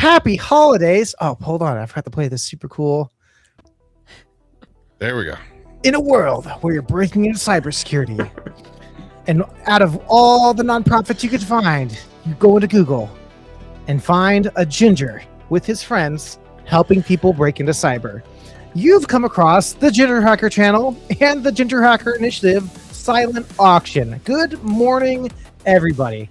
happy holidays. Oh, hold on. I forgot to play this super cool. There we go. In a world where you're breaking into cybersecurity, and out of all the nonprofits you could find, you go into Google and find a ginger with his friends helping people break into cyber. You've come across the Ginger Hacker channel and the Ginger Hacker Initiative silent auction. Good morning, everybody.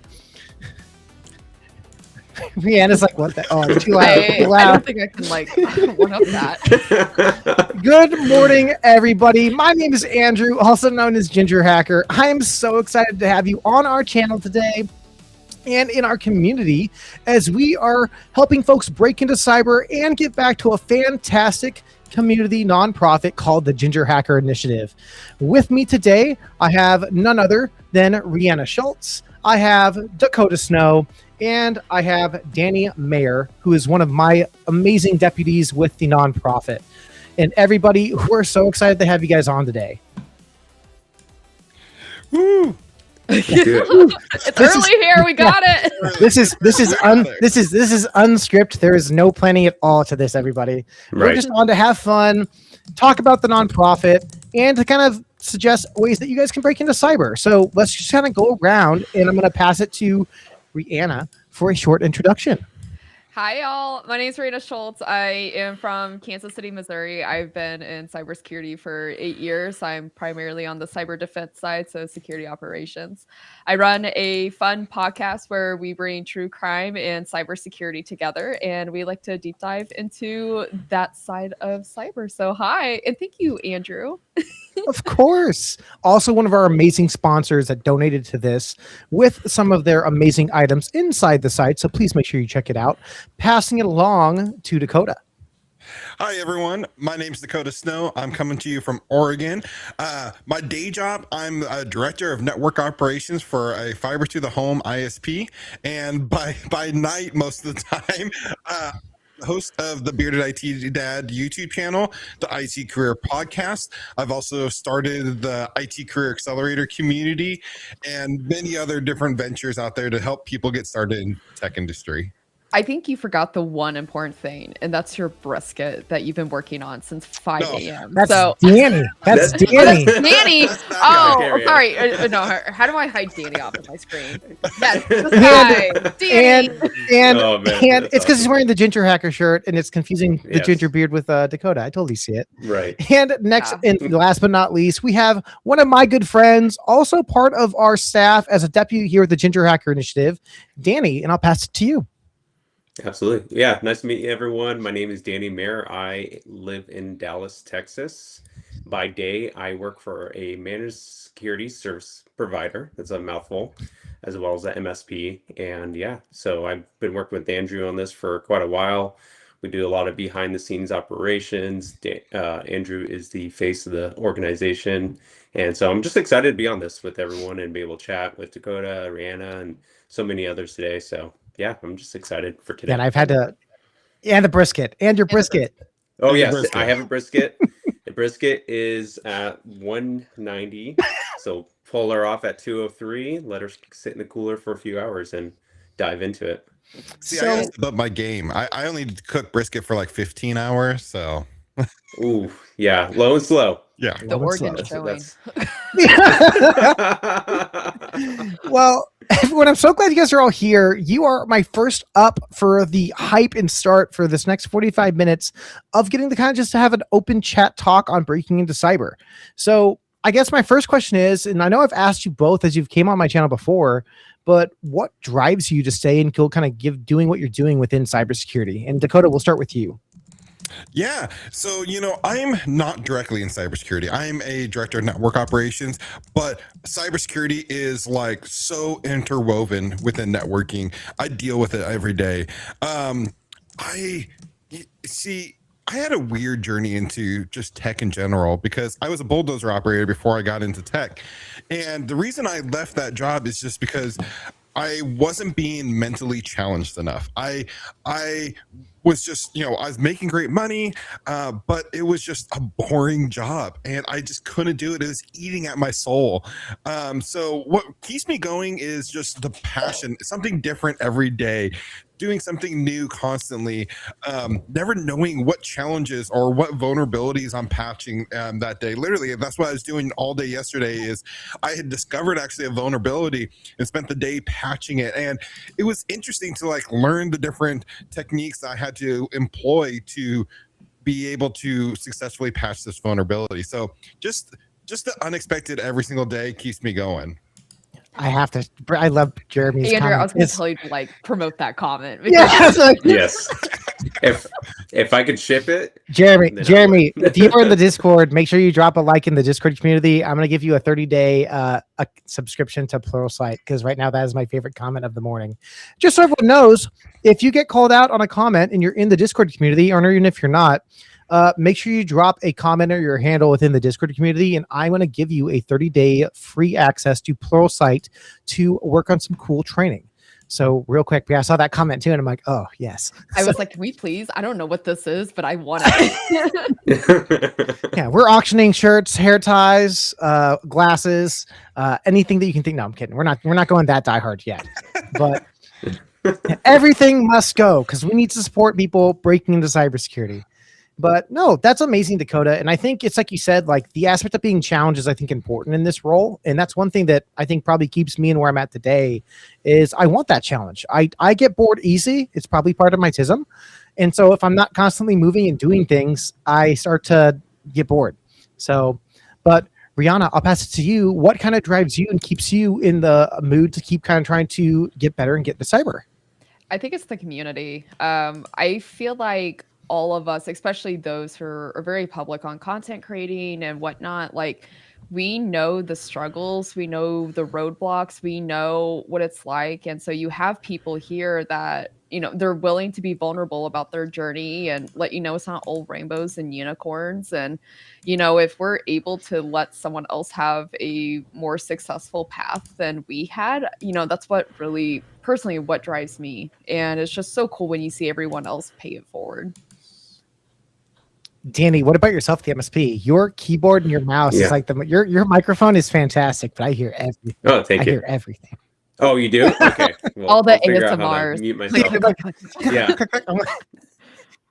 Rihanna's like, what the? Oh, it's too loud. I don't think I can one up that. Good morning, everybody. My name is Andrew, also known as Ginger Hacker. I am so excited to have you on our channel today and in our community as we are helping folks break into cyber and get back to a fantastic community nonprofit called the Ginger Hacker Initiative. With me today, I have none other than Rihanna Schultz. I have Dakota Snow, and I have Danny Mayer, who is one of my amazing deputies with the nonprofit. And everybody, we're so excited to have you guys on today. Woo! It's early here. We got it. This is unscripted. There is no planning at all to this, everybody. We're just on to have fun, talk about the nonprofit, and to kind of suggest ways that you guys can break into cyber. So let's just kind of go around, and I'm going to pass it to Rihanna for a short introduction. Hi, y'all. My name is Rita Schultz. I am from Kansas City, Missouri. I've been in cybersecurity for 8 years. I'm primarily on the cyber defense side, so security operations. I run a fun podcast where we bring true crime and cybersecurity together, and we like to deep dive into that side of cyber. So hi, and thank you, Andrew. Of course. Also one of our amazing sponsors that donated to this with some of their amazing items inside the site. So please make sure you check it out. Passing it along to Dakota. Hi, everyone. My name's Dakota Snow. I'm coming to you from Oregon. My day job, I'm a director of network operations for a fiber to the home ISP. And by night, most of the time, host of the Bearded IT Dad YouTube channel, the IT Career Podcast. I've also started the IT Career Accelerator community and many other different ventures out there to help people get started in the tech industry. I think you forgot the one important thing, and that's your brisket that you've been working on since 5 a.m. That's Danny. That's Danny. Danny. Oh, sorry. No, how do I hide Danny off of my screen? Yes, this guy, Danny. And it's because he's wearing the Ginger Hacker shirt, and it's confusing the ginger beard with Dakota. I totally see it. Right. And next, and last but not least, we have one of my good friends, also part of our staff as a deputy here at the Ginger Hacker Initiative, Danny, and I'll pass it to you. Absolutely. Yeah. Nice to meet you, everyone. My name is Danny Mayer. I live in Dallas, Texas. By day, I work for a managed security service provider. That's a mouthful, as well as an MSP. And so I've been working with Andrew on this for quite a while. We do a lot of behind the scenes operations. Andrew is the face of the organization. And so I'm just excited to be on this with everyone and be able to chat with Dakota, Rihanna, and so many others today. So I'm just excited for today. And I've had to, and the brisket, and your brisket. Oh, yes, I have a brisket. The brisket is at 190. So pull her off at 203, let her sit in the cooler for a few hours and dive into it. See, I gotta step up my game. I only cook brisket for like 15 hours, so. Ooh, yeah, low and slow. Yeah. The organ showing. Well, everyone, I'm so glad you guys are all here. You are my first up for the hype and start for this next 45 minutes of getting the kind of just to have an open chat talk on breaking into cyber. So I guess my first question is, and I know I've asked you both as you've came on my channel before, but what drives you to stay and go kind of doing what you're doing within cybersecurity? And Dakota, we'll start with you. Yeah. So, I'm not directly in cybersecurity. I'm a director of network operations, but cybersecurity is like so interwoven within networking. I deal with it every day. I had a weird journey into just tech in general because I was a bulldozer operator before I got into tech. And the reason I left that job is just because I wasn't being mentally challenged enough. I was just, I was making great money, but it was just a boring job and I just couldn't do it. It was eating at my soul. So what keeps me going is just the passion, something different every day. doing something new constantly, never knowing what challenges or what vulnerabilities I'm patching that day. Literally, that's what I was doing all day yesterday. Is I had discovered actually a vulnerability and spent the day patching it, and it was interesting to like learn the different techniques I had to employ to be able to successfully patch this vulnerability. So just the unexpected every single day keeps me going. I have to. I love Jeremy's Andrew, I comment. was going to tell you to like promote that comment. Yeah, Yes. If I could ship it, Jeremy, then I Jeremy, would. if you are in the Discord, make sure you drop a like in the Discord community. I'm going to give you a 30-day a subscription to Pluralsight, because right now that is my favorite comment of the morning. Just so everyone knows, if you get called out on a comment and you're in the Discord community, or even if you're not, make sure you drop a comment or your handle within the Discord community, and I'm going to give you a 30-day free access to Pluralsight to work on some cool training. So real quick, I saw that comment too, and I'm like, oh, yes. I was like, can we please? I don't know what this is, but I want it. Yeah, we're auctioning shirts, hair ties, glasses, anything that you can think. No, I'm kidding. We're not going that diehard yet. But everything must go because we need to support people breaking into cybersecurity. But no, that's amazing, Dakota. And I think it's like you said, like the aspect of being challenged is, I think, important in this role. And that's one thing that I think probably keeps me in where I'm at today is I want that challenge. I get bored easy. It's probably part of my tism. And so if I'm not constantly moving and doing things, I start to get bored. So, but Rihanna, I'll pass it to you. What kind of drives you and keeps you in the mood to keep kind of trying to get better and get into cyber? I think it's the community. I feel like all of us, especially those who are very public on content creating and whatnot, like we know the struggles, we know the roadblocks, we know what it's like. And so you have people here that, you know, they're willing to be vulnerable about their journey and let you know it's not all rainbows and unicorns. And, you know, if we're able to let someone else have a more successful path than we had, you know, that's what really personally what drives me. And it's just so cool when you see everyone else pay it forward. Danny, what about yourself, the MSP? Your keyboard and your mouse is like your microphone is fantastic, but I hear everything. Oh, thank you. I hear everything. Oh, you do? Okay. Well, All the I'll figure out how to ASMRs. mute myself. Yeah.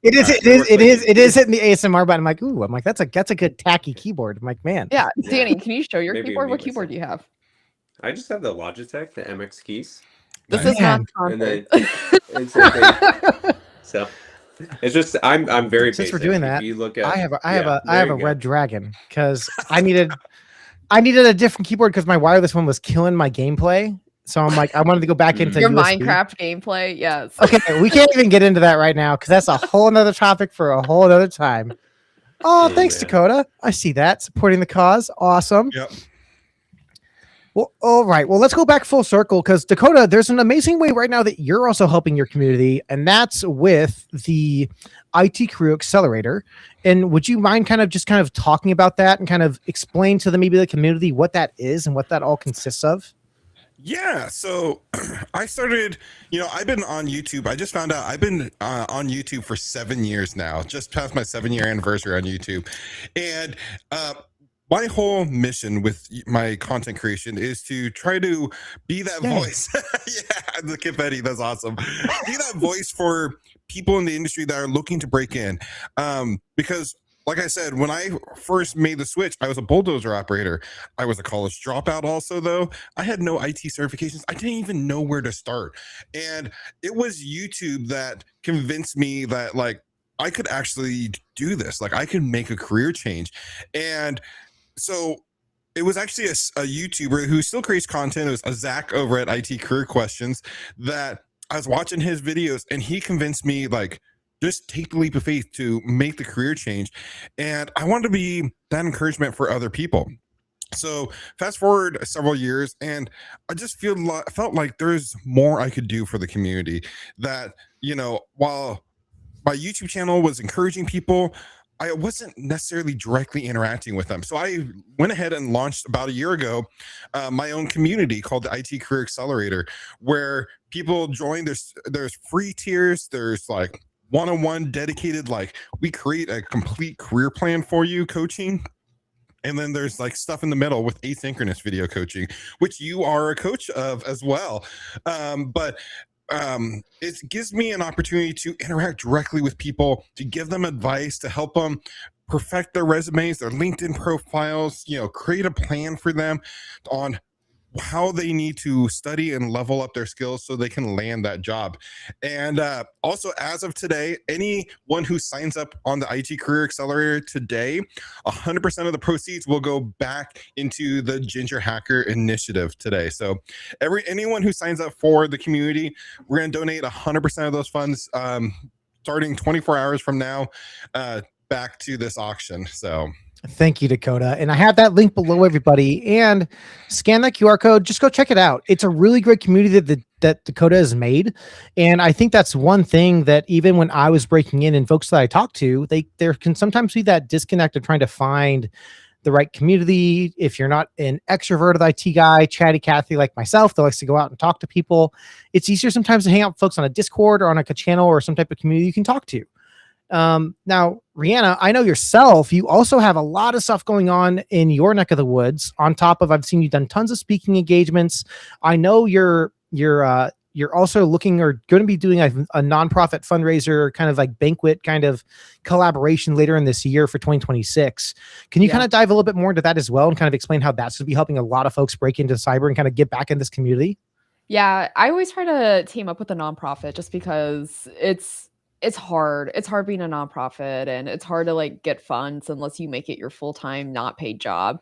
It is hitting the ASMR button. I'm like, ooh, I'm like, that's a good tacky keyboard. I'm like, man. Yeah, Danny, can you show your Maybe keyboard? What mute keyboard do you have? I just have the Logitech, the MX keys. This is not And then content. so it's just I'm very Since basic. we're doing that, If you look at I have a go. red dragon because I needed a different keyboard because my wireless one was killing my gameplay. So I'm like, I wanted to go back into Your USB. Minecraft gameplay, yes. Okay, we can't even get into that right now because that's a whole nother topic for a whole other time. Oh, thanks, man. Dakota. I see that. Supporting the cause. Awesome. Yep. Well, all right. Well, let's go back full circle because Dakota, there's an amazing way right now that you're also helping your community, and that's with the IT Career Accelerator. And would you mind kind of talking about that and kind of explain to maybe the community what that is and what that all consists of? Yeah, so I started, I've been on YouTube. I just found out I've been on YouTube for 7 years now, just past my 7-year anniversary on YouTube. And my whole mission with my content creation is to try to be that voice. Yeah, the confetti, that's awesome. Be that voice for people in the industry that are looking to break in. Because like I said, when I first made the switch, I was a bulldozer operator. I was a college dropout also, though. I had no IT certifications. I didn't even know where to start. And it was YouTube that convinced me that, like, I could actually do this. Like, I could make a career change. And so it was actually a YouTuber who still creates content. It was a Zach over at IT Career Questions that I was watching his videos, and he convinced me, like, just take the leap of faith to make the career change. And I wanted to be that encouragement for other people. So fast forward several years, and I just felt like there's more I could do for the community. That, while my YouTube channel was encouraging people, I wasn't necessarily directly interacting with them. So I went ahead and launched about a year ago my own community called the IT Career Accelerator, where people join. There's free tiers. There's like one-on-one dedicated, like, we create a complete career plan for you coaching. And then there's like stuff in the middle with asynchronous video coaching, which you are a coach of as well. But it gives me an opportunity to interact directly with people, to give them advice, to help them perfect their resumes, their LinkedIn profiles, create a plan for them on how they need to study and level up their skills so they can land that job. And also, as of today, anyone who signs up on the IT Career Accelerator today, 100% of the proceeds will go back into the Ginger Hacker Initiative today. So anyone who signs up for the community, we're going to donate 100% of those funds starting 24 hours from now back to this auction. So thank you, Dakota. And I have that link below, everybody. And scan that QR code. Just go check it out. It's a really great community that Dakota has made. And I think that's one thing that even when I was breaking in and folks that I talk to, there can sometimes be that disconnect of trying to find the right community. If you're not an extroverted IT guy, chatty Cathy like myself, that likes to go out and talk to people, it's easier sometimes to hang out with folks on a Discord or on like a channel or some type of community you can talk to. Now, Rihanna, I know yourself, you also have a lot of stuff going on in your neck of the woods. On top of, I've seen you've done tons of speaking engagements. I know you're also looking or going to be doing a nonprofit fundraiser kind of like banquet kind of collaboration later in this year for 2026. Can you kind of dive a little bit more into that as well and kind of explain how that's going to be helping a lot of folks break into cyber and kind of get back in this community? Yeah, I always try to team up with a nonprofit just because it's hard. It's hard being a nonprofit, and it's hard to like get funds unless you make it your full-time, not paid job.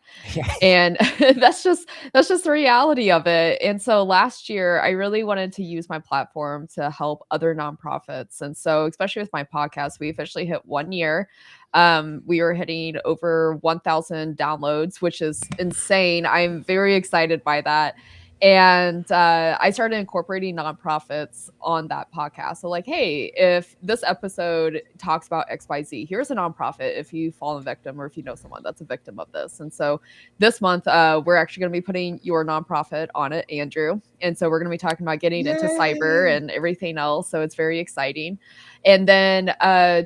And that's just the reality of it. And so last year, I really wanted to use my platform to help other nonprofits. And so, especially with my podcast, we officially hit 1 year. We were hitting over 1,000 downloads, which is insane. I'm very excited by that. And I started incorporating nonprofits on that podcast. So like, hey, if this episode talks about XYZ, here's a nonprofit if you fall a victim or if you know someone that's a victim of this. And so this month, we're actually going to be putting your nonprofit on it, Andrew. And so we're going to be talking about getting into cyber and everything else. So it's very exciting. And then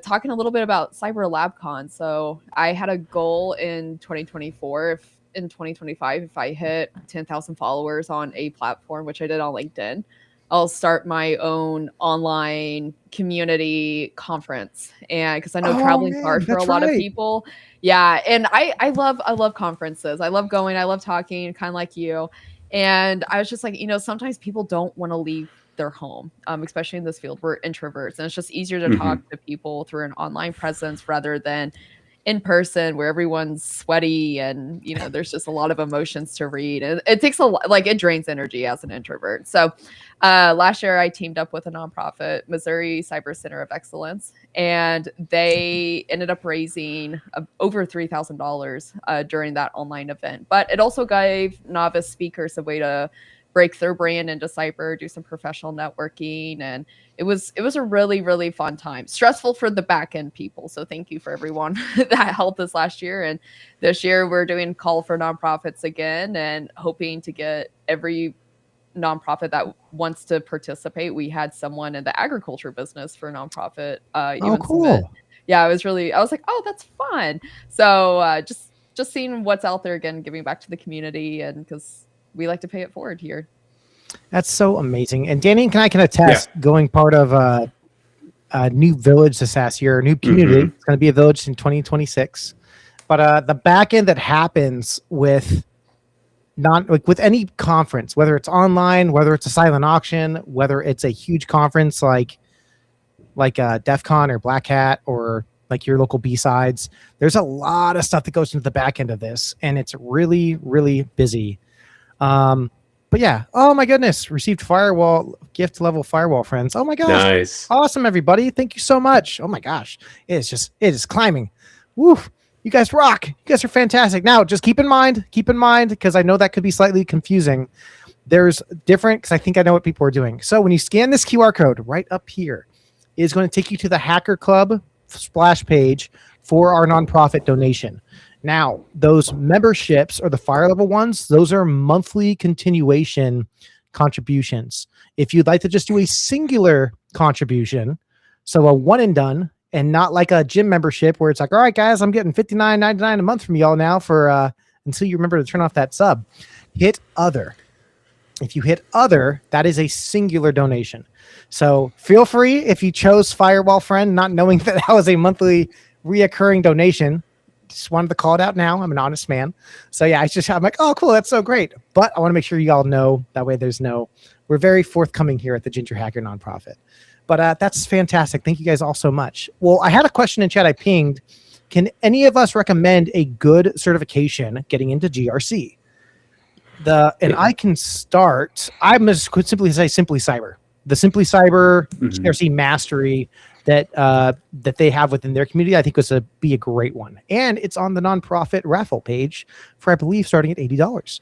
talking a little bit about Cyber LabCon. So I had a goal in 2024, in 2025, if I hit 10,000 followers on a platform, which I did on LinkedIn, I'll start my own online community conference. And because I know traveling's hard for a lot of people. Yeah. And I love conferences. I love going, I love talking, kind of like you. And I was just like, sometimes people don't want to leave their home, especially in this field. We're introverts, and it's just easier to talk to people through an online presence rather than in person where everyone's sweaty and there's just a lot of emotions to read, and it takes a lot, like it drains energy as an introvert. So last year I teamed up with a nonprofit, Missouri Cyber Center of Excellence, and they ended up raising over $3,000 during that online event. But it also gave novice speakers a way to break their brand into cyber, do some professional networking, and it was a really, really fun time. Stressful for the back end people. So thank you for everyone that helped us last year. And this year we're doing call for nonprofits again and hoping to get every nonprofit that wants to participate. We had someone in the agriculture business for a nonprofit. Cool. Submit. Yeah, I was like, oh, that's fun. So just seeing what's out there again, giving back to the community, and because we like to pay it forward here. That's so amazing. And Danny, can I attest going part of a new village this last year, a new community. It's going to be a village in 2026. But the back end that happens with with any conference, whether it's online, whether it's a silent auction, whether it's a huge conference like DEF CON or Black Hat or like your local B-sides, there's a lot of stuff that goes into the back end of this, and it's really, really busy. But yeah, oh my goodness, received firewall gift level firewall friends. Oh my gosh, nice, awesome, everybody, thank you so much. Oh my gosh, it is climbing. Woo, you guys rock. You guys are fantastic. Now, just keep in mind, because I know that could be slightly confusing. There's different, because I think I know what people are doing. So when you scan this QR code right up here, it is going to take you to the Hacker Club splash page for our nonprofit donation. Now, those memberships or the fire level ones, those are monthly continuation contributions. If you'd like to just do a singular contribution, so a one and done, and not like a gym membership where it's like, all right, guys, I'm getting $59.99 a month from y'all now for until you remember to turn off that sub. Hit other. If you hit other, that is a singular donation. So feel free, if you chose Firewall Friend, not knowing that that was a monthly reoccurring donation. Just wanted to call it out now. I'm an honest man. So yeah, I'm like, oh, cool. That's so great. But I want to make sure you all know, that way we're very forthcoming here at the Ginger Hacker nonprofit. But that's fantastic. Thank you guys all so much. Well, I had a question in chat I pinged. Can any of us recommend a good certification getting into GRC? I can start. I'm just could simply say Simply Cyber. The Simply Cyber GRC mastery that they have within their community, I think be a great one. And it's on the nonprofit raffle page for, I believe, starting at $80.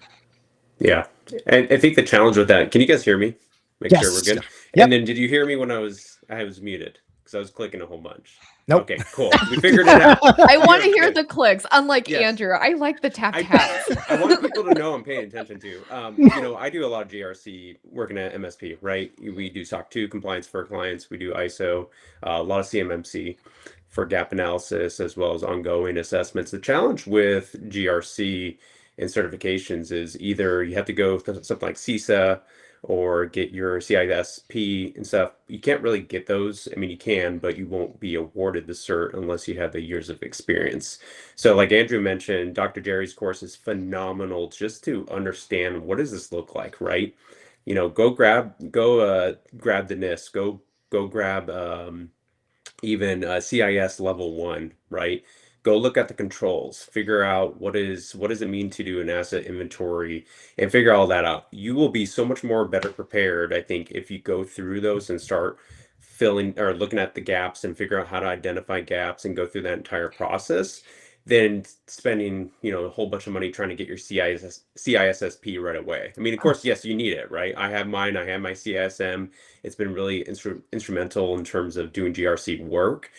Yeah. And I think the challenge with that, can you guys hear me? Make sure we're good. Yep. And then did you hear me when I was muted? Because I was clicking a whole bunch. Nope. Okay, cool. We figured it out. I want to hear the clicks. Unlike Andrew, I like the tap taps. I want people to know I'm paying attention to. I do a lot of GRC working at MSP, right? We do SOC 2 compliance for clients. We do ISO, a lot of CMMC for gap analysis, as well as ongoing assessments. The challenge with GRC and certifications is either you have to go with something like CISA or get your CISP and stuff. You can't really get those. I mean, you can, but you won't be awarded the cert unless you have the years of experience. So like Andrew mentioned, Dr. Jerry's course is phenomenal just to understand what does this look like, right? Go grab the NIST, go grab even CIS level 1, right? Go look at the controls, figure out what does it mean to do an asset inventory, and figure all that out. You will be so much more better prepared, I think, if you go through those and start filling or looking at the gaps and figure out how to identify gaps and go through that entire process, than spending, a whole bunch of money trying to get your CISSP right away. I mean, of course, yes, you need it, right? I have mine. I have my CISM. It's been really instrumental in terms of doing GRC work.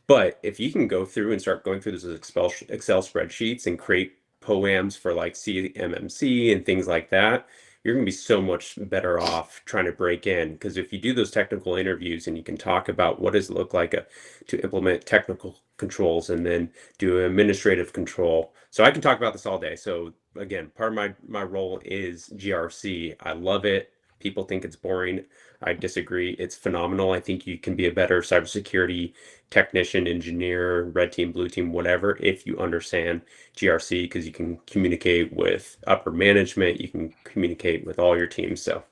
But if you can go through and start going through those Excel spreadsheets and create POAMs for like CMMC and things like that, you're going to be so much better off trying to break in. Because if you do those technical interviews and you can talk about what does it look like to implement technical controls and then do administrative control. So I can talk about this all day. So again, part of my role is GRC. I love it. People think it's boring. I disagree. It's phenomenal. I think you can be a better cybersecurity technician, engineer, red team, blue team, whatever, if you understand GRC, because you can communicate with upper management. You can communicate with all your teams. So,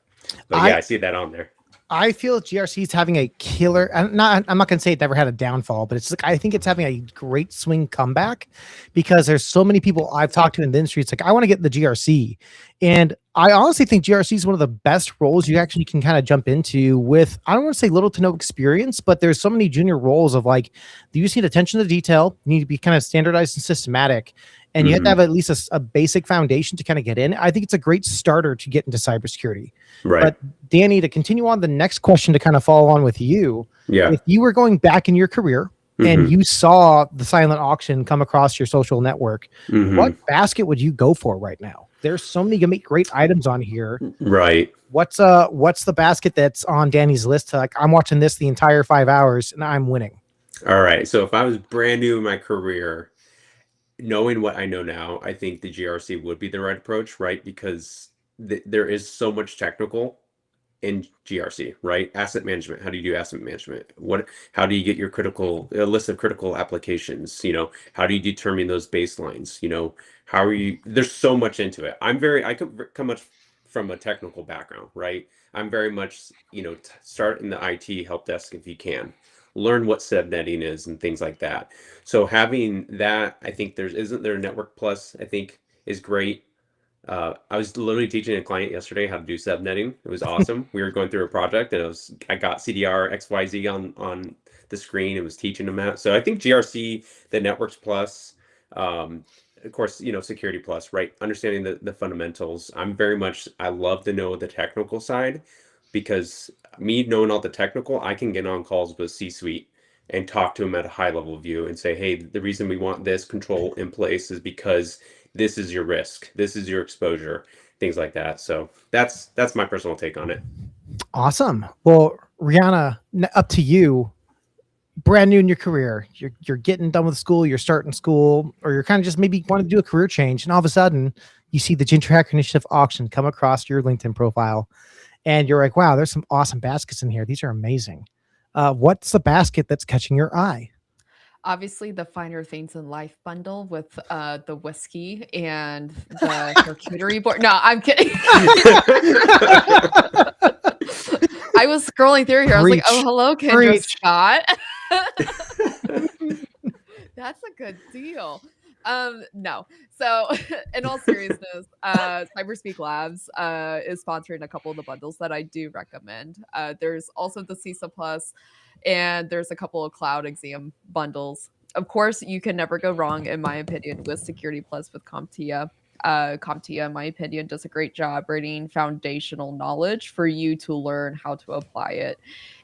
but I see that on there. I feel GRC is having a killer. I'm not going to say it never had a downfall, but I think it's having a great swing comeback because there's so many people I've talked to in the industry. It's like, I want to get in the GRC. And I honestly think GRC is one of the best roles you actually can kind of jump into with, I don't want to say little to no experience, but there's so many junior roles of like, you just need attention to detail, you need to be kind of standardized and systematic. And you have to have at least a basic foundation to kind of get in. I think it's a great starter to get into cybersecurity. Right. But Danny, to continue on the next question to kind of follow on with you, if you were going back in your career and you saw the silent auction come across your social network, what basket would you go for right now? There's so many great items on here. Right. What's the basket that's on Danny's list? Like, I'm watching this the entire 5 hours and I'm winning. All right. So if I was brand new in my career, knowing what I know now, I think the GRC would be the right approach, right? Because there is so much technical in GRC, right? Asset management. How do you do asset management? How do you get your list of critical applications? How do you determine those baselines? There's so much into it. I come much from a technical background, right? I'm very much, start in the IT help desk if you can. Learn what subnetting is and things like that. So having that, I think isn't there a Network Plus, I think is great. I was literally teaching a client yesterday how to do subnetting. It was awesome. We were going through a project and I got CDR XYZ on the screen and was teaching them that. So I think GRC, the Networks Plus, of course, Security Plus, right? Understanding the fundamentals. I love to know the technical side, because me knowing all the technical, I can get on calls with C-suite and talk to them at a high level view and say, hey, the reason we want this control in place is because this is your risk, this is your exposure, things like that. So that's my personal take on it. Awesome. Well, Rihanna, up to you. Brand new in your career, you're getting done with school, you're starting school, or you're kind of just maybe want to do a career change, and all of a sudden you see the Ginger Hacker Initiative auction come across your LinkedIn profile. and you're like, wow, there's some awesome baskets in here. These are amazing. What's the basket that's catching your eye? Obviously, the Finer Things in Life bundle with the whiskey and the charcuterie board. No, I'm kidding. I was scrolling through here. I was like, oh, Preach. hello, Kendra Preach. Scott. That's a good deal. No. So in all seriousness, Cyberspeak Labs is sponsoring a couple of the bundles that I do recommend. There's also the CISA Plus, and there's a couple of cloud exam bundles. Of course, you can never go wrong, in my opinion, with Security Plus with CompTIA. CompTIA, in my opinion, does a great job bringing foundational knowledge for you to learn how to apply it.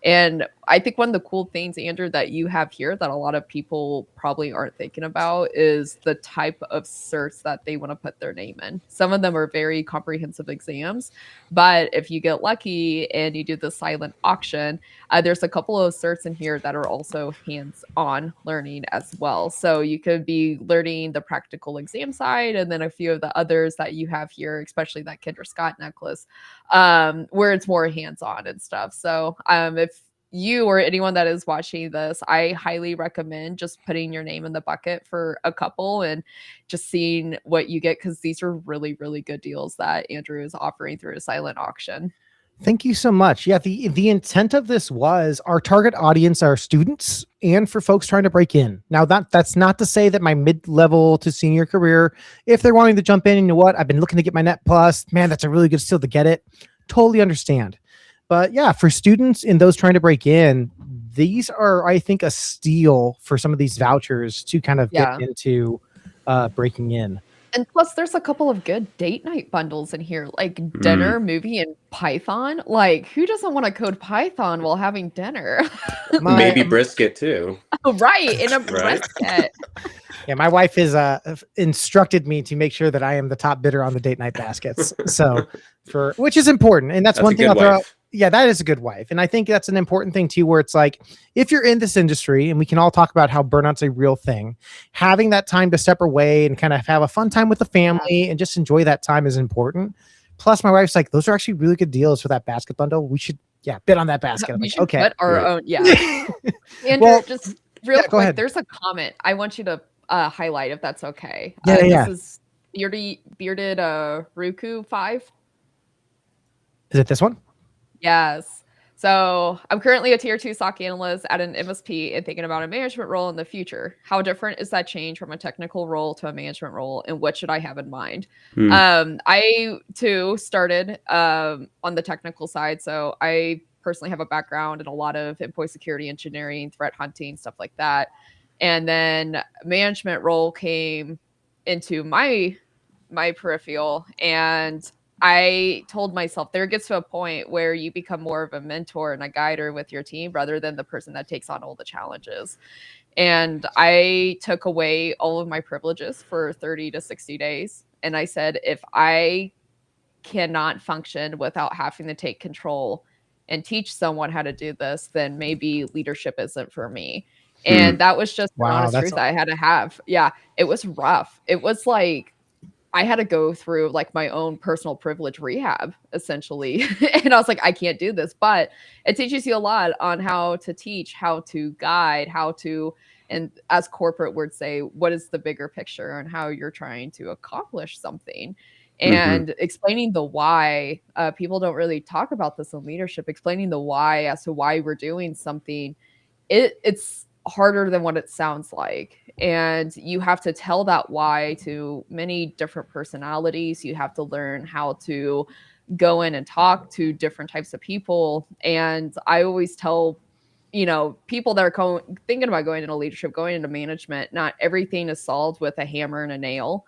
And I think one of the cool things, Andrew, that you have here that a lot of people probably aren't thinking about is the type of certs that they want to put their name in. Some of them are very comprehensive exams, but if you get lucky and you do the silent auction, there's a couple of certs in here that are also hands-on learning as well. So you could be learning the practical exam side, and then a few of the others that you have here, especially that Kendra Scott necklace, where it's more hands-on and stuff. So if you or anyone that is watching this, I highly recommend just putting your name in the bucket for a couple and just seeing what you get, because these are really, really good deals that Andrew is offering through a silent auction. Thank you so much. Yeah, the intent of this was our target audience are students and for folks trying to break in. Now that's not to say that my mid-level to senior career, if they're wanting to jump in, you know what, I've been looking to get my Net Plus, man, that's a really good steal to get it. Totally understand. But yeah, for students and those trying to break in, these are, I think, a steal for some of these vouchers to kind of get into breaking in. And plus, there's a couple of good date night bundles in here, like dinner, movie, and Python. Like, who doesn't want to code Python while having dinner? Maybe brisket too. Oh, right, in a brisket. Yeah, my wife is instructed me to make sure that I am the top bidder on the date night baskets. So which is important. And that's one thing I'll throw out. Yeah, that is a good wife. And I think that's an important thing too, where it's like, if you're in this industry, and we can all talk about how burnout's a real thing, having that time to step away and kind of have a fun time with the family and just enjoy that time is important. Plus my wife's like, those are actually really good deals for that basket bundle. We should, bid on that basket. I'm We like, should okay. put our own, Andrew, just real quick, ahead. there's a comment I want you to highlight, if that's okay. Yeah. This is bearded Ruku 5. Is it this one? Yes. So I'm currently a tier 2 SOC analyst at an MSP and thinking about a management role in the future. How different is that change from a technical role to a management role, and what should I have in mind? I too started on the technical side. So I personally have a background in a lot of endpoint security engineering, threat hunting, stuff like that. And then management role came into my peripheral, and I told myself there gets to a point where you become more of a mentor and a guider with your team rather than the person that takes on all the challenges. And I took away all of my privileges for 30 to 60 days. And I said, if I cannot function without having to take control and teach someone how to do this, then maybe leadership isn't for me. And that was just the honest truth I had to have. Yeah, it was rough. It was like, I had to go through like my own personal privilege rehab, essentially. And I was like, I can't do this. But it teaches you a lot on how to teach, how to guide, how to, and as corporate would say, what is the bigger picture and how you're trying to accomplish something. And explaining the why. People don't really talk about this in leadership, explaining the why as to why we're doing something. It's harder than what it sounds like. And you have to tell that why to many different personalities. You have to learn how to go in and talk to different types of people. And I always tell, people that are thinking about going into leadership, going into management, not everything is solved with a hammer and a nail.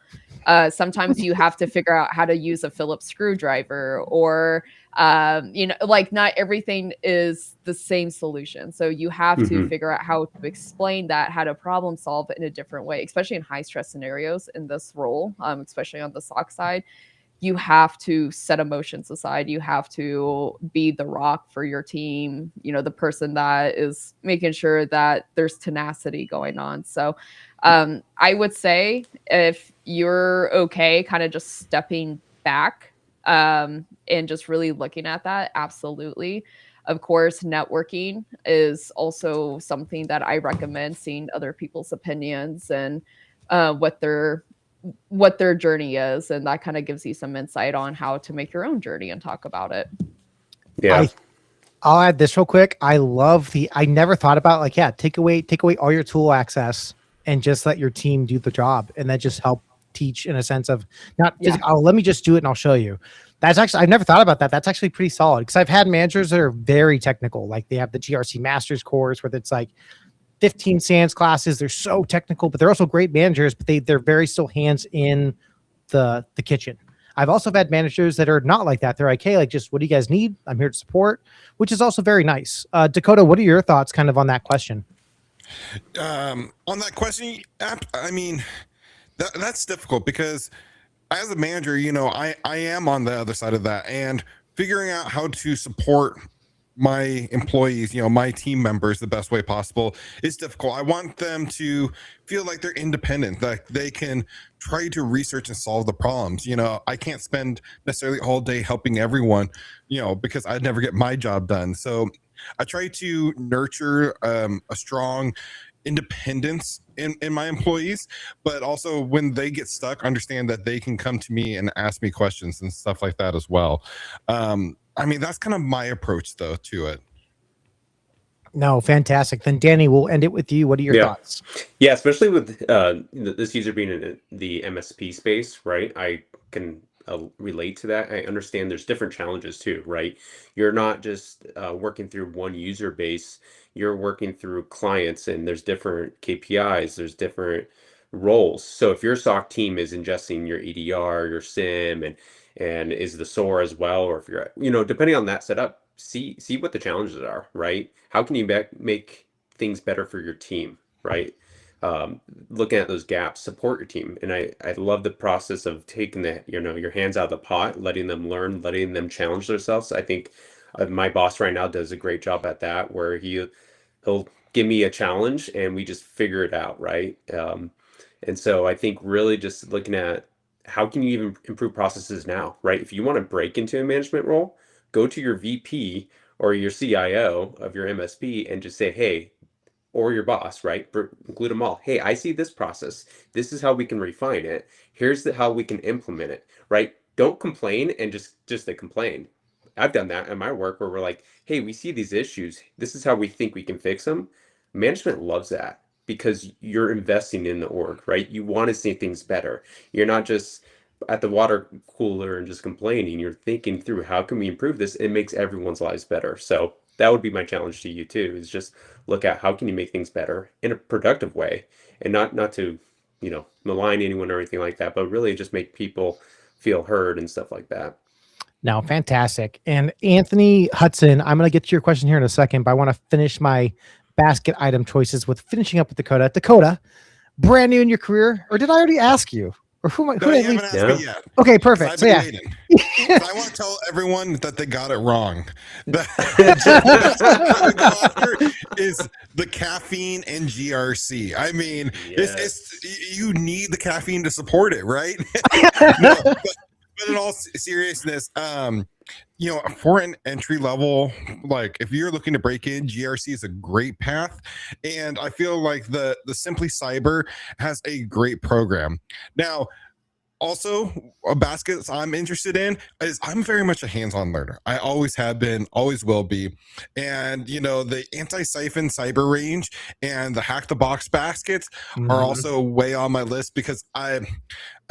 Sometimes you have to figure out how to use a Phillips screwdriver, or like not everything is the same solution. So you have to figure out how to explain that, how to problem solve it in a different way, especially in high stress scenarios in this role, especially on the SOC side. You have to set emotions aside. You have to be the rock for your team, the person that is making sure that there's tenacity going on. So I would say if you're okay kind of just stepping back and just really looking at that. Absolutely. Of course, networking is also something that I recommend, seeing other people's opinions and what their journey is, and that kind of gives you some insight on how to make your own journey and talk about it. Yeah. I'll add this real quick. I never thought about like, yeah, take away all your tool access and just let your team do the job, and that just help teach in a sense of not just, oh, let me just do it and I'll show you. That's actually, I've never thought about that. That's actually pretty solid, because I've had managers that are very technical. Like they have the GRC Masters course where it's like 15 SANS classes. They're so technical, but they're also great managers, but they're very still hands in the kitchen. I've also had managers that are not like that. They're like, hey, like, just what do you guys need? I'm here to support, which is also very nice. Dakota, what are your thoughts kind of on that question? On that question, I mean, that's difficult because as a manager, you know, I am on the other side of that, and figuring out how to support my employees, you know, my team members the best way possible is difficult. I want them to feel like they're independent, that they can try to research and solve the problems. You know, I can't spend necessarily all day helping everyone, you know, because I'd never get my job done. So I try to nurture a strong independence in my employees, but also when they get stuck, understand that they can come to me and ask me questions and stuff like that as well. I mean, that's kind of my approach though to it. No, fantastic. Then Danny, we'll end it with you. What are your thoughts? Yeah, especially with this user being in the MSP space, right? I can relate to that. I understand there's different challenges too, right? You're not just working through one user base, you're working through clients, and there's different KPIs, there's different roles. So if your SOC team is ingesting your EDR, your SIM, and is the SOAR as well, or if you're, you know, depending on that setup, see what the challenges are, right? How can you make things better for your team, right? Looking at those gaps, support your team. And I love the process of taking that, you know, your hands out of the pot, letting them learn, letting them challenge themselves. I think my boss right now does a great job at that, where he'll give me a challenge and we just figure it out, right? And so I think really just looking at how can you even improve processes now, right? If you want to break into a management role, go to your VP or your CIO of your MSP and just say, hey, or your boss, right? Include them all. Hey, I see this process. This is how we can refine it. Here's how we can implement it, right? Don't complain and just to complain. I've done that in my work where we're like, hey, we see these issues. This is how we think we can fix them. Management loves that because you're investing in the org, right? You want to see things better. You're not just at the water cooler and just complaining. You're thinking through how can we improve this? It makes everyone's lives better. So that would be my challenge to you too, is just look at how can you make things better in a productive way, and not to, you know, malign anyone or anything like that, but really just make people feel heard and stuff like that. No, fantastic. And Anthony Hudson, I'm going to get to your question here in a second, but I want to finish my basket item choices with finishing up with Dakota. Dakota, brand new in your career, or did I already ask you? Or who No, you haven't asked me yet. Okay, perfect. So yeah, I want to tell everyone that they got it wrong. Is the caffeine and GRC. I mean, you need the caffeine to support it, right? No, but in all seriousness, you know, for an entry level, like if you're looking to break in, GRC is a great path, and I feel like the Simply Cyber has a great program. Now, also a basket I'm interested in is I'm very much a hands-on learner. I always have been, always will be. And you know, the anti-siphon cyber range and the hack the box baskets are also way on my list, because I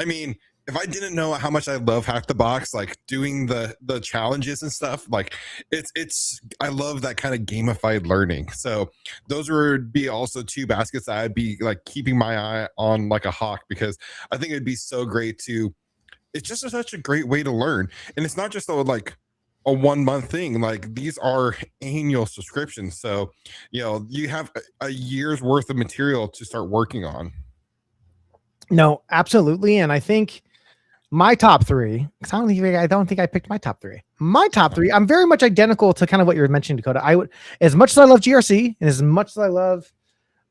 mean, if I didn't know how much I love Hack the Box, like doing the challenges and stuff, like it's I love that kind of gamified learning. So those would be also two baskets that I'd be like keeping my eye on like a hawk, because I think it'd be so great to. It's just such a great way to learn, and it's not just like a 1 month thing. Like these are annual subscriptions, so you know you have a year's worth of material to start working on. No, absolutely, and I think my top three, because I don't think I picked my top three. My top three, I'm very much identical to kind of what you're mentioning, Dakota. I would, as much as I love GRC and as much as I love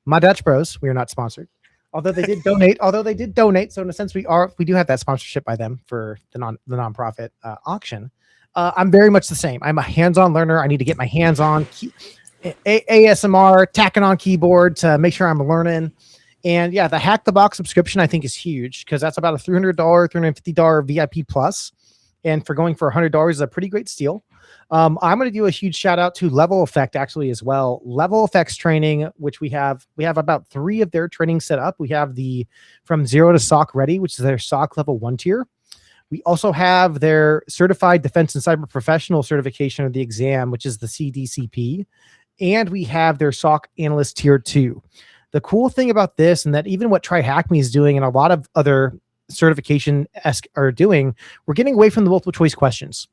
my Dutch Bros, we are not sponsored. Although they did donate. So in a sense, we do have that sponsorship by them for the nonprofit auction. I'm very much the same. I'm a hands-on learner. I need to get my hands on ASMR, tacking on keyboard to make sure I'm learning. And yeah, the Hack the Box subscription I think is huge because that's about a $300, $350 VIP plus. And for going for $100 is a pretty great steal. I'm going to do a huge shout out to Level Effect actually as well. Level Effects training, which we have about 3 of their trainings set up. We have the From Zero to SOC Ready, which is their SOC level 1 tier. We also have their Certified Defense and Cyber Professional certification of the exam, which is the CDCP. And we have their SOC Analyst tier 2. The cool thing about this, and that even what TryHackMe is doing and a lot of other certification are doing, we're getting away from the multiple choice questions.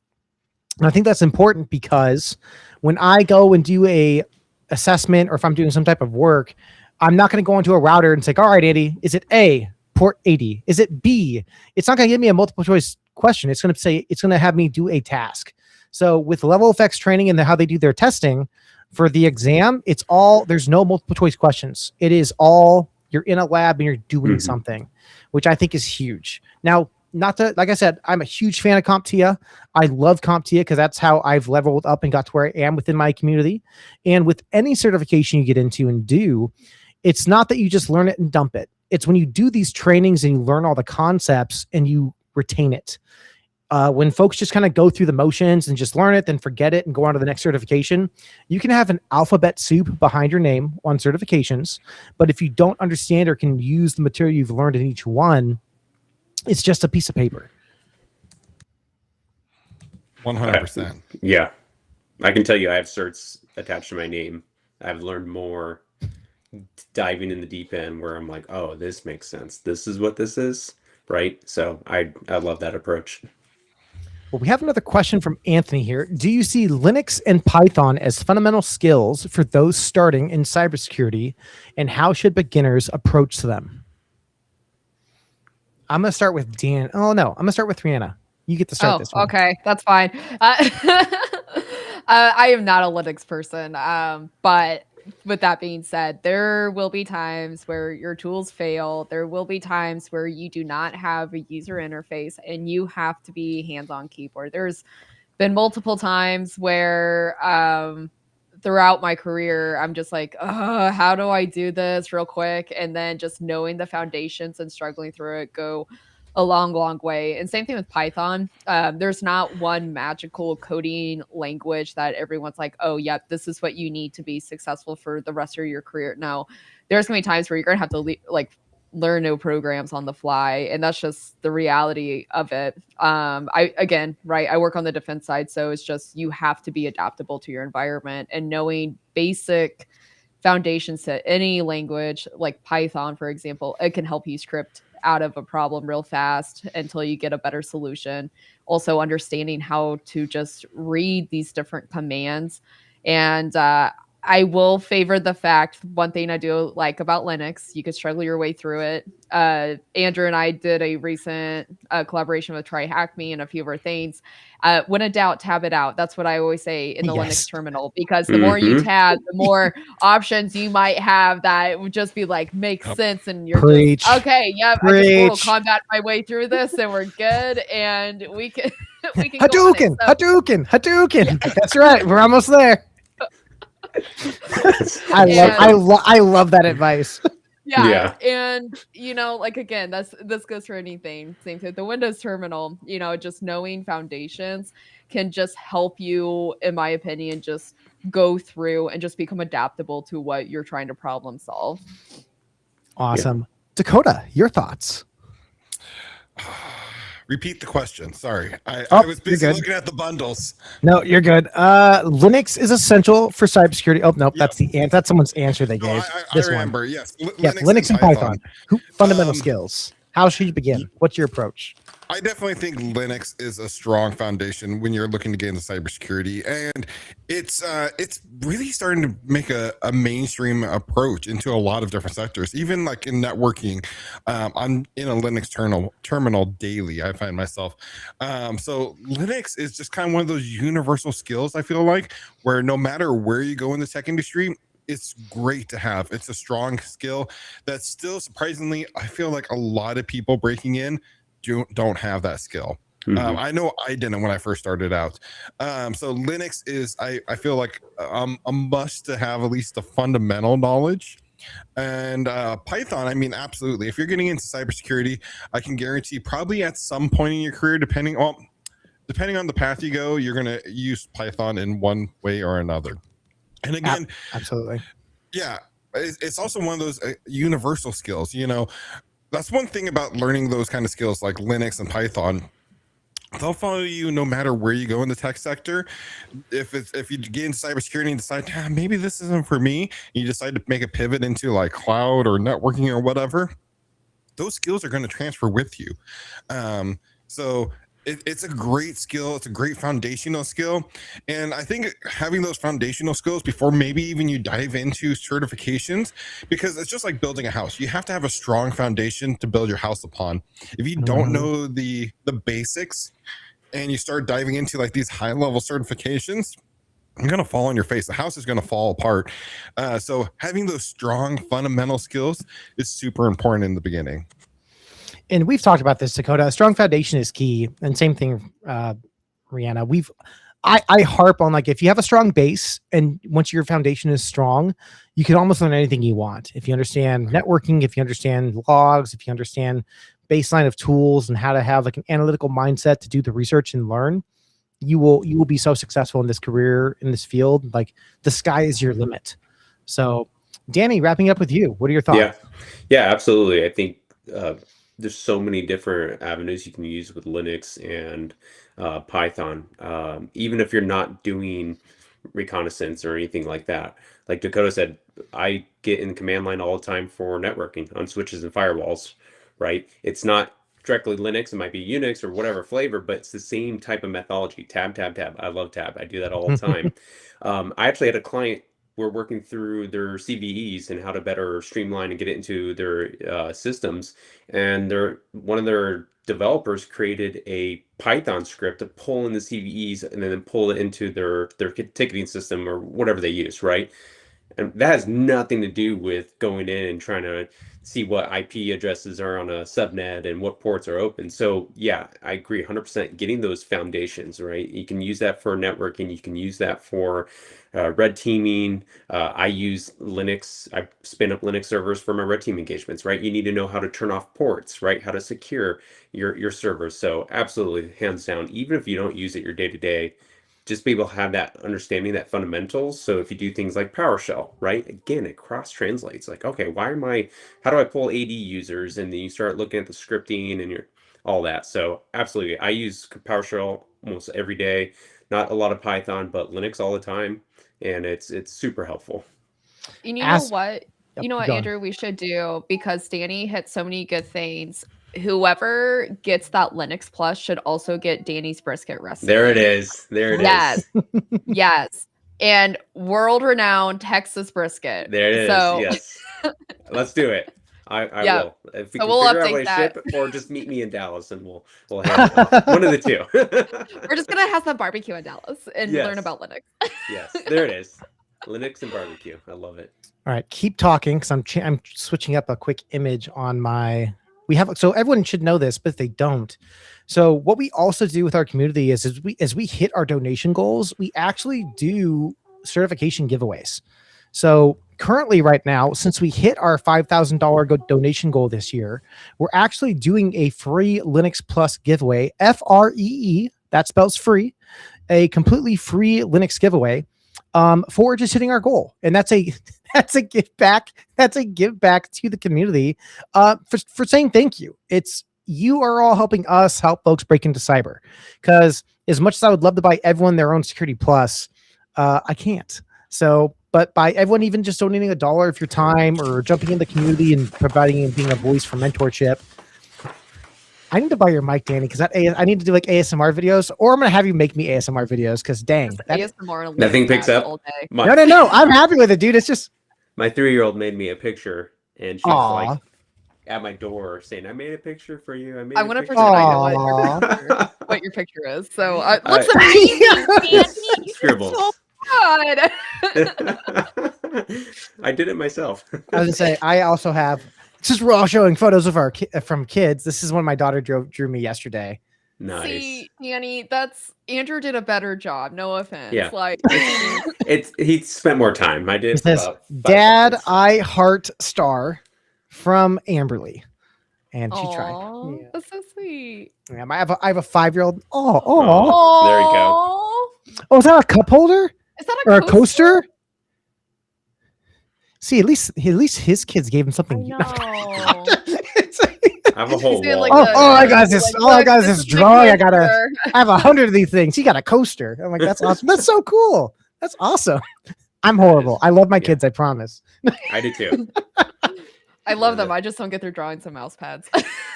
And I think that's important because when I go and do a assessment or if I'm doing some type of work, I'm not going to go into a router and say, all right, Andy, is it A, port 80? Is it B? It's not going to give me a multiple choice question. It's going to have me do a task. So with Level Effects training and how they do their testing for the exam, there's no multiple choice questions. It is all, you're in a lab and you're doing something, which I think is huge. Now, like I said, I'm a huge fan of CompTIA. I love CompTIA because that's how I've leveled up and got to where I am within my community. And with any certification you get into and do, it's not that you just learn it and dump it. It's when you do these trainings and you learn all the concepts and you retain it. When folks just kind of go through the motions and just learn it, then forget it and go on to the next certification, you can have an alphabet soup behind your name on certifications. But if you don't understand or can use the material you've learned in each one, it's just a piece of paper. 100%. Yeah. I can tell you I have certs attached to my name. I've learned more diving in the deep end where I'm like, oh, this makes sense. This is what this is, right? So I love that approach. Well, we have another question from Anthony here. Do you see Linux and Python as fundamental skills for those starting in cybersecurity, and how should beginners approach them? I'm going to start with Dan. Oh, no. I'm going to start with Rihanna. You get to start this one. Okay. That's fine. I am not a Linux person. But with that being said, there will be times where your tools fail. There will be times where you do not have a user interface and you have to be hands-on keyboard. There's been multiple times where throughout my career, I'm just like, how do I do this real quick? And then just knowing the foundations and struggling through it go a long, long way. And same thing with Python. There's not one magical coding language that everyone's like, oh, yeah, this is what you need to be successful for the rest of your career. No, there's going to be times where you're going to have to learn new programs on the fly. And that's just the reality of it. I work on the defense side. So it's just, you have to be adaptable to your environment, and knowing basic foundations to any language like Python, for example, it can help you script out of a problem real fast until you get a better solution. Also understanding how to just read these different commands. And I will favor the fact, one thing I do like about Linux, you can struggle your way through it. Andrew and I did a recent collaboration with TryHackMe and a few of our things. When in doubt, tab it out. That's what I always say in the Linux terminal, because the more you tab, the more options you might have that would just be like, makes sense. And you're just, okay, yeah, I just Mortal Kombat my way through this and we're good. And we can, Hadouken, Hadouken. That's right. We're almost there. I love that advice. Yeah. And again, this goes for anything. Same thing with the Windows terminal. Just knowing foundations can just help you, in my opinion, just go through and just become adaptable to what you're trying to problem solve. Awesome. Yeah. Dakota, your thoughts? Repeat the question. Sorry. I was busy looking at the bundles. No, you're good. Linux is essential for cybersecurity. Oh, no, that's someone's answer they gave. I remember, yes. Linux and Python. Fundamental skills. How should you begin? What's your approach? I definitely think Linux is a strong foundation when you're looking to get into cybersecurity, and it's really starting to make a mainstream approach into a lot of different sectors. Even like in networking, I'm in a Linux terminal daily. I find myself, so Linux is just kind of one of those universal skills. I feel like where no matter where you go in the tech industry, it's great to have. It's a strong skill that still surprisingly, I feel like a lot of people breaking in don't have that skill. I know I didn't when I first started out. So Linux is, I feel like a must to have at least the fundamental knowledge. And Python, I mean, absolutely. If you're getting into cybersecurity, I can guarantee probably at some point in your career, depending on the path you go, you're going to use Python in one way or another. And again, absolutely. Yeah, it's also one of those universal skills. You know, that's one thing about learning those kind of skills like Linux and Python. They'll follow you no matter where you go in the tech sector. If you get into cybersecurity and decide, maybe this isn't for me, you decide to make a pivot into like cloud or networking or whatever, those skills are going to transfer with you. So it's a great skill. It's a great foundational skill. And I think having those foundational skills before maybe even you dive into certifications, because it's just like building a house. You have to have a strong foundation to build your house upon. If you don't know the basics and you start diving into like these high level certifications, you're going to fall on your face. The house is going to fall apart. So having those strong fundamental skills is super important in the beginning. And we've talked about this, Dakota. A strong foundation is key. And same thing, Rihanna. I harp on, like, if you have a strong base and once your foundation is strong, you can almost learn anything you want. If you understand networking, if you understand logs, if you understand baseline of tools and how to have like an analytical mindset to do the research and learn, you will be so successful in this career, in this field. Like, the sky is your limit. So Danny, wrapping up with you, what are your thoughts? Yeah, absolutely. I think there's so many different avenues you can use with Linux and Python. Even if you're not doing reconnaissance or anything like that. Like Dakota said, I get in the command line all the time for networking on switches and firewalls, right? It's not directly Linux, it might be Unix or whatever flavor, but it's the same type of methodology. Tab, tab, tab. I love tab. I do that all the time. I actually had a client, we're working through their CVEs and how to better streamline and get it into their systems. And one of their developers created a Python script to pull in the CVEs and then pull it into their ticketing system or whatever they use, right? And that has nothing to do with going in and trying to see what IP addresses are on a subnet and what ports are open. So yeah, I agree 100%. Getting those foundations, right? You can use that for networking. You can use that for red teaming. I use Linux. I spin up Linux servers for my red team engagements, right? You need to know how to turn off ports, right? How to secure your servers. So absolutely, hands down, even if you don't use it your day to day, just be able to have that understanding, that fundamentals. So if you do things like PowerShell, right? Again, it cross translates. Like, okay, how do I pull AD users? And then you start looking at the scripting and all that. So absolutely, I use PowerShell almost every day. Not a lot of Python, but Linux all the time, and it's super helpful. And you know what, Andrew, we should do, because Danny hit so many good things. Whoever gets that Linux Plus should also get Danny's brisket recipe. There it is. Yes. Yes. And world-renowned Texas brisket. There it is. Yes. Let's do it. I will. If we can figure out a way to ship, or just meet me in Dallas and we'll handle it. One of the two. We're just gonna have some barbecue in Dallas and learn about Linux. Yes, there it is. Linux and barbecue. I love it. All right, keep talking, because I'm switching up a quick image on my. So everyone should know this, but they don't. So what we also do with our community is as we hit our donation goals, we actually do certification giveaways. So currently right now, since we hit our $5,000 donation goal this year, we're actually doing a free Linux Plus giveaway, FREE, that spells free, a completely free Linux giveaway for just hitting our goal. And that's a give back. That's a give back to the community for saying thank you. You are all helping us help folks break into cyber, because as much as I would love to buy everyone their own Security Plus, I can't. So, but by everyone even just donating $1 of your time or jumping in the community and providing and being a voice for mentorship. I need to buy your mic, Danny, because I need to do like ASMR videos, or I'm going to have you make me ASMR videos, because dang. That thing picks up. All day. No. I'm happy with it, dude. It's just. My 3-year-old made me a picture, and she's like at my door saying, "I made a picture for you. I want to pretend I know what your picture is." So looks amazing. Scribbles. So good. I did it myself. I was gonna say I also have. Just we're all showing photos of our from kids. This is one my daughter drew me yesterday. Nice. See, Danny, that's Andrew did a better job. No offense. Yeah. Like He spent more time. I It did says, about 5 "Dad, seconds. I heart star," from Amberly, and she tried. Aw, Yeah. that's so sweet. Yeah, I have a 5-year-old. Oh, Aw. There you go. Aw. oh, is that a cup holder Is that or a coaster? See, at least his kids gave him I something. know. I have a whole doing, wall. like, Oh, I got this. like, Oh, I look, got this this is my drawing. I coaster. have 100 of these things. He got a coaster. I'm like, that's awesome. That's so cool. That's awesome. I'm horrible. I love my Yeah. kids. I promise. I do too. I love them. I just don't get their drawings and mouse pads.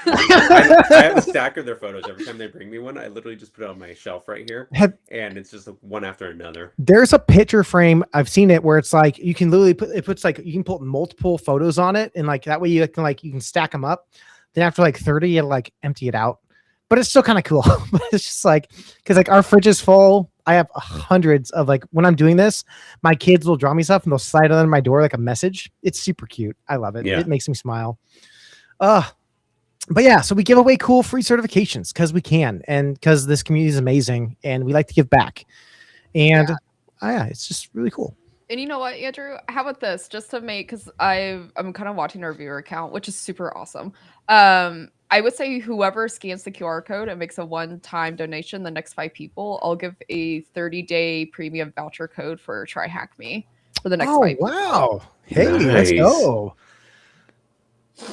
I have a stack of their photos. Every time they bring me one, I literally just put it on my shelf right here, and it's just one after another. There's a picture frame. I've seen it where it's like you can literally puts like you can put multiple photos on it, and like that way you can stack them up. Then after like 30, you like empty it out. But it's still kind of cool. But it's just like because like our fridge is full. I have hundreds of like when I'm doing this, my kids will draw me stuff and they'll slide it under my door like a message. It's super cute. I love it. Yeah. It makes me smile. But yeah, so we give away cool free certifications because we can and because this community is amazing and we like to give back. And yeah, it's just really cool. And you know what, Andrew? How about this? Just to make, because I'm kind of watching our viewer account, which is super awesome. I would say whoever scans the QR code and makes a one-time donation, the next 5 people, I'll give a 30-day premium voucher code for Try Hack Me for the next 5 people. Wow. Hey, let's Nice. go.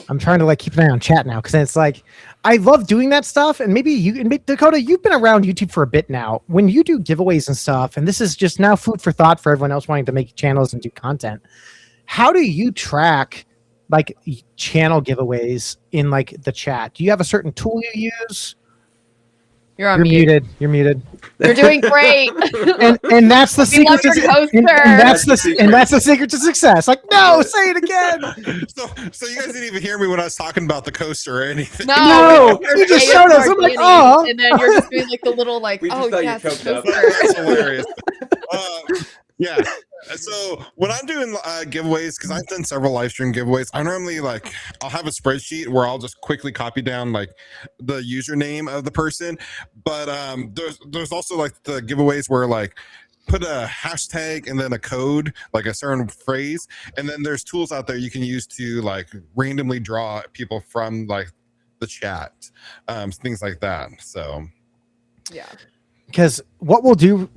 I'm trying to like keep an eye on chat now because it's like I love doing that stuff. And maybe Dakota, you've been around YouTube for a bit now. When you do giveaways and stuff, and this is just now food for thought for everyone else wanting to make channels and do content. How do you track like channel giveaways in like the chat? Do you have a certain tool you use? You're on You're mute. muted. You're muted. You're doing great. and that's the We secret love to your coaster. and that's the secret to success. Like, no, say it again. So you guys didn't even hear me when I was talking about the coaster or anything. No, we heard you just ASMR showed us. I'm like, Danny, oh. and then you're just doing like the little like, We just oh thought you yes, choked up. That's hilarious. Yeah. So when I'm doing giveaways, because I've done several live stream giveaways, I normally like I'll have a spreadsheet where I'll just quickly copy down like the username of the person. But there's also like the giveaways where like put a hashtag and then a code, like a certain phrase, and then there's tools out there you can use to like randomly draw people from like the chat, things like that. So yeah. Because what we'll do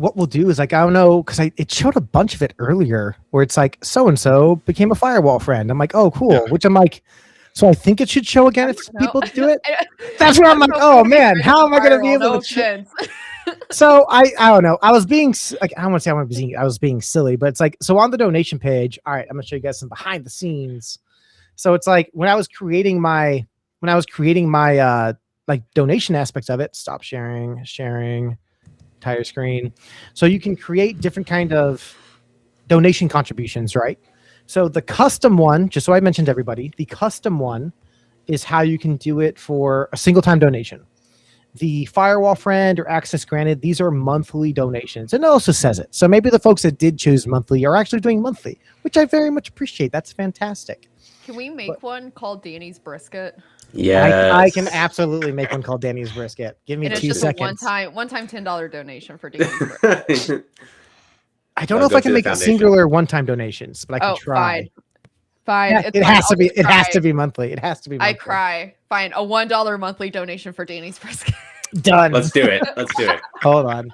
is like I don't know because it showed a bunch of it earlier where it's like so and so became a firewall friend. I'm like, oh cool, Yeah. which I'm like, so I think it should show again if No. people do it. That's where I'm like, oh man, how am I gonna be able No to? offense. So I don't know. I was being like I don't want to say I was being silly, but it's like so on the donation page. All right, I'm gonna show you guys some behind the scenes. So it's like when I was creating my like donation aspects of it. Stop sharing. Entire screen. So you can create different kind of donation contributions, right? So the custom one, just so I mentioned everybody, the custom one is how you can do it for a single time donation. The firewall friend or access granted, these are monthly donations. And it also says it. So maybe the folks that did choose monthly are actually doing monthly, which I very much appreciate. That's fantastic. Can we make one called Danny's Brisket? Yeah. I can absolutely make one called Danny's Brisket. Give me And it's 2 just seconds. a one-time $10 donation for Danny's Brisket. I don't know if Go I to can the make foundation. singular one-time donations, but I can Oh, try. Fine. Yeah, It's it fine. has to I'll be. just It has cry. to be monthly. It has to be. Monthly. I cry. Fine. A $1 monthly donation for Danny's Brisket. Done. Let's do it. Let's do it. Hold on.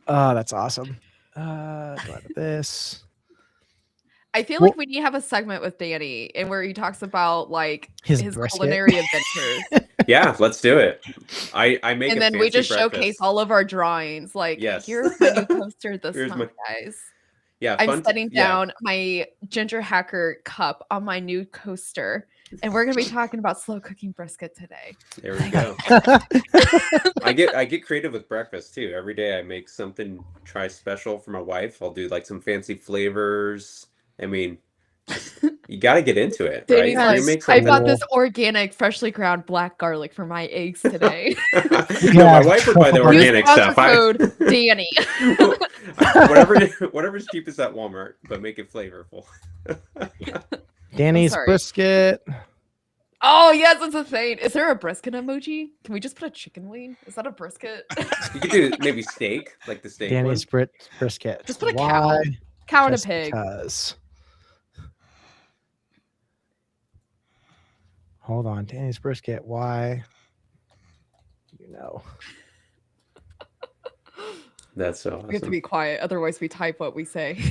Oh, that's awesome. Go out of this. I feel like we need to have a segment with Danny and where he talks about like His his brisket. culinary adventures. Yeah, let's do it. I make And a then we fancy just showcase breakfast. all of our drawings. Like, Yes. here's my new poster this Here's month, my- guys. Yeah, I'm fun setting yeah. down my ginger hacker cup on my new coaster. And we're gonna be talking about slow cooking brisket today. There we go. I get creative with breakfast too. Every day I make something try special for my wife. I'll do like some fancy flavors. I mean, You got to get into it, right? Danny's If you're like, gonna make I something. bought this organic, freshly ground black garlic for my eggs today. No, my wife would buy the Use Use organic sponsor stuff. code Danny. Whatever's cheapest at Walmart, but make it flavorful. Danny's sorry. brisket. Oh yes, it's a thing. Is there a brisket emoji? Can we just put a chicken wing? Is that a brisket? You could do maybe steak, like the steak Danny's one. brisket. Just put a Why? cow and a Just pig. because. Hold on, Danny's brisket. Why? You know. That's so awesome. We have to be quiet, otherwise we type what we say.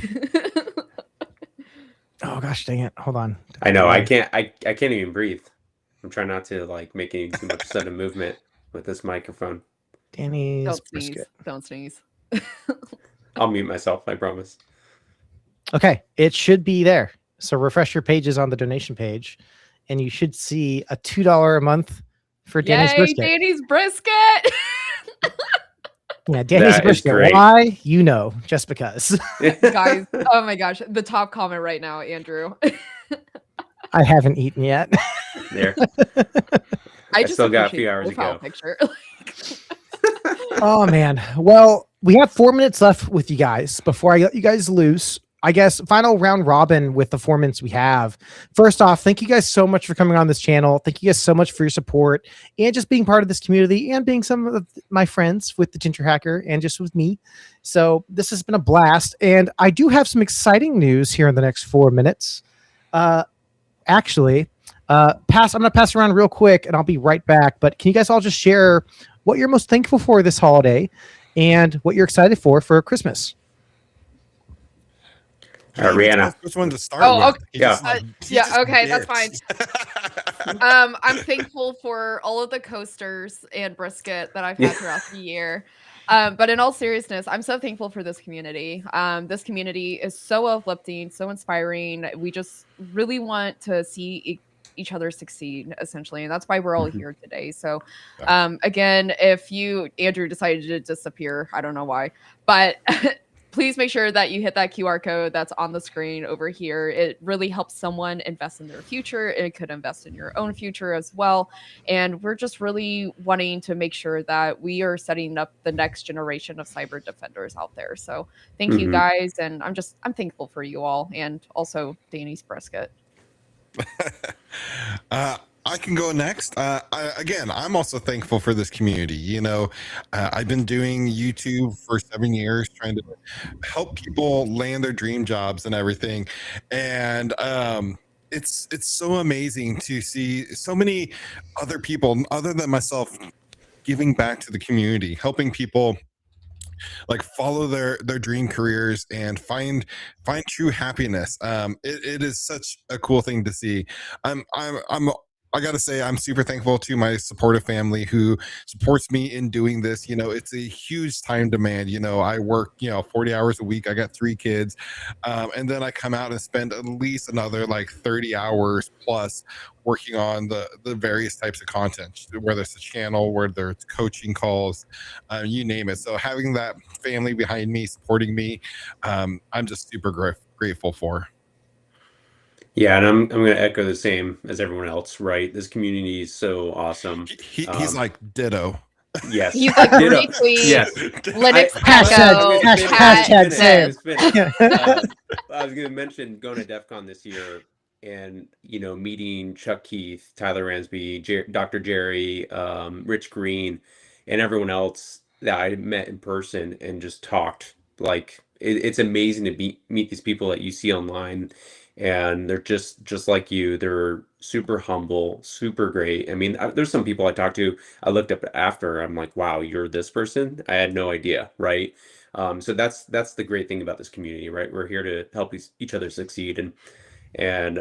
Oh gosh, dang it! Hold on. I know. I can't even breathe. I'm trying not to like make any too much sudden movement with this microphone. Danny's Don't sneeze. brisket. Don't sneeze. I'll mute myself. I promise. Okay, it should be there. So refresh your pages on the donation page, and you should see a $2 a month for Danny's Yay, brisket. Danny's brisket! Yeah, Danny's That is brisket. great. Why? You know, just because. Guys, oh my gosh, the top comment right now, Andrew. I haven't eaten yet. There. I just still got a appreciate few the hours to profile go. Picture. Oh man. Well, we have 4 minutes left with you guys before I let you guys loose. I guess final round robin with the 4 minutes we have. First off, thank you guys so much for coming on this channel. Thank you guys so much for your support and just being part of this community and being some of my friends with the Ginger Hacker and just with me. So this has been a blast. And I do have some exciting news here in the next 4 minutes. Actually, I'm going to pass around real quick and I'll be right back. But can you guys all just share what you're most thankful for this holiday and what you're excited for Christmas? Rihanna. Which one to start Oh, with? okay. He Yeah. just, like, he Yeah, just okay, that's dips. I'm thankful for all of the coasters and brisket that I've had throughout the year. But in all seriousness, I'm so thankful for this community. This community is so uplifting, so inspiring. We just really want to see each other succeed, essentially, and that's why we're all here today. So, again, if Andrew decided to disappear, I don't know why, but please make sure that you hit that QR code that's on the screen over here. It really helps someone invest in their future. It could invest in your own future as well. And we're just really wanting to make sure that we are setting up the next generation of cyber defenders out there. So thank you guys. And I'm thankful for you all, and also Danny's brisket. I can go next. Again, I'm also thankful for this community. You know, I've been doing YouTube for 7 years, trying to help people land their dream jobs and everything. And it's so amazing to see so many other people other than myself giving back to the community, helping people like follow their dream careers and find true happiness. It is such a cool thing to see. I gotta say, I'm super thankful to my supportive family who supports me in doing this. You know, it's a huge time demand. You know, I work, 40 hours a week. I got 3 kids. And then I come out and spend at least another like 30 hours plus working on the various types of content, whether it's a channel, whether it's coaching calls, you name it. So having that family behind me, supporting me, I'm just super grateful for. Yeah, and I'm going to echo the same as everyone else, right? This community is so awesome. He's like ditto. Yes. He's like Ditto. retweet, Yes. Linux Hashtag- Echo, hashtag Cat same. Zip. I was going to mention going to DEF CON this year and, meeting Chuck Keith, Tyler Ransby, Dr. Jerry, Rich Green, and everyone else that I met in person and just talked. Like, it's amazing to meet these people that you see online. And they're just like you. They're super humble, super great. I mean, there's some people I talked to, I looked up after, I'm like, wow, you're this person? I had no idea, right? So that's the great thing about this community, right? We're here to help each other succeed. And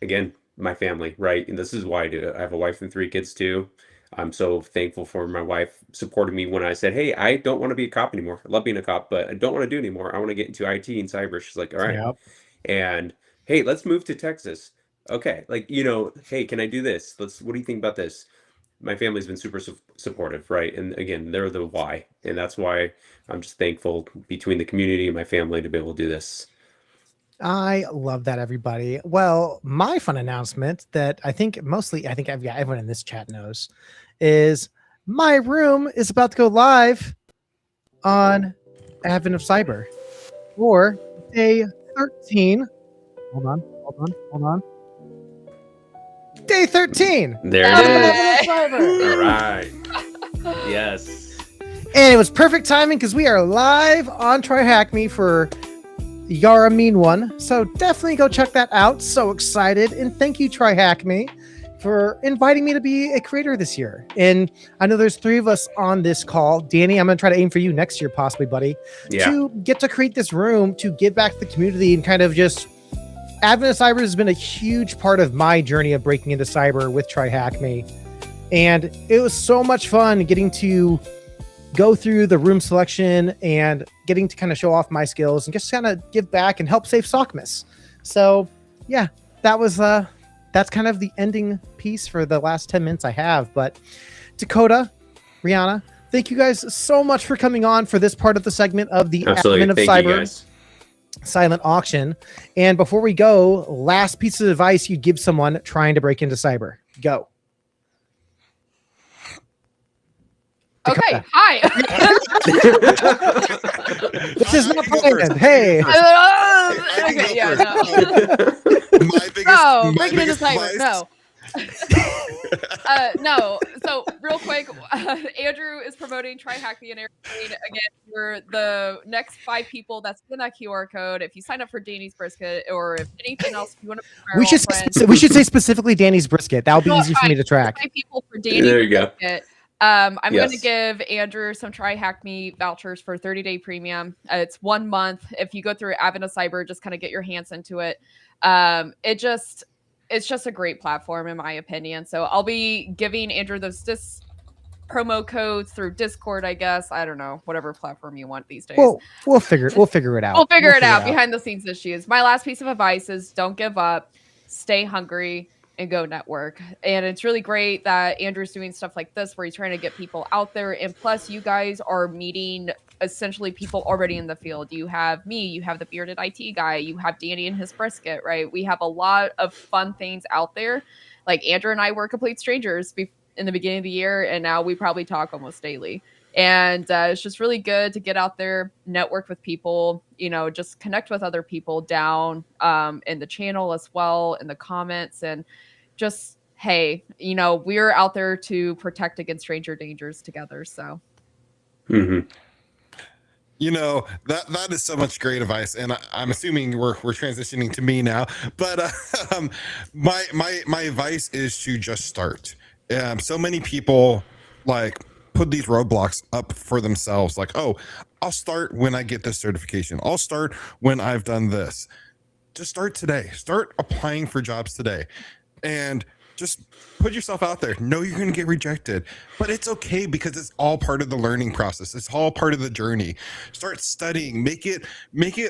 again, my family, right? And this is why I do it. I have a wife and 3 kids too. I'm so thankful for my wife supporting me when I said, hey, I don't want to be a cop anymore. I love being a cop, but I don't want to do it anymore. I want to get into IT and cyber. She's like, all right. Yep. And hey, let's move to Texas. Okay, like, hey, can I do this? What do you think about this? My family's been super supportive, right? And again, they're the why. And that's why I'm just thankful between the community and my family to be able to do this. I love that, everybody. Well, my fun announcement that I think everyone in this chat knows is my room is about to go live on Advent of Cyber for day 13. Hold on. Day 13. There of it is. Advent of Cyber. All right. Yes. And it was perfect timing because we are live on Try Hack Me for Yara Mean One. So definitely go check that out. So excited. And thank you, Try Hack Me, for inviting me to be a creator this year. And I know there's 3 of us on this call. Danny, I'm going to try to aim for you next year, possibly, buddy, to get to create this room, to give back to the community and kind of just... Advent of Cyber has been a huge part of my journey of breaking into cyber with Try Hack Me. And it was so much fun getting to go through the room selection and getting to kind of show off my skills and just kind of give back and help save Sockmas. So yeah, that was that's kind of the ending piece for the last 10 minutes I have. But Dakota, Rihanna, thank you guys so much for coming on for this part of the segment of the Advent of Cyber silent auction. And before we go, last piece of advice you'd give someone trying to break into cyber. Go. Okay, hi. This is not planned. Hey. Okay, yeah, no. My breaking into biggest cyber. advice- No. So real quick, Andrew is promoting Try Hack Me and everything. Again, for the next 5 people that's in that QR code. If you sign up for Danny's Brisket or if anything else you want to, we should say specifically Danny's Brisket. That would be easy for me to track. 5 people for Danny's There you Brisket. I'm going to give Andrew some Try Hack Me vouchers for 30-day premium. It's 1 month. If you go through Advent of Cyber, just kind of get your hands into it. It's just a great platform in my opinion. So I'll be giving Andrew those promo codes through Discord, I guess. I don't know, whatever platform you want these days. We'll figure it out. We'll figure it out. Behind the scenes issues. My last piece of advice is don't give up, stay hungry, and go network. And it's really great that Andrew's doing stuff like this where he's trying to get people out there. And plus you guys are meeting essentially people already in the field. You have me, you have the bearded IT guy, you have Danny and his brisket, right? We have a lot of fun things out there. Like Andrew and I were complete strangers in the beginning of the year, and now we probably talk almost daily. And it's just really good to get out there, network with people, just connect with other people down in the channel as well, in the comments, and just, hey, we're out there to protect against stranger dangers together. So. Mm-hmm. That is so much great advice, and I'm assuming we're transitioning to me now. But my advice is to just start. So many people put these roadblocks up for themselves. Oh, I'll start when I get this certification. I'll start when I've done this. Just start today. Start applying for jobs today, and just put yourself out there. Know you're going to get rejected, but it's okay because it's all part of the learning process. It's all part of the journey. Start studying, make it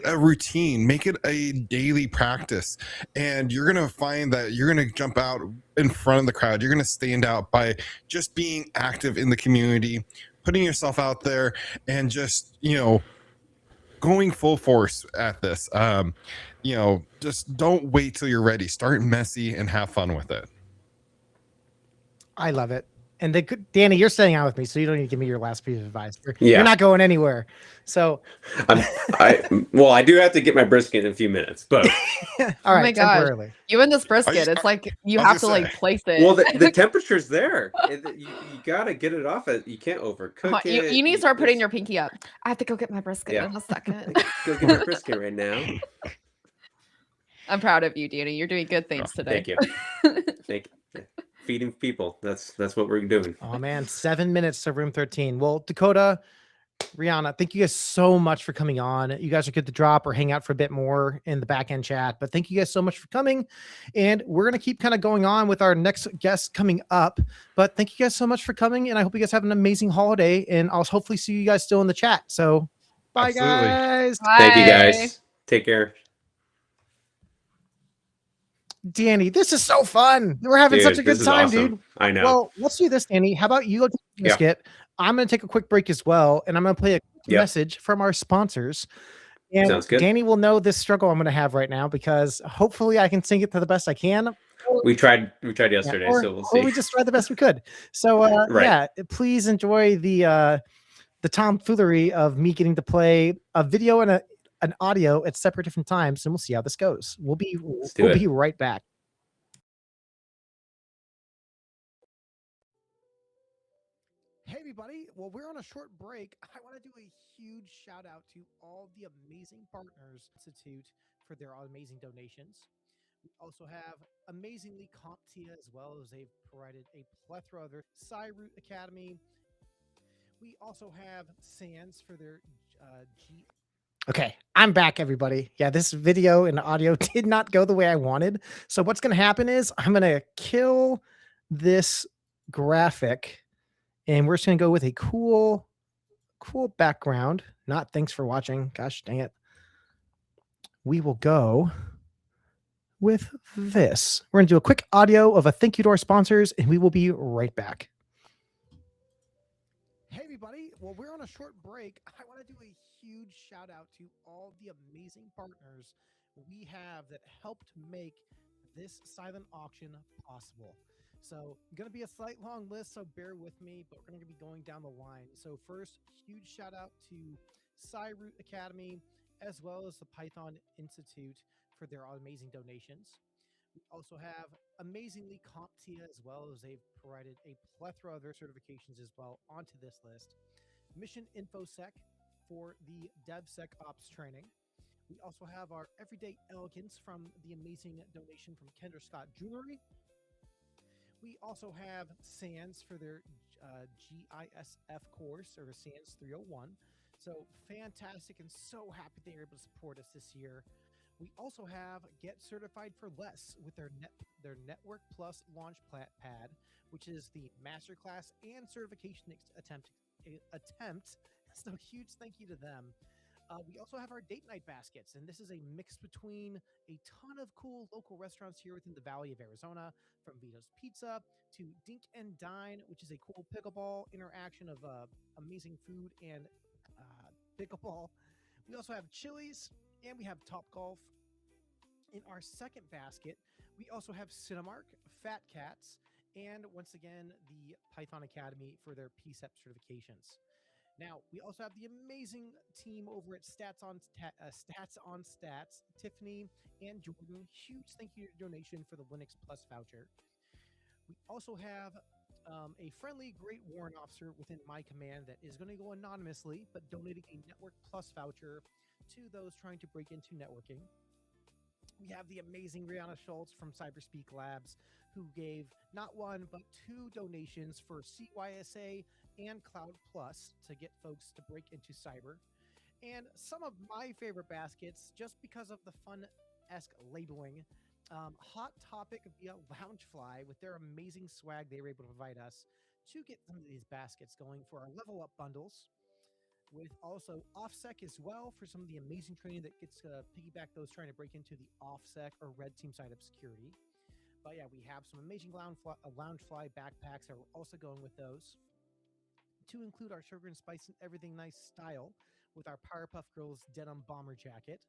a routine, make it a daily practice. And you're going to find that you're going to jump out in front of the crowd. You're going to stand out by just being active in the community, putting yourself out there, and just, going full force at this. Just don't wait till you're ready. Start messy and have fun with it. I love it. And Danny, you're staying out with me, so you don't need to give me your last piece of advice. You're not going anywhere. So, I do have to get my brisket in a few minutes, but all right. Oh my gosh, you and this brisket, it's like you have to place it. Well, the temperature's there. You gotta get it off. You can't overcook it. You need to start putting your pinky up. I have to go get my brisket in a second. Go get my brisket right now. I'm proud of you, Danny. You're doing good things today. Thank you. Thank you. Feeding people. That's what we're doing. Oh man, 7 minutes to room 13. Well, Dakota, Rihanna, thank you guys so much for coming on. You guys are good to drop or hang out for a bit more in the back end chat, but thank you guys so much for coming. And we're going to keep kind of going on with our next guest coming up, but thank you guys so much for coming. And I hope you guys have an amazing holiday, and I'll hopefully see you guys still in the chat. So bye. Absolutely. Guys. Bye. Thank you guys. Take care. Danny, this is so fun. We're having such a good time, awesome. dude. I know. Well, let's do this, Danny. How about you go to the biscuit? I'm going to take a quick break as well, and I'm going to play a message from our sponsors. And Sounds good. Danny will know this struggle I'm going to have right now because hopefully I can sing it to the best I can. We tried Yeah, yesterday, so we'll or see. we just tried the best we could. So Right. yeah, please enjoy the tomfoolery of me getting to play a video and an audio at separate different times, and we'll see how this goes. We'll be right back. Hey everybody, well, we're on a short break. I want to do a huge shout out to all the amazing partners Institute for their amazing donations. We also have amazingly CompTIA as well, as they've provided a plethora of their Cyroot Academy. We also have SANS for their G. Okay, I'm back, everybody. Yeah, this video and audio did not go the way I wanted. So what's going to happen is I'm going to kill this graphic, and we're just going to go with a cool background. Not thanks for watching. Gosh dang it. We will go with this. We're going to do a quick audio of a thank you to our sponsors, and we will be right back. Hey everybody, well, we're on a short break. I want to do a huge shout out to all the amazing partners we have that helped make this silent auction possible. So going to be a slight long list, so bear with me, but we're going to be going down the line. So first, huge shout out to Cyroot Academy, as well as the Python Institute for their amazing donations. We also have amazingly CompTIA as well, as they've provided a plethora of their certifications as well onto this list. Mission InfoSec for the DevSecOps training. We also have our Everyday Elegance from the amazing donation from Kendra Scott Jewelry. We also have SANS for their GISF course, or SANS 301. So fantastic, and so happy they were able to support us this year. We also have Get Certified for Less with their Network Plus Launch Pad, which is the masterclass and certification attempt. So huge thank you to them. We also have our date night baskets, and this is a mix between a ton of cool local restaurants here within the Valley of Arizona, from Vito's Pizza to Dink and Dine, which is a cool pickleball interaction of amazing food and pickleball. We also have Chili's, and we have Top Golf. In our second basket, we also have Cinemark, Fat Cats, and once again, the Python Academy for their PCEP certifications. Now, we also have the amazing team over at Stats on Stats, Tiffany and Jordan. Huge thank you to donation for the Linux Plus voucher. We also have a friendly, great warrant officer within my command that is going to go anonymously, but donating a Network Plus voucher to those trying to break into networking. We have the amazing Rihanna Schultz from Cyberspeak Labs, who gave not one, but 2 donations for CYSA and Cloud Plus to get folks to break into cyber. And some of my favorite baskets, just because of the fun-esque labeling, Hot Topic via Loungefly with their amazing swag they were able to provide us to get some of these baskets going for our level up bundles, with also OffSec as well for some of the amazing training that gets piggyback those trying to break into the OffSec or red team side of security. But yeah, we have some amazing Loungefly backpacks that we're also going with those, to include our Sugar and Spice and Everything Nice style with our Powerpuff Girls denim bomber jacket.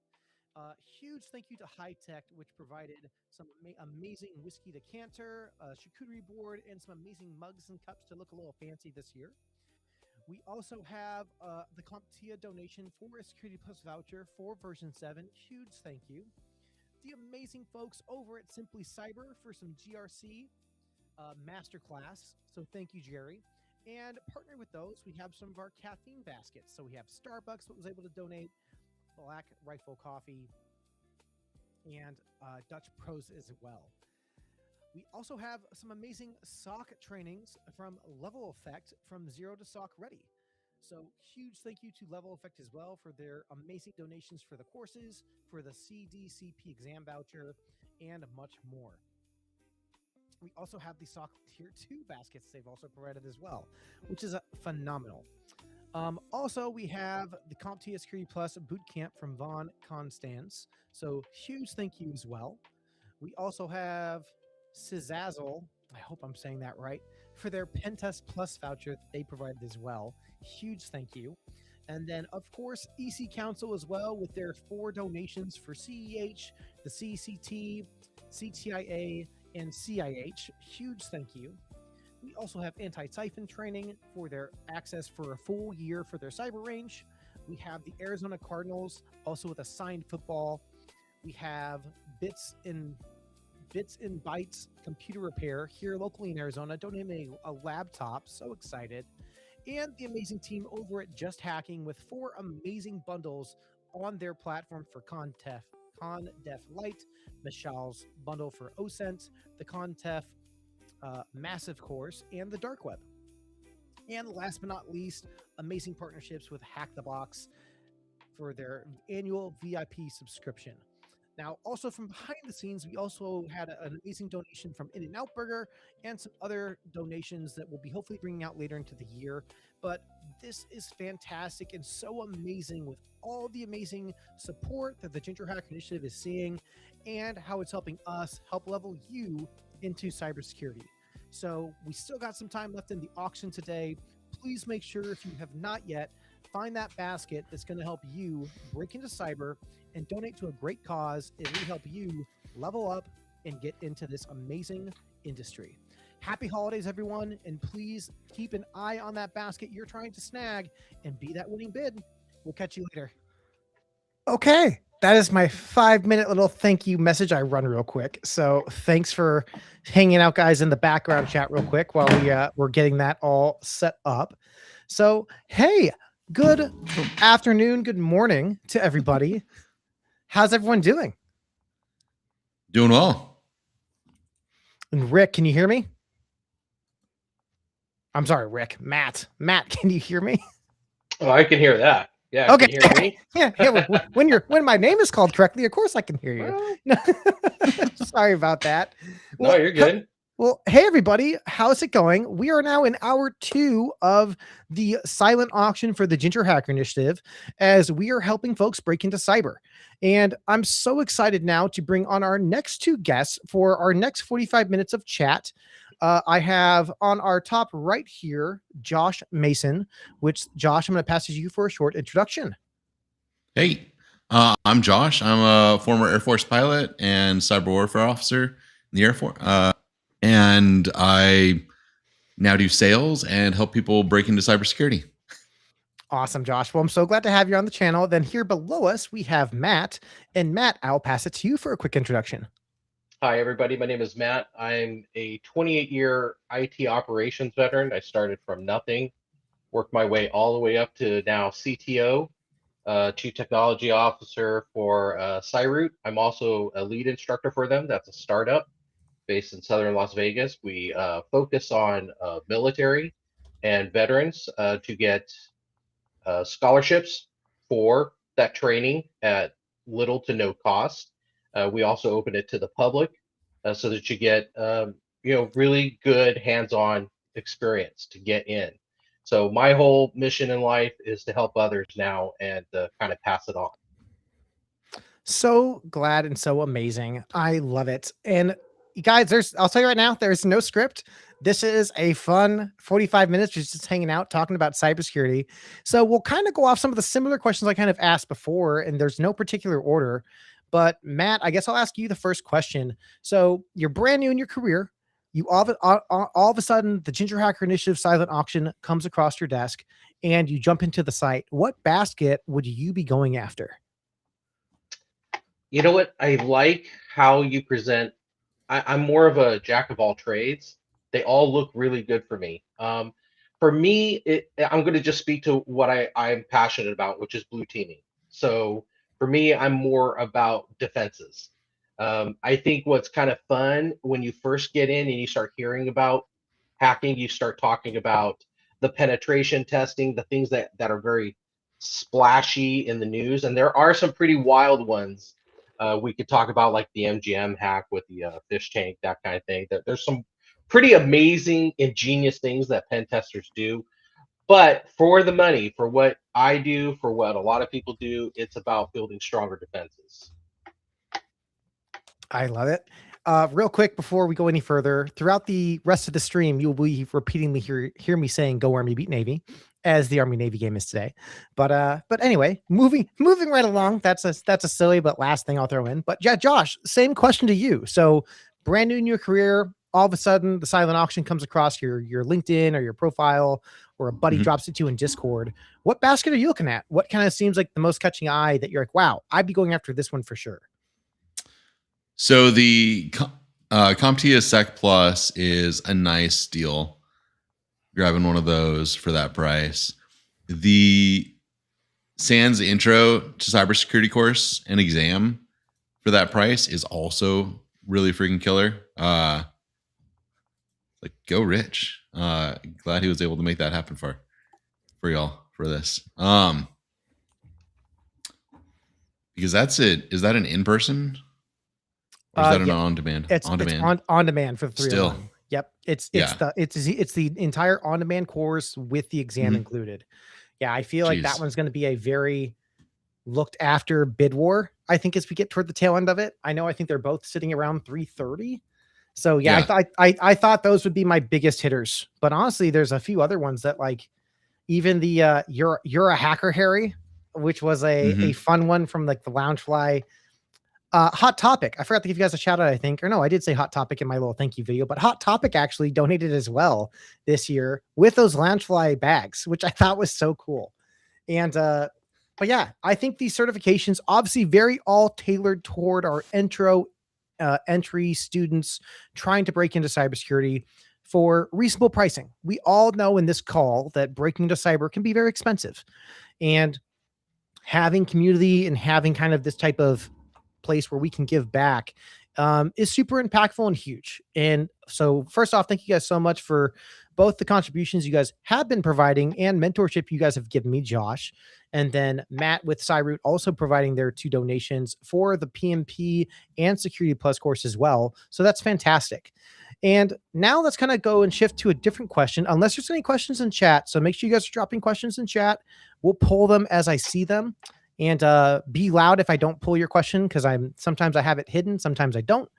Huge thank you to High Tech, which provided some amazing whiskey decanter, charcuterie board, and some amazing mugs and cups to look a little fancy this year. We also have the CompTIA donation for a Security Plus voucher for version 7. Huge thank you. The amazing folks over at Simply Cyber for some GRC masterclass. So thank you, Jerry. And partnering with those, we have some of our caffeine baskets. So we have Starbucks that was able to donate Black Rifle Coffee and Dutch Pros as well. We also have some amazing SOC trainings from Level Effect from Zero to SOC Ready. So huge thank you to Level Effect as well for their amazing donations for the courses, for the CDCP exam voucher, and much more. We also have the SOC Tier 2 baskets they've also provided as well, which is phenomenal. Also, we have the CompTIA Security Plus Bootcamp from Vaughn Constance. So huge thank you as well. We also have Cizazzle, I hope I'm saying that right, for their Pentest Plus voucher that they provided as well. Huge thank you. And then, of course, EC Council as well with their 4 donations for CEH, the CCT, CTIA, and CIH. Huge thank you. We also have anti-siphon training for their access for a full year for their cyber range. We have the Arizona Cardinals also with a signed football. We have Bits and Bytes computer repair here locally in Arizona, donating a laptop. So excited. And the amazing team over at Just Hacking with 4 amazing bundles on their platform for ConDef Lite, Michelle's bundle for OSENT, the ConDef Massive course, and the Dark Web. And last but not least, amazing partnerships with Hack the Box for their annual VIP subscription. Now, also from behind the scenes, we also had an amazing donation from In-N-Out Burger and some other donations that we'll be hopefully bringing out later into the year. But this is fantastic and so amazing with all the amazing support that the Ginger Hacker Initiative is seeing and how it's helping us help level you into cybersecurity. So we still got some time left in the auction today. Please make sure, if you have not yet, find that basket that's going to help you break into cyber and donate to a great cause. It will help you level up and get into this amazing industry. Happy holidays, everyone, and please keep an eye on that basket you're trying to snag and be that winning bid. We'll catch you later. Okay, that is my 5-minute little thank you message. I run real quick. So thanks for hanging out, guys, in the background chat real quick while we're getting that all set up. So, hey, good afternoon, good morning to everybody. How's everyone doing? Doing well. And Rick, can you hear me? I'm sorry, Rick. Matt, can you hear me? Oh, I can hear that. Yeah. Okay. Can you hear me? Yeah. When my name is called correctly, of course I can hear you. Well, Sorry about that. no, you're good. Well, hey everybody, how's it going? We are now in hour 2 of the silent auction for the Ginger Hacker Initiative as we are helping folks break into cyber. And I'm so excited now to bring on our next 2 guests for our next 45 minutes of chat. I have on our top right here, Josh Mason, which Josh, I'm going to pass to you for a short introduction. Hey, I'm Josh. I'm a former Air Force pilot and cyber warfare officer in the Air Force. And I now do sales and help people break into cybersecurity. Awesome, Josh. Well, I'm so glad to have you on the channel. Then here below us, we have Matt. And Matt, I'll pass it to you for a quick introduction. Hi, everybody. My name is Matt. I'm a 28-year IT operations veteran. I started from nothing, worked my way all the way up to now CTO, Chief Technology Officer for Cyroot. I'm also a lead instructor for them. That's a startup based in Southern Las Vegas. We focus on military and veterans to get scholarships for that training at little to no cost. We also open it to the public so that you get really good hands-on experience to get in. So my whole mission in life is to help others now and kind of pass it on. So glad and so amazing. I love it. And you guys, I'll tell you right now, there's no script. This is a fun 45 minutes just hanging out, talking about cybersecurity. So we'll kind of go off some of the similar questions I kind of asked before, and there's no particular order. But Matt, I guess I'll ask you the first question. So you're brand new in your career. You all of a sudden, the Ginger Hacker Initiative silent auction comes across your desk, and you jump into the site. What basket would you be going after? You know what? I like how you present. I'm more of a jack of all trades. They all look really good for me. For me, I'm going to just speak to what I'm passionate about, which is blue teaming. So for me, I'm more about defenses. I think what's kind of fun when you first get in and you start hearing about hacking, you start talking about the penetration testing, the things that are very splashy in the news. And there are some pretty wild ones. We could talk about like the MGM hack with the fish tank, that kind of thing. There's some pretty amazing, ingenious things that pen testers do. But for the money, for what I do, for what a lot of people do, it's about building stronger defenses. I love it. Real quick before we go any further, throughout the rest of the stream, you'll be repeatedly hear me saying "Go Army, beat Navy," as the Army Navy game is today. But anyway, moving right along. That's a silly but last thing I'll throw in. But yeah, Josh, same question to you. So brand new in your career, all of a sudden the silent auction comes across your LinkedIn or your profile, or a buddy drops it to you in Discord. What basket are you looking at? What kind of seems like the most catching eye that you're like, wow, I'd be going after this one for sure? So the CompTIA Sec Plus is a nice deal. Grabbing one of those for that price. The Sans Intro to Cybersecurity course and exam for that price is also really freaking killer. Like, go Rich. Glad he was able to make that happen for y'all for this. Because that's it. Is that an in-person? Or is that an on-demand? It's on demand for the 301. Still. Yep. It's the entire on-demand course with the exam included. Yeah, I feel like that one's going to be a very looked after bid war, I think, as we get toward the tail end of it. I think they're both sitting around 330. So yeah. I thought those would be my biggest hitters. But honestly, there's a few other ones that, like, even the you're a hacker, Harry, which was a fun one from like the Loungefly. Hot Topic. I forgot to give you guys a shout out, I think. Or no, I did say Hot Topic in my little thank you video, but Hot Topic actually donated as well this year with those Loungefly bags, which I thought was so cool. And but yeah, I think these certifications obviously very all tailored toward our entry students trying to break into cybersecurity for reasonable pricing. We all know in this call that breaking into cyber can be very expensive, and having community and having kind of this type of place where we can give back is super impactful and huge. And so first off, thank you guys so much for both the contributions you guys have been providing and mentorship you guys have given me, Josh. And then Matt with Cyroot also providing their 2 donations for the PMP and Security Plus course as well. So that's fantastic. And now let's kind of go and shift to a different question, unless there's any questions in chat. So make sure you guys are dropping questions in chat. We'll pull them as I see them. And be loud if I don't pull your question, because sometimes I have it hidden, sometimes I don't.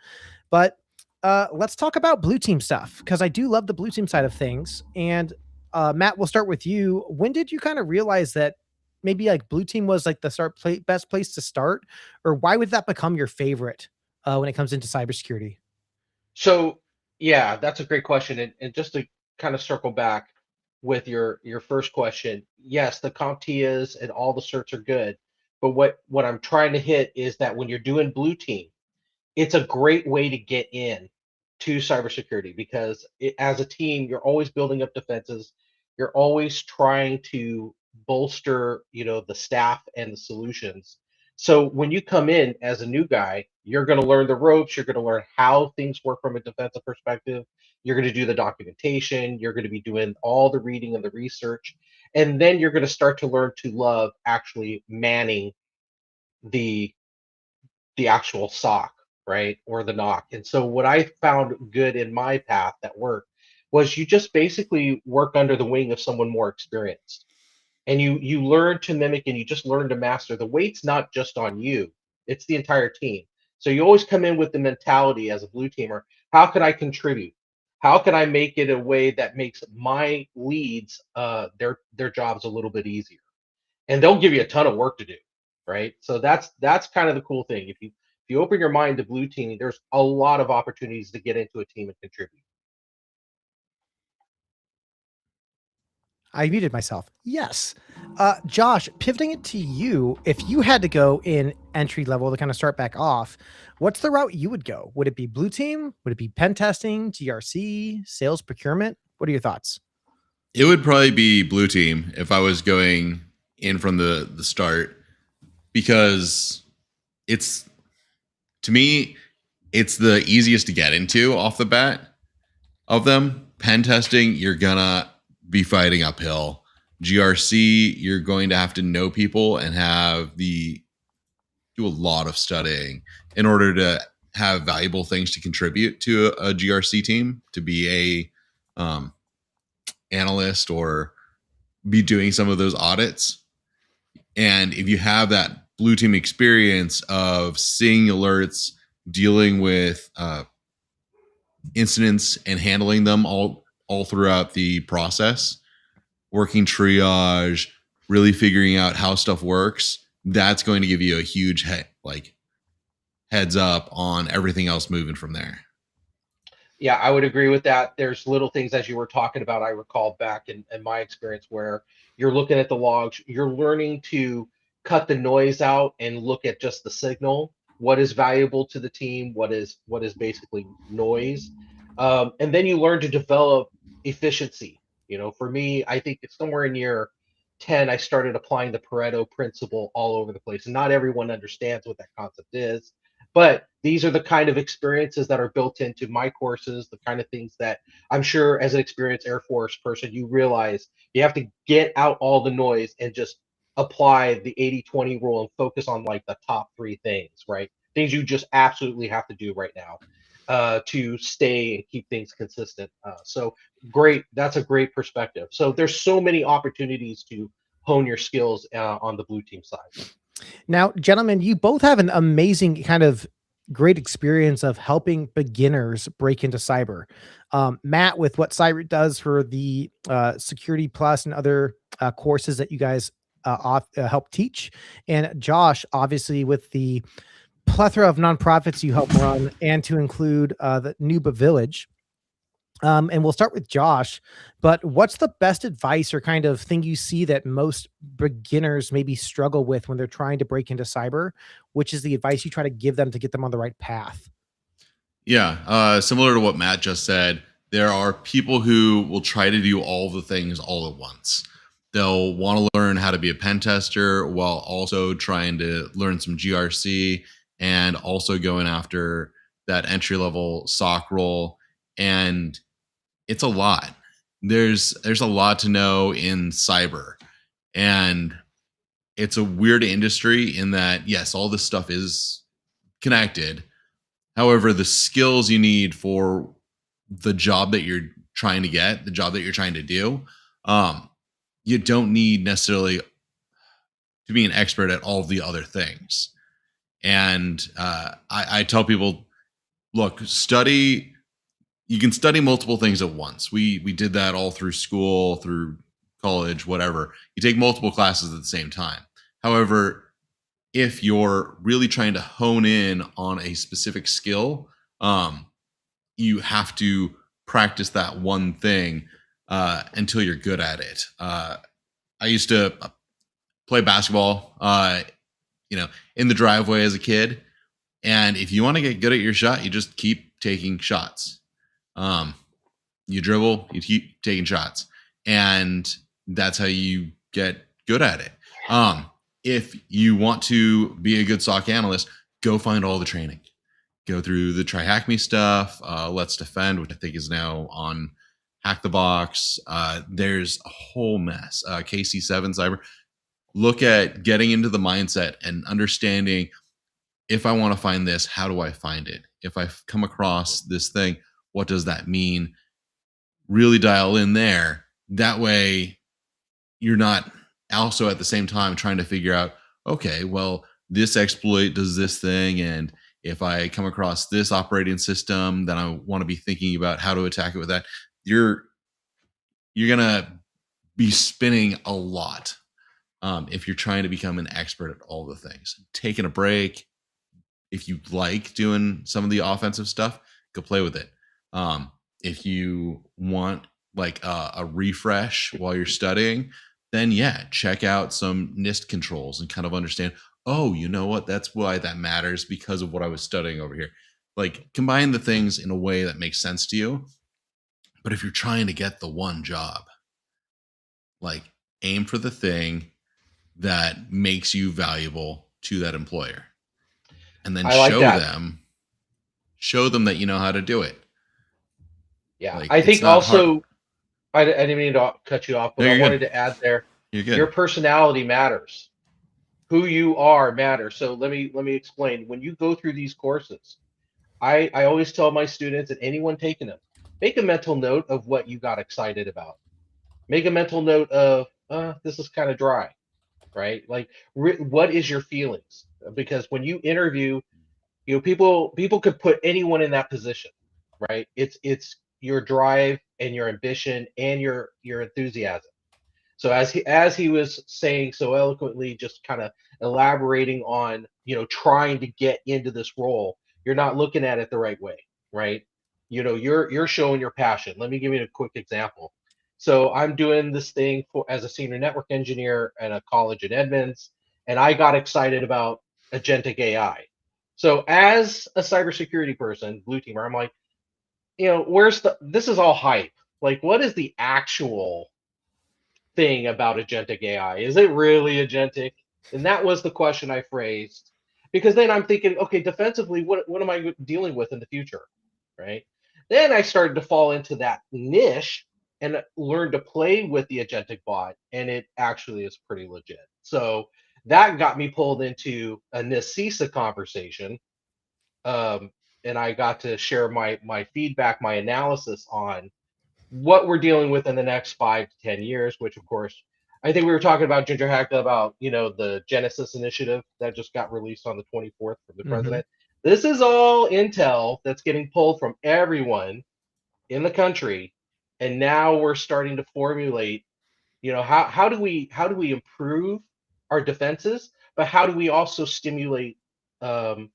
But let's talk about blue team stuff, because I do love the blue team side of things. And Matt, we'll start with you. When did you kind of realize that maybe like blue team was like the best place to start, or why would that become your favorite when it comes into cybersecurity? So yeah, that's a great question. And just to kind of circle back with your first question, yes, the CompTIAs and all the certs are good. But what I'm trying to hit is that when you're doing blue team, it's a great way to get in to cybersecurity, because as a team, you're always building up defenses. You're always trying to bolster, the staff and the solutions. So when you come in as a new guy, you're going to learn the ropes. You're going to learn how things work from a defensive perspective. You're going to do the documentation. You're going to be doing all the reading and the research. And then you're going to start to learn to love actually manning the actual SOC, right? Or the knock. And so what I found good in my path that worked was you just basically work under the wing of someone more experienced. And you learn to mimic, and you just learn to master. The weight's not just on you, it's the entire team. So you always come in with the mentality as a blue teamer, how can I contribute? How can I make it a way that makes my leads their jobs a little bit easier? And they'll give you a ton of work to do, right? So that's kind of the cool thing. If you open your mind to blue teaming, there's a lot of opportunities to get into a team and contribute. I muted myself. Yes. Josh, pivoting it to you, if you had to go in entry level to kind of start back off, what's the route you would go? Would it be blue team? Would it be pen testing, GRC, sales, procurement? What are your thoughts? It would probably be blue team if I was going in from the start, because to me, it's the easiest to get into off the bat of them. Pen testing, you're gonna be fighting uphill. GRC, you're going to have to know people and do a lot of studying in order to have valuable things to contribute to a GRC team, to be a analyst or be doing some of those audits. And if you have that blue team experience of seeing alerts, dealing with incidents and handling them all throughout the process, working triage, really figuring out how stuff works, that's going to give you a huge heads up on everything else moving from there. Yeah, I would agree with that. There's little things, as you were talking about, I recall back in my experience, where you're looking at the logs, you're learning to cut the noise out and look at just the signal, what is valuable to the team, what is basically noise. And then you learn to develop efficiency. For me, I think it's somewhere in year 10, I started applying the Pareto principle all over the place. And not everyone understands what that concept is, but these are the kind of experiences that are built into my courses, the kind of things that I'm sure as an experienced Air Force person, you realize you have to get out all the noise and just apply the 80-20 rule and focus on like the top three things, right? Things you just absolutely have to do right now to stay and keep things consistent. So great. That's a great perspective. So there's so many opportunities to hone your skills on the blue team side. Now, gentlemen, you both have an amazing kind of great experience of helping beginners break into cyber. Matt, with what Cyber does for the Security Plus and other courses that you guys help teach, and Josh, obviously, with the plethora of nonprofits you help run, and to include the Nuba Village. And we'll start with Josh, but what's the best advice or kind of thing you see that most beginners maybe struggle with when they're trying to break into cyber? Which is the advice you try to give them to get them on the right path? Yeah, similar to what Matt just said, there are people who will try to do all the things all at once. They'll want to learn how to be a pen tester while also trying to learn some GRC and also going after that entry level SOC role. And it's a lot. There's a lot to know in cyber, and it's a weird industry in that, yes, all this stuff is connected. However, the skills you need for the job that you're trying to get, the job that you're trying to do, you don't need necessarily to be an expert at all of the other things. And I tell people, look, study. You can study multiple things at once. We did that all through school, through college, whatever. You take multiple classes at the same time. However, if you're really trying to hone in on a specific skill, you have to practice that one thing until you're good at it. I used to play basketball, in the driveway as a kid. And if you want to get good at your shot, you just keep taking shots. You dribble, you keep taking shots, and that's how you get good at it. If you want to be a good SOC analyst, go find all the training. Go through the Try Hack Me stuff, Let's Defend, which I think is now on Hack the Box. There's a whole mess. KC7 Cyber. Look at getting into the mindset and understanding, if I want to find this, how do I find it? If I come across this thing, what does that mean? Really dial in there. That way, you're not also at the same time trying to figure out, okay, well, this exploit does this thing, and if I come across this operating system, then I want to be thinking about how to attack it with that. You're gonna be spinning a lot if you're trying to become an expert at all the things. Taking a break, if you like doing some of the offensive stuff, go play with it. If you want like a refresh while you're studying, then yeah, check out some NIST controls and kind of understand, oh, you know what? That's why that matters, because of what I was studying over here. Like, combine the things in a way that makes sense to you. But if you're trying to get the one job, like, aim for the thing that makes you valuable to that employer. And then show them that you know how to do it. Yeah, Like, I think also, I didn't mean to cut you off, but I wanted to add there, your personality matters. Who you are matters. So let me explain. When you go through these courses, I always tell my students and anyone taking them, make a mental note of what you got excited about. Make a mental note of, this is kind of dry, right? Like, what is your feelings? Because when you interview, people could put anyone in that position, right? It's your drive and your ambition and your enthusiasm. So as he was saying so eloquently, just kind of elaborating on, trying to get into this role, you're not looking at it the right way, right? You're showing your passion. Let me give you a quick example. So I'm doing this thing as a senior network engineer at a college in Edmonds, and I got excited about agentic AI. So as a cybersecurity person, blue teamer, I'm like, this is all hype. Like, what is the actual thing about agentic AI? Is it really agentic? And that was the question I phrased, because then I'm thinking, okay, defensively, what am I dealing with in the future, right? Then I started to fall into that niche and learn to play with the agentic bot, and it actually is pretty legit. So that got me pulled into a NISISA conversation, and I got to share my feedback, my analysis on what we're dealing with in the next 5 to 10 years, which of course, I think we were talking about Ginger Hack about, the Genesis initiative that just got released on the 24th from the president. This is all intel that's getting pulled from everyone in the country. And now we're starting to formulate, how do we improve our defenses, but how do we also stimulate um,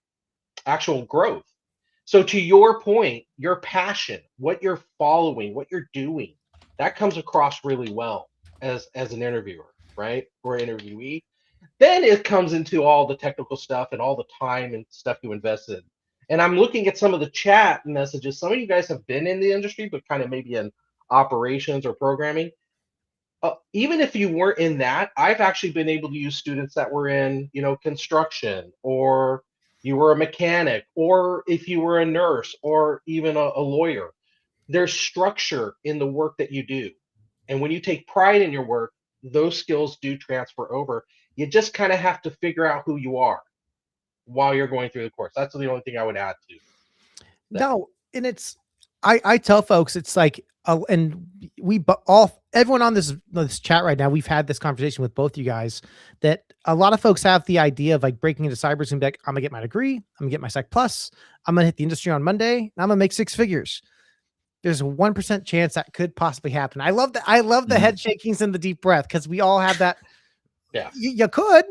actual growth? So to your point, your passion, what you're following, what you're doing, that comes across really well as an interviewer, right? Or interviewee. Then it comes into all the technical stuff and all the time and stuff you invested. And I'm looking at some of the chat messages. Some of you guys have been in the industry, but kind of maybe in operations or programming. Even if you weren't in that, I've actually been able to use students that were in, construction, or you were a mechanic, or if you were a nurse, or even a lawyer. There's structure in the work that you do. And when you take pride in your work, those skills do transfer over. You just kind of have to figure out who you are while you're going through the course. That's the only thing I would add to that. No, and I tell folks, it's like, and everyone on this chat right now, we've had this conversation with both you guys, that a lot of folks have the idea of like breaking into cyber, and be like, I'm gonna get my degree, I'm gonna get my Sec Plus, I'm gonna hit the industry on Monday, and I'm gonna make 6 figures. There's a 1% chance that could possibly happen. I love the head shakings and the deep breath, because we all have that. Yeah, you could.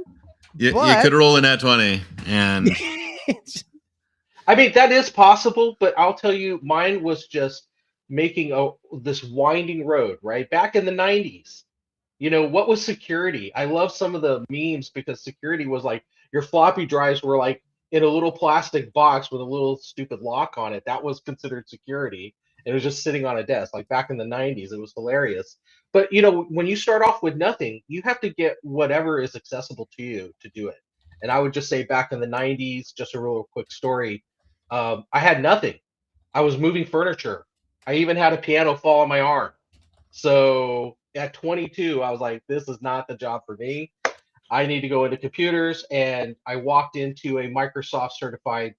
You could roll in at 20, and I mean, that is possible, but I'll tell you, mine was just making this winding road, right? Back in the 90s, what was security? I love some of the memes, because security was like your floppy drives were like in a little plastic box with a little stupid lock on it. That was considered security. It was just sitting on a desk. Like back in the 90s, it was hilarious. But when you start off with nothing, you have to get whatever is accessible to you to do it. And I would just say back in the 90s, just a real quick story. I had nothing. I was moving furniture. I even had a piano fall on my arm. So at 22, I was like, this is not the job for me. I need to go into computers. And I walked into a Microsoft certified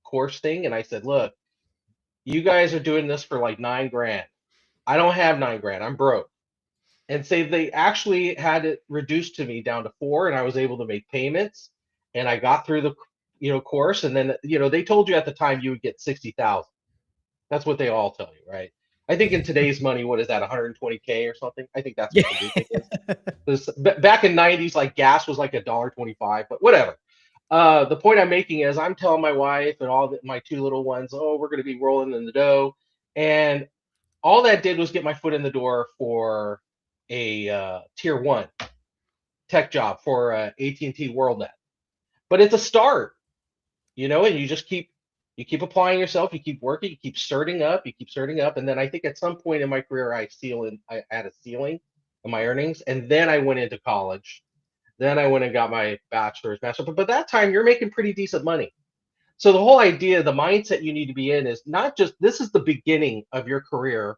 course thing. And I said, look, you guys are doing this for like $9,000. I don't have $9,000. I'm broke. And say they actually had it reduced to me down to 4, and I was able to make payments, and I got through the course. And then they told you at the time you would get 60,000. That's what they all tell you, right? I think in today's money, what is that, 120K or something? I think that's what the weekend is. Back in 90s, like gas was like $1.25, but whatever. The point I'm making is I'm telling my wife and my 2 little ones, oh, we're going to be rolling in the dough. And all that did was get my foot in the door for a tier 1 tech job for AT&T WorldNet. But it's a start, and you just keep applying yourself, you keep working, you keep certing up. And then I think at some point in my career, I had a ceiling in my earnings. And then I went into college. Then I went and got my bachelor's, master's. But by that time, you're making pretty decent money. So the whole idea, the mindset you need to be in is not just, this is the beginning of your career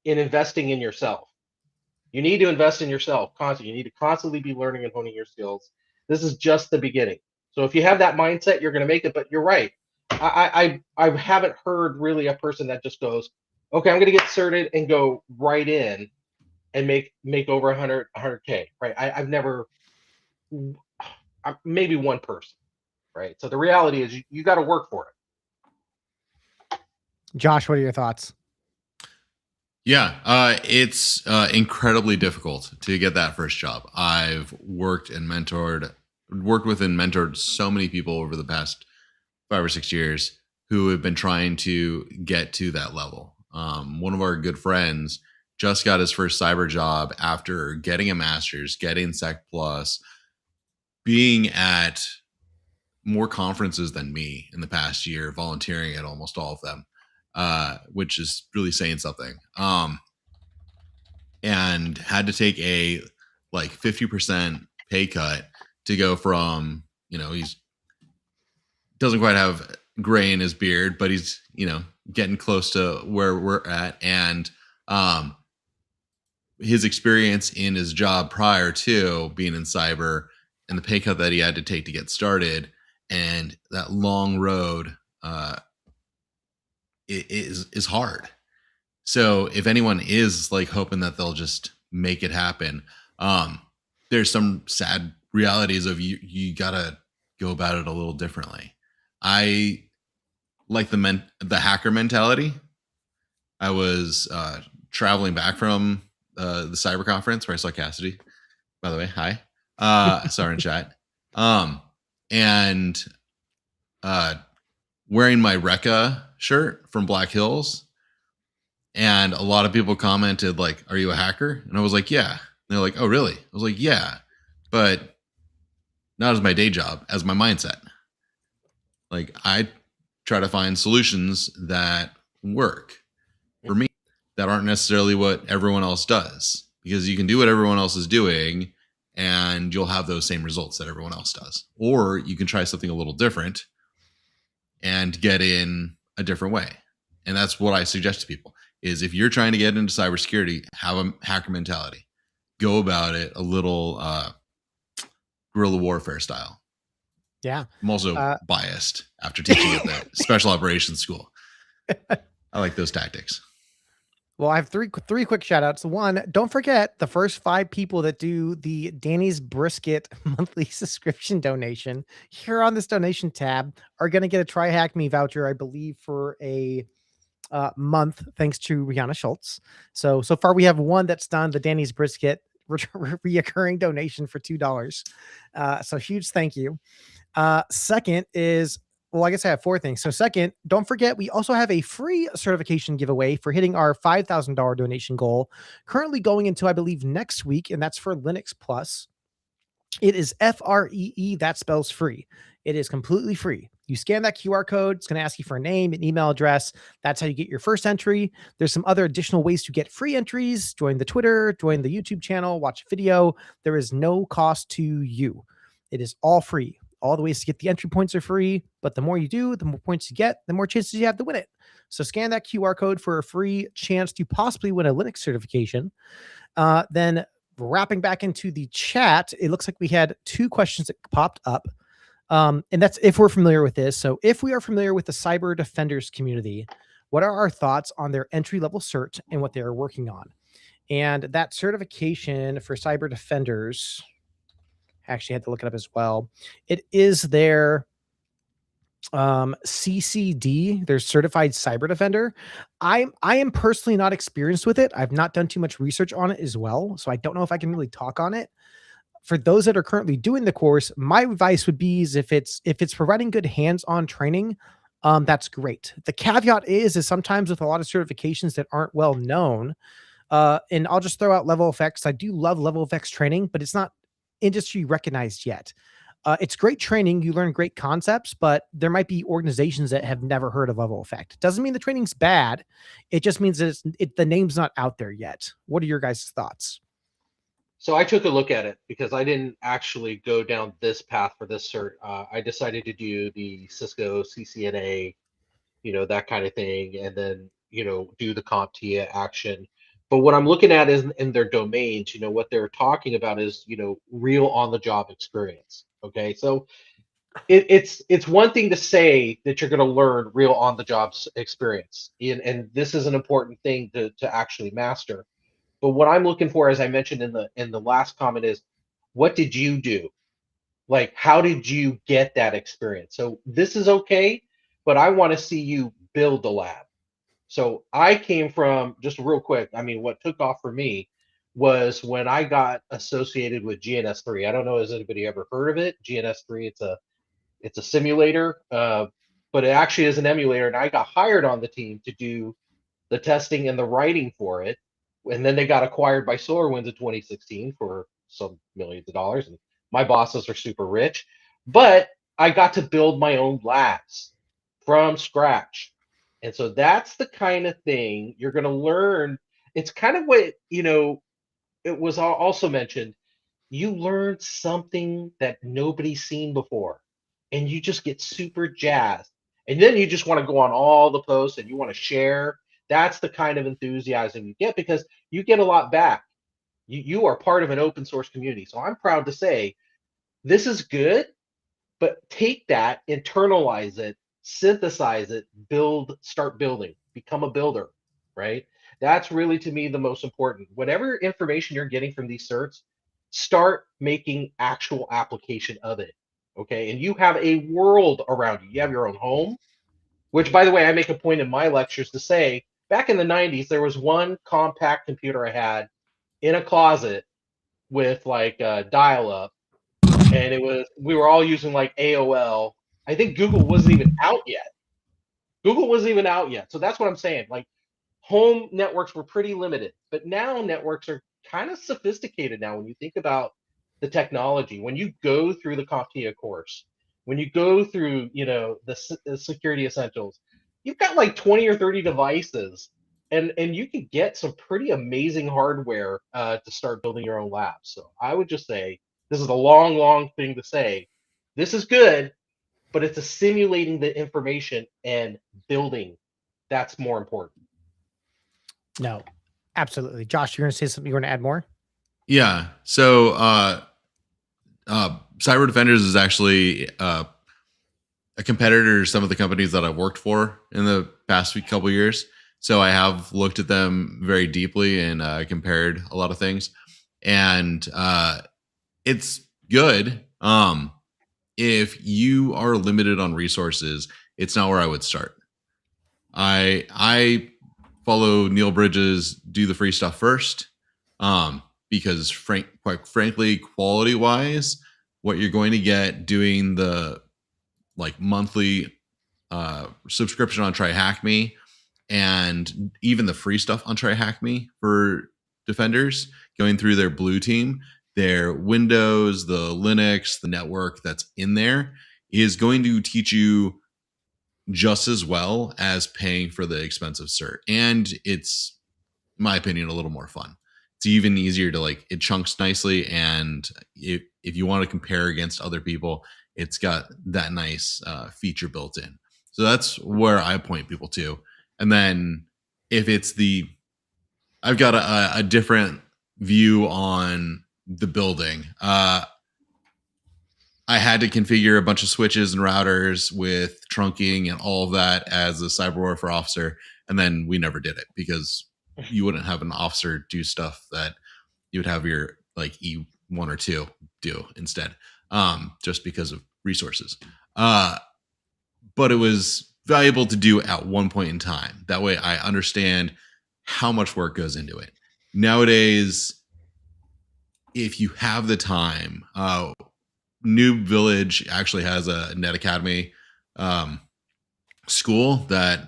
in investing in yourself. You need to invest in yourself constantly. You need to constantly be learning and honing your skills. This is just the beginning. So if you have that mindset, you're going to make it. But you're right. I haven't heard really a person that just goes, okay, I'm going to get certed and go right in and make over 100K, right? I've never, maybe one person, right? So the reality is you got to work for it. Josh, what are your thoughts? Yeah, it's incredibly difficult to get that first job. I've worked with and mentored so many people over the past 5 or 6 years who have been trying to get to that level. One of our good friends just got his first cyber job after getting a master's, getting Sec Plus, being at more conferences than me in the past year, volunteering at almost all of them, which is really saying something. And had to take a like 50% pay cut to go from, he's doesn't quite have gray in his beard, but he's, getting close to where we're at. And his experience in his job prior to being in cyber and the pay cut that he had to take to get started and that long road is hard. So if anyone is like hoping that they'll just make it happen, there's some sad realities of you gotta go about it a little differently. I like the hacker mentality. I was traveling back from the cyber conference where I saw Cassidy. By the way, hi. Saw her in chat. And wearing my Rekka shirt from Black Hills. And a lot of people commented like, "Are you a hacker?" And I was like, "Yeah." And they're like, "Oh, really?" I was like, "Yeah, but not as my day job, as my mindset." Like I try to find solutions that work for me that aren't necessarily what everyone else does, because you can do what everyone else is doing and you'll have those same results that everyone else does. Or you can try something a little different and get in a different way. And that's what I suggest to people is if you're trying to get into cybersecurity, have a hacker mentality. Go about it a little guerrilla warfare style. Yeah. I'm also biased after teaching at the special operations school. I like those tactics. Well, I have three quick shout outs. One, don't forget the first 5 people that do the Danny's Brisket monthly subscription donation here on this donation tab are going to get a Try Hack Me voucher, I believe, for a month, thanks to Rihanna Schultz. So far we have one that's done the Danny's Brisket reoccurring donation for $2. So huge thank you. Second is, well, I guess I have 4 things. So second, don't forget, we also have a free certification giveaway for hitting our $5,000 donation goal, currently going into, I believe, next week, and that's for Linux Plus. It is FREE, that spells free. It is completely free. You scan that QR code, it's going to ask you for a name, an email address. That's how you get your first entry. There's some other additional ways to get free entries. Join the Twitter, join the YouTube channel, watch a video. There is no cost to you. It is all free. All the ways to get the entry points are free, but the more you do, the more points you get, the more chances you have to win it. So scan that QR code for a free chance to possibly win a Linux certification. Then wrapping back into the chat, it looks like we had 2 questions that popped up. And that's if we're familiar with this. So if we are familiar with the cyber defenders community, what are our thoughts on their entry-level cert and what they are working on? And that certification for cyber defenders, actually had to look it up as well. It is their CCD, their certified cyber defender. I am personally not experienced with it. I've not done too much research on it as well, so I don't know if I can really talk on it. For those that are currently doing the course, my advice would be is if it's providing good hands-on training, that's great. The caveat is sometimes with a lot of certifications that aren't well known, and I'll just throw out level effects. I do love level effects training, but it's not industry recognized yet. It's great training. You learn great concepts, but there might be organizations that have never heard of level effect. Doesn't mean the training's bad. It just means that the name's not out there yet. What are your guys' thoughts? So I took a look at it because I didn't actually go down this path for this cert. I decided to do the Cisco CCNA, that kind of thing, and then, do the CompTIA action. But what I'm looking at is in their domains, what they're talking about is, real on-the-job experience. Okay, so it's one thing to say that you're going to learn real on-the-job experience, and this is an important thing to actually master. But what I'm looking for, as I mentioned in the last comment, is what did you do? Like, how did you get that experience? So this is okay, but I want to see you build a lab. So I came from, just real quick, I mean, what took off for me was when I got associated with GNS3. I don't know, has anybody ever heard of it? GNS3, it's a simulator, but it actually is an emulator. And I got hired on the team to do the testing and the writing for it. And then they got acquired by SolarWinds in 2016 for some millions of dollars. And my bosses are super rich. But I got to build my own labs from scratch. And so that's the kind of thing you're going to learn. It's kind of what, it was also mentioned. You learn something that nobody's seen before, and you just get super jazzed. And then you just want to go on all the posts and you want to share. That's the kind of enthusiasm you get because you get a lot back. You are part of an open source community. So I'm proud to say this is good, but take that, internalize it, synthesize it, start building, become a builder, right? That's really, to me, the most important. Whatever information you're getting from these certs, start making actual application of it. Okay. And you have a world around you. You have your own home, which, by the way, I make a point in my lectures to say back in the 90s, there was one compact computer I had in a closet with like dial up, and we were all using like AOL. I think Google wasn't even out yet. So that's what I'm saying. Like, home networks were pretty limited, but now networks are kind of sophisticated now when you think about the technology. When you go through the CompTIA course, when you go through, the security essentials, you've got like 20 or 30 devices, and you can get some pretty amazing hardware to start building your own labs. So I would just say, this is a long, long thing to say. This is good, but it's assimilating the information and building. That's more important. No, absolutely. Josh, you're going to say something. You want to add more? Yeah. So, Cyber Defenders is actually a competitor to some of the companies that I've worked for in the past couple of years. So I have looked at them very deeply and compared a lot of things, and it's good. If you are limited on resources, it's not where I would start. I follow Neil Bridges' do the free stuff first, because quite frankly, quality wise, what you're going to get doing the like monthly subscription on TryHackMe and even the free stuff on TryHackMe for defenders, going through their blue team, their Windows, the Linux, the network that's in there is going to teach you just as well as paying for the expensive cert. And it's, in my opinion, a little more fun. It's even easier to it chunks nicely. And if you want to compare against other people, it's got that nice feature built in. So that's where I point people to. And then if it's I've got a different view on the building. I had to configure a bunch of switches and routers with trunking and all of that as a cyber warfare officer. And then we never did it because you wouldn't have an officer do stuff that you would have your E1 or 2 do instead, just because of resources. But it was valuable to do at one point in time. That way I understand how much work goes into it. Nowadays, if you have the time, New Village actually has a Net Academy school that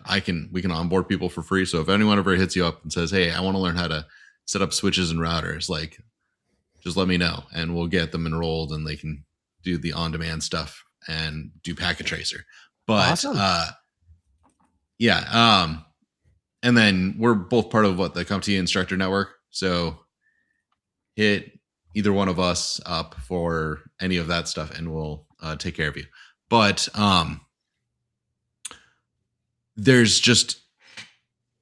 we can onboard people for free. So if anyone ever hits you up and says, "Hey, I want to learn how to set up switches and routers," just let me know and we'll get them enrolled and they can do the on-demand stuff and do packet tracer. But awesome. and then we're both part of the CompTIA Instructor Network. So hit either one of us up for any of that stuff and we'll take care of you. But there's just,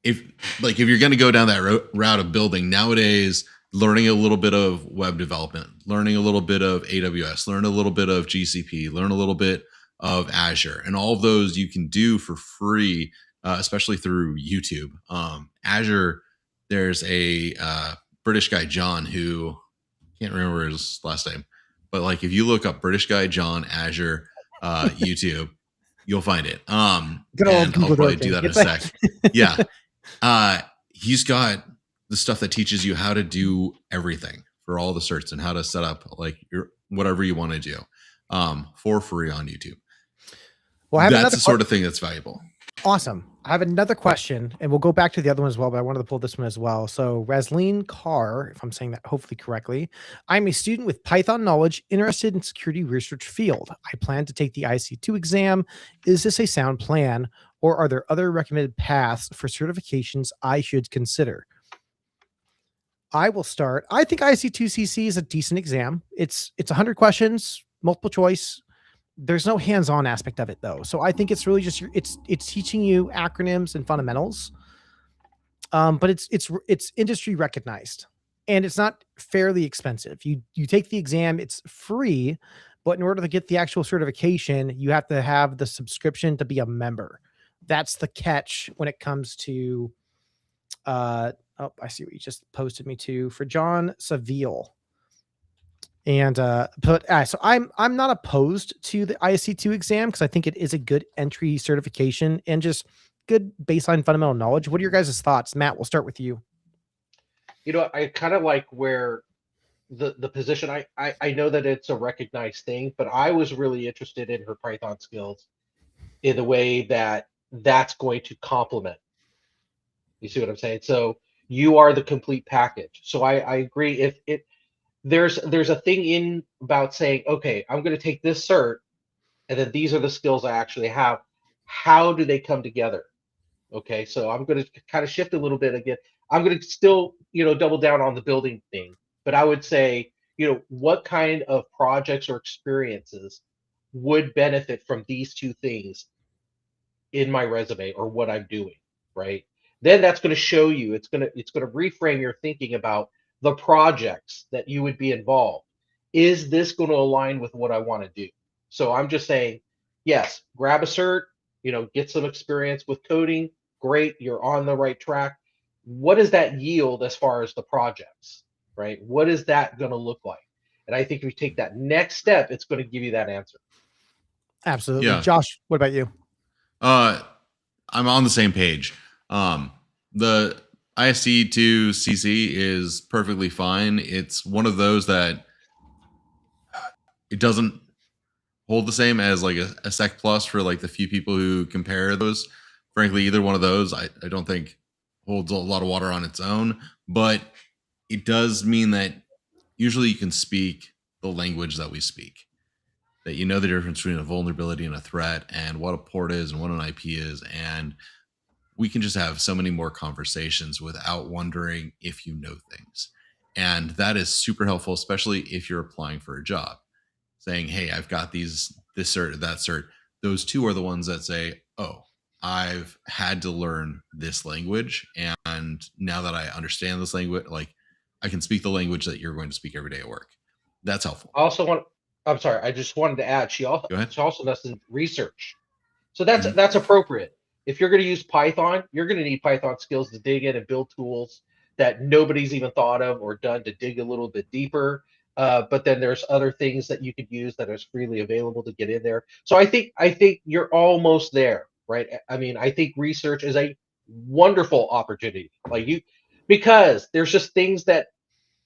if you're going to go down that route of building nowadays, learning a little bit of web development, learning a little bit of AWS, learn a little bit of GCP, learn a little bit of Azure, and all of those you can do for free, especially through YouTube. Azure, there's a British guy, John, who can't remember his last name, but if you look up British guy John Azure YouTube, you'll find it. Good old and I'll probably do that in a sec. Yeah. He's got the stuff that teaches you how to do everything for all the certs and how to set up like your whatever you want to do for free on YouTube. Well, I have That's another the sort of thing that's valuable. Awesome. I have another question, and we'll go back to the other one as well, but I wanted to pull this one as well. So, Rasleen Carr, if I'm saying that hopefully correctly, I'm a student with Python knowledge interested in security research field. I plan to take the IC2 exam. Is this a sound plan, or are there other recommended paths for certifications I should consider? I will start. I think IC2CC is a decent exam. It's 100 questions, multiple choice. There's no hands-on aspect of it though. So I think it's really just it's teaching you acronyms and fundamentals. But it's industry recognized and it's not fairly expensive. You take the exam, it's free, but in order to get the actual certification, you have to have the subscription to be a member. That's the catch when it comes to I see what you just posted me to for John Saville. And so I'm not opposed to the ISC2 exam because I think it is a good entry certification and just good baseline fundamental knowledge. What are your guys' thoughts? Matt, we'll start with you. You know, I kind of like where the position. I know that it's a recognized thing, but I was really interested in her Python skills in the way that that's going to complement. You see what I'm saying? So you are the complete package. So I agree. If it there's a thing in about saying, okay, I'm going to take this cert, and then these are the skills I actually have. How do they come together? Okay, so I'm going to kind of shift a little bit again. I'm going to still, double down on the building thing, but I would say, what kind of projects or experiences would benefit from these two things in my resume or what I'm doing, right? Then that's going to show you, it's going to reframe your thinking about the projects that you would be involved. Is this going to align with what I want to do? So I'm just saying, yes, grab a cert, get some experience with coding. Great, you're on the right track. What does that yield as far as the projects, right? What is that going to look like? And I think if you take that next step, it's going to give you that answer. Absolutely. Yeah. Josh, what about you? I'm on the same page. The ISC2 CC is perfectly fine. It's one of those that it doesn't hold the same as like a Sec Plus for like the few people who compare those. Frankly, either one of those I don't think holds a lot of water on its own, but it does mean that usually you can speak the language that we speak. That you know the difference between a vulnerability and a threat and what a port is and what an IP is. And we can just have so many more conversations without wondering if you know things. And that is super helpful, especially if you're applying for a job. Saying, hey, I've got this cert, that cert. Those two are the ones that say, oh, I've had to learn this language. And now that I understand this language, like I can speak the language that you're going to speak every day at work. That's helpful. I'm sorry, I just wanted to add, she also does some research. So that's Mhm. that's appropriate. If you're going to use Python, you're going to need Python skills to dig in and build tools that nobody's even thought of or done to dig a little bit deeper. But then there's other things that you could use that is freely available to get in there. So I think you're almost there, right? I mean, I think research is a wonderful opportunity, because there's just things that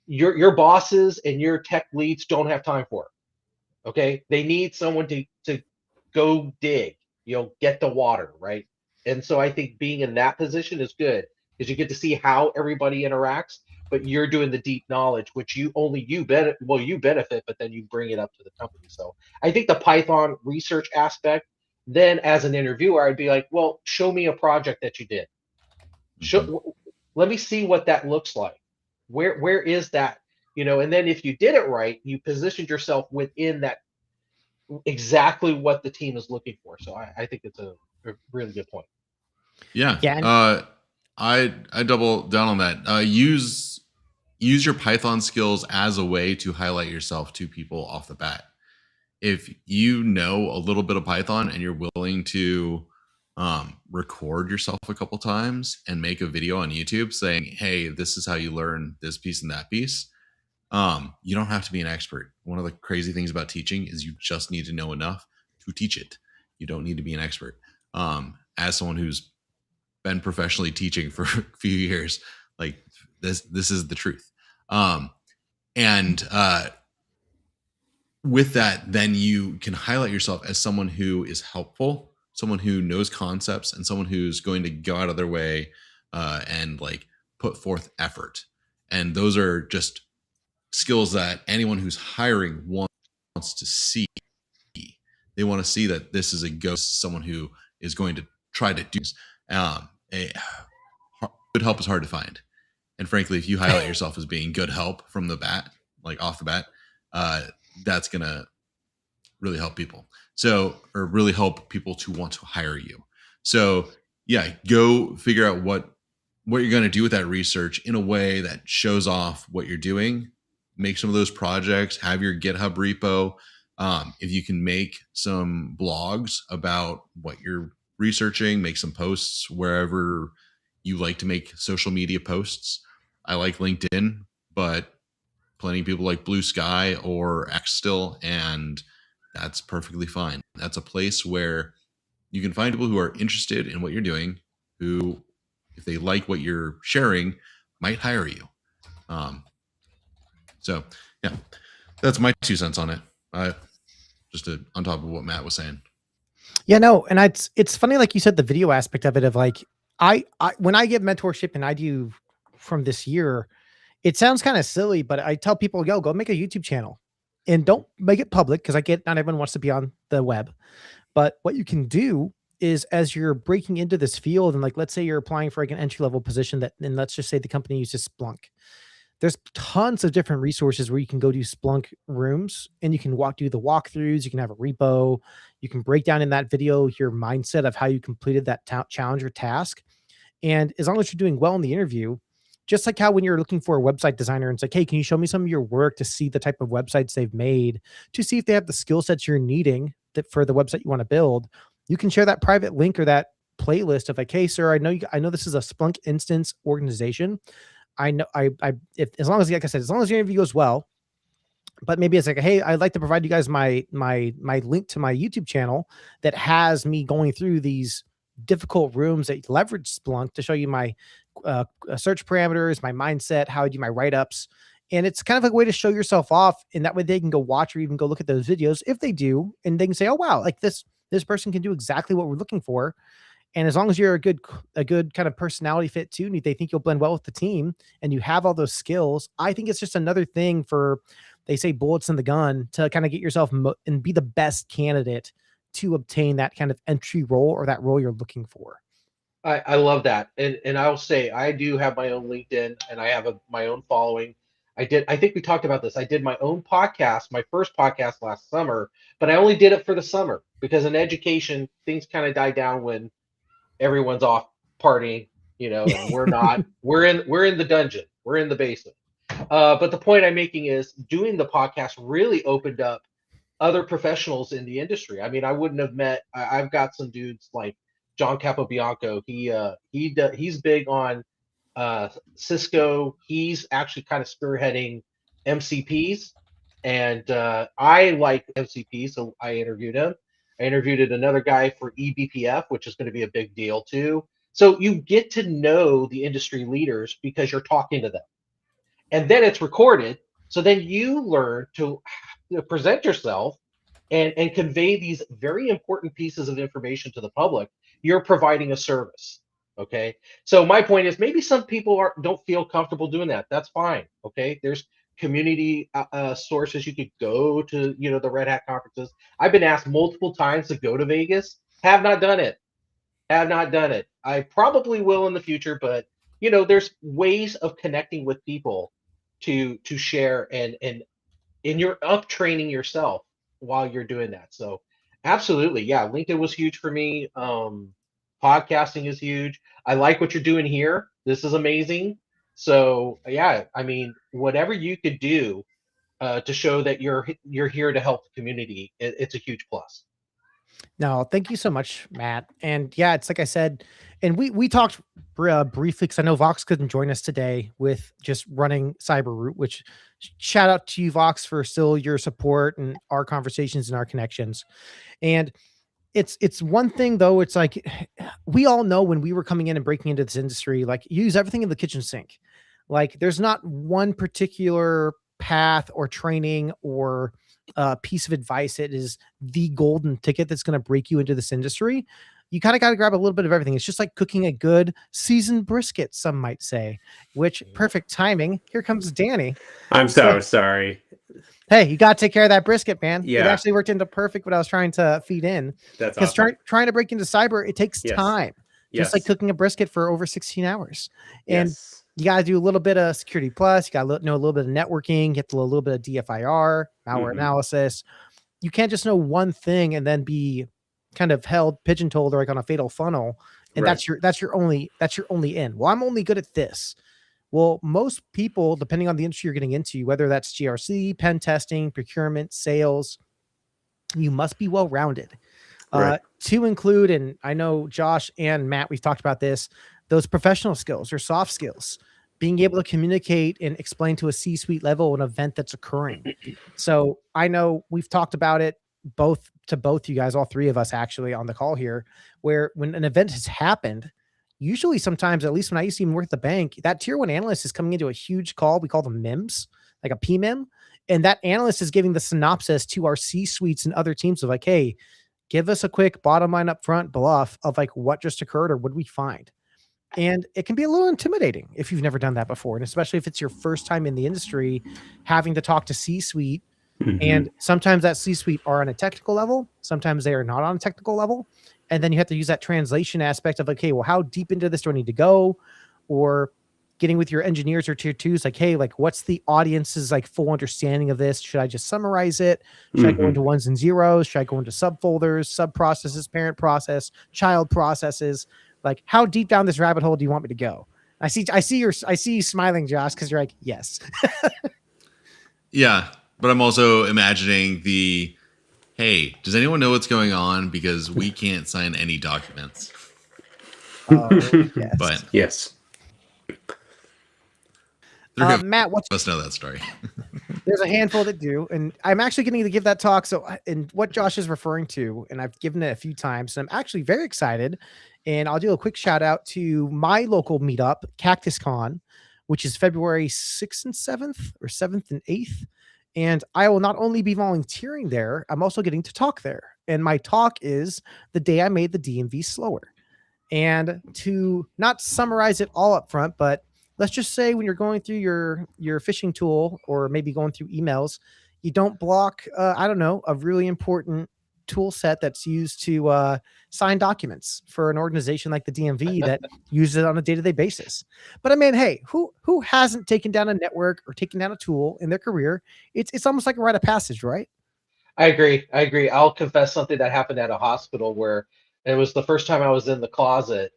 your bosses and your tech leads don't have time for. Okay, they need someone to go dig, get the water, right? And so I think being in that position is good because you get to see how everybody interacts, but you're doing the deep knowledge, which you benefit, but then you bring it up to the company. So I think the Python research aspect, then as an interviewer, I'd be like, well, show me a project that you did. Let me see what that looks like. Where is that? And then if you did it right, you positioned yourself within that exactly what the team is looking for. So I think it's a really good point. Yeah. Yeah. I double down on that. Use your Python skills as a way to highlight yourself to people off the bat. If you know a little bit of Python and you're willing to record yourself a couple times and make a video on YouTube saying, hey, this is how you learn this piece and that piece. You don't have to be an expert. One of the crazy things about teaching is you just need to know enough to teach it. You don't need to be an expert. As someone who's been professionally teaching for a few years. Like this is the truth. And with that, then you can highlight yourself as someone who is helpful, someone who knows concepts, and someone who's going to go out of their way and like put forth effort. And those are just skills that anyone who's hiring wants to see. They want to see that this is a ghost, someone who is going to try to do this. Good help is hard to find. And frankly, if you highlight yourself as being good help from the bat, like off the bat, that's going to really help people. So, or really help people to want to hire you. So yeah, go figure out what you're going to do with that research in a way that shows off what you're doing. Make some of those projects, have your GitHub repo. If you can make some blogs about what you're researching, make some posts wherever you like to make social media posts. I like LinkedIn, but plenty of people like Blue Sky or X still, and that's perfectly fine. That's a place where you can find people who are interested in what you're doing, who, if they like what you're sharing, might hire you. So yeah, that's my 2 cents on it. Just on top of what Matt was saying. Yeah, no, and it's funny, like you said, the video aspect of it, of like I when I give mentorship, and I do from this year, it sounds kind of silly, but I tell people, yo, go make a YouTube channel and don't make it public, because I get not everyone wants to be on the web. But what you can do is, as you're breaking into this field, and like let's say you're applying for like an entry level position, that, and let's just say the company uses Splunk. There's tons of different resources where you can go do Splunk rooms, and you can do the walkthroughs. You can have a repo. You can break down in that video your mindset of how you completed that challenge or task. And as long as you're doing well in the interview, just like how when you're looking for a website designer and it's like, hey, can you show me some of your work to see the type of websites they've made, to see if they have the skill sets you're needing for the website you want to build, you can share that private link or that playlist of like, hey, sir, I know this is a Splunk instance organization. I know if, as long as, like I said, as long as your interview goes well, but maybe it's like, hey, I'd like to provide you guys my link to my YouTube channel that has me going through these difficult rooms that leverage Splunk to show you my search parameters, my mindset, how I do my write-ups. And it's kind of like a way to show yourself off. And that way they can go watch or even go look at those videos if they do. And they can say, oh, wow, like this person can do exactly what we're looking for. And as long as you're a good kind of personality fit too, and they think you'll blend well with the team and you have all those skills, I think it's just another thing for, they say, bullets in the gun to kind of get yourself and be the best candidate to obtain that kind of entry role or that role you're looking for. I love that. And I'll say, I do have my own LinkedIn, and I have my own following. I think we talked about this. I did my own podcast, my first podcast last summer, but I only did it for the summer because in education, things kind of die down when everyone's off partying, and we're not. We're in the dungeon. We're in the basement. But the point I'm making is, doing the podcast really opened up other professionals in the industry. I mean, I wouldn't have met. I've got some dudes like John Capobianco. He's big on Cisco. He's actually kind of spearheading MCPs, and I like MCPs, so I interviewed him. I interviewed another guy for eBPF, which is going to be a big deal too. So you get to know the industry leaders because you're talking to them. And then it's recorded. So then you learn to present yourself and convey these very important pieces of information to the public. You're providing a service. Okay. So my point is, maybe some people don't feel comfortable doing that. That's fine. Okay. There's community sources. You could go to, the Red Hat conferences. I've been asked multiple times to go to Vegas. Have not done it. I probably will in the future, but there's ways of connecting with people to share, and you're up training yourself while you're doing that. So absolutely. Yeah. LinkedIn was huge for me. Podcasting is huge. I like what you're doing here. This is amazing. So yeah, I mean, whatever you could do to show that you're here to help the community, it's a huge plus. No, thank you so much, Matt. And yeah, it's like I said, and we talked briefly, because I know Vox couldn't join us today with just running CyberRoot, which shout out to you, Vox, for still your support and our conversations and our connections. And it's one thing though. It's like we all know when we were coming in and breaking into this industry, like you use everything in the kitchen sink. Like there's not one particular path or training or piece of advice. It is the golden ticket that's going to break you into this industry. You kind of got to grab a little bit of everything. It's just like cooking a good seasoned brisket, some might say, which perfect timing. Here comes Danny. I'm so sorry. Hey, you got to take care of that brisket, man. It Yeah. actually worked into perfect what I was trying to feed in. That's Because awesome. trying to break into cyber, it takes Yes. time. Yes. Just like cooking a brisket for over 16 hours. And Yes. you got to do a little bit of security plus. You got to know a little bit of networking, get a little bit of DFIR, malware analysis. You can't just know one thing and then be kind of held pigeon-toed or like on a fatal funnel. And Right. that's your only in. Well, I'm only good at this. Well, most people, depending on the industry you're getting into, whether that's GRC, pen testing, procurement, sales, you must be well-rounded. Right. To include, and I know Josh and Matt, we've talked about this, those professional skills or soft skills, being able to communicate and explain to a C-suite level an event that's occurring. So I know we've talked about it both you guys, all three of us actually on the call here, where when an event has happened, usually sometimes, at least when I used to even work at the bank, that tier one analyst is coming into a huge call. We call them MIMs, like a PMIM. And that analyst is giving the synopsis to our C-suites and other teams of like, hey, give us a quick bottom line up front bluff of like what just occurred or what did we find. And it can be a little intimidating if you've never done that before. And especially if it's your first time in the industry, having to talk to C-suite. And sometimes that C-suite are on a technical level. Sometimes they are not on a technical level. And then you have to use that translation aspect of like, hey, well, how deep into this do I need to go? Or getting with your engineers or tier twos, like, hey, like what's the audience's like full understanding of this? Should I just summarize it? Should I go into ones and zeros? Should I go into subfolders, sub processes, parent process, child processes? Like how deep down this rabbit hole do you want me to go? I see you smiling, Josh, because you're like, yes. Yeah, but I'm also imagining hey, does anyone know what's going on? Because we can't sign any documents. Yes. But yes. Matt, Must know that story. there's a handful that do, and I'm actually getting to give that talk. So, and what Josh is referring to, and I've given it a few times, and I'm actually very excited. And I'll do a quick shout out to my local meetup, Cactus Con, which is February 6th and 7th, or 7th and 8th. And I will not only be volunteering there, I'm also getting to talk there. And my talk is the day I made the DMV slower. And to not summarize it all up front, but let's just say when you're going through your phishing tool or maybe going through emails, you don't block, I don't know, a really important tool set that's used to sign documents for an organization like the DMV that uses it on a day-to-day basis. But I mean, hey, who hasn't taken down a network or taken down a tool in their career? It's almost like a rite of passage, right? I agree. I'll confess something that happened at a hospital where it was the first time I was in the closet,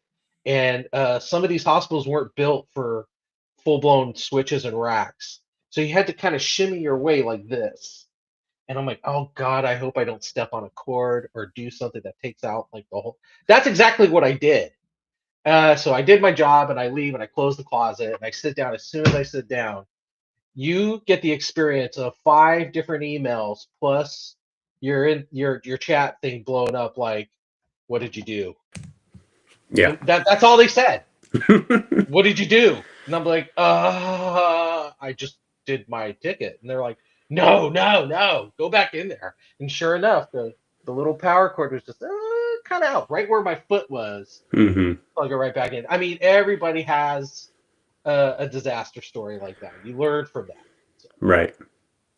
and some of these hospitals weren't built for full-blown switches and racks. So you had to kind of shimmy your way like this. And I'm like, oh God, I hope I don't step on a cord or do something that takes out like the whole. That's exactly what I did. So I did my job and I leave and I close the closet and I sit down. As soon as I sit down, you get the experience of 5 different emails plus your chat thing blowing up like, what did you do? Yeah. And that's all they said. What did you do? And I'm like, I just did my ticket. And they're like, no, go back in there. And sure enough, the little power cord was just cut out right where my foot was. Plug it right back in. I mean, everybody has a disaster story like that. You learn from that. So. Right.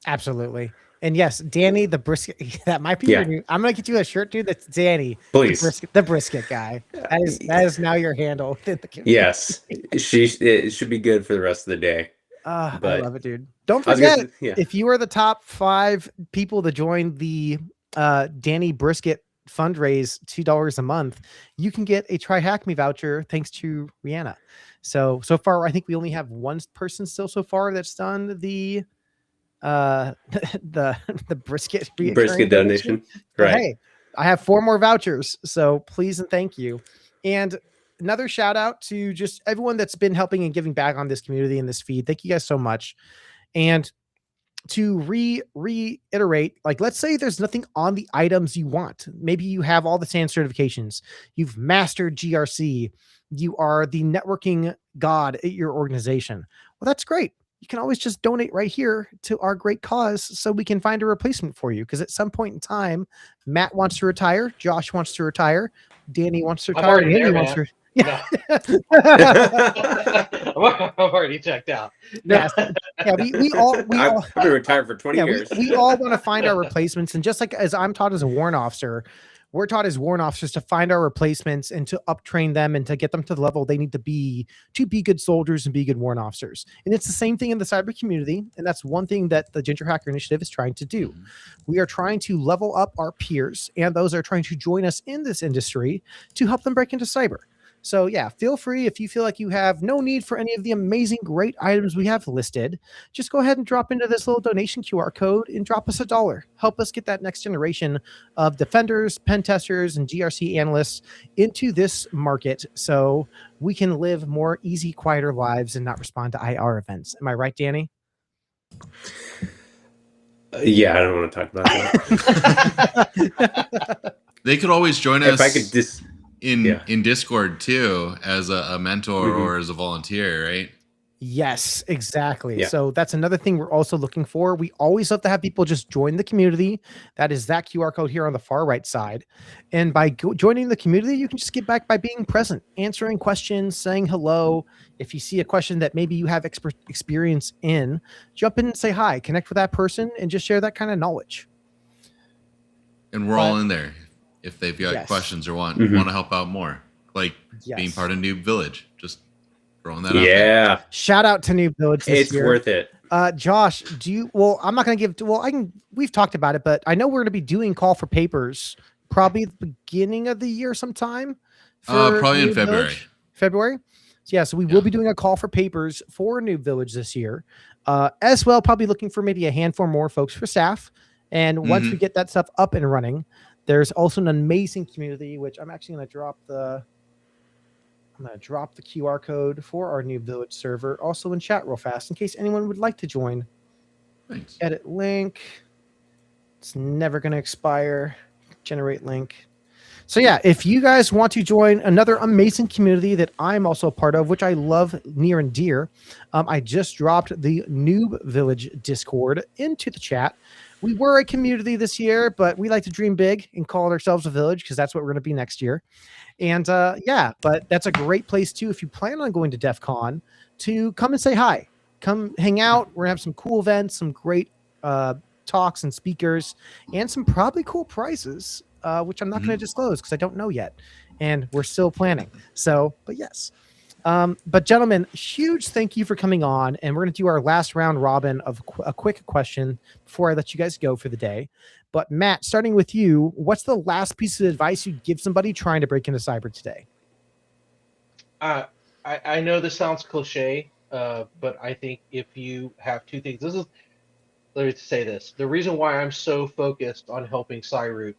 Absolutely. And yes, Danny, the brisket, that might be your new, I'm going to get you a shirt, dude. That's Danny, please. The brisket guy. That is now your handle. Yes. It should be good for the rest of the day. I love it, dude. Don't forget, if you are the top 5 people to join the Danny Brisket fundraise, $2 a month, you can get a Try Hack Me voucher thanks to Rihanna. So far, I think we only have one person still so far that's done the brisket donation. Right. Hey, I have 4 more vouchers, so please and thank you. And another shout out to just everyone that's been helping and giving back on this community and this feed. Thank you guys so much. And to reiterate, like, let's say there's nothing on the items you want. Maybe you have all the SAN certifications, you've mastered GRC, you are the networking god at your organization. Well, that's great. You can always just donate right here to our great cause so we can find a replacement for you. Because at some point in time, Matt wants to retire, Josh wants to retire, Danny wants to I'm retire, already Andy there, wants man. to. Yeah. I'm already checked out. No. Yes. Yeah, we all I've been retired for 20 yeah, years. we all want to find our replacements. And just like as I'm taught as a warrant officer, we're taught as warrant officers to find our replacements and to uptrain them and to get them to the level they need to be good soldiers and be good warrant officers. And it's the same thing in the cyber community. And that's one thing that the Ginger Hacker Initiative is trying to do. We are trying to level up our peers and those are trying to join us in this industry to help them break into cyber. So yeah, feel free if you feel like you have no need for any of the amazing, great items we have listed, just go ahead and drop into this little donation QR code and drop us $1. Help us get that next generation of defenders, pen testers, and GRC analysts into this market so we can live more easy, quieter lives and not respond to IR events. Am I right, Danny? Yeah, I don't want to talk about that. They could always join us If I could just in Discord too, as a mentor or as a volunteer, right? Yes, exactly. Yeah. So that's another thing we're also looking for. We always love to have people just join the community. That is that QR code here on the far right side. And by joining the community, you can just get back by being present, answering questions, saying hello. If you see a question that maybe you have experience in, jump in and say hi, connect with that person, and just share that kind of knowledge. And we're all in there if they've got Yes. questions or want to help out more, like Yes. being part of Noob Village. Just throwing that out there. Yeah, Shout out to New Village this it's year. worth it. Josh, I'm not going to give, we've talked about it, but I know we're going to be doing call for papers probably the beginning of the year sometime. Probably in New February. Village. February? So we will be doing a call for papers for New Village this year. As well, probably looking for maybe a handful more folks for staff. And once we get that stuff up and running, there's also an amazing community, which I'm actually going to drop the QR code for our New Village server also in chat real fast in case anyone would like to join. Thanks. Edit link. It's never going to expire. Generate link. So yeah, if you guys want to join another amazing community that I'm also a part of, which I love near and dear, I just dropped the Noob Village Discord into the chat. We were a community this year, but we like to dream big and call ourselves a village because that's what we're going to be next year. And but that's a great place too if you plan on going to DEF CON to come and say hi. Come hang out. We're going to have some cool events, some great talks and speakers, and some probably cool prizes, which I'm not going to disclose because I don't know yet. And we're still planning. So, but yes. But gentlemen, huge thank you for coming on. And we're going to do our last round robin of a quick question before I let you guys go for the day. But Matt, starting with you, what's the last piece of advice you'd give somebody trying to break into cyber today? I know this sounds cliche, but I think if you have two things, let me say this. The reason why I'm so focused on helping Cyroot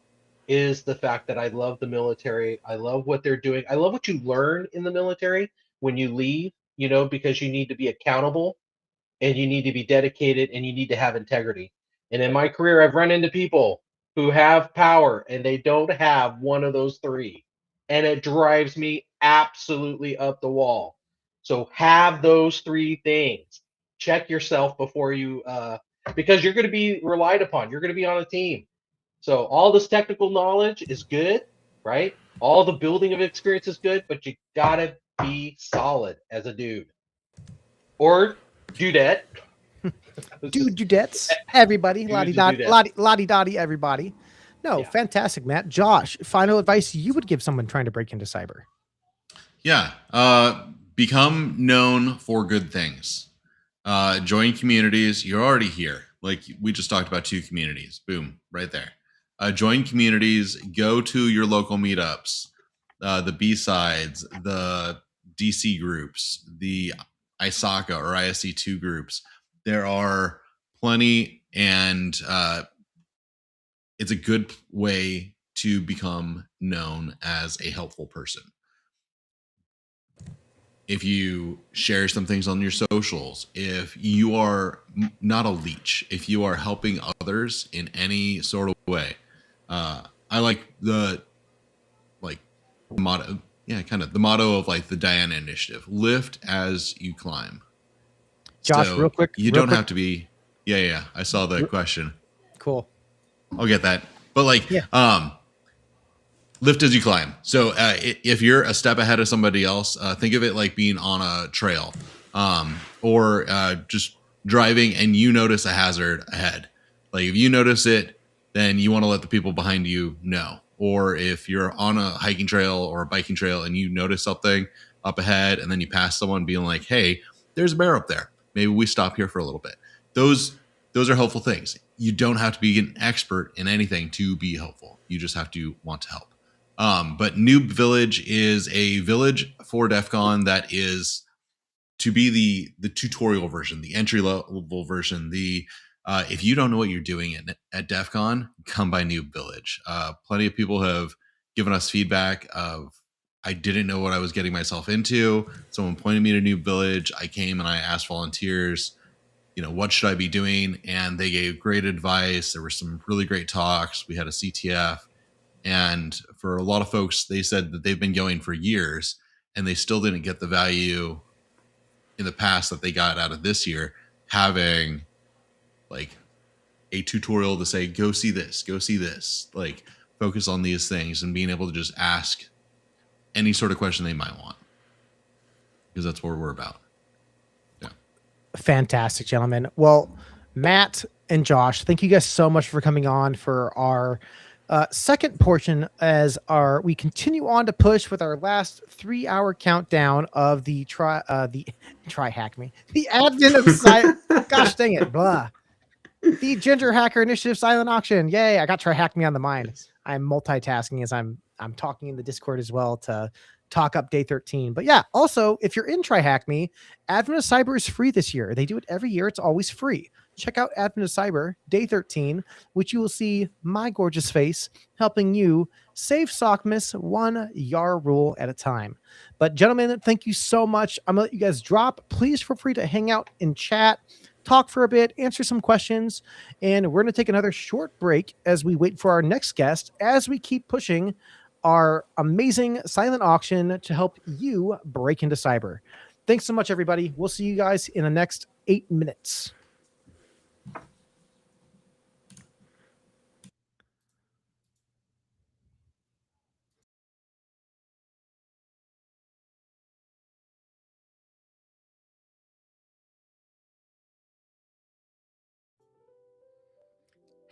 is the fact that I love the military. I love what they're doing. I love what you learn in the military when you leave, because you need to be accountable and you need to be dedicated and you need to have integrity. And in my career, I've run into people who have power and they don't have one of those three. And it drives me absolutely up the wall. So have those three things. Check yourself before you, because you're going to be relied upon. You're going to be on a team. So all this technical knowledge is good, right? All the building of experience is good, but you got to be solid as a dude. Or dudette. Dudettes, everybody, lottie-dottie, everybody. No, Yeah. Fantastic, Matt. Josh, final advice you would give someone trying to break into cyber? Yeah. Become known for good things. Join communities. You're already here. Like we just talked about 2 communities. Boom, right there. Join communities. Go to your local meetups, the B-sides, the DC groups, the ISACA or ISC2 groups. There are plenty, and it's a good way to become known as a helpful person. if you share some things on your socials, if you are not a leech, if you are helping others in any sort of way. I like the motto, kind of the motto of like the Diana Initiative: lift as you climb. Josh, So real quick, you don't have to be. Yeah. I saw the question. Cool. I'll get that. But like, Yeah. lift as you climb. So if you're a step ahead of somebody else, think of it like being on a trail, or just driving and you notice a hazard ahead. Like if you notice it, then you want to let the people behind you know. Or if you're on a hiking trail or a biking trail and you notice something up ahead and then you pass someone being like, hey, there's a bear up there. Maybe we stop here for a little bit. Those are helpful things. You don't have to be an expert in anything to be helpful. You just have to want to help. But Noob Village is a village for DEF CON that is to be the tutorial version, the entry level version. If you don't know what you're doing at DEF CON, come by Noob Village. Plenty of people have given us feedback of, I didn't know what I was getting myself into. Someone pointed me to Noob Village. I came and I asked volunteers, what should I be doing? And they gave great advice. There were some really great talks. We had a CTF. And for a lot of folks, they said that they've been going for years and they still didn't get the value in the past that they got out of this year, having like a tutorial to say, go see this, like focus on these things, and being able to just ask any sort of question they might want, because that's what we're about. Fantastic, gentlemen. Well, Matt and Josh, thank you guys so much for coming on for our second portion as we continue on to push with our last 3-hour countdown of the hack me, the admin of gosh dang it, blah, the Ginger Hacker Initiative silent auction. Yay! I got try hack me on the mind. Yes. I'm multitasking as I'm talking in the Discord as well to talk up day 13. But yeah, also, if you're in Try Hack Me, Admin of Cyber is free this year. They do it every year. It's always free. Check out Admin of Cyber, day 13, which you will see my gorgeous face helping you save Sockmas 1 YAR rule at a time. But gentlemen, thank you so much. I'm going to let you guys drop. Please feel free to hang out and chat, talk for a bit, answer some questions, and we're going to take another short break as we wait for our next guest as we keep pushing our amazing silent auction to help you break into cyber. Thanks so much, everybody. We'll see you guys in the next 8 minutes.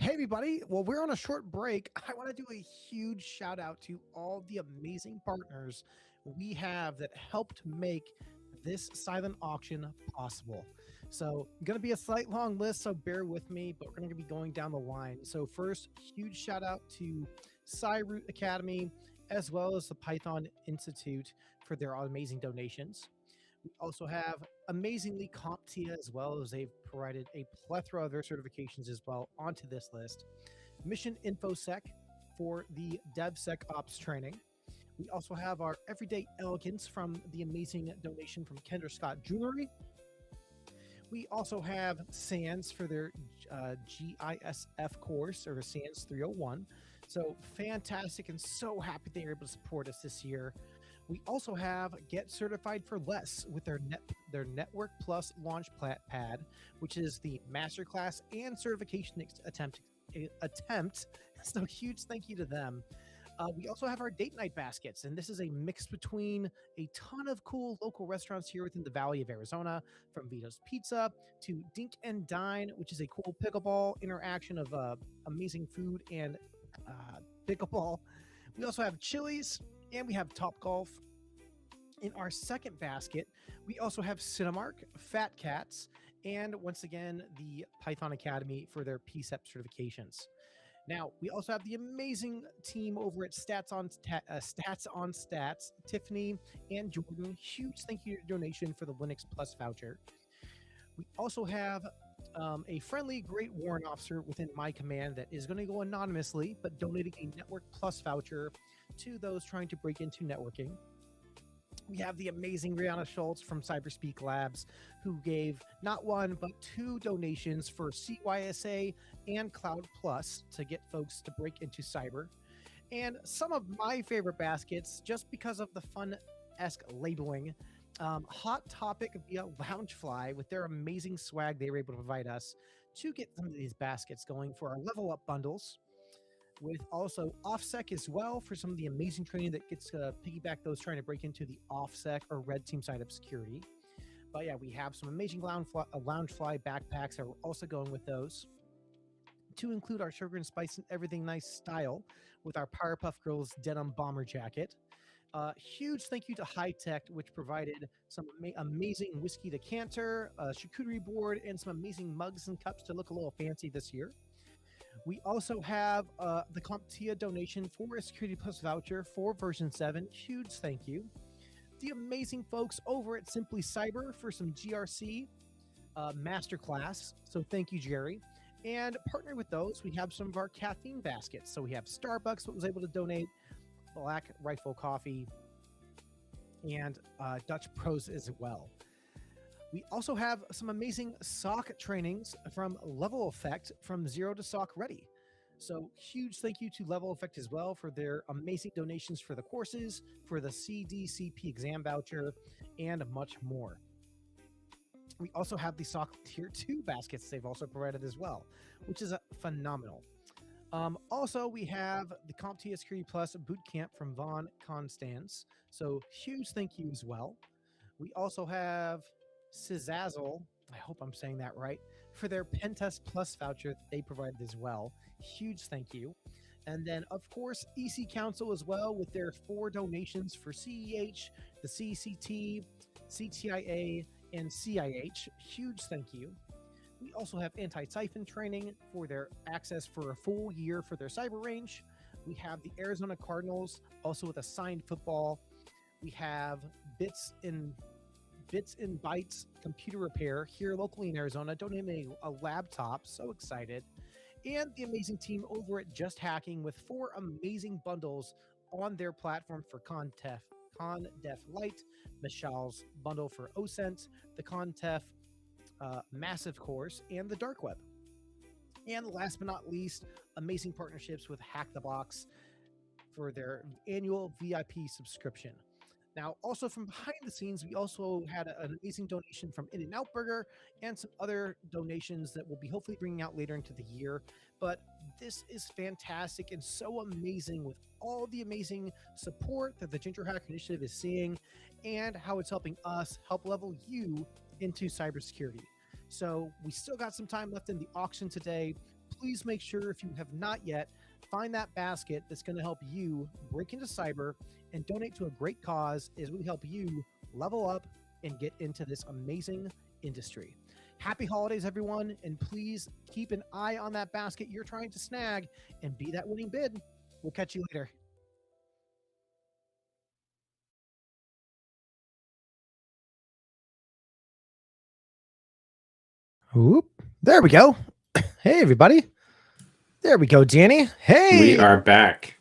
Hey, everybody. Well, we're on a short break. I want to do a huge shout out to all the amazing partners we have that helped make this silent auction possible. So, going to be a slight long list, so bear with me, but we're going to be going down the line. So, first, huge shout out to Cyroot Academy, as well as the Python Institute for their amazing donations. We also have amazingly CompTIA as well, as they've provided a plethora of their certifications as well onto this list. Mission InfoSec for the DevSecOps training. We also have our Everyday Elegance from the amazing donation from Kendra Scott Jewelry. We also have SANS for their GISF course, or SANS 301. So fantastic, and so happy they were able to support us this year. We also have Get Certified for Less with their Network Plus Launch Pad, which is the masterclass and certification attempt. So huge thank you to them. We also have our date night baskets, and this is a mix between a ton of cool local restaurants here within the Valley of Arizona, from Vito's Pizza to Dink and Dine, which is a cool pickleball interaction of amazing food and pickleball. We also have Chili's, and we have Top Golf. In our second basket, we also have Cinemark, Fat Cats, and once again, the Python Academy for their PCEP certifications. Now, we also have the amazing team over at Stats on Stats, Tiffany and Jordan. Huge thank you to your donation for the Linux Plus voucher. We also have a friendly, great warrant officer within my command that is going to go anonymously, but donating a Network Plus voucher to those trying to break into networking. we have the amazing Rihanna Schultz from Cyberspeak Labs, who gave not one, but 2 donations for CYSA and Cloud Plus to get folks to break into cyber. And some of my favorite baskets, just because of the fun-esque labeling, Hot Topic via Loungefly with their amazing swag they were able to provide us to get some of these baskets going for our level up bundles, with also OffSec as well for some of the amazing training that gets piggyback those trying to break into the OffSec or red team side of security. But yeah, we have some amazing Loungefly backpacks that we're also going with those, to include our Sugar and Spice and Everything Nice style with our Powerpuff Girls denim bomber jacket. Huge thank you to High Tech, which provided some amazing whiskey decanter, a charcuterie board, and some amazing mugs and cups to look a little fancy this year. We also have the CompTIA donation for a Security Plus voucher for version 7. Huge thank you. The amazing folks over at Simply Cyber for some GRC masterclass. So thank you, Jerry. And partnered with those, we have some of our caffeine baskets. So we have Starbucks that was able to donate Black Rifle Coffee and Dutch Pros as well. We also have some amazing SOC trainings from Level Effect from Zero to SOC Ready. So huge thank you to Level Effect as well for their amazing donations for the courses, for the CDCP exam voucher, and much more. We also have the SOC Tier 2 baskets they've also provided as well, which is phenomenal. Also, we have the CompTIA Security Plus Bootcamp from Von Constance. So huge thank you as well. We also have Cizazzle, I hope I'm saying that right, for their Pentest Plus voucher that they provided as well. Huge thank you. And then, of course, EC Council as well with their 4 donations for CEH, the CCT, CTIA, and CIH. Huge thank you. We also have anti-siphon training for their access for a full year for their cyber range. We have the Arizona Cardinals also with a signed football. We have Bits and Bytes computer repair here locally in Arizona, donating a laptop. So excited. And the amazing team over at Just Hacking with 4 amazing bundles on their platform for ConDef Lite, Michelle's bundle for OSENT, the ConDef massive course, and the dark web. And last but not least, amazing partnerships with Hack the Box for their annual VIP subscription. Now, also from behind the scenes, we also had an amazing donation from In-N-Out Burger and some other donations that we'll be hopefully bringing out later into the year. But this is fantastic and so amazing with all the amazing support that the Ginger Hacker Initiative is seeing and how it's helping us help level you into cybersecurity. So we still got some time left in the auction today. Please make sure, if you have not yet, find that basket that's going to help you break into cyber and donate to a great cause as we help you level up and get into this amazing industry. Happy holidays, everyone, and please keep an eye on that basket you're trying to snag and be that winning bid. We'll catch you later. Oop, there we go. Hey, everybody. There we go, Danny. Hey. We are back.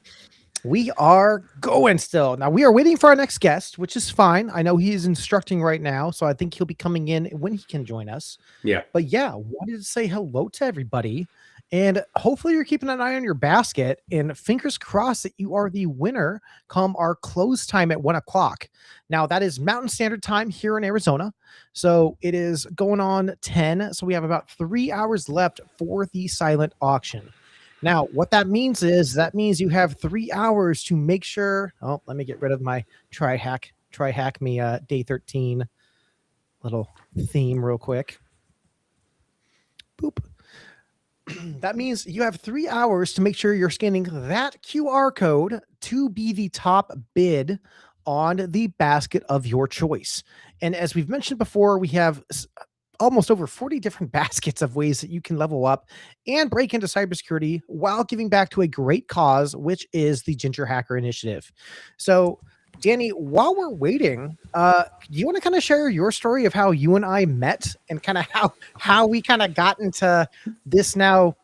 We are going still. Now, we are waiting for our next guest, which is fine. I know he is instructing right now, so I think he'll be coming in when he can join us. Yeah. But yeah, wanted to say hello to everybody. And hopefully you're keeping an eye on your basket. And fingers crossed that you are the winner come our close time at 1 o'clock. Now, that is Mountain Standard Time here in Arizona. So it is going on 10. So we have about 3 hours left for the silent auction. Now, what that means is you have 3 hours to make sure. Oh, let me get rid of my try hack me day 13 little theme real quick. Boop. That means you have 3 hours to make sure you're scanning that QR code to be the top bid on the basket of your choice. And as we've mentioned before, we have almost over 40 different baskets of ways that you can level up and break into cybersecurity while giving back to a great cause, which is the Ginger Hacker Initiative. So, Danny, while we're waiting, do you want to kind of share your story of how you and I met and kind of how we kind of got into this now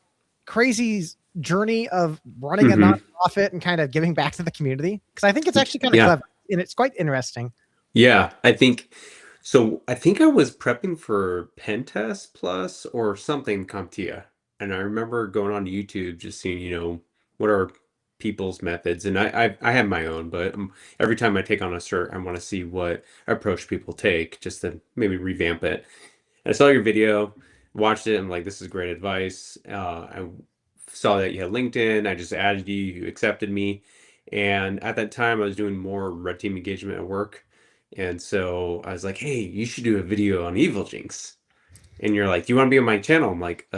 crazy journey of running a nonprofit and kind of giving back to the community? Because I think it's actually kind of clever and it's quite interesting. Yeah, I think so. I think I was prepping for Pen Test Plus or something CompTIA, and I remember going on YouTube just seeing, what are people's methods, and I have my own, but every time I take on a cert, I want to see what approach people take, just to maybe revamp it. I saw your video, watched it. I'm like, this is great advice. I saw that you had LinkedIn. I just added you. You accepted me. And at that time, I was doing more red team engagement at work. And so I was like, hey, you should do a video on Evil Jinx. And you're like, do you want to be on my channel? I'm like,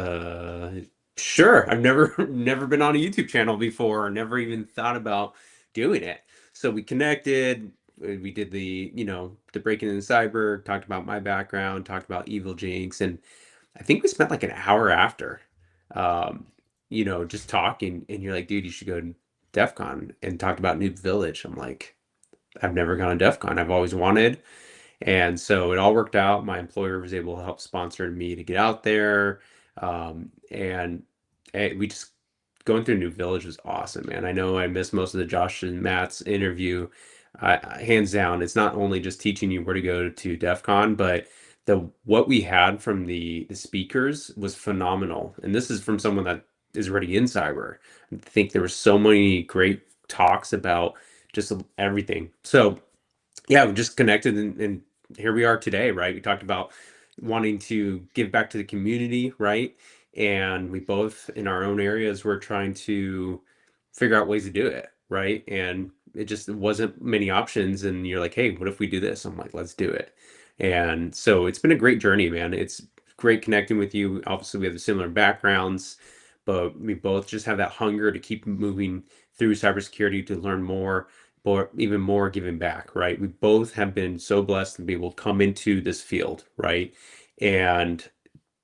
sure. I've never never been on a YouTube channel before, never even thought about doing it. So we connected. We did the breaking in cyber, talked about my background, talked about Evil Jinx, and I think we spent like an hour after, um, just talking. And you're like, dude, you should go to DEF CON, and talked about Noob Village. I'm like, I've never gone to DEF CON. I've always wanted. And so it all worked out. My employer was able to help sponsor me to get out there. And we just going through New Village was awesome, man. I know I missed most of the Josh and Matt's interview. Hands down, it's not only just teaching you where to go to DEF CON, but what we had from the speakers was phenomenal. And this is from someone that is already in cyber. I think there were so many great talks about just everything. So yeah, we just connected, and here we are today, right? We talked about wanting to give back to the community, right? And we both, in our own areas, we're trying to figure out ways to do it, right? And it just wasn't many options. And you're like, hey, what if we do this? I'm like, let's do it. And so it's been a great journey, man. It's great connecting with you. Obviously, we have similar backgrounds, but we both just have that hunger to keep moving through cybersecurity, to learn more, but even more giving back, right? We both have been so blessed to be able to come into this field, right? And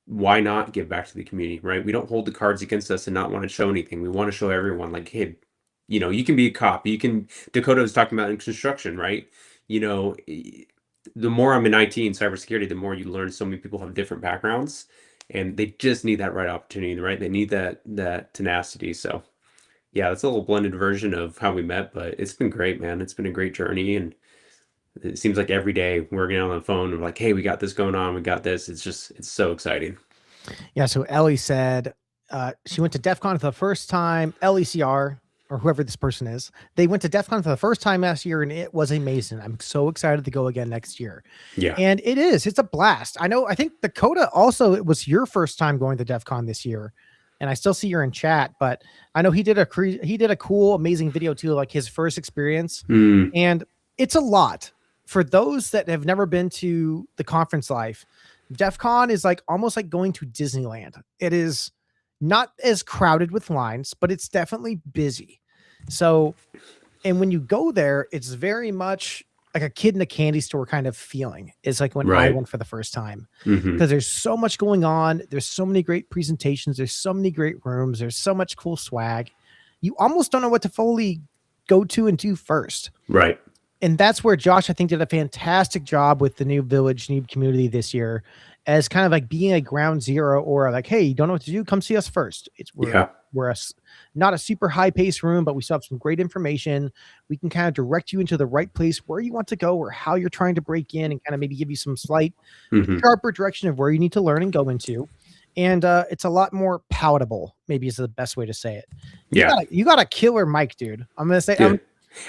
why not give back to the community, right? We don't hold the cards against us and not want to show anything. We want to show everyone, like, hey, you can be a cop. You can, Dakota was talking about in construction, right? You know, the more I'm in IT and cybersecurity, the more you learn so many people have different backgrounds, and they just need that right opportunity, right? They need that tenacity. So yeah, that's a little blended version of how we met, but it's been great, man. It's been a great journey, and it seems like every day we're getting on the phone and like, hey, we got this going on, we got this. It's so exciting. Yeah. So Ellie said she went to DEF CON for the first time. LECR, or whoever this person is, they went to DEF CON for the first time last year, and it was amazing. I'm so excited to go again next year. Yeah. And it's a blast. I think Dakota also, it was your first time going to DEF CON this year. And I still see you're in chat, but I know he did a cool, amazing video too, like his first experience. And it's a lot for those that have never been to the conference life. DEF CON is like almost like going to Disneyland. It is not as crowded with lines, but it's definitely busy. So, and when you go there, it's very much like a kid in a candy store kind of feeling. It's like when I went for the first time, because there's so much going on. There's so many great presentations. There's so many great rooms. There's so much cool swag. You almost don't know what to fully go to and do first. Right. And that's where Josh, I think, did a fantastic job with the New Village Noob community this year, as kind of like being a ground zero, or like, hey, you don't know what to do? Come see us first. We're not a super high paced room, but we still have some great information. We can kind of direct you into the right place where you want to go, or how you're trying to break in, and kind of maybe give you some slight sharper direction of where you need to learn and go into. And it's a lot more palatable, maybe is the best way to say it. You got a killer mic, dude. I'm going to say,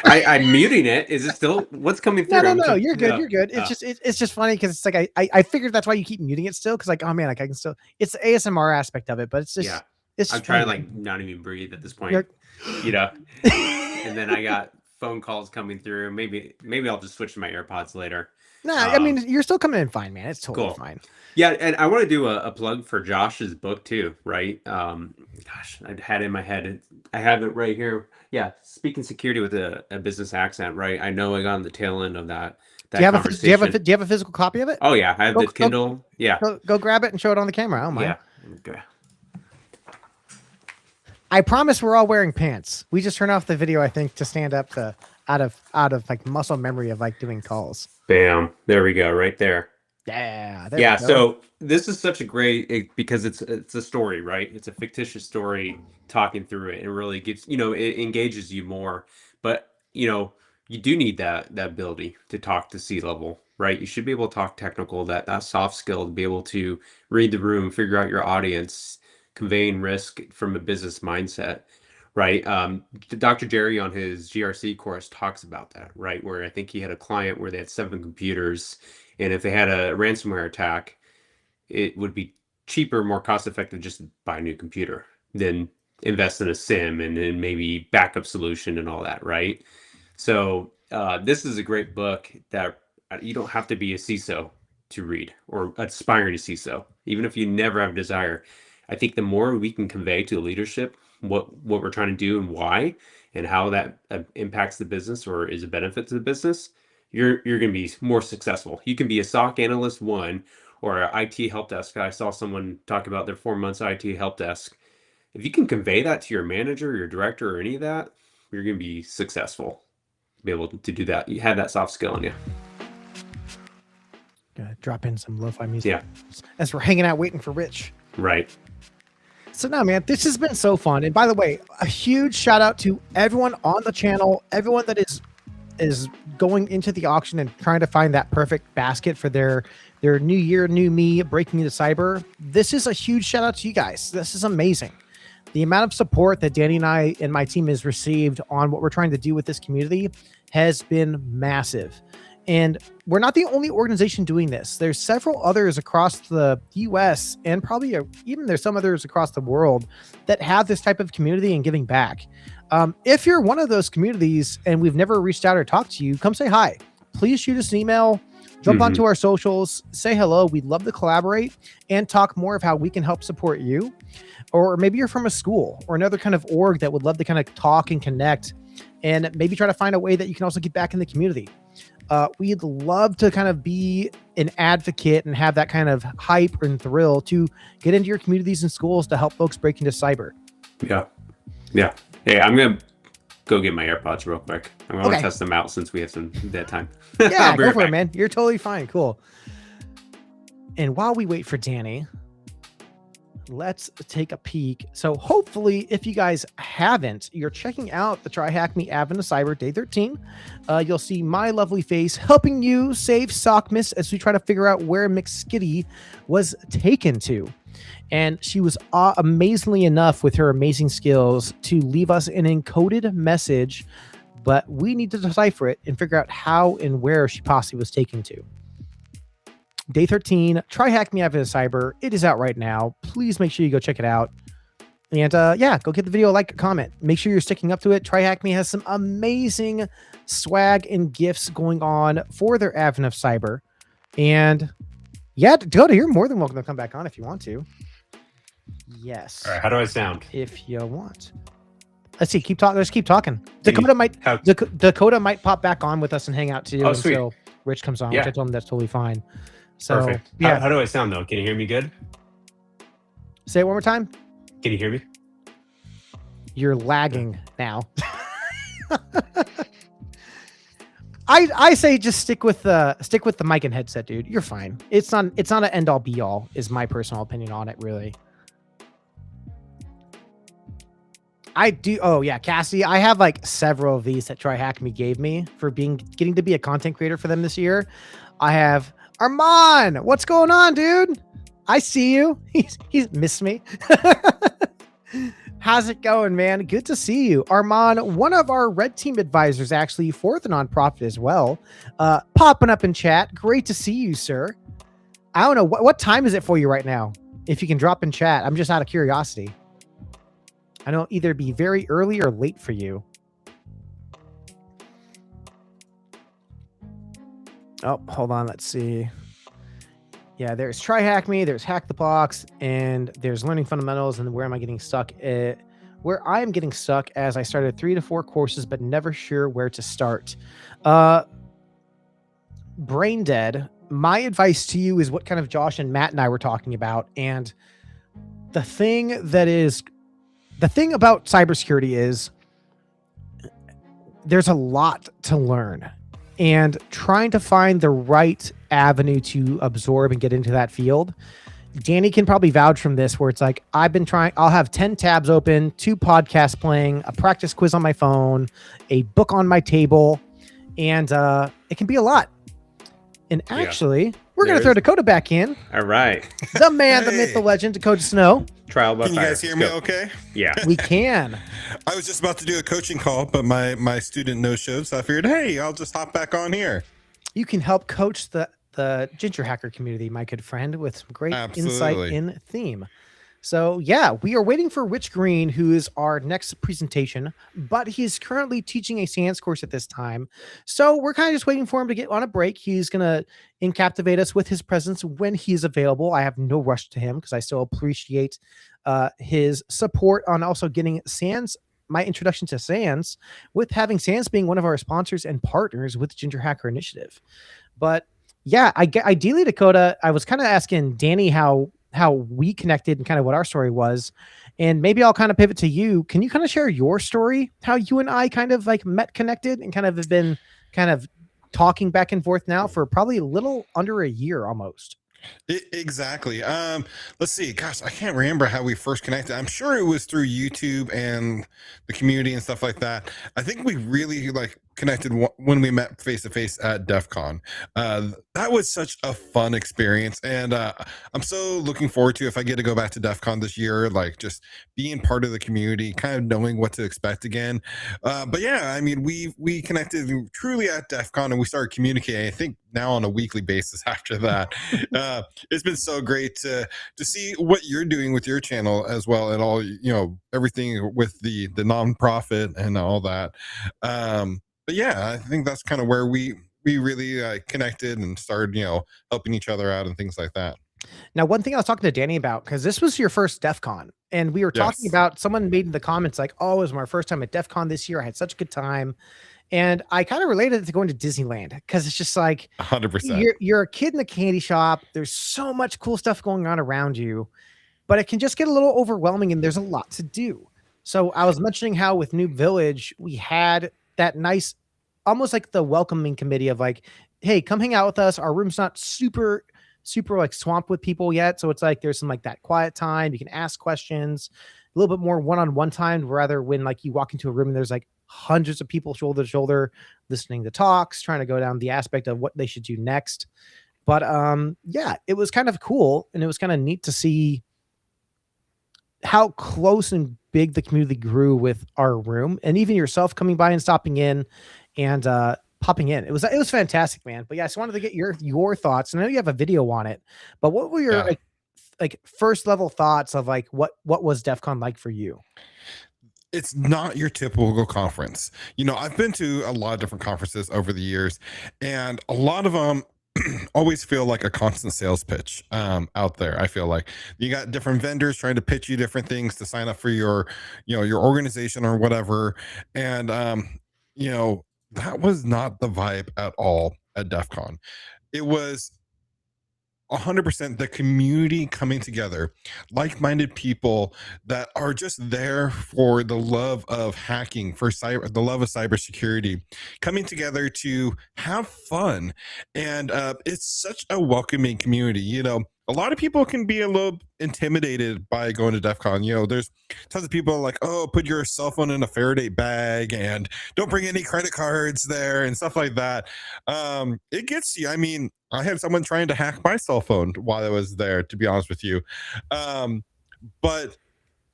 I'm muting it. Is it still what's coming through? No, you're good. You're good. It's just funny because it's like I figured that's why you keep muting it still, because like, oh man, like I can still, it's the ASMR aspect of it, but it's just it's I'm trying to like not even breathe at this point. And then I got phone calls coming through. Maybe I'll just switch to my AirPods later. I mean, you're still coming in fine, man. It's totally fine. Yeah, and I want to do a plug for Josh's book too, right? Gosh, I had it in my head. I have it right here. Yeah, Speaking Security with a business accent, right? I know I got on the tail end of that conversation. Do you have a physical copy of it? Oh yeah, I have the Kindle. Go grab it and show it on the camera. I don't mind. Yeah. Okay. I promise we're all wearing pants. We just turned off the video, I think, to stand up to out of like muscle memory of like doing calls. Bam. There we go. Right there. Yeah. So this is such a great, because it's a story, right? It's a fictitious story, talking through it. It really gets, it engages you more. But, you you do need that ability to talk to C-level, right? You should be able to talk technical, that soft skill to be able to read the room, figure out your audience, conveying risk from a business mindset, right? Dr. Jerry on his GRC course talks about that, right? Where I think he had a client where they had 7 computers, and if they had a ransomware attack, it would be cheaper, more cost effective just to buy a new computer than invest in a SIM and then maybe backup solution and all that, right? So this is a great book that you don't have to be a CISO to read or aspiring to CISO, even if you never have a desire. I think the more we can convey to the leadership what we're trying to do and why and how that impacts the business or is a benefit to the business, you're going to be more successful. You can be a SOC analyst 1 or an IT help desk. I saw someone talk about their 4 months IT help desk. If you can convey that to your manager, your director, or any of that, you're going to be successful. Be able to do that. You have that soft skill in you. Gonna drop in some lo-fi music. Yeah. As we're hanging out waiting for Rich. Right. So no, man, this has been so fun. And by the way, a huge shout out to everyone on the channel, everyone that is going into the auction and trying to find that perfect basket for their new year, new me, breaking into cyber. This is a huge shout out to you guys. This is amazing. The amount of support that Danny and I and my team has received on what we're trying to do with this community has been massive. And we're not the only organization doing this. There's several others across the US and probably even there's some others across the world that have this type of community and giving back. If you're one of those communities and we've never reached out or talked to you, come say hi. Please shoot us an email, jump onto our socials, say hello. We'd love to collaborate and talk more of how we can help support you. Or maybe you're from a school or another kind of org that would love to kind of talk and connect and maybe try to find a way that you can also get back in the community. We'd love to kind of be an advocate and have that kind of hype and thrill to get into your communities and schools to help folks break into cyber. Yeah. Yeah. Hey, I'm going to go get my AirPods real quick. I'm going to test them out since we have some dead time. Yeah, go for it, man. You're totally fine. Cool. And while we wait for Danny, let's take a peek. So hopefully, if you guys haven't, you're checking out the Try Hack Me Advent of Cyber Day 13. You'll see my lovely face helping you save Sockmas as we try to figure out where McSkitty was taken to. And she was amazingly enough with her amazing skills to leave us an encoded message, but we need to decipher it and figure out how and where she possibly was taken to. Day 13, Try Hack Me Advent of Cyber. It is out right now. Please make sure you go check it out. And yeah, go give the video a like, a comment. Make sure you're sticking up to it. Try Hack Me has some amazing swag and gifts going on for their Advent of Cyber. And yeah, Dakota, you're more than welcome to come back on if you want to. Yes. All right. How do I sound? If you want. Let's see. Keep talking. Let's keep talking. Dakota might pop back on with us and hang out too until Rich comes on, which I told him that's totally fine. So, perfect. Yeah. How do I sound though? Can you hear me good? Say it one more time. Can you hear me? You're lagging now. I say just stick with the mic and headset, dude. You're fine. It's not an end all be all, is my personal opinion on it, really. I do. Oh yeah, Cassie. I have like several of these that Try Hack Me gave me for getting to be a content creator for them this year. I have Armand. What's going on, dude? I see you. He's missed me. How's it going, man? Good to see you. Armand, one of our red team advisors, actually for the nonprofit as well, popping up in chat. Great to see you, sir. I don't know. What time is it for you right now? If you can drop in chat. I'm just out of curiosity. I know either be very early or late for you. Oh, hold on. Let's see. Yeah, there's Try Hack Me, there's Hack the Box, and there's Learning Fundamentals, and where am I getting stuck? Where I am getting stuck as I started 3 to 4 courses, but never sure where to start. Brain dead. My advice to you is what kind of Josh and Matt and I were talking about. And the thing about cybersecurity is there's a lot to learn, and trying to find the right avenue to absorb and get into that field. Danny can probably vouch from this, where it's like, I'll have 10 tabs open, 2 podcasts playing, a practice quiz on my phone, a book on my table, and it can be a lot. And Yeah. actually, we're There going to throw is- Dakota back in. All right. The man, the myth, Hey. the legend, Dakota Snow. Trial by Can you fire. guys hear Let's me go. okay? Yeah. We can. I was just about to do a coaching call, but my student no-showed, so I figured, hey, I'll just hop back on here. You can help coach the Ginger Hacker community, my good friend, with some great insight Absolutely. in theme. So yeah, we are waiting for Rich Green, who is our next presentation, but he's currently teaching a SANS course at this time. So we're kind of just waiting for him to get on a break. He's gonna encaptivate us with his presence when he's available. I have no rush to him because I still appreciate his support on also getting SANS, my introduction to SANS, with having SANS being one of our sponsors and partners with Ginger Hacker Initiative. But yeah, ideally, Dakota, I was kind of asking Danny how we connected and kind of what our story was. And maybe I'll kind of pivot to you. Can you kind of share your story, how you and I kind of like met, connected, and kind of have been kind of talking back and forth now for probably a little under a year almost? Exactly. Let's see. Gosh, I can't remember how we first connected. I'm sure it was through YouTube and the community and stuff like that. I think we really like connected when we met face to face at DEF CON. That was such a fun experience, and I'm so looking forward to if I get to go back to DEF CON this year, like just being part of the community, kind of knowing what to expect again. But yeah, I mean, we connected truly at DEF CON, and we started communicating, I think now on a weekly basis after that. It's been so great to see what you're doing with your channel as well, and all, you know, everything with the nonprofit and all that. But yeah, I think that's kind of where we really connected and started, you know, helping each other out and things like that. Now, one thing I was talking to Danny about, because this was your first DEF CON, and we were talking Yes. about, someone made in the comments like, oh, it was my first time at DEF CON this year. I had such a good time. And I kind of related it to going to Disneyland, because it's just like 100%. you're a kid in the candy shop. There's so much cool stuff going on around you, but it can just get a little overwhelming, and there's a lot to do. So I was mentioning how with New Village, we had that nice, almost like the welcoming committee of like, hey, come hang out with us. Our room's not super like swamped with people yet. So it's like there's some like that quiet time. You can ask questions, a little bit more one-on-one time, rather when like you walk into a room and there's like hundreds of people shoulder to shoulder listening to talks, trying to go down the aspect of what they should do next. But yeah, it was kind of cool, and it was kind of neat to see how close and big the community grew with our room, and even yourself coming by and stopping in and popping in. It was fantastic, man. But yeah, I just wanted to get your thoughts. And I know you have a video on it, but what were your like first level thoughts of like what was DEF CON like for you? It's not your typical conference. You know, I've been to a lot of different conferences over the years, and a lot of them always feel like a constant sales pitch out there. I feel like you got different vendors trying to pitch you different things to sign up for your, you know, your organization or whatever. And you know, that was not the vibe at all at DEF CON. It was 100% the community coming together, like-minded people that are just there for the love of hacking, for the love of cybersecurity, coming together to have fun. And it's such a welcoming community. You know, a lot of people can be a little intimidated by going to DEF CON. You know, there's tons of people like, oh, put your cell phone in a Faraday bag and don't bring any credit cards there and stuff like that. It gets you. I mean, I had someone trying to hack my cell phone while I was there, to be honest with you. But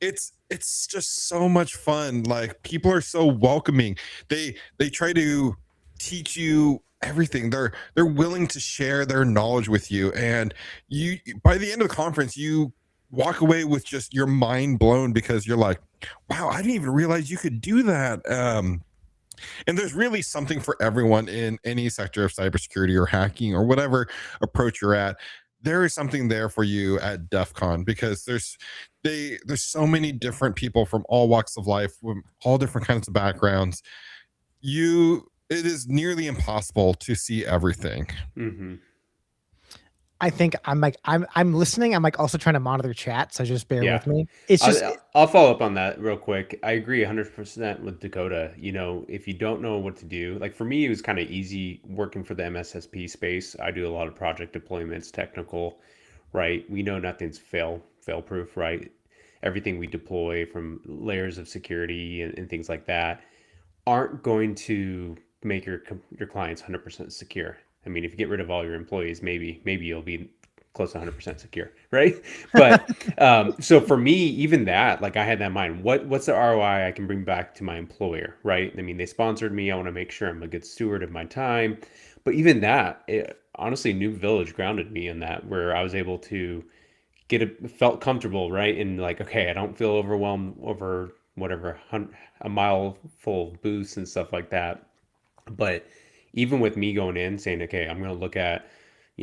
it's just so much fun. Like, people are so welcoming. They try to teach you everything. They're willing to share their knowledge with you, and you, by the end of the conference, you walk away with just your mind blown, because you're like, wow, I didn't even realize you could do that. And there's really something for everyone in any sector of cybersecurity or hacking or whatever approach you're at. There is something there for you at DEF CON, because there's so many different people from all walks of life, from all different kinds of backgrounds. It is nearly impossible to see everything. Mm-hmm. I think I'm listening. I'm like also trying to monitor chat, so just bear Yeah. with me. It's just I'll follow up on that real quick. I agree 100% with Dakota. You know, if you don't know what to do, like for me, it was kind of easy working for the MSSP space. I do a lot of project deployments, technical, right? We know nothing's fail proof, right? Everything we deploy, from layers of security and things like that, aren't going to make your clients 100% secure. I mean, if you get rid of all your employees, maybe you'll be close to 100% secure, right? But so for me, even that, like I had that in mind. What's the ROI I can bring back to my employer, right? I mean, they sponsored me. I want to make sure I'm a good steward of my time. But even that, honestly, New Village grounded me in that, where I was able to felt comfortable, right? And like, okay, I don't feel overwhelmed over whatever a mile full of booths and stuff like that. But even with me going in saying, okay, I'm going to look at,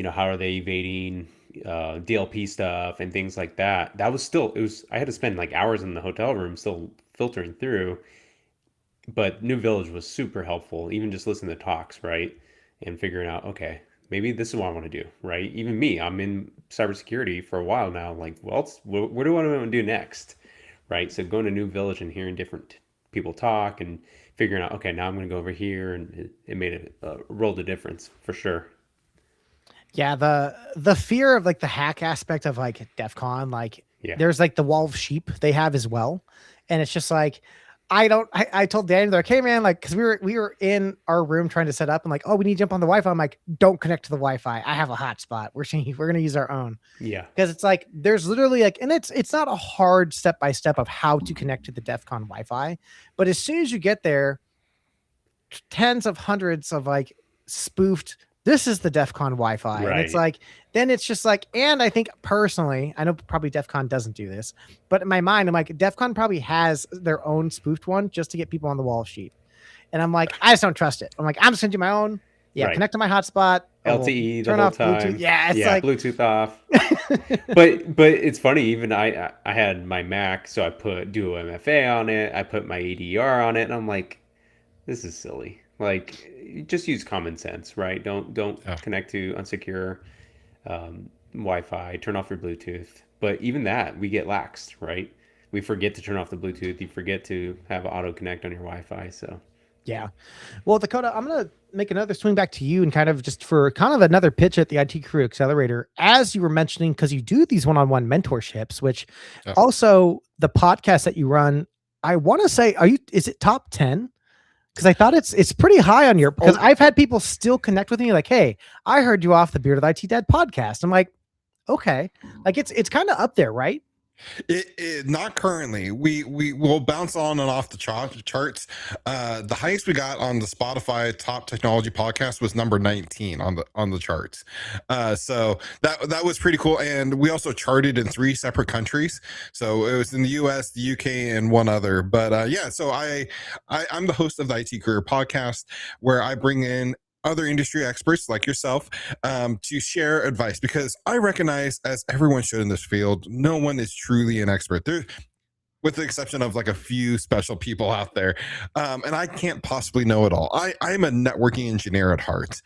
how are they evading DLP stuff and things like that. That was still, I had to spend like hours in the hotel room still filtering through. But New Village was super helpful, even just listening to talks, right? And figuring out, okay, maybe this is what I want to do, right? Even me, I'm in cybersecurity for a while now. Like, well, what do I want to do next, right? So going to New Village and hearing different people talk and figuring out, okay, now I'm going to go over here, and it made a world of difference for sure. Yeah, the fear of like the hack aspect of like DEF CON, like there's like the wall of sheep they have as well. And it's just like, I told Danny, they're like, hey man, like, cause we were in our room trying to set up and like, oh, we need to jump on the Wi-Fi. I'm like, don't connect to the Wi-Fi. I have a hotspot. We're going to use our own. Yeah. Cause it's like, there's literally like, and it's not a hard step-by-step of how to connect to the DEF CON Wi-Fi. But as soon as you get there, tens of hundreds of like spoofed, this is the DEF CON Wi-Fi. Right. And it's like, then it's just like, and I think personally, I know probably DEF CON doesn't do this, but in my mind, I'm like, DEF CON probably has their own spoofed one just to get people on the wall of sheep. And I'm like, I just don't trust it. I'm like, I'm just gonna do my own. Yeah, connect to my hotspot. LTE turn the whole off time. Bluetooth. Yeah, it's like Bluetooth off. but it's funny. Even I had my Mac, so I put dual MFA on it. I put my ADR on it, and I'm like, this is silly. Like, just use common sense, right? Don't connect to unsecure Wi-Fi. Turn off your Bluetooth. But even that, we get laxed, right? We forget to turn off the Bluetooth. You forget to have auto connect on your Wi-Fi. So yeah. Well, Dakota, I'm gonna make another swing back to you and kind of just for kind of another pitch at the IT Career Accelerator, as you were mentioning, because you do these one-on-one mentorships, which also the podcast that you run, I want to say, is it top 10? Because I thought it's pretty high on your, because I've had people still connect with me like, hey, I heard you off the Bearded IT Dad podcast. I'm like, okay, like it's kind of up there, right? It not currently. We will bounce on and off the charts. The highest we got on the Spotify top technology podcast was number 19 on the charts. So that was pretty cool. And we also charted in 3 separate countries. So it was in the US, the UK, and one other. But yeah, so I'm the host of the IT Career Podcast, where I bring in other industry experts like yourself to share advice, because I recognize, as everyone should in this field, no one is truly an expert there, with the exception of like a few special people out there, and I can't possibly know it all. I'm a networking engineer at heart.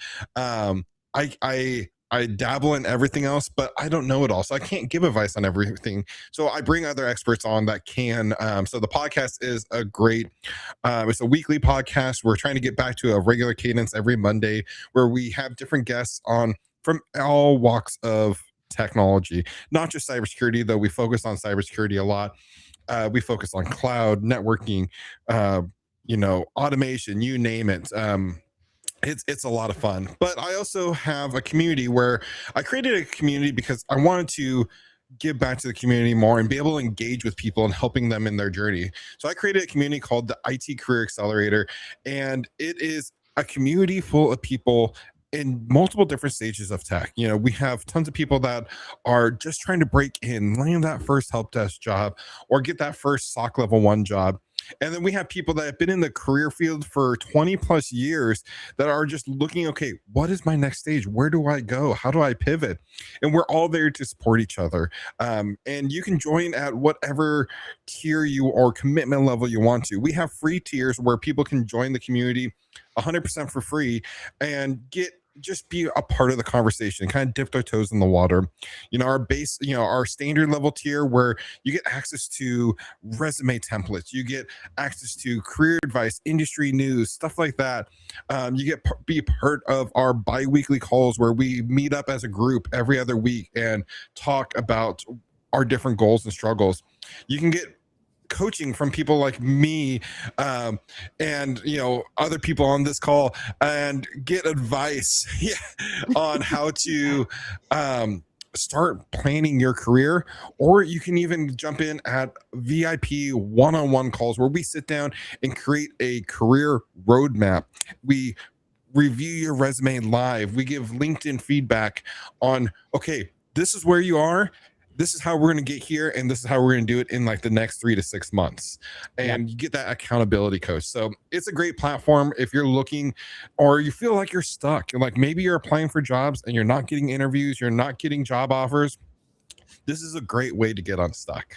I dabble in everything else, but I don't know it all. So I can't give advice on everything. So I bring other experts on that can. So the podcast is a great, it's a weekly podcast. We're trying to get back to a regular cadence every Monday, where we have different guests on from all walks of technology, not just cybersecurity, though we focus on cybersecurity a lot. We focus on cloud, networking, automation, you name it. It's a lot of fun. But I also have a community where I created a community because I wanted to give back to the community more and be able to engage with people and helping them in their journey. So I created a community called the IT Career Accelerator, and it is a community full of people in multiple different stages of tech. We have tons of people that are just trying to break in, land that first help desk job, or get that first SOC level 1 job. And then we have people that have been in the career field for 20 plus years that are just looking, okay, what is my next stage? Where do I go? How do I pivot? And we're all there to support each other. And you can join at whatever tier or commitment level you want to. We have free tiers where people can join the community 100% for free and just be a part of the conversation, kind of dip their toes in the water. Our base, our standard level tier, where you get access to resume templates, you get access to career advice, industry news, stuff like that. You get be part of our bi-weekly calls, where we meet up as a group every other week and talk about our different goals and struggles. You can get coaching from people like me, and other people on this call, and get advice on how to start planning your career. Or you can even jump in at VIP one-on-one calls where we sit down and create a career roadmap. We review your resume live. We give LinkedIn feedback on, okay, this is where you are, this is how we're going to get here, and this is how we're going to do it in like the next 3 to 6 months. And you get that accountability coach. So it's a great platform if you're looking, or you feel like you're stuck, like maybe you're applying for jobs and you're not getting interviews, you're not getting job offers. This is a great way to get unstuck.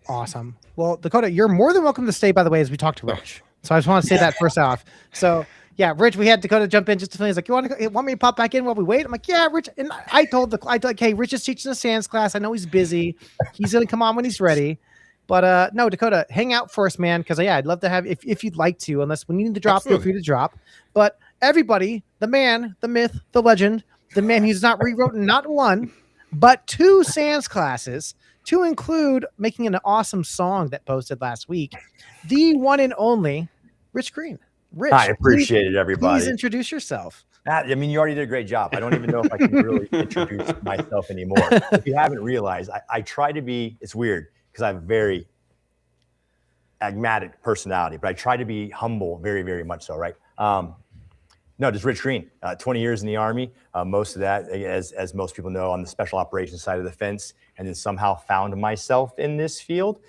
Awesome. Well, Dakota, you're more than welcome to stay, by the way, as we talk to Rich. So I just want to say that first off. So yeah, Rich, we had Dakota jump in just to feel. He's like, you want me to pop back in while we wait? I'm like, yeah, Rich. And I told hey, Rich is teaching a SANS class. I know he's busy. He's going to come on when he's ready. But no, Dakota, hang out for us, man. Because I'd love to have, if you'd like to, unless when you need to drop, feel free to drop. But everybody, the man, the myth, the legend, the man who's not rewritten not one, but 2 SANS classes, to include making an awesome song that posted last week, the one and only Rich Green. Rich, I appreciate it, everybody. Please introduce yourself. I mean, you already did a great job. I don't even know if I can really introduce myself anymore. If you haven't realized, I try to be, it's weird because I have a very agmatic personality, but I try to be humble, very, very much so, right? No, just Rich Green, 20 years in the Army. Most of that, as most people know, on the special operations side of the fence, and then somehow found myself in this field.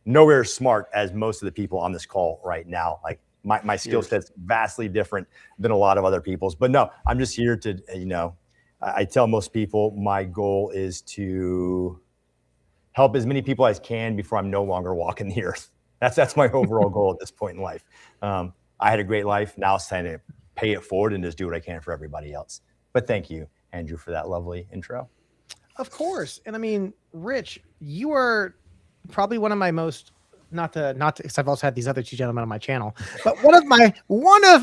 Nowhere as smart as most of the people on this call right now. Like my skill set's vastly different than a lot of other people's. But no, I'm just here to, I tell most people my goal is to help as many people as can before I'm no longer walking the earth. That's my overall goal at this point in life. I had a great life. Now it's time to pay it forward and just do what I can for everybody else. But thank you, Andrew, for that lovely intro. Of course. And I mean, Rich, you are probably one of my most, not to, because I've also had these other 2 gentlemen on my channel, but one of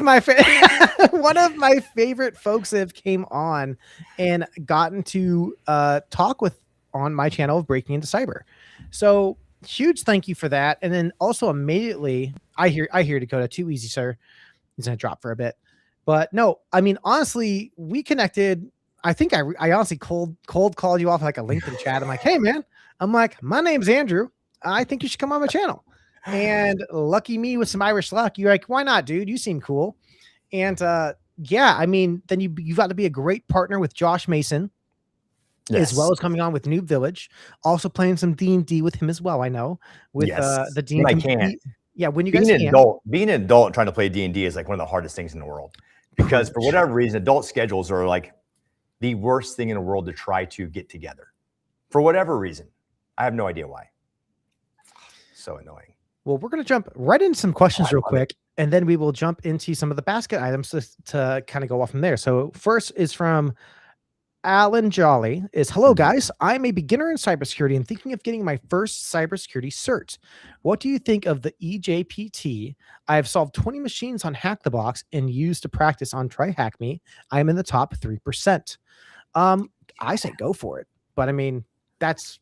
my favorite folks that have came on and gotten to talk with on my channel of Breaking Into Cyber. So huge thank you for that. And then also immediately, I hear Dakota, too easy, sir. He's gonna drop for a bit. But no, I mean, honestly, we connected. I think I honestly cold called you off like a LinkedIn chat. I'm like, hey man, my name's Andrew. I think you should come on my channel. And lucky me with some Irish luck. You're like, why not, dude? You seem cool. And yeah, I mean, then you got to be a great partner with Josh Mason, as well as coming on with Noob Village. Also playing some D&D with him as well. I know with the D&D. I can. Yeah, when you being guys an adult, being an adult and trying to play D&D is like one of the hardest things in the world, because for whatever reason, adult schedules are like the worst thing in the world to try to get together. For whatever reason, I have no idea why. So annoying. Well, we're going to jump right into some questions real quick, and then we will jump into some of the basket items to kind of go off from there. So first is from Alan Jolly is, hello guys, I'm a beginner in cybersecurity and thinking of getting my first cybersecurity cert. What do you think of the EJPT? I have solved 20 machines on Hack the Box and used to practice on Try Hack Me. I am in the top 3%. I say go for it, but I mean, that's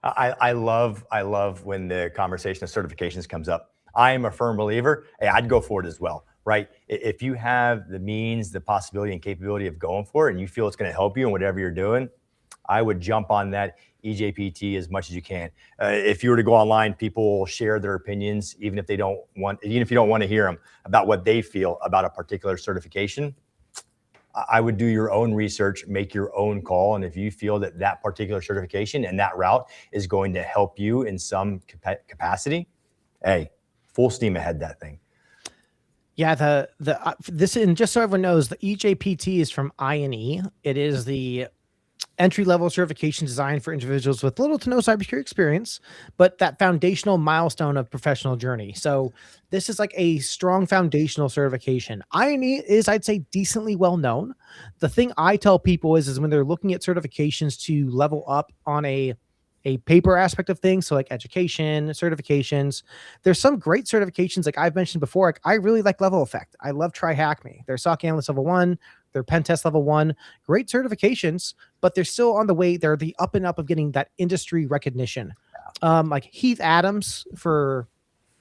I love when the conversation of certifications comes up. I am a firm believer. Hey, I'd go for it as well, right? If you have the means, the possibility and capability of going for it, and you feel it's going to help you in whatever you're doing, I would jump on that EJPT as much as you can. If you were to go online, people will share their opinions, even if you don't want to hear them, about what they feel about a particular certification. I would do your own research, make your own call. And if you feel that that particular certification and that route is going to help you in some capacity, hey, full steam ahead that thing. Yeah, this, and just so everyone knows, the EJPT is from INE. It is the entry-level certification designed for individuals with little to no cybersecurity experience, but that foundational milestone of professional journey. So this is like a strong foundational certification. INE is, I'd say, decently well known. The thing I tell people is when they're looking at certifications to level up on a paper aspect of things, so like education, certifications, there's some great certifications like I've mentioned before. Like I really like Level Effect. I love Try Hack Me. There's SOC Analyst Level 1, They're pen test level 1, great certifications, but they're still on the way. They're the up and up of getting that industry recognition. Like Heath Adams for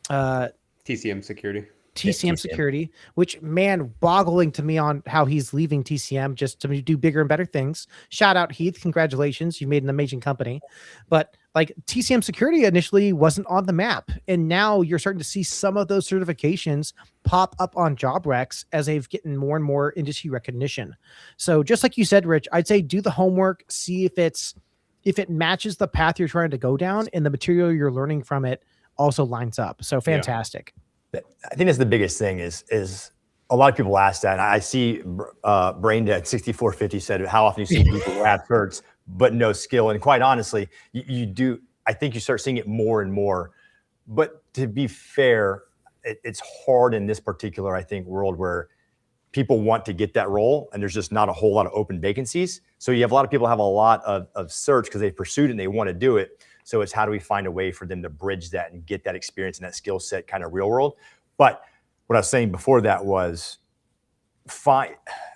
TCM security. TCM TCM. security, which, man, boggling to me on how he's leaving TCM just to do bigger and better things. Shout out Heath, congratulations, you made an amazing company. But like TCM security initially wasn't on the map, and now you're starting to see some of those certifications pop up on job recs as they've gotten more and more industry recognition. So just like you said, Rich, I'd say do the homework, see if it matches the path you're trying to go down, and the material you're learning from it also lines up. So fantastic. I think that's the biggest thing is a lot of people ask that. And I see Braindead 6450 said, how often you see people who have certs but no skill? And quite honestly, you do. I think you start seeing it more and more. But to be fair, it's hard in this particular, I think, world where people want to get that role and there's just not a whole lot of open vacancies. So you have a lot of people have a lot of certs because they've pursued it and they want to do it. So it's how do we find a way for them to bridge that and get that experience and that skill set kind of real world. But what I was saying before that was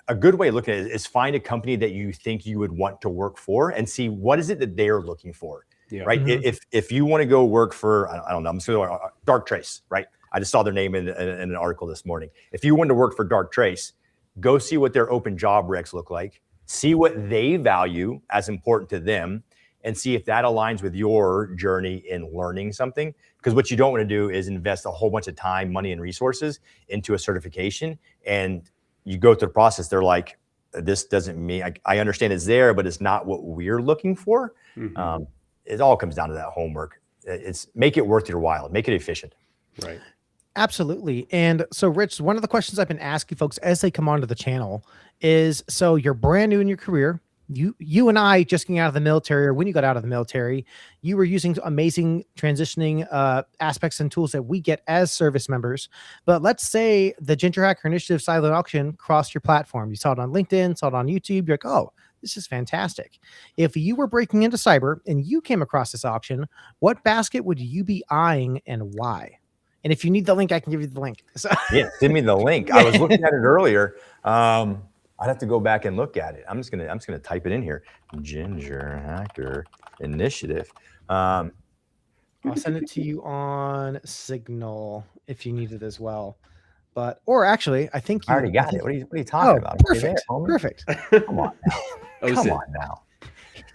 a good way of looking at it is find a company that you think you would want to work for and see what is it that they're looking for, right? Mm-hmm. If you want to go work for, I don't know, I'm just going to Dark Trace, right? I just saw their name in an article this morning. If you want to work for Dark Trace, go see what their open job recs look like, see what they value as important to them, and see if that aligns with your journey in learning something. Because what you don't want to do is invest a whole bunch of time, money, and resources into a certification. And you go through the process, they're like, this doesn't mean, I understand it's there, but it's not what we're looking for. Mm-hmm. It all comes down to that homework. It's make it worth your while, make it efficient. Right. Absolutely. And so, Rich, one of the questions I've been asking folks as they come onto the channel is, so you're brand new in your career. You and I just getting out of the military, or when you got out of the military, you were using amazing transitioning aspects and tools that we get as service members. But let's say the Ginger Hacker Initiative silent auction crossed your platform. You saw it on LinkedIn, saw it on YouTube. You're like, oh, this is fantastic. If you were breaking into cyber and you came across this auction, what basket would you be eyeing and why? And if you need the link, I can give you the link. So yeah, send me the link. I was looking at it earlier. I'd have to go back and look at it. I'm just gonna type it in here. Ginger Hacker Initiative. I'll send it to you on Signal if you need it as well. But or actually, I think I already got it. What are you talking about? Perfect. Perfect. Come on now. Come on now.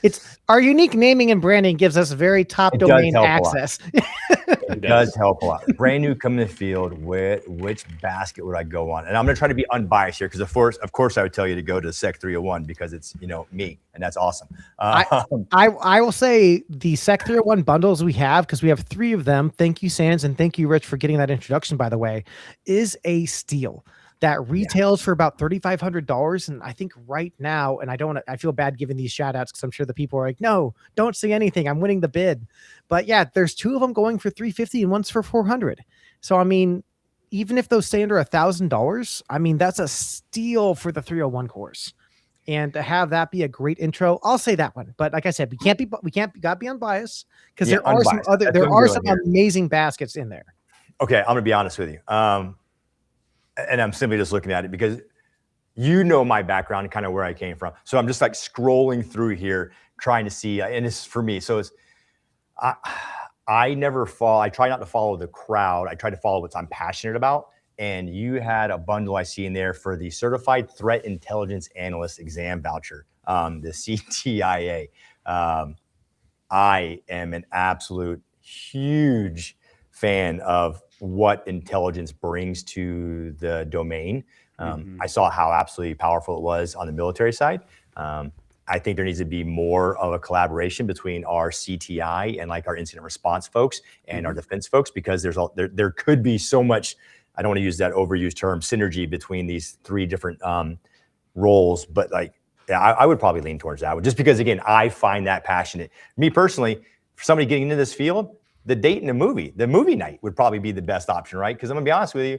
It's our unique naming and branding gives us very top domain access. It does help a lot. Brand new coming in the field. Which basket would I go on? And I'm going to try to be unbiased here because, of course, I would tell you to go to Sec 301 because it's me, and that's awesome. I will say the Sec 301 bundles we have, because we have 3 of them. Thank you, Sans, and thank you, Rich, for getting that introduction. By the way, is a steal. That retails for about $3,500. And I think right now, and I feel bad giving these shout outs because I'm sure the people are like, no, don't say anything. I'm winning the bid. But yeah, there's 2 of them going for $350 and one's for $400. So, I mean, even if those stay under $1,000, I mean, that's a steal for the 301 course. And to have that be a great intro, I'll say that one. But like I said, we gotta be unbiased because there are some amazing baskets in there. Okay, I'm gonna be honest with you. And I'm simply just looking at it because you know my background and kind of where I came from. So I'm just like scrolling through here, trying to see, and it's for me. So it's, I never fall. I try not to follow the crowd. I try to follow what I'm passionate about. And you had a bundle I see in there for the Certified Threat Intelligence Analyst Exam Voucher, the CTIA. I am an absolute huge fan of what intelligence brings to the domain. I saw how absolutely powerful it was on the military side. I think there needs to be more of a collaboration between our CTI and like our incident response folks and our defense folks, because there could be so much, I don't want to use that overused term, synergy between these 3 different roles, but like, yeah, I would probably lean towards that one just because, again, I find that passionate. Me personally, for somebody getting into this field, the date in the movie night would probably be the best option, right? Because I'm gonna be honest with you,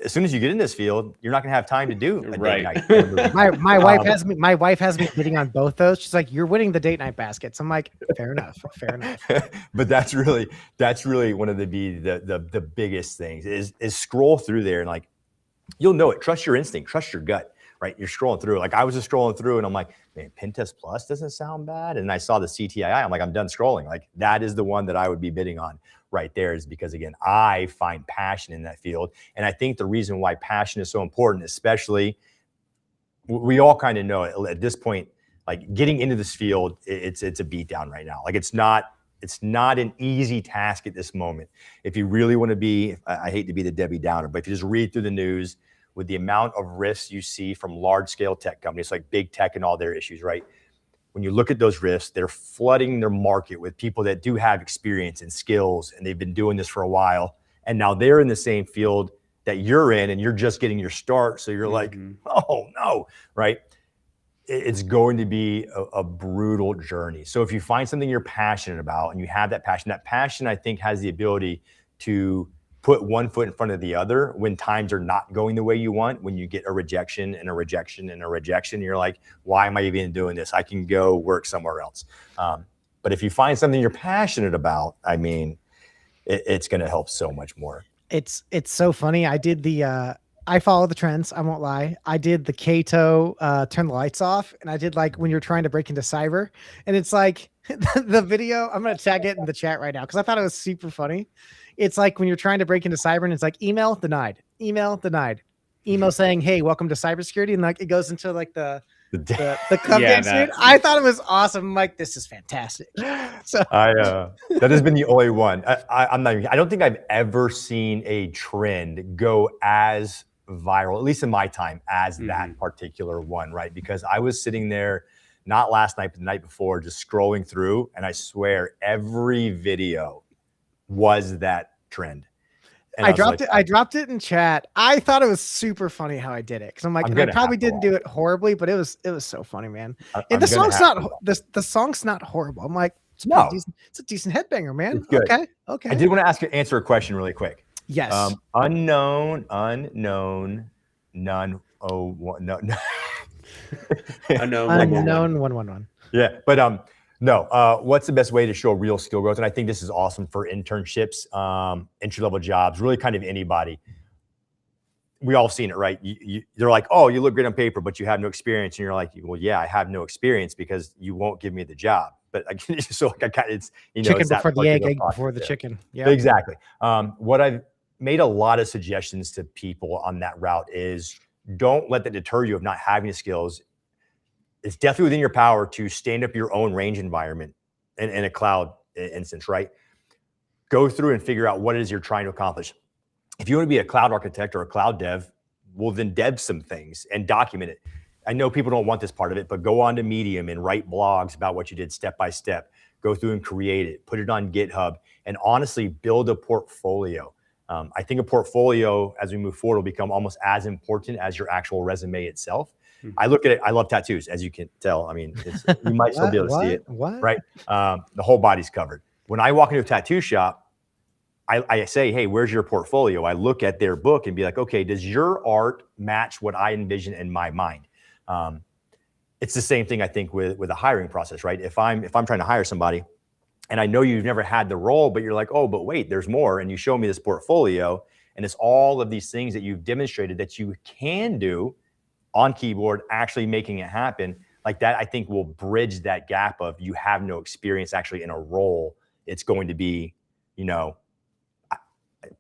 as soon as you get in this field, you're not gonna have time to do a date night. my wife has me bidding on both those. She's like, "You're winning the date night baskets." I'm like, "Fair enough." But that's really one of the biggest things is scroll through there and like, you'll know it. Trust your instinct. Trust your gut. right? You're scrolling through. Like I was just scrolling through and I'm like, man, Pentest Plus doesn't sound bad. And I saw the CTII. I'm like, I'm done scrolling. Like that is the one that I would be bidding on right there, is because again, I find passion in that field. And I think the reason why passion is so important, especially we all kind of know it at this point, like getting into this field, it's a beatdown right now. Like it's not an easy task at this moment. If you really want to be, I hate to be the Debbie Downer, but if you just read through the news with the amount of risks you see from large scale tech companies like big tech and all their issues, right? When you look at those risks, they're flooding their market with people that do have experience and skills, and they've been doing this for a while. And now they're in the same field that you're in, and you're just getting your start. So you're like, oh no, right? It's going to be a brutal journey. So if you find something you're passionate about and you have that passion, I think has the ability to put one foot in front of the other when times are not going the way you want, when you get a rejection and a rejection and a rejection, you're like, why am I even doing this? I can go work somewhere else. But if you find something you're passionate about, I mean, it's going to help so much more. It's so funny. I did I follow the trends. I won't lie. I did the Kato turn the lights off, and I did like when you're trying to break into cyber, and it's like the video. I'm gonna tag it in the chat right now because I thought it was super funny. It's like when you're trying to break into cyber, and it's like email denied, email saying, "Hey, welcome to cybersecurity," and like it goes into like the cupcake screen. I thought it was awesome. I'm like, this is fantastic. So that has been the only one. I don't think I've ever seen a trend go as viral, at least in my time, as that particular one, right? Because I was sitting there, not last night, but the night before, just scrolling through, and I swear every video was that trend. And I dropped it in chat. I thought it was super funny how I did it, because I'm like, I probably didn't do it horribly, but it was so funny, man. And the song's not horrible. I'm like, it's a decent headbanger, man. It's good. Okay. I did want to answer a question really quick. Yes. Unknown, none. Oh, no. Unknown 111. Yeah, but no. What's the best way to show real skill growth? And I think this is awesome for internships, entry-level jobs, really kind of anybody. We all seen it, right? They're like, oh, you look great on paper, but you have no experience. And you're like, well, yeah, I have no experience because you won't give me the job. But again, so it's chicken it's before the egg before the chicken. Yeah, exactly. What I've made a lot of suggestions to people on that route is don't let that deter you of not having the skills. It's definitely within your power to stand up your own range environment in a cloud instance, right? Go through and figure out what it is you're trying to accomplish. If you want to be a cloud architect or a cloud dev, well, then dev some things and document it. I know people don't want this part of it, but go on to Medium and write blogs about what you did step by step. Go through and create it, put it on GitHub, and honestly build a portfolio. I think a portfolio, as we move forward, will become almost as important as your actual resume itself. I look at it. I love tattoos, as you can tell. I mean, you might still be able to see it, right? The whole body's covered. When I walk into a tattoo shop, I say, hey, where's your portfolio? I look at their book and be like, okay, does your art match what I envision in my mind? It's the same thing, I think, with a hiring process, right? If I'm trying to hire somebody and I know you've never had the role, but you're like, oh, but wait, there's more. And you show me this portfolio and it's all of these things that you've demonstrated that you can do on keyboard, actually making it happen. Like that, I think will bridge that gap of you have no experience actually in a role. It's going to be,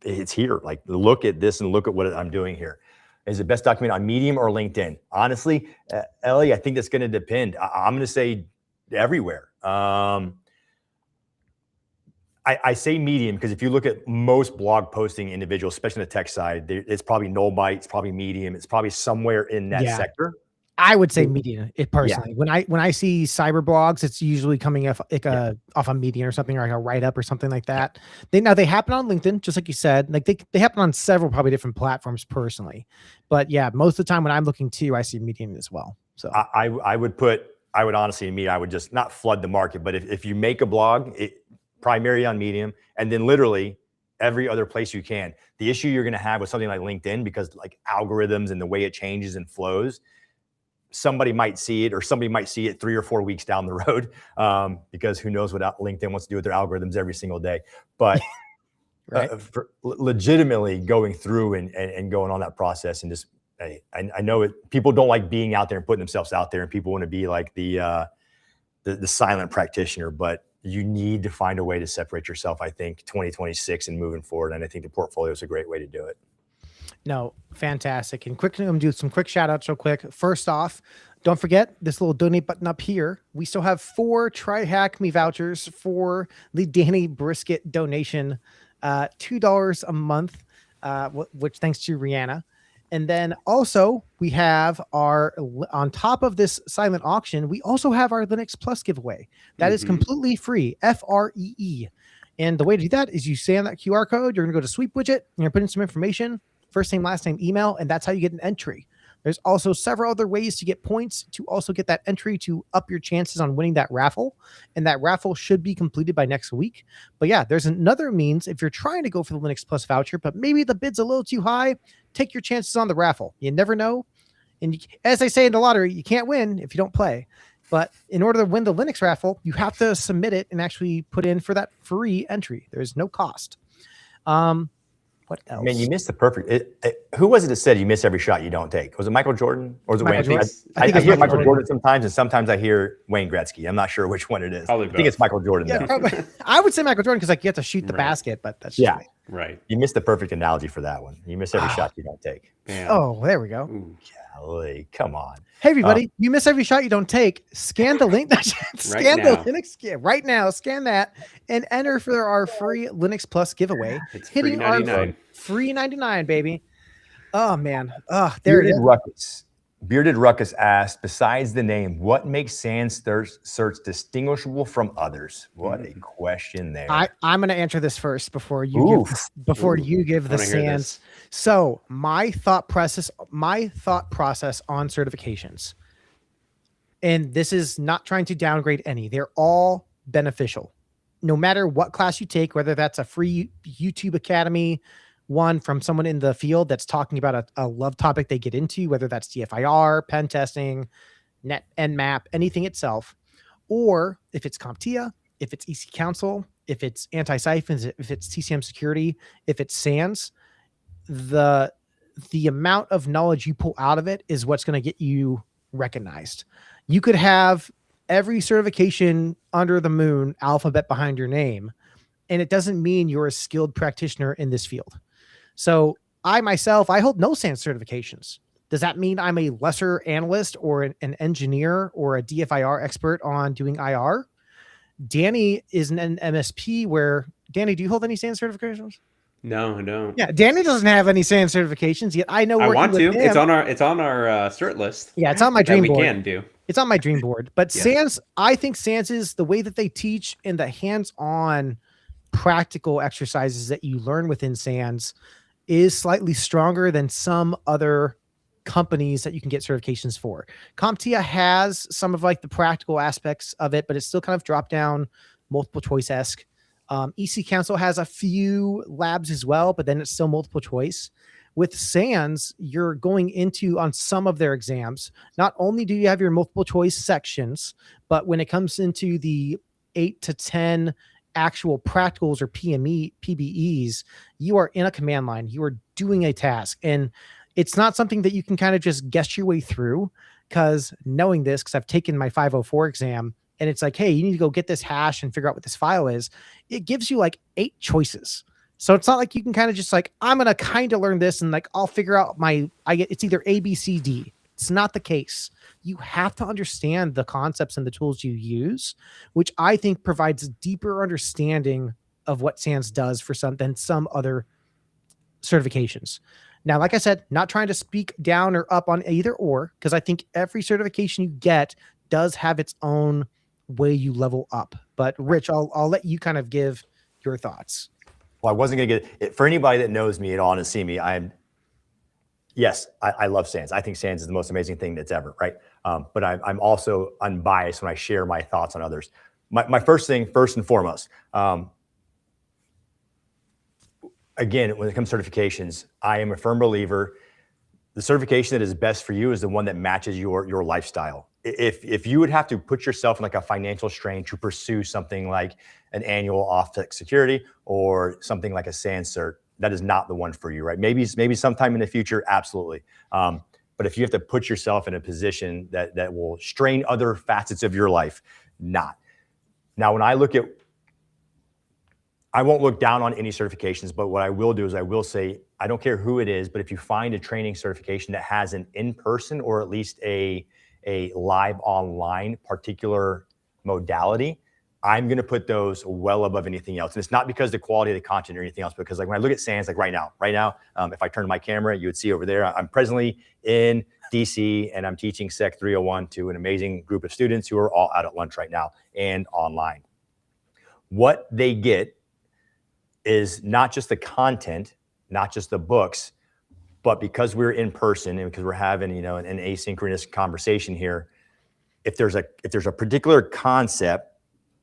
it's here. Like, look at this and look at what I'm doing here. Is it best documented on Medium or LinkedIn? Honestly, Ellie, I think that's going to depend. I'm going to say everywhere. I say Medium because if you look at most blog posting individuals, especially on the tech side, it's probably Nullbyte, it's probably Medium, it's probably somewhere in that sector. I would say Medium, personally. Yeah. When I see cyber blogs, it's usually coming off off a Medium or something, or like a write-up or something like that. They happen on LinkedIn, just like you said. Like they happen on several probably different platforms personally. But yeah, most of the time when I'm looking too, I see Medium as well. So I would honestly, I would just not flood the market, but if you make a blog, primary on Medium, and then literally every other place you can. The issue you're going to have with something like LinkedIn, because like algorithms and the way it changes and flows, somebody might see it, or somebody might see it 3 or 4 weeks down the road, because who knows what LinkedIn wants to do with their algorithms every single day. But right. Legitimately going through and going on that process and just I know it. People don't like being out there and putting themselves out there, and people want to be like the silent practitioner. But you need to find a way to separate yourself. I think 2026 and moving forward, and I think the portfolio is a great way to do it. No, fantastic. And quickly, I'm gonna do some quick shout outs real quick. First off, don't forget this little donate button up here. We still have 4 Try Hack Me vouchers for the Danny Brisket donation, $2 a month, which thanks to Rihanna. And then also we have on top of this silent auction, we also have our Linux Plus giveaway. That is completely free, FREE. And the way to do that is you scan that QR code, you're gonna go to Sweep Widget, and you're putting some information, first name, last name, email, and that's how you get an entry. There's also several other ways to get points to also get that entry to up your chances on winning that raffle. And that raffle should be completed by next week. But yeah, there's another means if you're trying to go for the Linux Plus voucher, but maybe the bid's a little too high, take your chances on the raffle. You never know. And as I say in the lottery, you can't win if you don't play. But in order to win the Linux raffle, you have to submit it and actually put in for that free entry. There's no cost. What else? Man, you missed the perfect. Who was it that said you miss every shot you don't take? Was it Michael Jordan or was it Wayne? I hear Michael Jordan sometimes, and sometimes I hear Wayne Gretzky. I'm not sure which one it is. I think it's Michael Jordan. Yeah, probably. I would say Michael Jordan because like you have to shoot the basket, but that's just me. Right. You missed the perfect analogy for that one. You miss every shot you don't take. Yeah. Oh, there we go. Ooh. Golly, come on. Hey, everybody, you miss every shot you don't take. Scan the link. Scan the Linux scan right now. Scan that and enter for our free Linux Plus giveaway. It's hitting free 99. Free 99, baby. Oh, man. Oh, there it is. Bearded Ruckus asked, besides the name, what makes Sans Search distinguishable from others? What a question there. I'm going to answer this first before you give the Sans. So my thought process on certifications, and this is not trying to downgrade any. They're all beneficial. No matter what class you take, whether that's a free YouTube Academy one from someone in the field that's talking about a love topic they get into, whether that's DFIR, pen testing, Nmap, anything itself, or if it's CompTIA, if it's EC Council, if it's anti-siphons, if it's TCM security, if it's SANS, the amount of knowledge you pull out of it is what's going to get you recognized. You could have every certification under the moon alphabet behind your name, and it doesn't mean you're a skilled practitioner in this field. So I hold no SANS certifications. Does that mean I'm a lesser analyst or an engineer or a DFIR expert on doing IR? Danny is an MSP where, Danny, do you hold any SANS certifications? No, I don't. Yeah, Danny doesn't have any SANS certifications yet. I know. I want to. It's on our cert list. Yeah, it's on my dream board. We can do. It's on my dream board. But SANS, I think SANS is the way that they teach and the hands-on practical exercises that you learn within SANS is slightly stronger than some other companies that you can get certifications for. CompTIA has some of like the practical aspects of it, but it's still kind of drop down, multiple choice-esque. EC Council has a few labs as well, but then it's still multiple choice. With SANS, you're going into on some of their exams. Not only do you have your multiple choice sections, but when it comes into the 8 to 10 actual practicals or PBEs, you are in a command line. You are doing a task. And it's not something that you can kind of just guess your way through, because knowing this, because I've taken my 504 exam, and it's like, hey, you need to go get this hash and figure out what this file is. It gives you like 8 choices. So it's not like you can kind of just like, I'm going to kind of learn this and like, I'll figure out it's either A, B, C, D. It's not the case. You have to understand the concepts and the tools you use, which I think provides a deeper understanding of what SANS does than some other certifications. Now, like I said, not trying to speak down or up on either or, because I think every certification you get does have its own way you level up. But Rich, I'll let you kind of give your thoughts. Well, I wasn't going to get it. For anybody that knows me at all and has seen me, I love SANS. I think SANS is the most amazing thing that's ever, right? But I'm also unbiased when I share my thoughts on others. My first and foremost, again, when it comes to certifications, I am a firm believer the certification that is best for you is the one that matches your lifestyle. If you would have to put yourself in like a financial strain to pursue something like an annual off-tech security or something like a SANS cert, that is not the one for you, right? Maybe sometime in the future, absolutely. But if you have to put yourself in a position that will strain other facets of your life, not. Now, when I won't look down on any certifications, but what I will do is I will say, I don't care who it is, but if you find a training certification that has an in-person or at least a live online particular modality, I'm going to put those well above anything else. And it's not because the quality of the content or anything else, because like when I look at SANS, like right now, if I turn my camera, you would see over there, I'm presently in DC and I'm teaching Sec 301 to an amazing group of students who are all out at lunch right now and online. What they get is not just the content, not just the books, but because we're in person and because we're having, an asynchronous conversation here, if there's a particular concept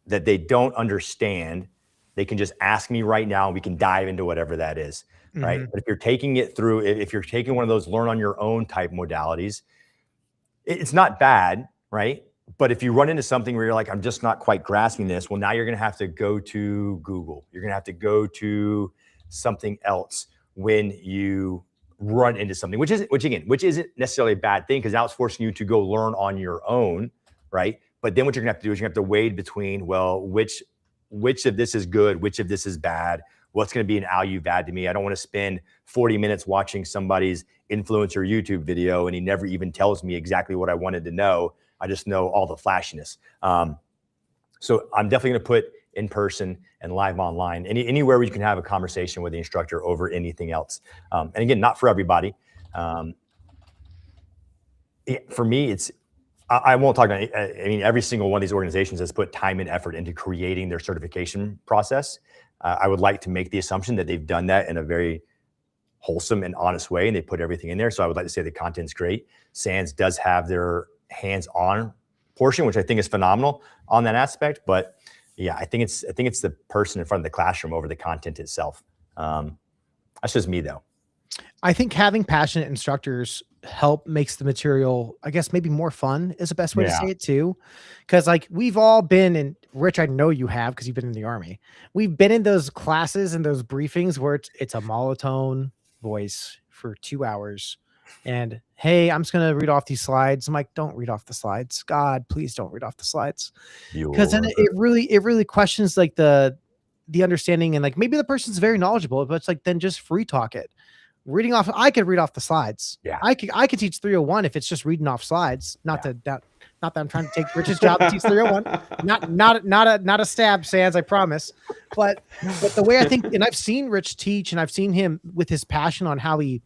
that they don't understand, they can just ask me right now and we can dive into whatever that is, right? But if you're taking it through, if you're taking one of those learn on your own type modalities, it's not bad, right? But if you run into something where you're like, I'm just not quite grasping this, well, now you're going to have to go to Google. You're going to have to go to something else when you run into something, which isn't necessarily a bad thing, because now it's forcing you to go learn on your own, right? But then what you're gonna have to do is you're gonna have to wade between, well, which of this is good, which of this is bad, what's gonna be an value add to me. I don't wanna spend 40 minutes watching somebody's influencer YouTube video and he never even tells me exactly what I wanted to know. I just know all the flashiness. So I'm definitely gonna put in person and live online, anywhere where you can have a conversation with the instructor over anything else. And again, not for everybody. For me, I won't talk about, every single one of these organizations has put time and effort into creating their certification process. I would like to make the assumption that they've done that in a very wholesome and honest way, and they put everything in there. So I would like to say the content's great. SANS does have their hands-on portion, which I think is phenomenal on that aspect. But yeah, I think it's the person in front of the classroom over the content itself. That's just me, though. I think having passionate instructors makes the material, I guess, maybe more fun is the best way to say it too. Cause like we've all been in, Rich, I know you have, cause you've been in the Army. We've been in those classes and those briefings where it's a monotone voice for 2 hours. And hey, I'm just going to read off these slides. I'm like, don't read off the slides. God, please don't read off the slides. Cause then it really questions like the understanding, and like maybe the person's very knowledgeable, but it's like, then just free talk it. Reading off, I could read off the slides. Yeah, I could teach 301 if it's just reading off slides. Not that I'm trying to take Rich's job to teach 301. Not a stab, SANS, I promise. But the way I think, and I've seen Rich teach, and I've seen him with his passion on how he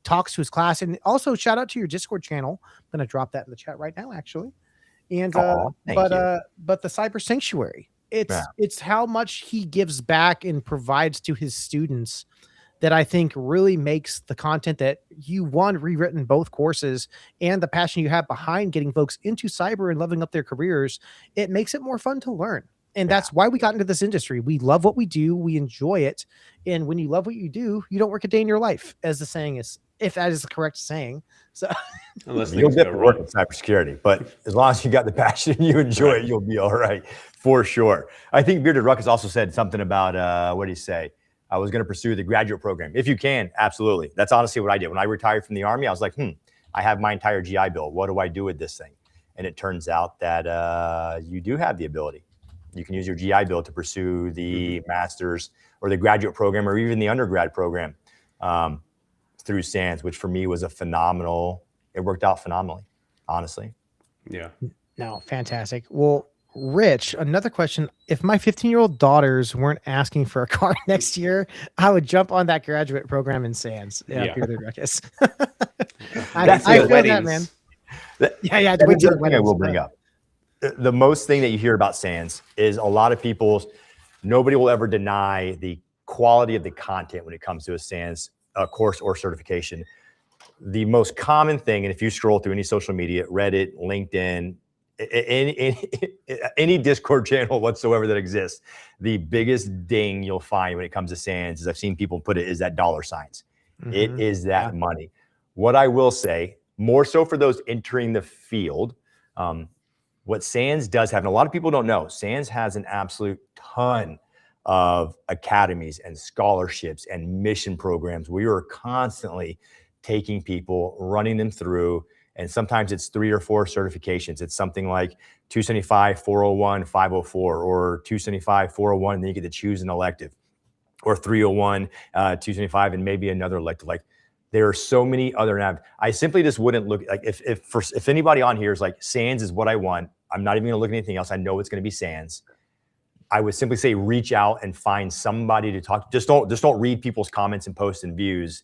talks to his class. And also shout out to your Discord channel. I'm gonna drop that in the chat right now, actually. And but the Cyber Sanctuary, it's how much he gives back and provides to his students that I think really makes the content that you rewritten both courses, and the passion you have behind getting folks into cyber and leveling up their careers. It makes it more fun to learn. And that's why we got into this industry. We love what we do. We enjoy it. And when you love what you do, you don't work a day in your life, as the saying is, if that is the correct saying. So unless you'll get to work in cybersecurity, but as long as you got the passion, you enjoy it, you'll be all right, for sure. I think Bearded Ruckus also said something about, what did he say? I was going to pursue the graduate program. If you can, absolutely. That's honestly what I did. When I retired from the Army, I was like, I have my entire GI Bill. What do I do with this thing? And it turns out that you do have the ability. You can use your GI Bill to pursue the master's or the graduate program or even the undergrad program through SANS, which for me was it worked out phenomenally, honestly. Yeah. No, fantastic. Well, Rich, another question. If my 15-year-old daughters weren't asking for a car next year, I would jump on that graduate program in SANS. Bearded Ruckus. I feel that, man. That's the thing I will bring up. The most thing that you hear about SANS is a lot of nobody will ever deny the quality of the content when it comes to a SANS course or certification. The most common thing, and if you scroll through any social media, Reddit, LinkedIn, any Discord channel whatsoever that exists, the biggest ding you'll find when it comes to SANS, as I've seen people put it, is that dollar signs. It is that money. What I will say, more so for those entering the field, what SANS does have, and a lot of people don't know, SANS has an absolute ton of academies and scholarships and mission programs. We are constantly taking people, running them through, and sometimes it's 3 or 4 certifications. It's something like 275, 401, 504, or 275, 401, and then you get to choose an elective, or 301, 275, and maybe another elective. Like, there are so many other nav. I simply just wouldn't look like if anybody on here is like, SANS is what I want, I'm not even going to look at anything else. I know it's going to be SANS. I would simply say reach out and find somebody to talk. Just don't read people's comments and posts and views.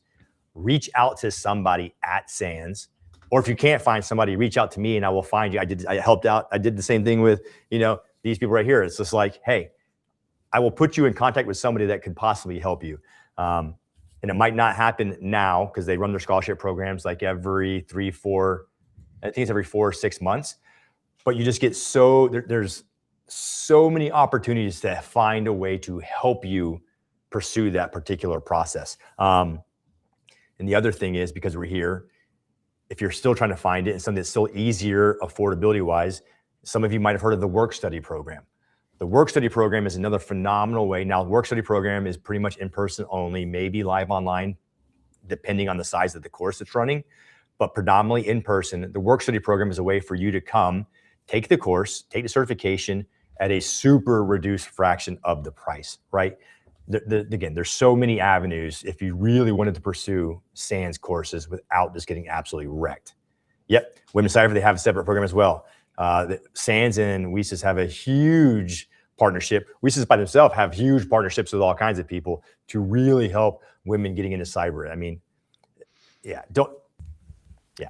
Reach out to somebody at SANS, or if you can't find somebody, reach out to me and I will find you. I helped out. I did the same thing with, these people right here. It's just like, hey, I will put you in contact with somebody that could possibly help you. And it might not happen now because they run their scholarship programs like every 3, 4, I think it's every 4 or 6 months. But you just get there's so many opportunities to find a way to help you pursue that particular process. And the other thing is, because we're here, if you're still trying to find it and something that's still easier affordability wise, some of you might have heard of the work study program. The work study program is another phenomenal way. Now, the work study program is pretty much in person only, maybe live online, depending on the size of the course it's running, but predominantly in person. The work study program is a way for you to come, take the course, take the certification at a super reduced fraction of the price, right? Again, there's so many avenues if you really wanted to pursue SANS courses without just getting absolutely wrecked. Yep, Women's Cyber, they have a separate program as well. SANS and WESIS have a huge partnership. WESIS by themselves have huge partnerships with all kinds of people to really help women getting into cyber. I mean,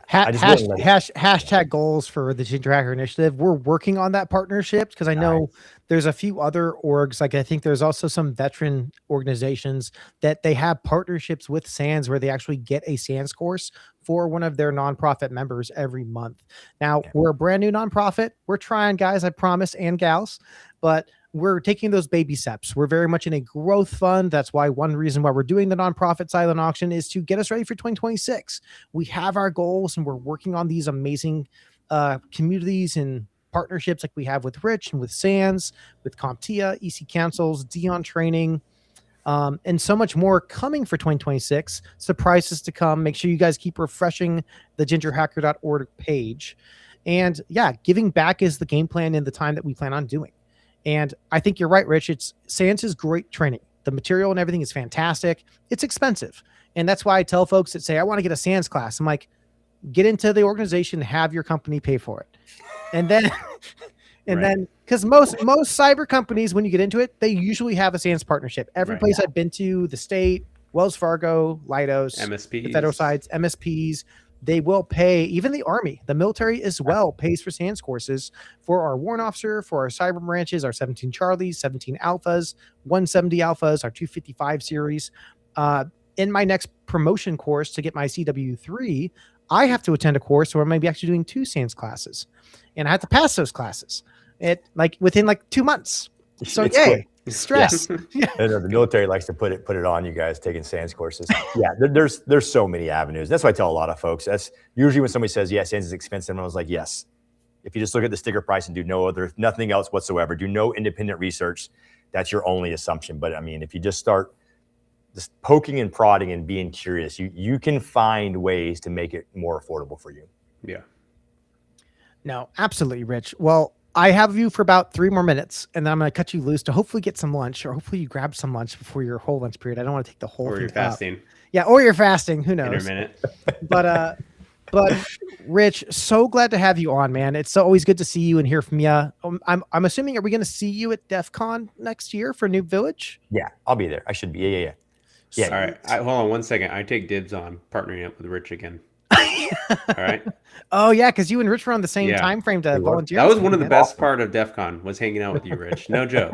Hashtag goals for the Ginger Hacker Initiative. We're working on that partnership because I know there's a few other orgs. Like, I think there's also some veteran organizations that they have partnerships with SANS where they actually get a SANS course for one of their nonprofit members every month. Now, we're a brand new nonprofit. We're trying, guys, I promise, and gals, but we're taking those baby steps. We're very much in a growth fund. That's why one reason why we're doing the nonprofit silent auction is to get us ready for 2026. We have our goals and we're working on these amazing communities and partnerships like we have with Rich and with SANS, with CompTIA, EC Councils, Dion Training, and so much more coming for 2026. Surprises to come. Make sure you guys keep refreshing the gingerhacker.org page. And yeah, giving back is the game plan and the time that we plan on doing. And I think you're right, Rich. SANS is great training. The material and everything is fantastic. It's expensive. And that's why I tell folks that say, I want to get a SANS class. I'm like, get into the organization, have your company pay for it. And then, then, because most cyber companies, when you get into it, they usually have a SANS partnership. Every place I've been to, the state, Wells Fargo, Leidos, MSPs, the federal sides, MSPs, they will pay. Even the Army, the military as well, pays for SANS courses for our warrant officer, for our cyber branches, our 17 Charlies, 17 Alphas, 170 Alphas, our 255 series. In my next promotion course to get my CW3, I have to attend a course where I might be actually doing 2 SANS classes, and I have to pass those classes within 2 months. So yay. Stress. The military likes to put it on you guys taking SANS courses. There's so many avenues. That's why I tell a lot of folks. That's usually when somebody says, yeah, SANS is expensive, and I was like, yes. If you just look at the sticker price and do nothing else whatsoever, do no independent research, that's your only assumption. But I mean, if you just start just poking and prodding and being curious, you can find ways to make it more affordable for you. Yeah. No, absolutely, Rich. Well, I have you for about 3 more minutes, and then I'm going to cut you loose to hopefully get some lunch, or hopefully you grab some lunch before your whole lunch period. I don't want to take the whole thing. Or you're fasting. Yeah, or you're fasting. Who knows? Intermittent. But Rich, so glad to have you on, man. It's always good to see you and hear from you. I'm assuming, are we going to see you at DEF CON next year for New Village? Yeah, I'll be there. I should be. Yeah. All right. Hold on 1 second. I take dibs on partnering up with Rich again. All right. Oh yeah, because you and Rich were on the same time frame to volunteer. That was one of the best part of DEF CON, was hanging out with you, Rich. No joke.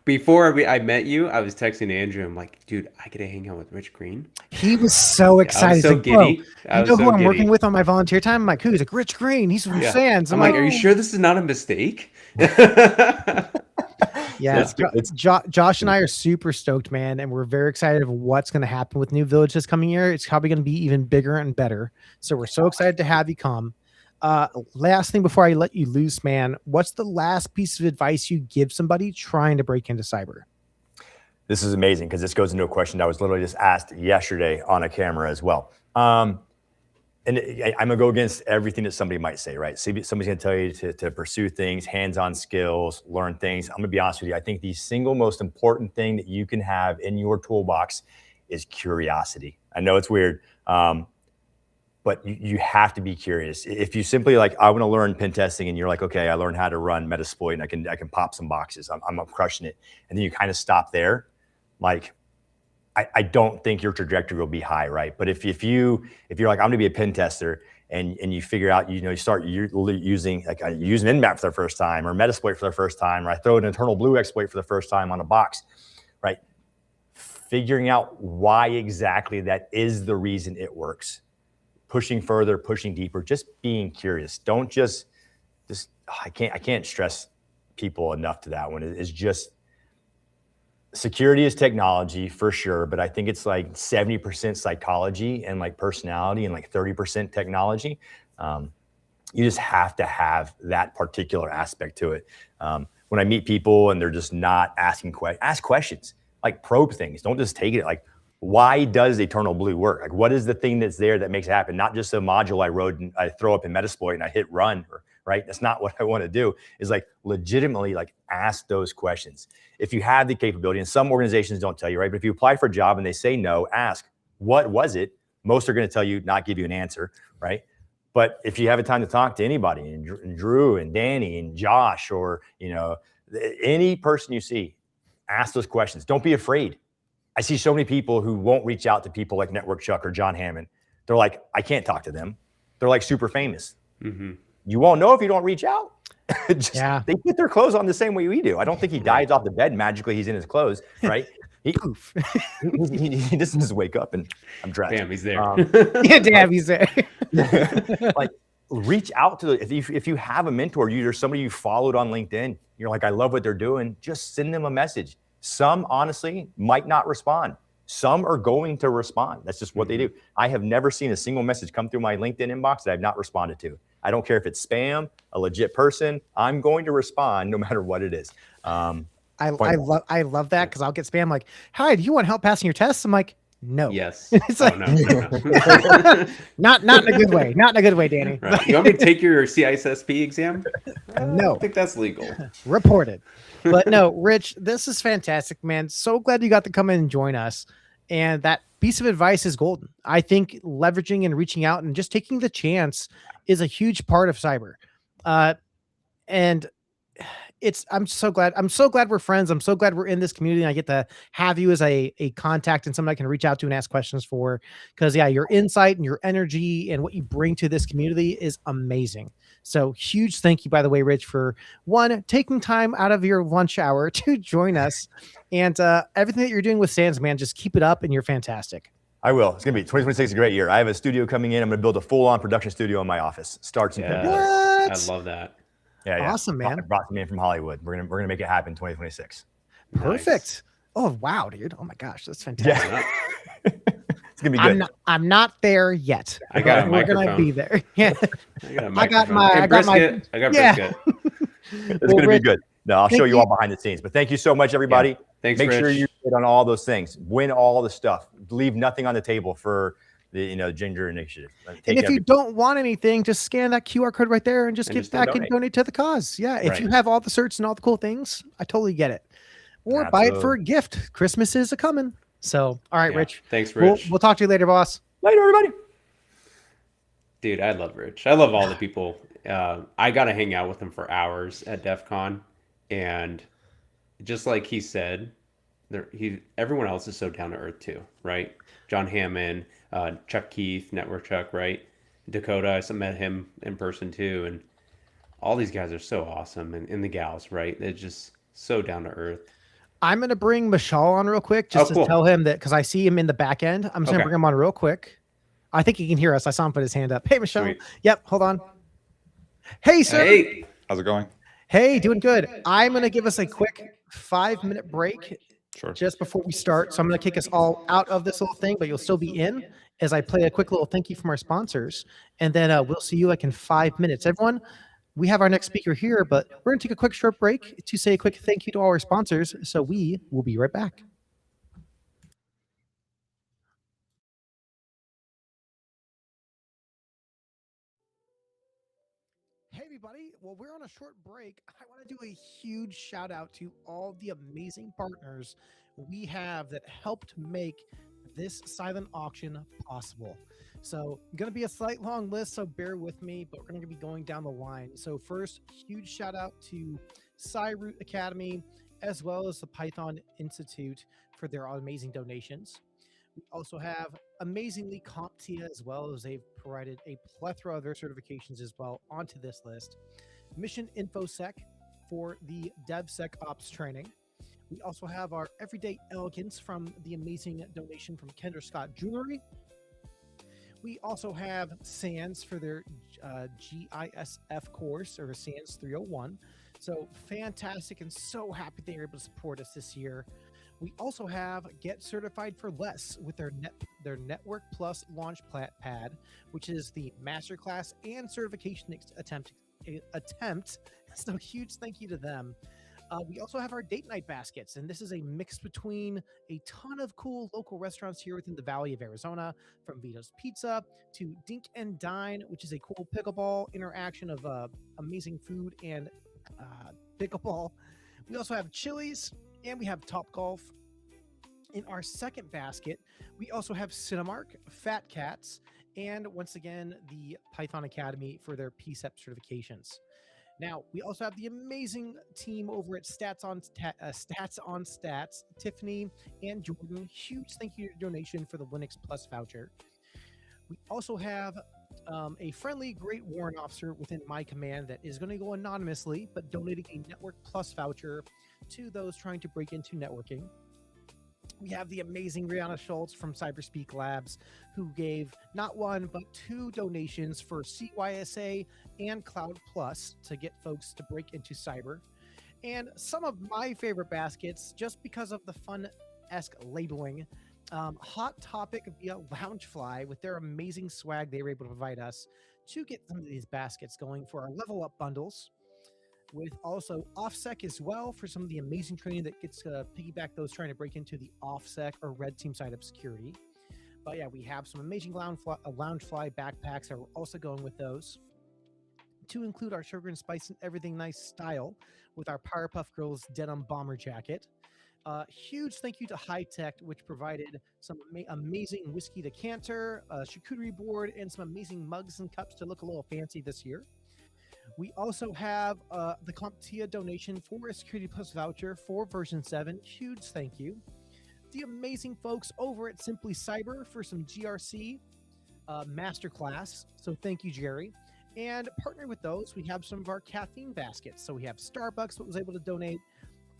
Before I met you, I was texting Andrew. I'm like, dude, I get to hang out with Rich Green. He was so excited. I was so giddy. You know who I'm working with on my volunteer time? I'm like, who's like Rich Green? He's from SANS. I'm like, are you sure this is not a mistake? Yeah, Josh and I are super stoked, man, and we're very excited of what's going to happen with New Village this coming year. It's probably going to be even bigger and better. So we're so excited to have you come. Last thing before I let you loose, man, what's the last piece of advice you give somebody trying to break into cyber? This is amazing because this goes into a question that was literally just asked yesterday on a camera as well. And I'm gonna go against everything that somebody might say, right? Somebody's gonna tell you to pursue things, hands-on skills, learn things. I'm gonna be honest with you. I think the single most important thing that you can have in your toolbox is curiosity. I know it's weird, but you have to be curious. If you simply like, I want to learn pen testing, and you're like, okay, I learned how to run Metasploit, and I can pop some boxes. I'm crushing it, and then you kind of stop there. Like, I don't think your trajectory will be high, right? But if you're like, I'm gonna be a pen tester, and you figure out, you start using like use an Nmap for the first time, or Metasploit for the first time, or I throw an internal blue exploit for the first time on a box, right? Figuring out why exactly that is the reason it works. Pushing further, pushing deeper, just being curious. Don't just I can't stress people enough to that one. It's just, security is technology for sure, but I think it's like 70% psychology and like personality, and like 30% technology. You just have to have that particular aspect to it. When I meet people and they're just not asking questions, ask questions, like probe things. Don't just take it like, why does Eternal Blue work? Like, what is the thing that's there that makes it happen? Not just a module I wrote and I throw up in Metasploit and I hit run, right? That's not what I want to do. Is like legitimately like ask those questions. If you have the capability, and some organizations don't tell you, right? But if you apply for a job and they say no, ask, what was it? Most are going to tell you, not give you an answer, right? But if you have a time to talk to anybody, and Drew and Danny and Josh, or any person you see, ask those questions. Don't be afraid. I see so many people who won't reach out to people like Network Chuck or John Hammond. They're like, I can't talk to them. They're like super famous. Mm-hmm. You won't know if you don't reach out. They put their clothes on the same way we do. I don't think he dives off the bed magically. He's in his clothes, right? He doesn't just wake up and I'm dressed. Damn, he's there. Damn, he's there. Like, reach out to if you have a mentor, there's somebody you followed on LinkedIn. You're like, I love what they're doing. Just send them a message. Some honestly might not respond. Some are going to respond. That's just what they do. I have never seen a single message come through my LinkedIn inbox that I've not responded to. I don't care if it's spam, a legit person. I'm going to respond no matter what it is. I love that, because I'll get spam like, hi, do you want help passing your tests? I'm like, no. Yes. It's like, no. not in a good way. Not in a good way, Danny. Right. You want me to take your CISSP exam? No. I think that's legal. Reported. But no, Rich, this is fantastic, man. So glad you got to come in and join us. And that piece of advice is golden. I think leveraging and reaching out and just taking the chance is a huge part of cyber. And I'm so glad we're friends. I'm so glad we're in this community, and I get to have you as a contact and somebody I can reach out to and ask questions for, because your insight and your energy and what you bring to this community is amazing. So huge thank you, by the way, Rich, for taking time out of your lunch hour to join us, and everything that you're doing with Sands, man, just keep it up, and you're fantastic. I will. It's going to be 2026 is a great year. I have a studio coming in. I'm going to build a full-on production studio in my office. Starts in What? I love that. Yeah. Awesome, man. I brought them in from Hollywood. We're gonna make it happen in 2026. Perfect. Nice. Oh wow, dude. Oh my gosh, that's fantastic. Yeah. It's gonna be good. I'm not there yet. I got a We're gonna microphone. be there. Yeah. I got brisket. I got brisket. It's gonna be good. No, I'll show you all behind the scenes. But thank you so much, everybody. Yeah. Thanks, Make sure Rich. you hit on all those things. Win all the stuff. Leave nothing on the table for the Ginger Initiative. And if you don't want anything, just scan that QR code right there and just give back and donate to the cause. Yeah. If you have all the certs and all the cool things, I totally get it. Or buy it for a gift. Christmas is a coming. So, all right, Rich. Thanks, Rich. We'll talk to you later, boss. Later, everybody. Dude, I love Rich. I love all the people. I got to hang out with him for hours at DEF CON. And just like he said, everyone else is so down to earth too, right? John Hammond, Chuck Keith, Network Chuck, right? Dakota, I met him in person too. And all these guys are so awesome. And the gals, right? They're just so down to earth. I'm going to bring Mashal on real quick just to tell him that, because I see him in the back end. I'm just going to bring him on real quick. I think he can hear us. I saw him put his hand up. Hey, Mashal. Sweet. Yep, hold on. Hey, sir. Hey, how's it going? Hey, doing good. I'm going to give us a quick 5-minute break. Sure. just before we start. So I'm going to kick us all out of this little thing, but you'll still be in as I play a quick little thank you from our sponsors. And then we'll see you like in 5 minutes. Everyone, we have our next speaker here, but we're going to take a quick short break to say a quick thank you to all our sponsors. So we will be right back. Hey everybody, well, we're on a short break. I want to do a huge shout out to all the amazing partners we have that helped make this silent auction possible. So going to be a slight long list, so bear with me, but we're going to be going down the line. So first, huge shout out to Cyroot Academy as well as the Python Institute for their amazing donations. We also have amazingly CompTIA as well, as they've provided a plethora of their certifications as well onto this list. Mission InfoSec for the DevSecOps training. We also have our Everyday Elegance from the amazing donation from Kendra Scott Jewelry. We also have SANS for their GISF course, or SANS 301. So fantastic, and so happy they were able to support us this year. We also have Get Certified for Less with their Network Plus Launch Pad, which is the masterclass and certification attempt. So huge thank you to them. We also have our date night baskets, and this is a mix between a ton of cool local restaurants here within the Valley of Arizona, from Vito's Pizza to Dink and Dine, which is a cool pickleball interaction of amazing food and pickleball. We also have Chili's, and we have Topgolf. In our second basket, we also have Cinemark, Fat Cats, and once again, the Python Academy for their PCEP certifications. Now, we also have the amazing team over at Stats on Stats, Tiffany and Jordan. Huge thank you to your donation for the Linux Plus voucher. We also have a friendly, great warrant officer within my command that is going to go anonymously, but donating a Network Plus voucher to those trying to break into networking. We have the amazing Rihanna Schultz from Cyberspeak Labs, who gave not one, but 2 donations for CYSA and Cloud Plus to get folks to break into cyber. And some of my favorite baskets, just because of the fun-esque labeling, Hot Topic via Loungefly with their amazing swag they were able to provide us to get some of these baskets going for our level up bundles, with also OffSec as well for some of the amazing training that gets piggyback those trying to break into the OffSec or red team side of security. But yeah, we have some amazing Loungefly backpacks that we're also going with those, to include our Sugar and Spice and Everything Nice style with our Powerpuff Girls denim bomber jacket. Huge thank you to High Tech, which provided some amazing whiskey decanter, a charcuterie board, and some amazing mugs and cups to look a little fancy this year. We also have the CompTIA donation for a Security Plus voucher for version 7. Huge thank you. The amazing folks over at Simply Cyber for some GRC masterclass. So thank you, Jerry. And partnering with those, we have some of our caffeine baskets. So we have Starbucks that was able to donate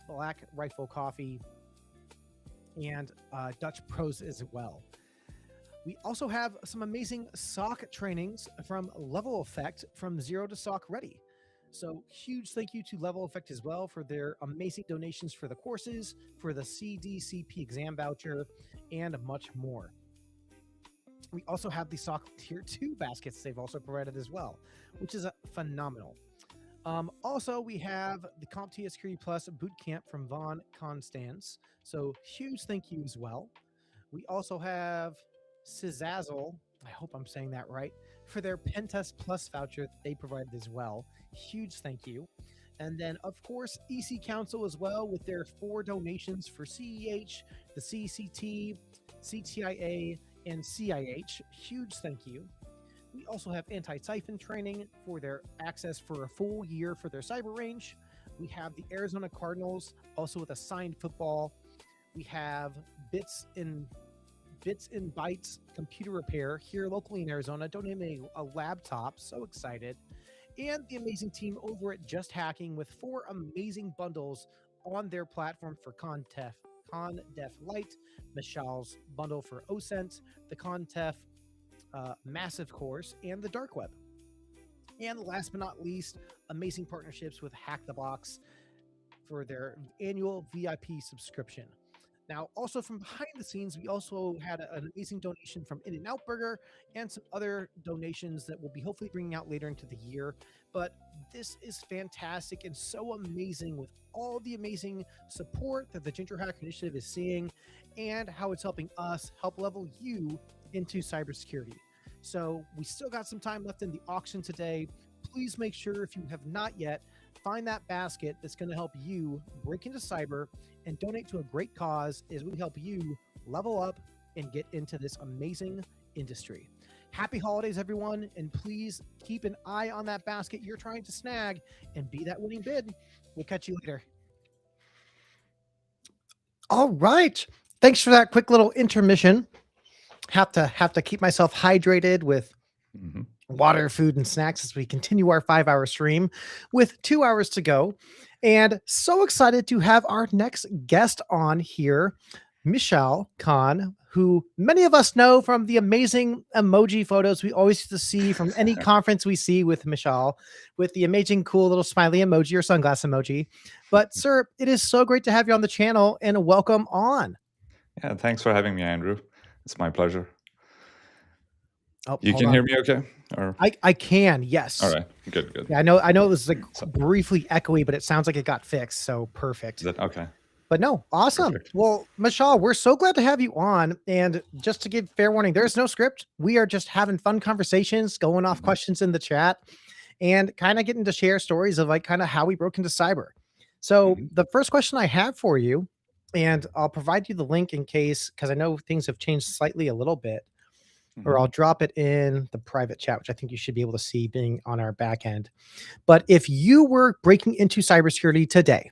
Black Rifle Coffee and Dutch Pros as well. We also have some amazing SOC trainings from Level Effect from Zero to SOC Ready. So huge thank you to Level Effect as well for their amazing donations for the courses, for the CDCP exam voucher, and much more. We also have the SOC Tier 2 baskets they've also provided as well, which is phenomenal. Also, we have the CompTIA Security Plus Bootcamp from Vaughn Constance. So huge thank you as well. We also have Cizazzle, I hope I'm saying that right, for their Pentest Plus voucher that they provided as well. Huge thank you. And then, of course, EC Council as well with their 4 donations for CEH, the CCT, CTIA, and CIH. Huge thank you. We also have Anti-Siphon training for their access for a full year for their cyber range. We have the Arizona Cardinals also with a signed football. We have Bits and Bytes computer repair here locally in Arizona, donating a laptop. So excited. And the amazing team over at Just Hacking with 4 amazing bundles on their platform for ConDef Lite, Michelle's bundle for OSENT, the ConDef Massive course, and the Dark Web. And last but not least, amazing partnerships with Hack the Box for their annual VIP subscription. Now, also from behind the scenes, we also had an amazing donation from In-N-Out Burger and some other donations that we'll be hopefully bringing out later into the year. But this is fantastic and so amazing with all the amazing support that the Ginger Hacker Initiative is seeing and how it's helping us help level you into cybersecurity. So we still got some time left in the auction today. Please make sure, if you have not yet, find that basket that's going to help you break into cyber and donate to a great cause as we help you level up and get into this amazing industry. Happy holidays, everyone, and please keep an eye on that basket you're trying to snag and be that winning bid. We'll catch you later. All right. Thanks for that quick little intermission. Have to keep myself hydrated with water, food, and snacks as we continue our 5-hour stream with 2 hours to go. And so excited to have our next guest on here, Michelle Khan, who many of us know from the amazing emoji photos we always used to see from any conference we see with Michelle, with the amazing, cool little smiley emoji or sunglass emoji. But sir, it is so great to have you on the channel, and welcome on. Yeah, thanks for having me, Andrew. It's my pleasure. Oh, you can hear me okay? Or I can, yes. all right, good. Yeah, I know it was like briefly echoey, but it sounds like it got fixed, so perfect. Is that okay? But no, awesome. Perfect. Well, Michelle, we're so glad to have you on. And just to give fair warning, there's no script. We are just having fun conversations, going off questions in the chat, and kind of getting to share stories of like kind of how we broke into cyber. So the first question I have for you, and I'll provide you the link in case, because I know things have changed slightly a little bit, or I'll drop it in the private chat, which I think you should be able to see being on our back end. But if you were breaking into cybersecurity today,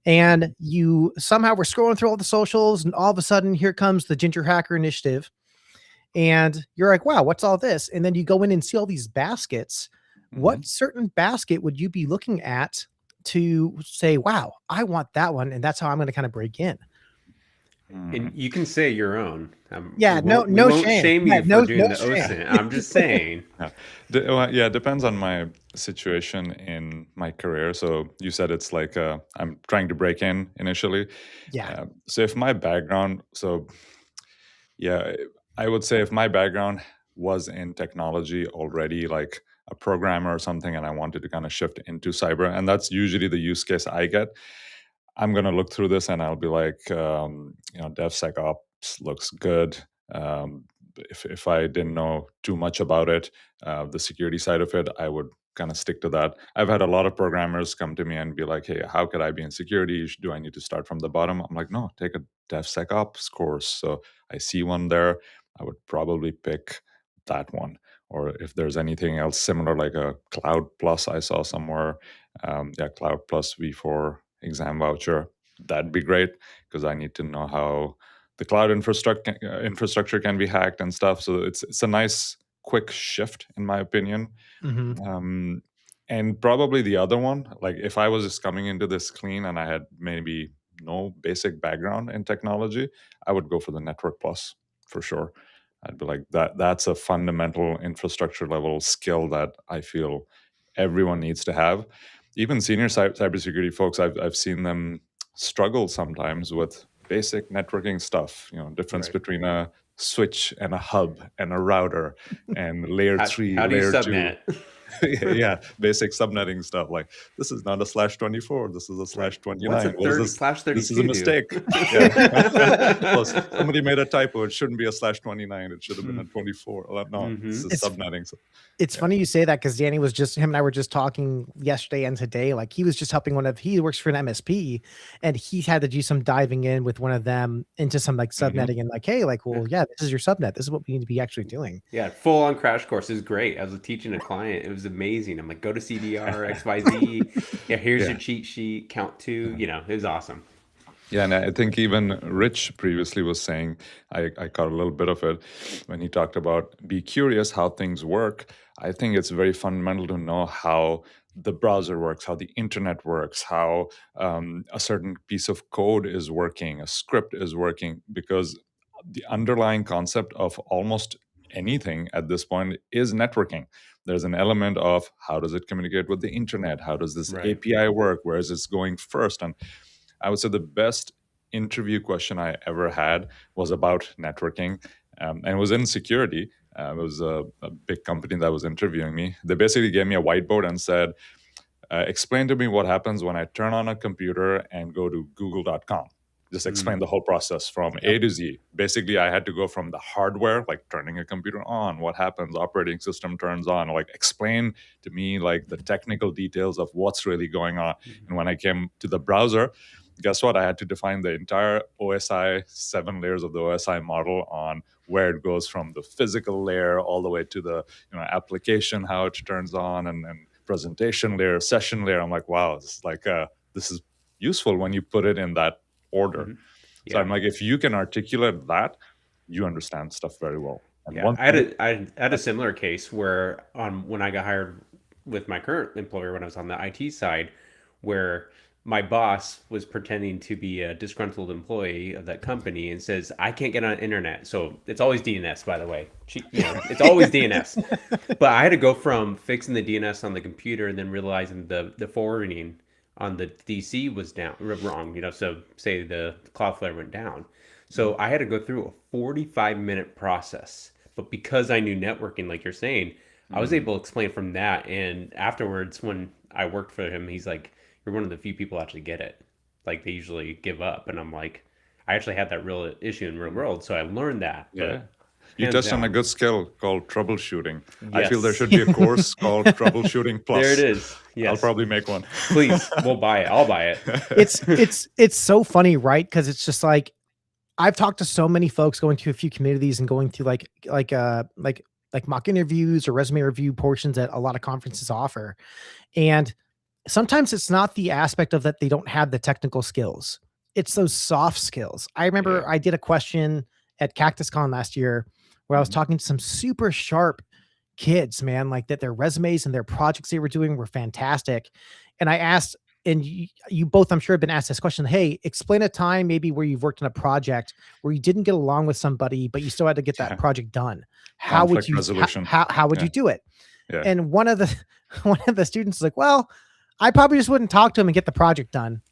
and you somehow were scrolling through all the socials, and all of a sudden here comes the Ginger Hacker Initiative, and you're like, wow, what's all this? And then you go in and see all these baskets. What certain basket would you be looking at to say, wow, I want that one, and that's how I'm going to kind of break in? And you can say your own. Yeah, we no won't shame. shame Yeah, you no for doing the shame. OSINT. I'm just saying. Yeah, it depends on my situation in my career. So you said it's like I'm trying to break in initially. Yeah. So if my background, I would say if my background was in technology already, like a programmer or something, and I wanted to kind of shift into cyber, and that's usually the use case I get. I'm going to look through this and I'll be like, DevSecOps looks good. If I didn't know too much about it, the security side of it, I would kind of stick to that. I've had a lot of programmers come to me and be like, hey, how could I be in security? Do I need to start from the bottom? I'm like, no, take a DevSecOps course. So I see one there. I would probably pick that one. Or if there's anything else similar, like a Cloud Plus I saw somewhere, Cloud Plus V4 exam voucher, that'd be great, because I need to know how the cloud infrastructure can be hacked and stuff. So it's a nice quick shift, in my opinion. And probably the other one, like if I was just coming into this clean and I had maybe no basic background in technology, I would go for the Network Plus for sure. I'd be like, that's a fundamental infrastructure level skill that I feel everyone needs to have. Even senior cybersecurity folks, I've seen them struggle sometimes with basic networking stuff. Difference between a switch and a hub and a router and layer 3, how do you layer subnet? 2. Yeah, basic subnetting stuff. Like, this is not a /24. This is a /29. What's a /32? This is a mistake. Well, somebody made a typo. It shouldn't be a /29. It should have been a 24. No, this is subnetting. It's funny you say that, because Danny him and I were just talking yesterday and today. Like, he was just helping he works for an MSP, and he had to do some diving in with one of them into some like subnetting and like, hey, like, well, yeah, this is your subnet. This is what we need to be actually doing. Yeah, full on crash course is great. I was teaching a client. It was amazing. I'm like, go to CDR, XYZ. Yeah, here's your cheat sheet, count 2. It was awesome. Yeah, and I think even Rich previously was saying, I caught a little bit of it when he talked about be curious how things work. I think it's very fundamental to know how the browser works, how the internet works, how a certain piece of code is working, a script is working, because the underlying concept of almost anything at this point is networking. There's an element of how does it communicate with the internet? How does this API work? Where is this going first? And I would say the best interview question I ever had was about networking, and it was in security. It was a big company that was interviewing me. They basically gave me a whiteboard and said, explain to me what happens when I turn on a computer and go to google.com. Just explain the whole process from A to Z. Basically, I had to go from the hardware, like turning a computer on, what happens, operating system turns on, like explain to me like the technical details of what's really going on. And when I came to the browser, guess what? I had to define the entire OSI, 7 layers of the OSI model on where it goes from the physical layer all the way to the application, how it turns on, and presentation layer, session layer. I'm like, wow, this is like this is useful when you put it in that order. So I'm like, if you can articulate that, you understand stuff very well. And I had a similar case where when I got hired with my current employer, when I was on the IT side, where my boss was pretending to be a disgruntled employee of that company and says, I can't get on internet. So it's always DNS, by the way. It's always DNS. But I had to go from fixing the DNS on the computer and then realizing the forwarding on the DC was wrong. So say the Cloudflare went down. So I had to go through a 45-minute process. But because I knew networking, like you're saying, I was able to explain from that. And afterwards, when I worked for him, he's like, you're one of the few people actually get it. Like they usually give up. And I'm like, I actually had that real issue in real world. So I learned that. Yeah. You touched on a good skill called troubleshooting. Yes. I feel there should be a course called Troubleshooting Plus. There it is. Yes. I'll probably make one. Please, we'll buy it. I'll buy it. It's so funny, right? Because it's just like I've talked to so many folks going to a few communities and going through like mock interviews or resume review portions that a lot of conferences offer. And sometimes it's not the aspect of that they don't have the technical skills. It's those soft skills. I remember I did a question at CactusCon last year where I was talking to some super sharp kids, man, like that their resumes and their projects they were doing were fantastic. And I asked, and you both, I'm sure, have been asked this question. Hey, explain a time maybe where you've worked on a project where you didn't get along with somebody, but you still had to get that project done. How would you, how would you do it? Yeah. And one of the students was like, well, I probably just wouldn't talk to him and get the project done.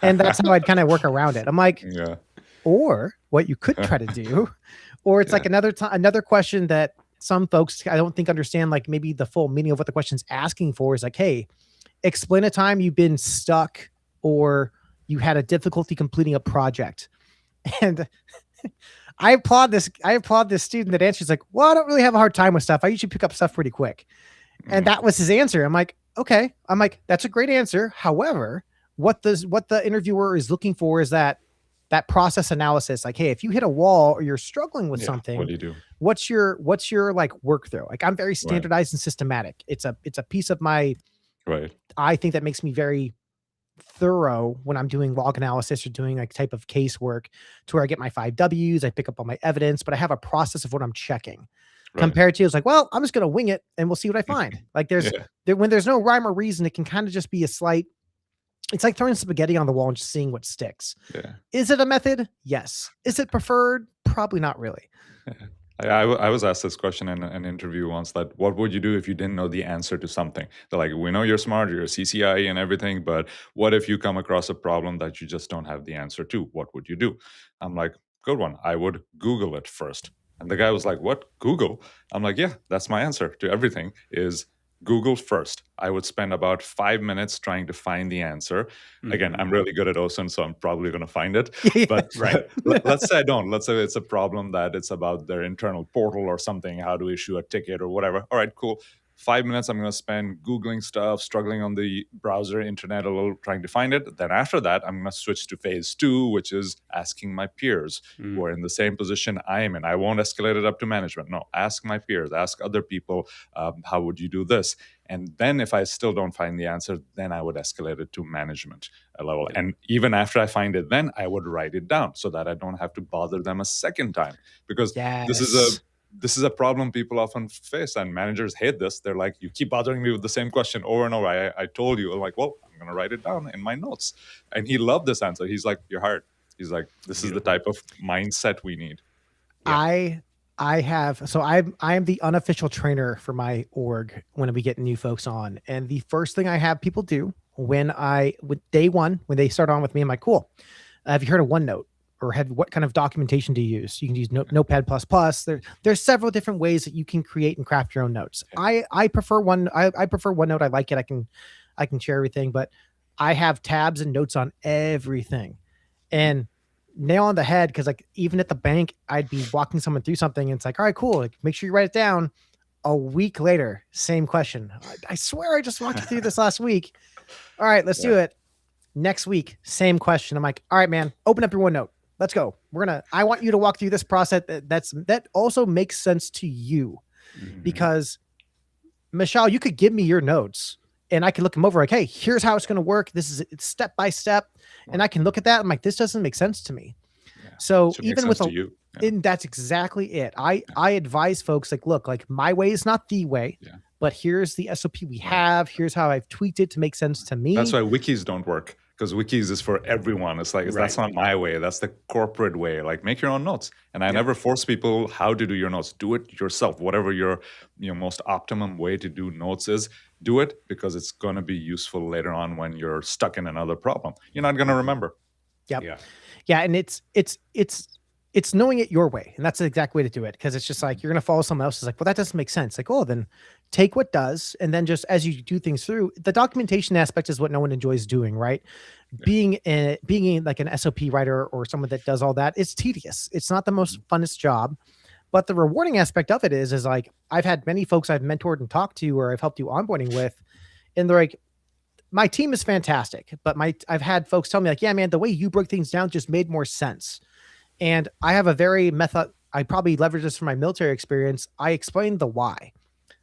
And that's how I'd kind of work around it. I'm like, or what you could try to do, or it's like another question that some folks I don't think understand, like maybe the full meaning of what the question's asking for is like, hey, explain a time you've been stuck or you had a difficulty completing a project. And I applaud this student that answers like, well, I don't really have a hard time with stuff. I usually pick up stuff pretty quick. And that was his answer. I'm like, okay. I'm like, that's a great answer. However, what the interviewer is looking for is that process analysis. Like, hey, if you hit a wall or you're struggling with something, what do you do? What's your like work through? Like, I'm very standardized and systematic. It's a piece of my, I think that makes me very thorough when I'm doing log analysis or doing like type of casework to where I get my 5 W's, I pick up all my evidence, but I have a process of what I'm checking. Compared to, it's like, well, I'm just going to wing it and we'll see what I find. Like when there's no rhyme or reason, it can kind of just be it's like throwing spaghetti on the wall and just seeing what sticks. Is it a method? Yes. Is it preferred? Probably not really. I was asked this question in an interview once, that what would you do if you didn't know the answer to something? They're like, we know you're smart, you're a CCIE and everything, but what if you come across a problem that you just don't have the answer to? What would you do? I'm like, good one. I would Google it first. And the guy was like, what, Google? I'm like, yeah, that's my answer to everything is Google first. I would spend about 5 minutes trying to find the answer. Again, I'm really good at OSINT, so I'm probably going to find it. But let's say I don't. Let's say it's a problem that it's about their internal portal or something, how to issue a ticket or whatever. All right, cool. 5 minutes I'm going to spend Googling stuff, struggling on the browser, internet a little, trying to find it. Then after that, I'm going to switch to phase 2, which is asking my peers who are in the same position I am in. I won't escalate it up to management. No, ask my peers, ask other people, how would you do this? And then if I still don't find the answer, then I would escalate it to management level. And even after I find it, then I would write it down so that I don't have to bother them a second time. Because this is a problem people often face, and managers hate this. They're like, you keep bothering me with the same question over and over. I told you. I'm like, well, I'm going to write it down in my notes. And he loved this answer. He's like, you're hired. He's like, this is the type of mindset we need. I am the unofficial trainer for my org when we get new folks on. And the first thing I have people do with day one, when they start on with me, I'm like, cool. Have you heard of OneNote? Or what kind of documentation do you use? You can use Notepad++. There's several different ways that you can create and craft your own notes. I prefer I prefer OneNote. I like it. I can share everything, but I have tabs and notes on everything. And nail on the head, because like even at the bank, I'd be walking someone through something and it's like, all right, cool. Like, make sure you write it down. A week later, same question. I swear I just walked you through this last week. All right, let's do it. Next week, same question. I'm like, all right, man, open up your OneNote. Let's go. I want you to walk through this process that also makes sense to you. Because Michelle, you could give me your notes and I could look them over like, hey, here's how it's going to work. It's step by step. And I can look at that. I'm like, this doesn't make sense to me. So even with you. And that's exactly it. I advise folks like, look, like my way is not the way, but here's the SOP we have. Here's how I've tweaked it to make sense to me. That's why wikis don't work, because wikis is for everyone. It's like, that's not my way. That's the corporate way. Like, make your own notes. And I never force people how to do your notes. Do it yourself. Whatever your most optimum way to do notes is, do it, because it's going to be useful later on when you're stuck in another problem. You're not going to remember. Yeah. And it's knowing it your way. And that's the exact way to do it. Because it's just like, you're going to follow someone else. It's like, well, that doesn't make sense. Like, oh, then take what does. And then just as you do things through, the documentation aspect is what no one enjoys doing, right? Being like an SOP writer or someone that does all that, it's tedious. It's not the most funnest job. But the rewarding aspect of it is like, I've had many folks I've mentored and talked to, or I've helped do onboarding with, and they're like, my team is fantastic, but I've had folks tell me like, yeah, man, the way you broke things down just made more sense. And I have a very I probably leverage this from my military experience. I explain the why.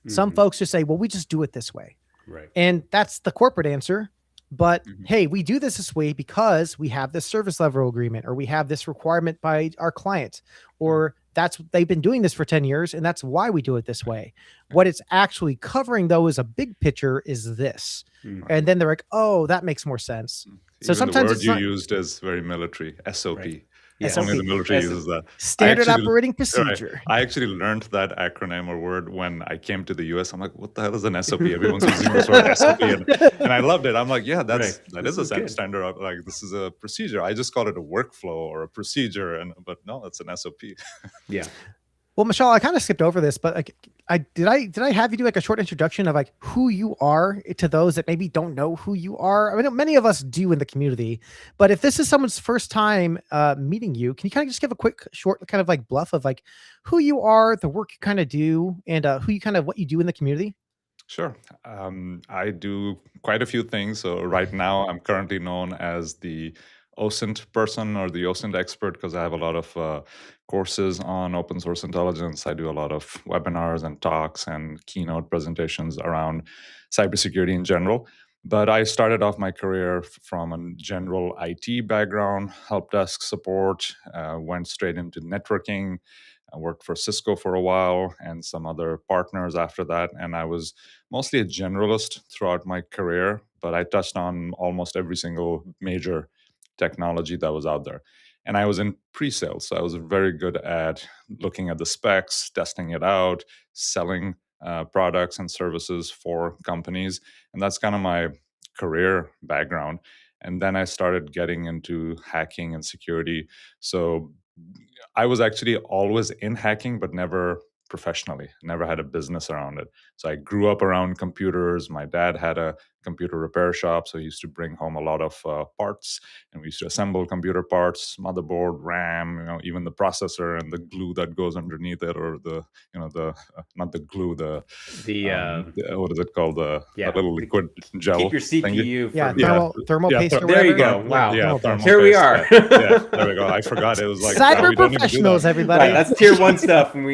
Some folks just say, well, we just do it this way. Right. And that's the corporate answer. But hey, we do this way because we have this service level agreement, or we have this requirement by our client, or they've been doing this for 10 years. And that's why we do it this way. What it's actually covering though, is a big picture is this. And then they're like, oh, that makes more sense. So Even sometimes the word you used is very military, SOP. Right. Only the military uses that. Standard operating procedure. Right. I actually learned that acronym or word when I came to the US. I'm like, what the hell is an SOP? Everyone's using this word SOP. And I loved it. I'm like, yeah, that is a standard. Like, this is a procedure. I just call it a workflow or a procedure. But no, it's an SOP. Well, Michelle, I kind of skipped over this, but like, did I have you do like a short introduction of like who you are to those that maybe don't know who you are? I mean, many of us do in the community, but if this is someone's first time meeting you, can you kind of just give a quick, short kind of like bluff of like who you are, the work you kind of do, and what you do in the community? Sure. I do quite a few things. So right now, I'm currently known as the OSINT person or the OSINT expert, because I have a lot of courses on open source intelligence. I do a lot of webinars and talks and keynote presentations around cybersecurity in general. But I started off my career from a general IT background, help desk support, went straight into networking. I worked for Cisco for a while and some other partners after that. And I was mostly a generalist throughout my career, but I touched on almost every single major technology that was out there. And I was in pre-sales, so I was very good at looking at the specs, testing it out, selling products and services for companies. And that's kind of my career background. And then I started getting into hacking and security. So I was actually always in hacking, but never professionally, never had a business around it. So I grew up around computers. My dad had a computer repair shop, so he used to bring home a lot of parts, and we used to assemble computer parts, motherboard, RAM, even the processor and the glue that goes underneath it, or not the glue, what is it called, the little liquid gel. Keep your CPU. Thermal paste. Or there you whatever. go. Wow. Yeah, Here we are. There we go. I forgot it was like cyber professionals, everybody. Right, that's tier 1 stuff, and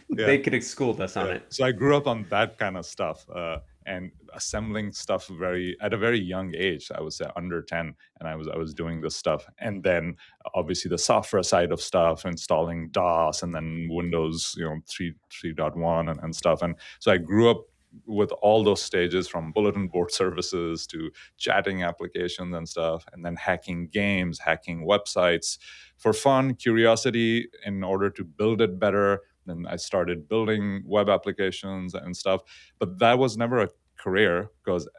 they could school us on it. So I grew up on that kind of stuff. And assembling stuff at a very young age. I would say under 10, and I was doing this stuff. And then obviously the software side of stuff, installing DOS and then Windows 3.1 and stuff. And so I grew up with all those stages, from bulletin board services to chatting applications and stuff, and then hacking games, hacking websites for fun, curiosity, in order to build it better. Then I started building web applications and stuff, but that was never a career, because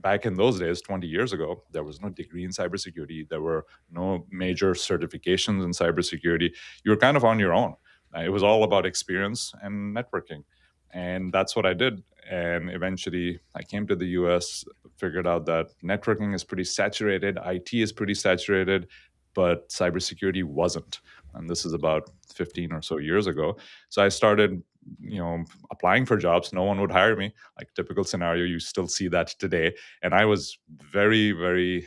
back in those days, 20 years ago, there was no degree in cybersecurity. There were no major certifications in cybersecurity. You were kind of on your own. It was all about experience and networking. And that's what I did. And eventually I came to the US, figured out that networking is pretty saturated, IT is pretty saturated, but cybersecurity wasn't. And this is about 15 or so years ago. So I started, applying for jobs. No one would hire me. Like typical scenario, you still see that today. And I was very, very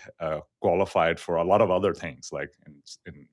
qualified for a lot of other things, like in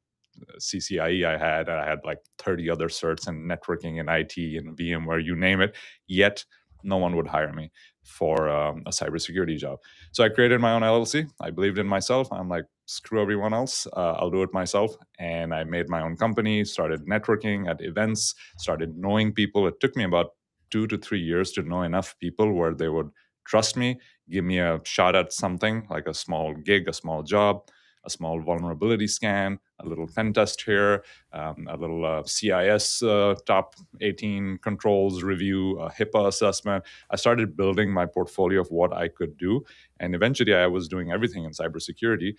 CCIE I had like 30 other certs in networking and IT and VMware, you name it. Yet no one would hire me for a cybersecurity job. So I created my own LLC. I believed in myself. I'm like, screw everyone else. I'll do it myself. And I made my own company, started networking at events, started knowing people. It took me about 2 to 3 years to know enough people where they would trust me, give me a shot at something like a small gig, a small job, a small vulnerability scan, a little pen test here, a little CIS top 18 controls review, a HIPAA assessment. I started building my portfolio of what I could do. And eventually I was doing everything in cybersecurity.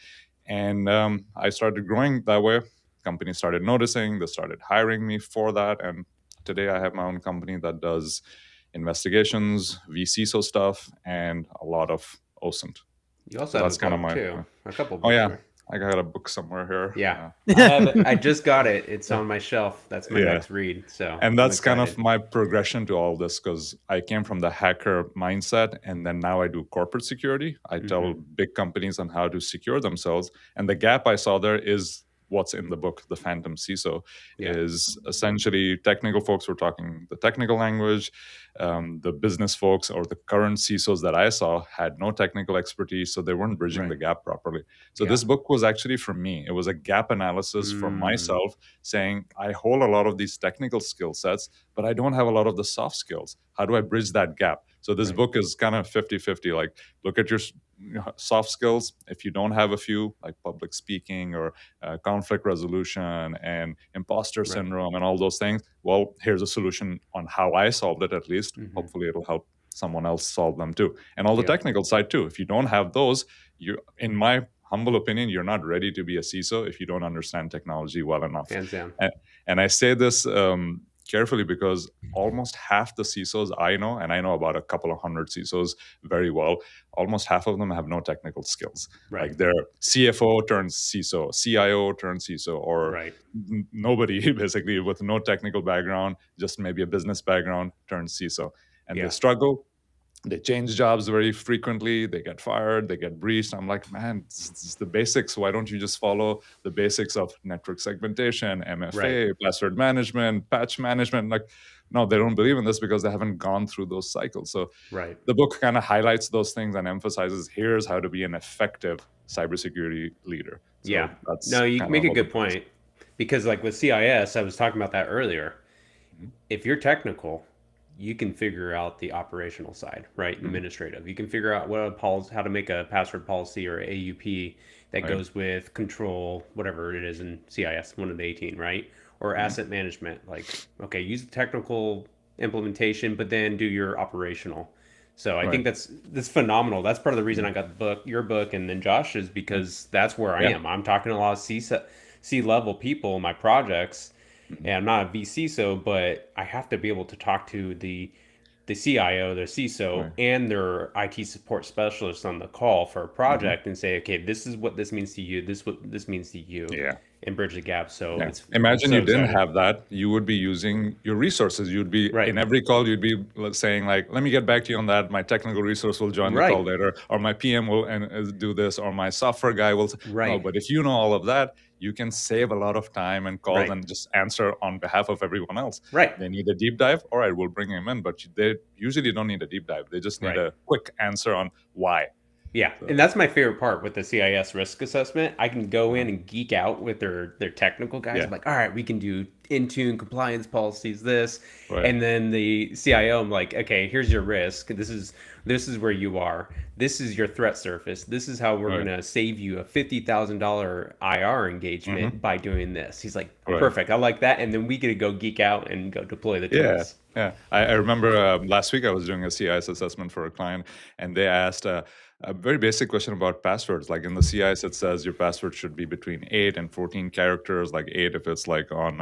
And I started growing that way. Companies started noticing, they started hiring me for that. And today I have my own company that does investigations, vCISO stuff, and a lot of OSINT. You also So have that's a kind of book my too. A couple Oh books. yeah, Right? I got a book somewhere here. Yeah. I have it. I just got it. It's on my shelf. That's my Yeah. next read. So And I'm that's kind of excited. my progression to all this, because I came from the hacker mindset, and then now I do corporate security. I tell big companies on how to secure themselves. And the gap I saw there is what's in the book, The Phantom CISO, Yeah. is essentially technical folks were talking the technical language. The business folks or the current CISOs that I saw had no technical expertise, so they weren't bridging the gap properly. So this book was actually for me. It was a gap analysis for myself, saying I hold a lot of these technical skill sets, but I don't have a lot of the soft skills. How do I bridge that gap? So this book is kind of 50-50. Like, look at your soft skills. If you don't have a few, like public speaking or conflict resolution and imposter syndrome and all those things, well, here's a solution on how I solved it, at least. Hopefully it'll help someone else solve them too. And all the technical side too. If you don't have those, you, in my humble opinion, you're not ready to be a CISO if you don't understand technology well enough. Hands down. And I say this carefully because almost half the CISOs I know, and I know about a couple of hundred CISOs very well, almost half of them have no technical skills. Right. Like they're CFO turns CISO, CIO turns CISO, or nobody basically with no technical background, just maybe a business background turns CISO. And they struggle. They change jobs very frequently. They get fired. They get breached. I'm like, man, it's the basics. Why don't you just follow the basics of network segmentation, MFA, password management, patch management? Like, no, they don't believe in this because they haven't gone through those cycles. So the book kind of highlights those things and emphasizes here's how to be an effective cybersecurity leader. So that's no, you kind make of a good point, because like with CIS, I was talking about that earlier. If you're technical, you can figure out the operational side, right? Administrative. You can figure out how to make a password policy or AUP that goes with control, whatever it is in CIS, one of the 18, right? Or asset management. Like, okay, use the technical implementation, but then do your operational. So I think that's phenomenal. That's part of the reason I got the book, your book, and then Josh's, because that's where I am. I'm talking to a lot of C-level people in my projects. And I'm not a vCISO, but I have to be able to talk to the CIO, the CISO, and their IT support specialist on the call for a project and say, okay, this is what this means to you. This is what this means to you. And bridge the gap. So imagine you didn't have that. You would be using your resources. You'd be in every call. You'd be saying like, "Let me get back to you on that. My technical resource will join the call later, or my PM will do this, or my software guy will." No, but if you know all of that, you can save a lot of time and calls and just answer on behalf of everyone else. They need a deep dive. All right, we'll bring him in, but they usually don't need a deep dive. They just need a quick answer on why. Yeah, and that's my favorite part with the CIS risk assessment. I can go in and geek out with their technical guys. I'm like, all right, we can do Intune compliance policies, this, Right. and then the CIO, I'm like, okay, here's your risk. This is where you are. This is your threat surface. This is how we're Right. gonna save you a $50,000 IR engagement Mhm. by doing this. He's like, Right. perfect, I like that, and then we get to go geek out and go deploy the Yeah, tools. yeah. I remember last week I was doing a CIS assessment for a client, and they asked a very basic question about passwords. Like in the CIS, it says your password should be between 8 and 14 characters. Like 8 if it's like on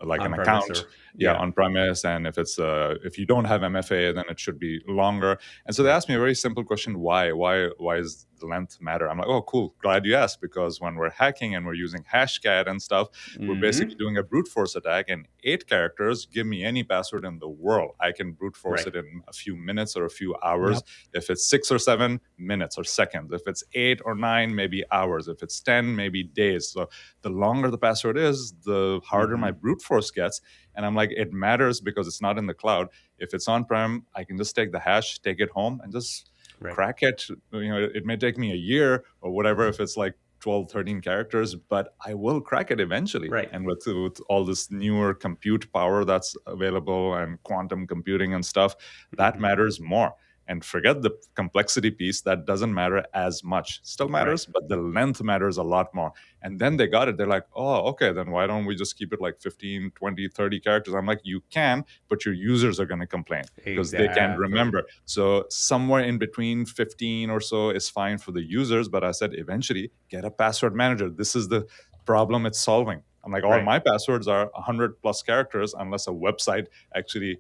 like an On-premise account, or- yeah, yeah. on premise. And if it's if you don't have MFA, then it should be longer. And so they asked me a very simple question: why? Why is the length matter? I'm like, oh, cool, glad you asked, because when we're hacking and we're using hashcat and stuff, we're basically doing a brute force attack, and 8 characters, give me any password in the world, I can brute force Right. it in a few minutes or a few hours. Yep. If it's 6 or 7, minutes or seconds. If it's 8 or 9, maybe hours. If it's 10, maybe days. So the longer the password is, the harder my brute force gets. And I'm like, it matters because it's not in the cloud. If it's on-prem, I can just take the hash, take it home, and just Right. crack it. You know, it may take me a year or whatever if it's like 12, 13 characters, but I will crack it eventually. Right. And with all this newer compute power that's available and quantum computing and stuff, that matters more. And forget the complexity piece, that doesn't matter as much. Still matters, but the length matters a lot more. And then they got it. They're like, oh, okay, then why don't we just keep it like 15, 20, 30 characters? I'm like, you can, but your users are going to complain because they can't Exactly. remember. So somewhere in between 15 or so is fine for the users. But I said, eventually get a password manager. This is the problem it's solving. I'm like, all Right. my passwords are 100 plus characters unless a website actually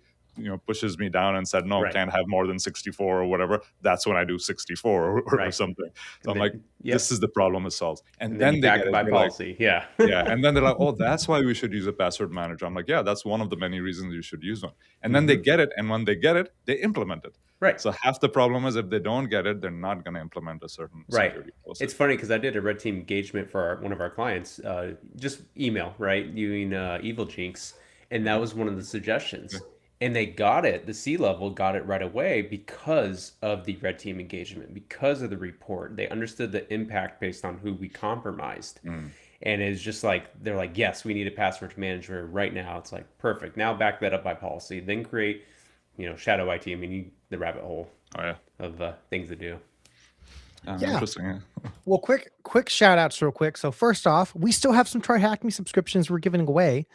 pushes me down and said, no, Right. can't have more than 64 or whatever. That's when I do 64 or Right. something. So I'm And like, then- yep. this is the problem it solves. And, And then you they back get it it. by They're like, policy. Yeah. yeah. And then they're like, oh, that's why we should use a password manager. I'm like, yeah, that's one of the many reasons you should use one. And then they get it. And when they get it, they implement it. Right. So half the problem is if they don't get it, they're not going to implement a certain Right. security policy. It's funny because I did a red team engagement for one of our clients, just email, right? Using Evil Jinx. And that was one of the suggestions. And they got it, the C-level got it right away because of the red team engagement, because of the report. They understood the impact based on who we compromised. And it's just like, they're like, yes, we need a password manager right now. It's like, perfect. Now back that up by policy. Then create, shadow IT. I mean, the rabbit hole of things to do. Yeah. Interesting. Yeah. Well, quick shout outs real quick. So first off, we still have some Try Hack Me subscriptions we're giving away.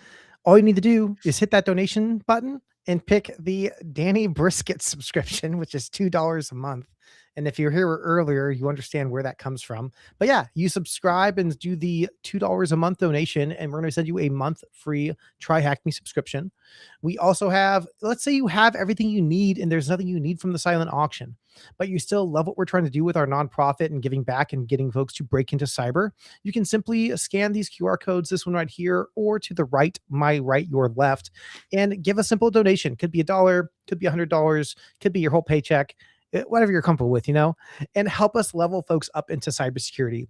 All you need to do is hit that donation button and pick the Danny Brisket subscription, which is $2 a month. And if you're here earlier, you understand where that comes from. But yeah, you subscribe and do the $2 a month donation, and we're going to send you a month free Try Hack Me subscription. We also have, let's say you have everything you need and there's nothing you need from the silent auction, but you still love what we're trying to do with our nonprofit and giving back and getting folks to break into cyber. You can simply scan these QR codes, this one right here, or to the right, my right, your left, and give a simple donation. Could be $1, could be $100, could be your whole paycheck, whatever you're comfortable with, and help us level folks up into cybersecurity.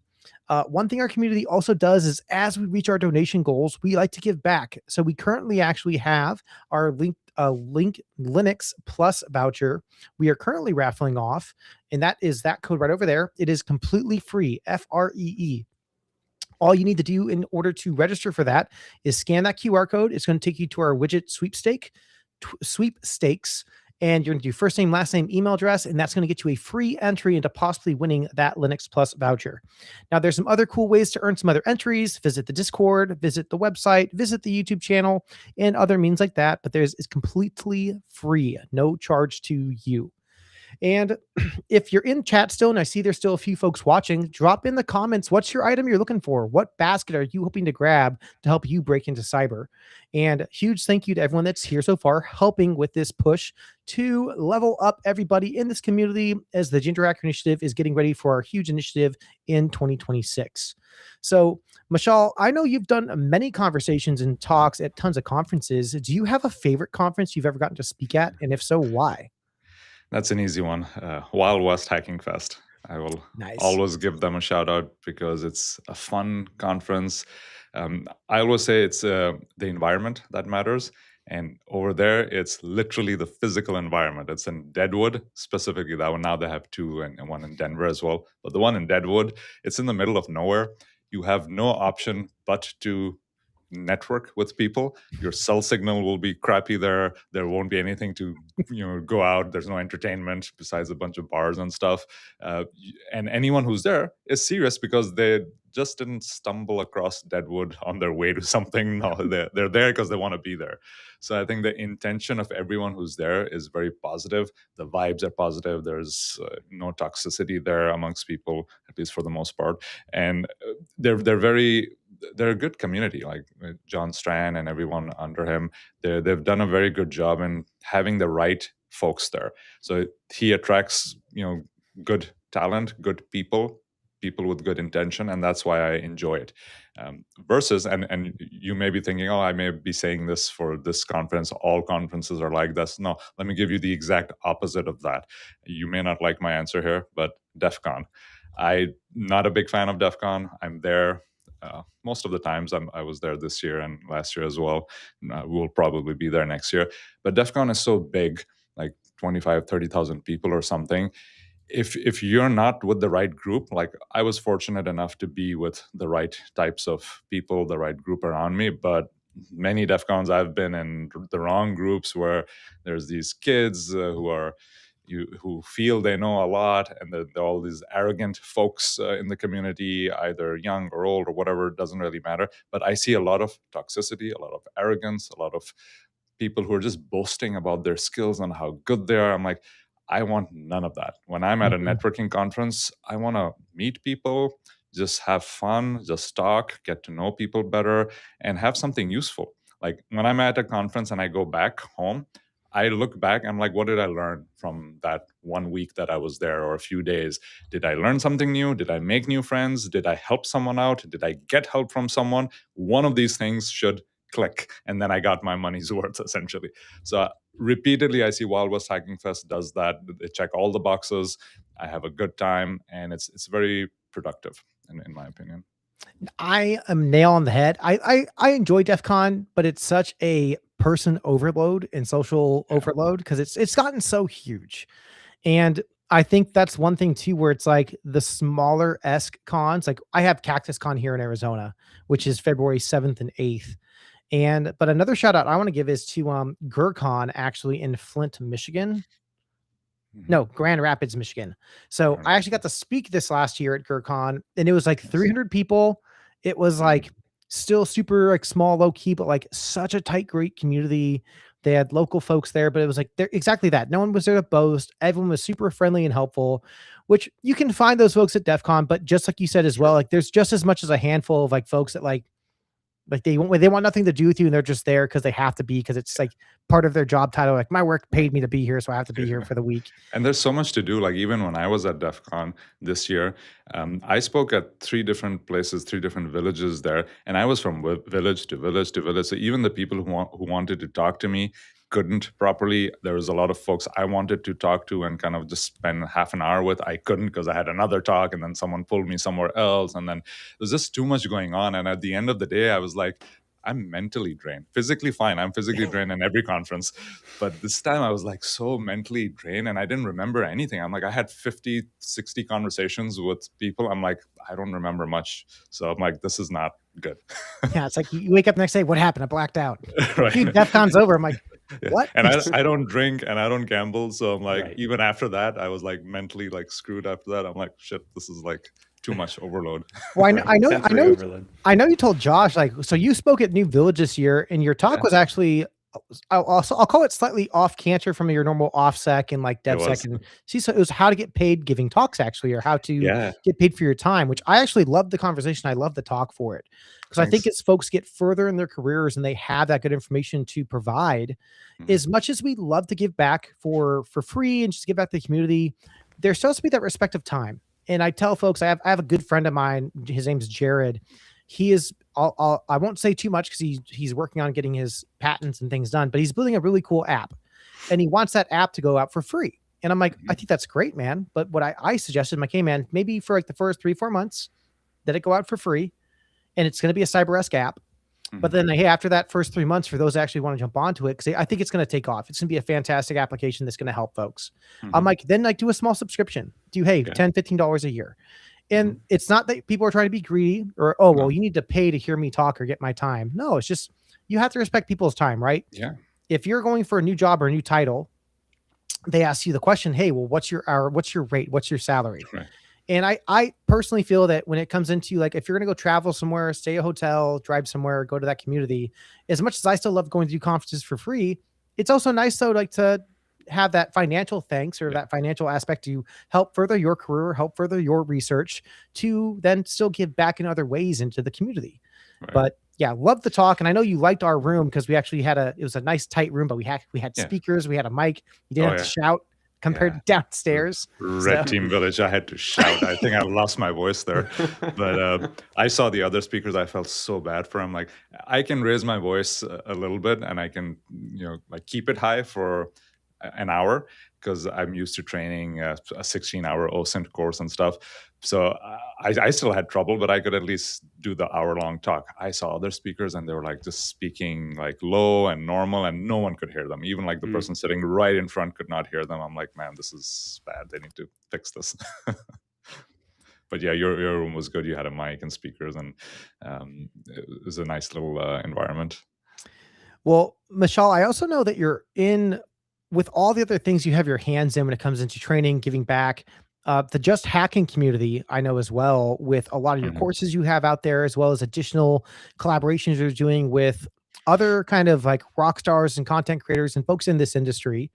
One thing our community also does is as we reach our donation goals, we like to give back. So we currently actually have our Link Linux Plus voucher. We are currently raffling off, and that is that code right over there. It is completely free, FREE. All you need to do in order to register for that is scan that QR code. It's going to take you to our widget sweepstakes. And you're going to do first name, last name, email address, and that's going to get you a free entry into possibly winning that Linux Plus voucher. Now, there's some other cool ways to earn some other entries. Visit the Discord, visit the website, visit the YouTube channel, and other means like that. But it's completely free, no charge to you. And if you're in chat still, and I see there's still a few folks watching, drop in the comments. What's your item you're looking for? What basket are you hoping to grab to help you break into cyber? And huge thank you to everyone that's here so far, helping with this push to level up everybody in this community as the Ginger Hacker Initiative is getting ready for our huge initiative in 2026. So, Mashal, I know you've done many conversations and talks at tons of conferences. Do you have a favorite conference you've ever gotten to speak at? And if so, why? That's an easy one. Wild West Hacking Fest. I will always give them a shout out because it's a fun conference. I always say it's the environment that matters. And over there, it's literally the physical environment. It's in Deadwood, specifically that one. Now they have two and one in Denver as well. But the one in Deadwood, it's in the middle of nowhere. You have no option but to network with people. Your cell signal will be crappy there. There won't be anything to go out. There's no entertainment besides a bunch of bars and stuff. And anyone who's there is serious because they just didn't stumble across Deadwood on their way to something. No, they're there because they want to be there. So I think the intention of everyone who's there is very positive. The vibes are positive. There's no toxicity there amongst people, at least for the most part. And they're a good community. Like John Strand and everyone under him, they've done a very good job in having the right folks there. So he attracts good talent, good people with good intention, and that's why I enjoy it. Versus, and you may be thinking, oh, I may be saying this for this conference. All conferences are like this. No, let me give you the exact opposite of that. You may not like my answer here, but DEF CON. I'm not a big fan of DEF CON. I'm there most of the times. I was there this year and last year as well. We'll probably be there next year. But DEF CON is so big, like 25, 30,000 people or something. If you're not with the right group, like I was fortunate enough to be with the right types of people, the right group around me, but many DEF CONs I've been in the wrong groups where there's these kids who feel they know a lot, and they're all these arrogant folks in the community, either young or old or whatever, it doesn't really matter. But I see a lot of toxicity, a lot of arrogance, a lot of people who are just boasting about their skills and how good they are. I'm like, I want none of that. When I'm at a networking conference, I want to meet people, just have fun, just talk, get to know people better, and have something useful. Like when I'm at a conference and I go back home, I look back, I'm like, what did I learn from that 1 week that I was there, or a few days? Did I learn something new? Did I make new friends? Did I help someone out? Did I get help from someone? One of these things should click, and then I got my money's worth, essentially. So repeatedly, I see Wild West Hacking Fest does that. They check all the boxes. I have a good time, and it's very productive, in my opinion. I am nail on the head. I enjoy DEF CON, but it's such a person overload and social overload because it's gotten so huge. And I think that's one thing too, where it's like the smaller esque cons. Like I have Cactus Con here in Arizona, which is February 7th and 8th. But another shout out I want to give is to GurCon, actually in Flint, Michigan. No, Grand Rapids, Michigan. So I actually got to speak this last year at GurCon, and it was like 300 people. It was like still super like small, low key, but like such a tight, great community. They had local folks there, but it was like they're exactly that. No one was there to boast. Everyone was super friendly and helpful, which you can find those folks at DEF CON. But just like you said as well, like there's just as much as a handful of like folks that like they want nothing to do with you, and they're just there because they have to be, because it's like part of their job title. Like my work paid me to be here, so I have to be here for the week. And there's so much to do. Like even when I was at DEF CON this year, I spoke at 3 different places, 3 different villages there, and I was from village to village to village. So even the people who wanted to talk to me couldn't properly. There was a lot of folks I wanted to talk to and kind of just spend half an hour with. I couldn't because I had another talk, and then someone pulled me somewhere else, and then there's just too much going on. And at the end of the day, I was like, I'm mentally drained. Physically fine. I'm physically drained in every conference. But this time I was like so mentally drained, and I didn't remember anything. I'm like, I had 50, 60 conversations with people. I'm like, I don't remember much. So I'm like, this is not good. Yeah, it's like you wake up the next day, what happened? I blacked out. Right. Dude, DEF CON's over. I'm like, what? And I don't drink and I don't gamble. So I'm like, Right. even after that, I was like mentally like screwed after that. I'm like, shit, this is like too much overload. Well, Sensory overload. I know you told Josh, like, so you spoke at New Village this year, and your talk was actually, I'll call it slightly off canter from your normal OffSec and like DevSec. And so it was how to get paid giving talks, actually, or how to get paid for your time, which I actually loved the conversation. I love the talk for it, because I think as folks get further in their careers and they have that good information to provide, as much as we love to give back for free and just give back to the community, there's supposed to be that respect of time. And I tell folks, I have a good friend of mine. His name's Jared. He is, I won't say too much because he's working on getting his patents and things done, but he's building a really cool app, and he wants that app to go out for free. And I'm like, I think that's great, man. But what I suggested, I'm like, hey man, maybe for like the first 3-4 months, let it go out for free, and it's going to be a CyberEsk app. But then, hey, after that first 3 months, for those that actually want to jump onto it, because I think it's going to take off. It's going to be a fantastic application that's going to help folks. I'm like, then like do a small subscription. Do $10, $15 a year. And it's not that people are trying to be greedy or, oh, well, you need to pay to hear me talk or get my time. No, it's just you have to respect people's time, right? Yeah. If you're going for a new job or a new title, they ask you the question, hey, well, what's your hour? What's your rate? What's your salary? Right. And I personally feel that when it comes into like, if you're going to go travel somewhere, stay a hotel, drive somewhere, go to that community, as much as I still love going to do conferences for free, it's also nice though, like to have that financial thanks or that financial aspect to help further your career, help further your research to then still give back in other ways into the community. Right. But yeah, love the talk. And I know you liked our room because we actually had it was a nice tight room, but we had speakers, we had a mic. You didn't have to shout compared to downstairs. Red Team Village, I had to shout. I think I lost my voice there. But I saw the other speakers. I felt so bad for them. Like, I can raise my voice a little bit and I can, like keep it high for an hour because I'm used to training a 16-hour OSINT course and stuff. So I still had trouble, but I could at least do the hour-long talk. I saw other speakers and they were like just speaking like low and normal and no one could hear them. Even like the person sitting right in front could not hear them. I'm like, man, this is bad. They need to fix this. But yeah, your room was good. You had a mic and speakers and it was a nice little environment. Well, Michelle, I also know that you're in with all the other things you have your hands in when it comes into training, giving back, the Just Hacking community, I know as well, with a lot of your courses you have out there, as well as additional collaborations you're doing with other kind of like rock stars and content creators and folks in this industry.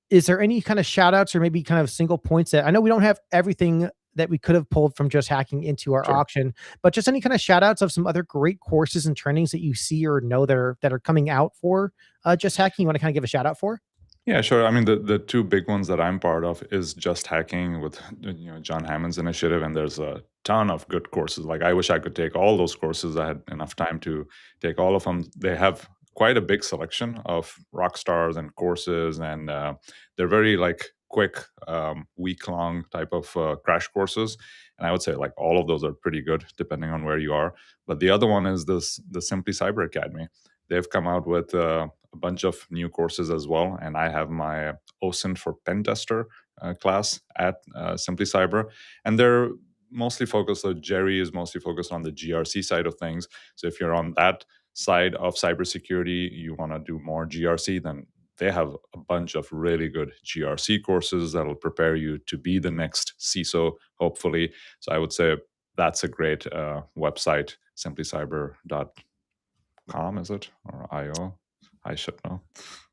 Is there any kind of shout outs or maybe kind of single points that I know we don't have everything that we could have pulled from Just Hacking into our auction, but just any kind of shout outs of some other great courses and trainings that you see or know that are coming out for Just Hacking you want to kind of give a shout out for? Yeah, sure. I mean, the two big ones that I'm part of is Just Hacking with John Hammond's initiative, and there's a ton of good courses. Like, I wish I could take all those courses. I had enough time to take all of them. They have quite a big selection of rock stars and courses, and they're very like quick, week-long type of crash courses. And I would say like all of those are pretty good depending on where you are. But the other one is the Simply Cyber Academy. They've come out with a bunch of new courses as well, and I have my OSINT for pen tester class at Simply Cyber, and they're mostly focused. So Jerry is mostly focused on the GRC side of things. So if you're on that side of cybersecurity, you want to do more GRC, then they have a bunch of really good GRC courses that'll prepare you to be the next CISO, hopefully. So I would say that's a great website, simplycyber.com, is it? Or IO? I should know.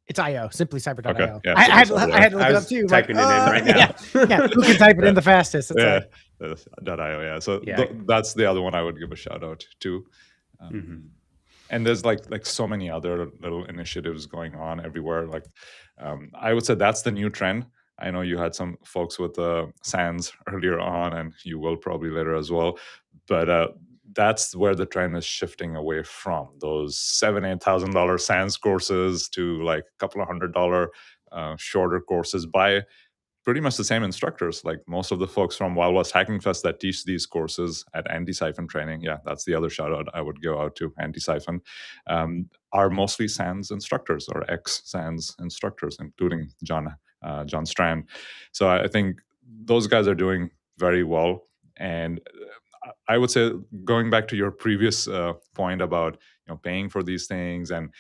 It's IO, simplycyber.io. Okay, yeah, I had to look it up too. Typing it in right now. Yeah, who can type it in the fastest? .io, yeah. So that's the other one I would give a shout out to. And there's like so many other little initiatives going on everywhere. Like I would say that's the new trend. I know you had some folks with SANS earlier on, and you will probably later as well. But that's where the trend is shifting away from those $7,000-8,000 SANS courses to like a couple of $100 shorter courses by pretty much the same instructors. Like most of the folks from Wild West Hacking Fest that teach these courses at Anti-Siphon Training, that's the other shout out I would go out to, Anti-Siphon, are mostly SANS instructors or ex-SANS instructors, including John Strand. So I think those guys are doing very well. And I would say, going back to your previous point about paying for these things and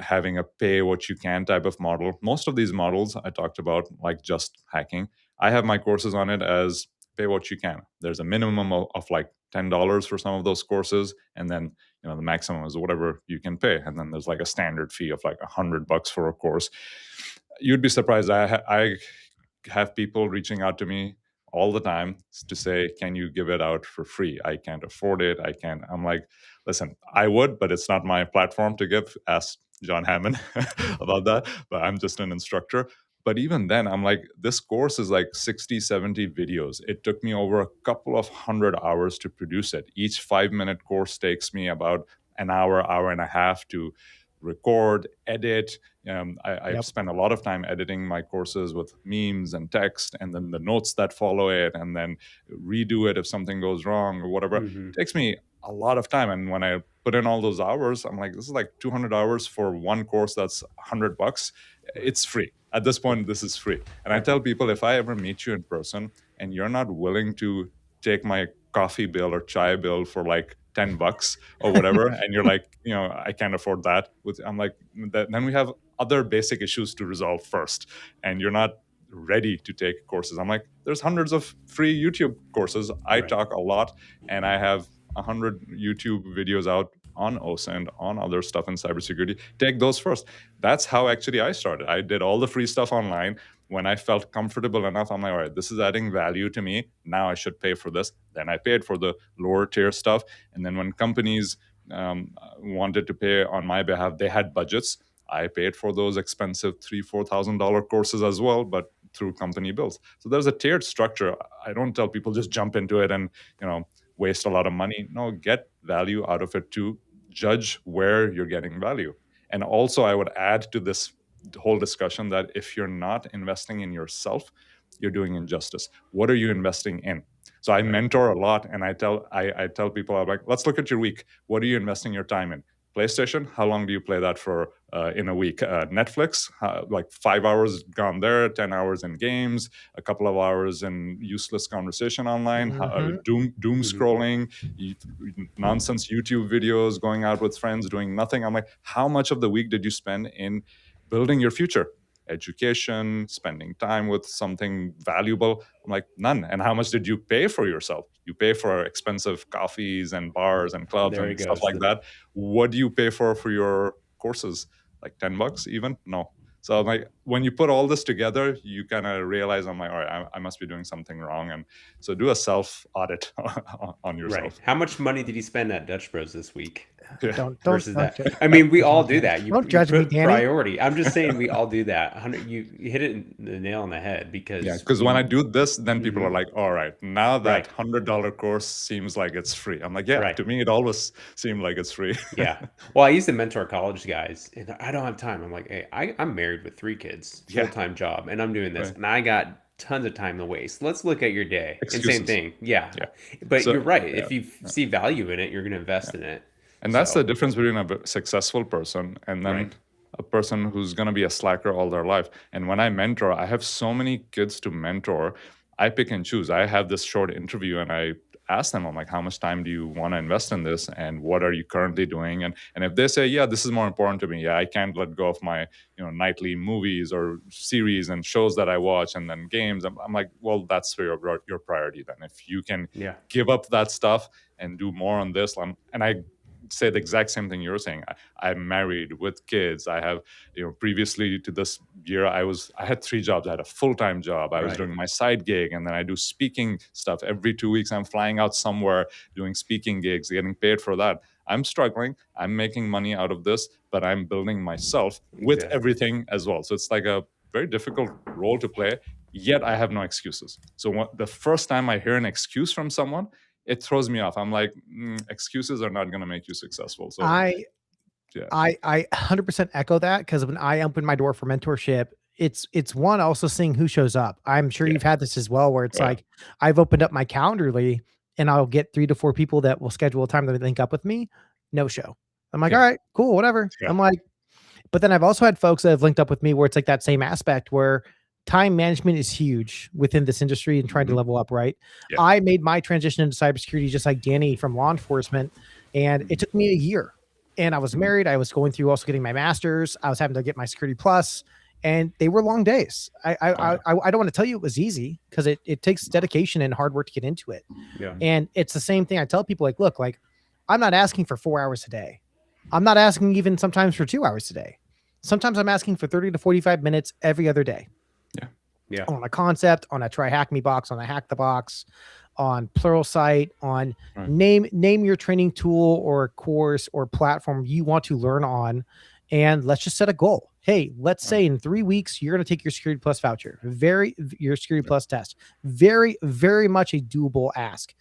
having a pay what you can type of model, most of these models I talked about, like Just Hacking, I have my courses on it as pay what you can. There's a minimum of like $10 for some of those courses, and then the maximum is whatever you can pay, and then there's like a standard fee of like $100 for a course. You'd be surprised. I have people reaching out to me all the time to say, can you give it out for free? I can't afford it. I'm like, listen, I would, but it's not my platform to give. Ask John Hammond about that, but I'm just an instructor. But even then, I'm like, this course is like 60, 70 videos. It took me over a couple of 100 hours to produce it. Each 5-minute course takes me about an hour, hour and a half to record, edit. I've spent a lot of time editing my courses with memes and text, and then the notes that follow it, and then redo it if something goes wrong or whatever. It takes me a lot of time. And when I put in all those hours, I'm like, this is like 200 hours for one course that's $100. It's free. At this point, this is free. And I tell people, if I ever meet you in person and you're not willing to take my coffee bill or chai bill for like $10 or whatever, and you're like, I can't afford that. I'm like, then we have other basic issues to resolve first, and you're not ready to take courses. I'm like, there's hundreds of free YouTube courses. I talk a lot, and I have 100 YouTube videos out on OSINT, on other stuff in cybersecurity. Take those first. That's how actually I started. I did all the free stuff online. When I felt comfortable enough, I'm like, all right, this is adding value to me. Now I should pay for this. Then I paid for the lower tier stuff. And then when companies wanted to pay on my behalf, they had budgets. I paid for those expensive $3,000-$4,000 courses as well, but through company bills. So there's a tiered structure. I don't tell people just jump into it and waste a lot of money. No, get value out of it too. Judge where you're getting value. And also, I would add to this whole discussion that if you're not investing in yourself, you're doing injustice. What are you investing in? So I mentor a lot, and I tell people, I'm like, let's look at your week. What are you investing your time in? PlayStation, how long do you play that for in a week? Netflix, like 5 hours gone there, 10 hours in games, a couple of hours in useless conversation online, doom scrolling, nonsense YouTube videos, going out with friends, doing nothing. I'm like, how much of the week did you spend in building your future? Education, spending time with something valuable? I'm like, none. And how much did you pay for yourself? You pay for expensive coffees and bars and clubs and stuff like that. What do you pay for your courses? Like $10 even? No. So I'm like, when you put all this together, you kind of realize, I'm like, all right, I must be doing something wrong. And so do a self audit on yourself. Right. How much money did you spend at Dutch Bros this week? Don't versus don't that. I mean, we all do that. Don't judge me, put Danny. priority. I'm just saying we all do that. You hit it the nail on the head because when I do this, then people are like, all right, now that $100 course seems like it's free. I'm like, to me, it always seemed like it's free. Well, I used to mentor college guys, and I don't have time. I'm like, hey, I'm married with 3 kids, full-time job, and I'm doing this, and I got tons of time to waste. Let's look at your day. Excuses. And same thing. But you're right. If you see value in it, you're going to invest in it. And that's the difference between a successful person and then a person who's going to be a slacker all their life. And when I mentor, I have so many kids to mentor. I pick and choose. I have this short interview and I ask them, I'm like, how much time do you want to invest in this? And what are you currently doing? And if they say, yeah, this is more important to me. Yeah, I can't let go of my nightly movies or series and shows that I watch and then games. I'm like, well, that's for your priority then. If you can give up that stuff and do more on this, and I say the exact same thing you're saying. I'm married with kids. I have, previously to this year, I had 3 jobs. I had a full-time job. I was doing my side gig, and then I do speaking stuff. Every 2 weeks, I'm flying out somewhere, doing speaking gigs, getting paid for that. I'm struggling. I'm making money out of this, but I'm building myself with everything as well. So it's like a very difficult role to play, yet I have no excuses. So the first time I hear an excuse from someone, it throws me off. I'm like, excuses are not going to make you successful. So I 100% echo that, because when I open my door for mentorship, it's one, also seeing who shows up. I'm sure you've had this as well, where it's like, I've opened up my Calendarly and I'll get 3 to 4 people that will schedule a time to link up with me. No show. I'm like, all right, cool, whatever. I'm like, but then I've also had folks that have linked up with me where it's like that same aspect where time management is huge within this industry and trying to level up, right? I made my transition into cybersecurity just like Danny from law enforcement, and it took me a year. And I was married. I was going through also getting my master's. I was having to get my Security Plus, and they were long days. I don't want to tell you it was easy, because it takes dedication and hard work to get into it. And it's the same thing I tell people, like, look, like, I'm not asking for 4 hours a day. I'm not asking even sometimes for 2 hours a day. Sometimes I'm asking for 30 to 45 minutes every other day. On a concept, on a try hack me box, on a hack the box, on Pluralsight, on name your training tool or course or platform you want to learn on, and let's just set a goal. Hey, let's say in 3 weeks you're going to take your Security Plus voucher, your Security Plus test. Very, very much a doable ask.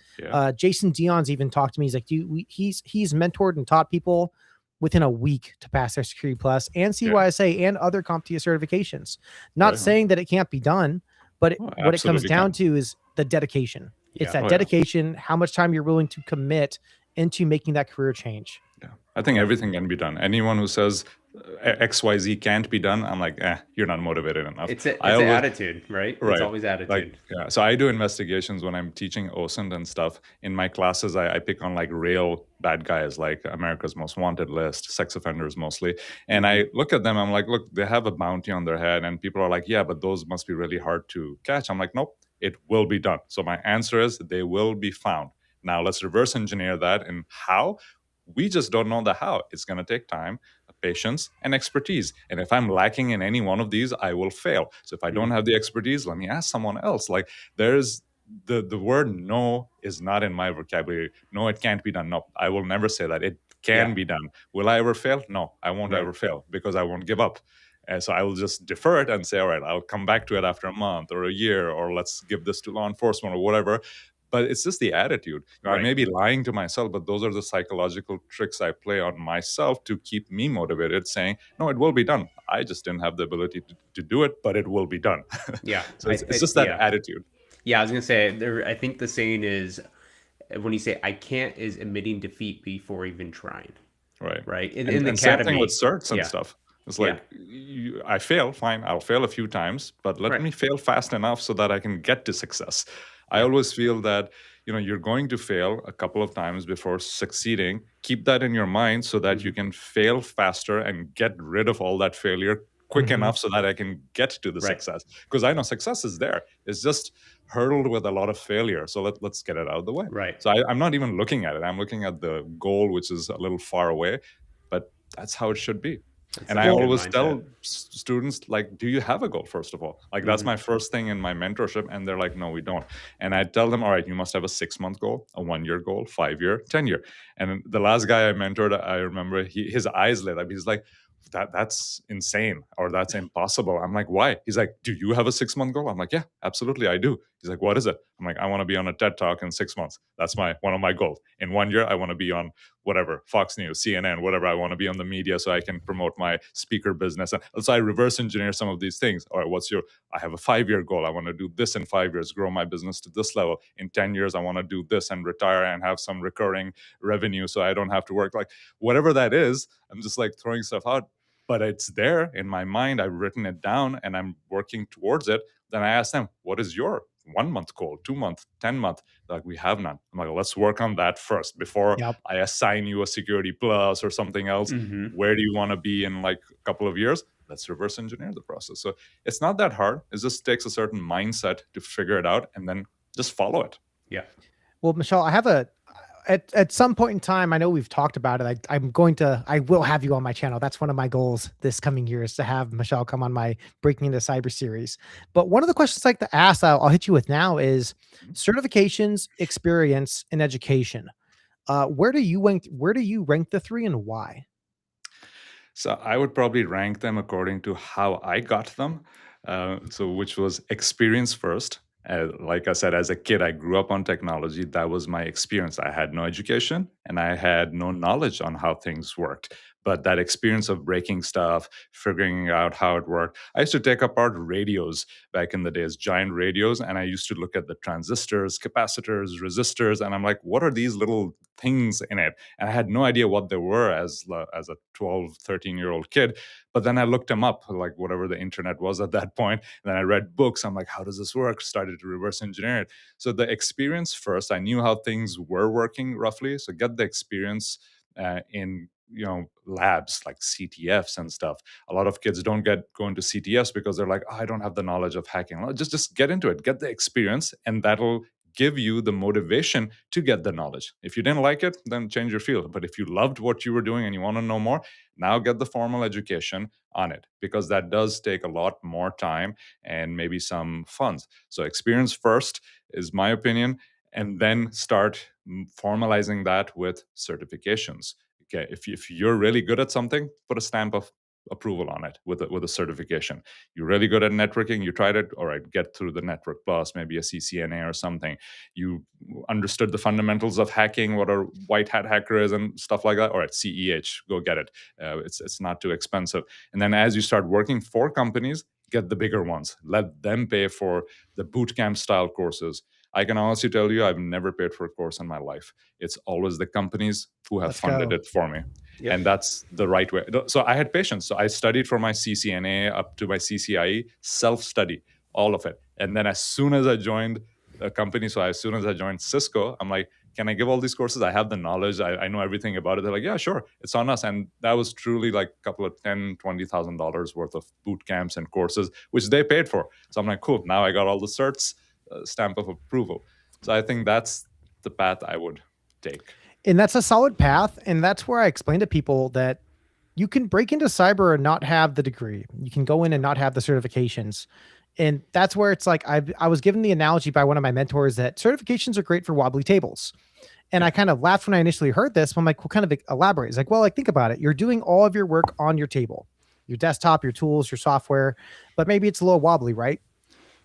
Jason Dion's even talked to me. He's like, he's mentored and taught people within a week to pass their Security Plus and CYSA and other CompTIA certifications. Not saying that it can't be done, but what it comes down to is the dedication. It's that dedication, how much time you're willing to commit into making that career change. Yeah. I think everything can be done. Anyone who says XYZ can't be done, I'm like, you're not motivated enough. It's an I always, attitude, right? It's right. always Like, attitude. yeah. So I do investigations when I'm teaching OSINT and stuff. In my classes, I pick on like real bad guys, like America's Most Wanted list, sex offenders mostly. And I look at them, I'm like, look, they have a bounty on their head. And people are like, yeah, but those must be really hard to catch. I'm like, nope, it will be done. So my answer is they will be found. Now let's reverse engineer that. And how? We just don't know the how. It's going to take time, patience, and expertise. And if I'm lacking in any one of these, I will fail. So if I don't have the expertise, let me ask someone else. Like there's the word no is not in my vocabulary. No, it can't be done. No, I will never say that. It can be done. Will I ever fail? No, I won't ever fail because I won't give up. And so I will just defer it and say, all right, I'll come back to it after a month or a year, or let's give this to law enforcement or whatever. But it's just the attitude. I may be lying to myself, but those are the psychological tricks I play on myself to keep me motivated, saying, no, it will be done. I just didn't have the ability to do it, but it will be done. Yeah. So it's just that attitude. Yeah, I was going to say, I think the saying is, when you say I can't, is admitting defeat before even trying. Right. In the and academy. Same thing with certs and stuff. It's like, I fail, fine. I'll fail a few times, but let me fail fast enough so that I can get to success. I always feel that, you're going to fail a couple of times before succeeding. Keep that in your mind so that you can fail faster and get rid of all that failure quick enough so that I can get to the success. Because I know success is there. It's just hurdled with a lot of failure. So let's get it out of the way. Right. So I'm not even looking at it. I'm looking at the goal, which is a little far away, but that's how it should be. And I always tell students, like, do you have a goal, first of all? Like, that's my first thing in my mentorship. And they're like, no, we don't. And I tell them, all right, you must have a 6-month goal, a 1-year goal, 5-year, 10-year. And the last guy I mentored, I remember his eyes lit up. He's like, that's insane, or that's impossible. I'm like, why? He's like, do you have a 6-month goal? I'm like, yeah, absolutely, I do. He's like, what is it? I'm like, I want to be on a TED Talk in 6 months. That's one of my goals. In 1 year, I want to be on whatever, Fox News, CNN, whatever. I want to be on the media so I can promote my speaker business. And so I reverse engineer some of these things. All right, I have a 5-year goal. I want to do this in 5 years, grow my business to this level. In 10 years, I want to do this and retire and have some recurring revenue so I don't have to work. Like, whatever that is, I'm just like throwing stuff out. But it's there in my mind. I've written it down and I'm working towards it. Then I ask them, what is your 1-month goal, 2-month, 10-month? Like, we have none. I'm like, let's work on that first before I assign you a security plus or something else. Where do you want to be in like a couple of years? Let's reverse engineer the process. So it's not that hard. It just takes a certain mindset to figure it out and then just follow it. Yeah. Well, Michelle, I have at some point in time, I know we've talked about it. I will have you on my channel. That's one of my goals this coming year, is to have Michelle come on my Breaking Into Cyber series. But one of the questions I like to ask, I'll hit you with now, is certifications, experience, and education. Where do you rank the three, and why? So I would probably rank them according to how I got them. Which was experience first. Like I said, as a kid, I grew up on technology. That was my experience. I had no education and I had no knowledge on how things worked. But that experience of breaking stuff, figuring out how it worked. I used to take apart radios back in the days, giant radios, and I used to look at the transistors, capacitors, resistors, and I'm like, what are these little things in it? And I had no idea what they were as a 12, 13-year-old kid. But then I looked them up, like whatever the internet was at that point. And then I read books. I'm like, how does this work? Started to reverse engineer it. So the experience first, I knew how things were working roughly. So get the experience in labs like CTFs and stuff. A lot of kids don't go into CTFs because they're like, oh, I don't have the knowledge of hacking. Well, just get into it, get the experience, and that'll give you the motivation to get the knowledge. If you didn't like it, then change your field. But if you loved what you were doing and you want to know more, now get the formal education on it, because that does take a lot more time and maybe some funds. So experience first is my opinion, and then start formalizing that with certifications. Okay, if you're really good at something, put a stamp of approval on it with a certification. You're really good at networking, you tried it, all right, get through the Network Plus, maybe a CCNA or something. You understood the fundamentals of hacking, what a white hat hacker is and stuff like that, all right, CEH, go get it. It's not too expensive. And then as you start working for companies, get the bigger ones. Let them pay for the bootcamp style courses. I can honestly tell you, I've never paid for a course in my life. It's always the companies who have Let's funded go. it for me. Yep. And that's the right way. So I had patience. So I studied for my CCNA up to my CCIE, self-study, all of it. And then as soon as I joined a company, so as soon as I joined Cisco, I'm like, can I give all these courses? I have the knowledge. I know everything about it. They're like, yeah, sure. It's on us. And that was truly like a couple of $10,000-$20,000 worth of boot camps and courses, which they paid for. So I'm like, cool. Now I got all the certs, stamp of approval. So I think that's the path I would take. And that's a solid path. And that's where I explain to people that you can break into cyber and not have the degree. You can go in and not have the certifications. And that's where it's like, I was given the analogy by one of my mentors that certifications are great for wobbly tables. And I kind of laughed when I initially heard this. I'm like, well, kind of elaborate. It's like, well, like, think about it. You're doing all of your work on your table, your desktop, your tools, your software, but maybe it's a little wobbly, right?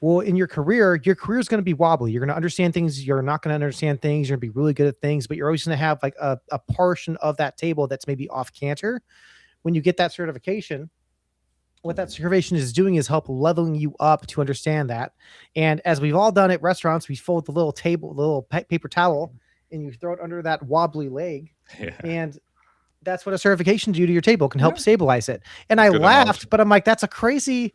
Well, in your career is going to be wobbly. You're going to understand things. You're not going to understand things. You're going to be really good at things, but you're always going to have like a portion of that table that's maybe off canter. When you get that certification, what that certification is doing is help leveling you up to understand that. And as we've all done at restaurants, we fold the little table, the little paper towel, and you throw it under that wobbly leg. Yeah. And that's what a certification do to your table, can help stabilize it. And I Good laughed, analogy. but I'm like, that's a crazy,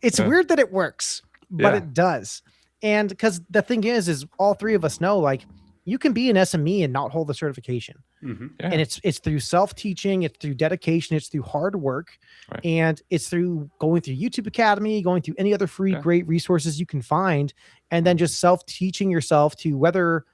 it's weird that it works, but Yeah. it does. And because the thing is all three of us know, like, you can be an SME and not hold the certification. Mm-hmm. Yeah. And it's through self-teaching, it's through dedication, it's through hard work, Right. and it's through going through YouTube Academy, going through any other free great resources you can find, and then just self-teaching yourself to whether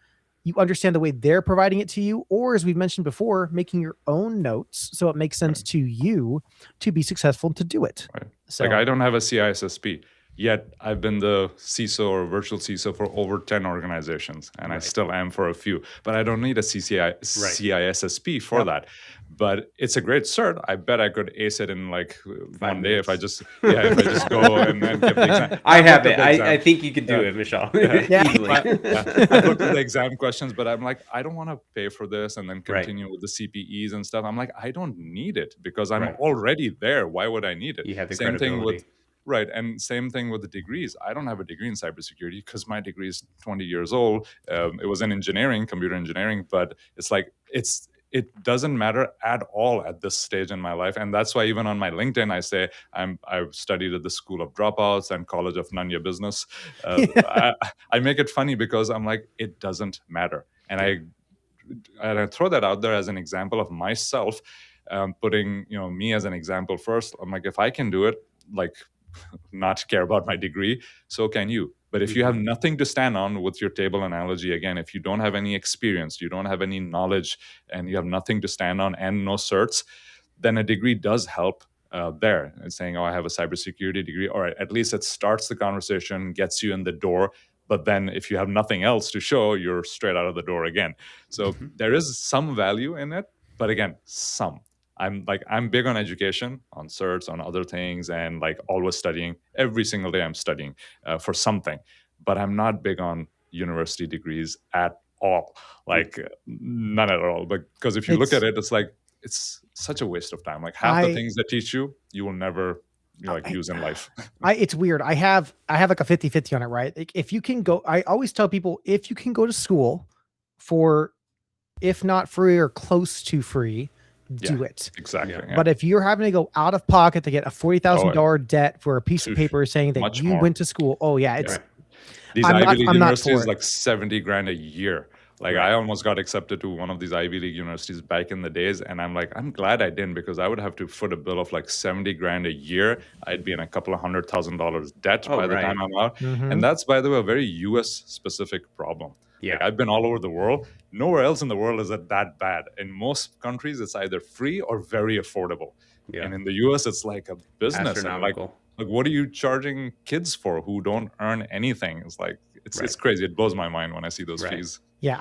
you understand the way they're providing it to you, or as we've mentioned before, making your own notes so it makes sense to you to be successful to do it. Right. So Like I don't have a CISSP, yet I've been the CISO or virtual CISO for over 10 organizations, and I still am for a few. But I don't need a CISSP for that. But it's a great cert. I bet I could ace it in like 1 day if I just go and give the exam. I have looked it. at the exam. I think you could do it, Michelle. Yeah. Easily. I looked at the exam questions, but I'm like, I don't want to pay for this and then continue with the CPEs and stuff. I'm like, I don't need it because I'm already there. Why would I need it? You have the Same thing credibility. Right. And same thing with the degrees. I don't have a degree in cybersecurity because my degree is 20 years old. It was in engineering, computer engineering, but it's like, it doesn't matter at all at this stage in my life. And that's why even on my LinkedIn, I say I've studied at the School of Dropouts and College of None Your Business. I make it funny because I'm like, it doesn't matter. And I throw that out there as an example of myself, putting me as an example first. I'm like, if I can do it, like not care about my degree, so can you. But if you have nothing to stand on with your table analogy, again, if you don't have any experience, you don't have any knowledge, and you have nothing to stand on and no certs, then a degree does help there. And saying, oh, I have a cybersecurity degree. All right, at least it starts the conversation, gets you in the door. But then if you have nothing else to show, you're straight out of the door again. So there is some value in it, but again, some. I'm big on education, on certs, on other things, and like always studying. Every single day I'm studying for something, but I'm not big on university degrees at all. Like none at all. Because if you look at it, it's like it's such a waste of time. Like half the things that teach you will never use in life. It's weird. I have like a 50-50 on it, right? Like if you can go, I always tell people, if you can go to school for, if not free or close to free, do it. Exactly. Yeah. But if you're having to go out of pocket to get a $40,000 debt for a piece of paper saying that you went to school, it's these Ivy League universities like 70 grand a year. Like I almost got accepted to one of these Ivy League universities back in the days, and I'm like, I'm glad I didn't, because I would have to foot a bill of like 70 grand a year. I'd be in a couple of $100,000 debt by the time I'm out. And that's, by the way, a very US specific problem. Yeah, like, I've been all over the world. Nowhere else in the world is it that bad. In most countries, it's either free or very affordable. Yeah. And in the US, it's like a business. And like, what are you charging kids for who don't earn anything? It's like, it's crazy. It blows my mind when I see those fees. Yeah,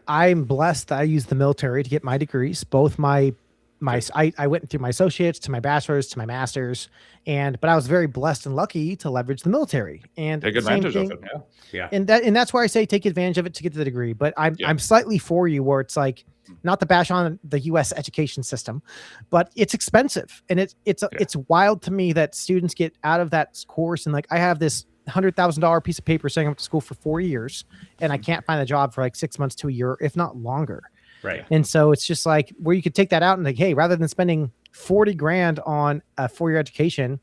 I'm blessed that I used the military to get my degrees. Both I went through my associates to my bachelor's to my master's, but I was very blessed and lucky to leverage the military and take advantage of it. Yeah. And that's why I say take advantage of it to get the degree. But I'm slightly for you, where it's like, not to bash on the U.S. education system, but it's expensive, and it's wild to me that students get out of that course and like, I have this $100,000 piece of paper saying I went to school for 4 years and I can't find a job for like 6 months to a year, if not longer. Right. And so it's just like where you could take that out and like, hey, rather than spending 40 grand on a 4-year education,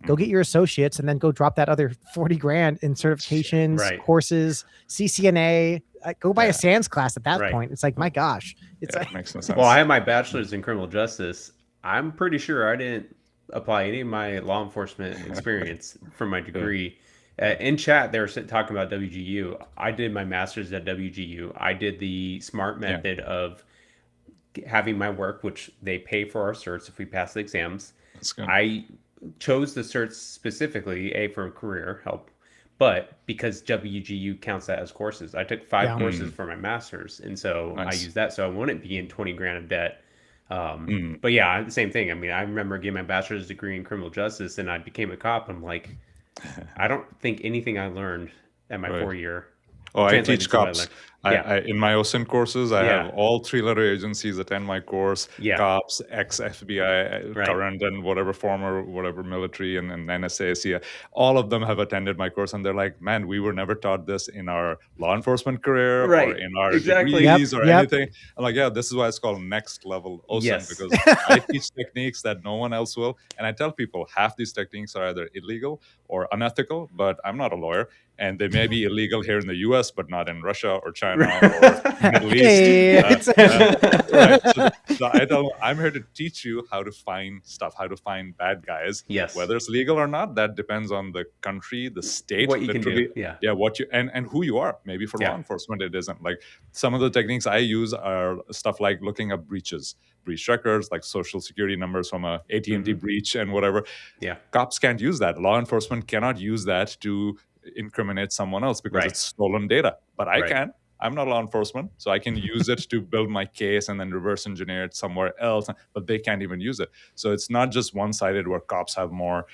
go get your associates and then go drop that other 40 grand in certifications, Right. courses, CCNA, go buy a SANS class at that Right. point. It's like, my gosh, it's Yeah, like, it makes no sense. Well, I have my bachelor's in criminal justice. I'm pretty sure I didn't apply any of my law enforcement experience for my degree. In chat, they were talking about WGU. I did my master's at WGU. I did the SMART method of having my work, which they pay for our certs if we pass the exams. That's good. I chose the certs specifically, for career help, but because WGU counts that as courses. I took 5 courses for my master's, and so I used that, so I wouldn't be in 20 grand of debt. But yeah, the same thing. I mean, I remember getting my bachelor's degree in criminal justice, and I became a cop. I'm like, I don't think anything I learned at my 4-year. Oh, I translated teach to what I cops. learned. I in my OSINT courses, I have all 3-letter agencies attend my course. Cops, ex-FBI, current and whatever former, whatever military, and NSA, CIA. All of them have attended my course, and they're like, man, we were never taught this in our law enforcement career or in our degrees or anything. I'm like, yeah, this is why it's called next level OSINT, because I teach techniques that no one else will. And I tell people half these techniques are either illegal or unethical, but I'm not a lawyer. And they may be illegal here in the U.S., but not in Russia or China or Middle East. Right. So I tell them, I'm here to teach you how to find stuff, how to find bad guys. Yes. Whether it's legal or not, that depends on the country, the state. What you can do. Yeah. What you and who you are. Maybe for law enforcement, it isn't. Like some of the techniques I use are stuff like looking up breach records, like social security numbers from a AT&T breach and whatever. Yeah. Cops can't use that. Law enforcement cannot use that to incriminate someone else because it's stolen data, but I can. I'm not law enforcement, so I can use it to build my case and then reverse engineer it somewhere else, but they can't even use it. So it's not just one-sided where cops have more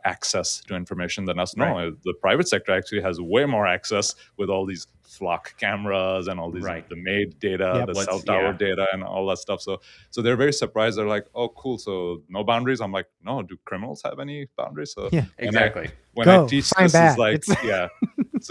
access to information than us. No, the private sector actually has way more access with all these flock cameras and all these the MAID data, the cell tower data, and all that stuff. So they're very surprised. They're like, "Oh, cool. So no boundaries." I'm like, "No. Do criminals have any boundaries?" So exactly. When I teach this, is like, so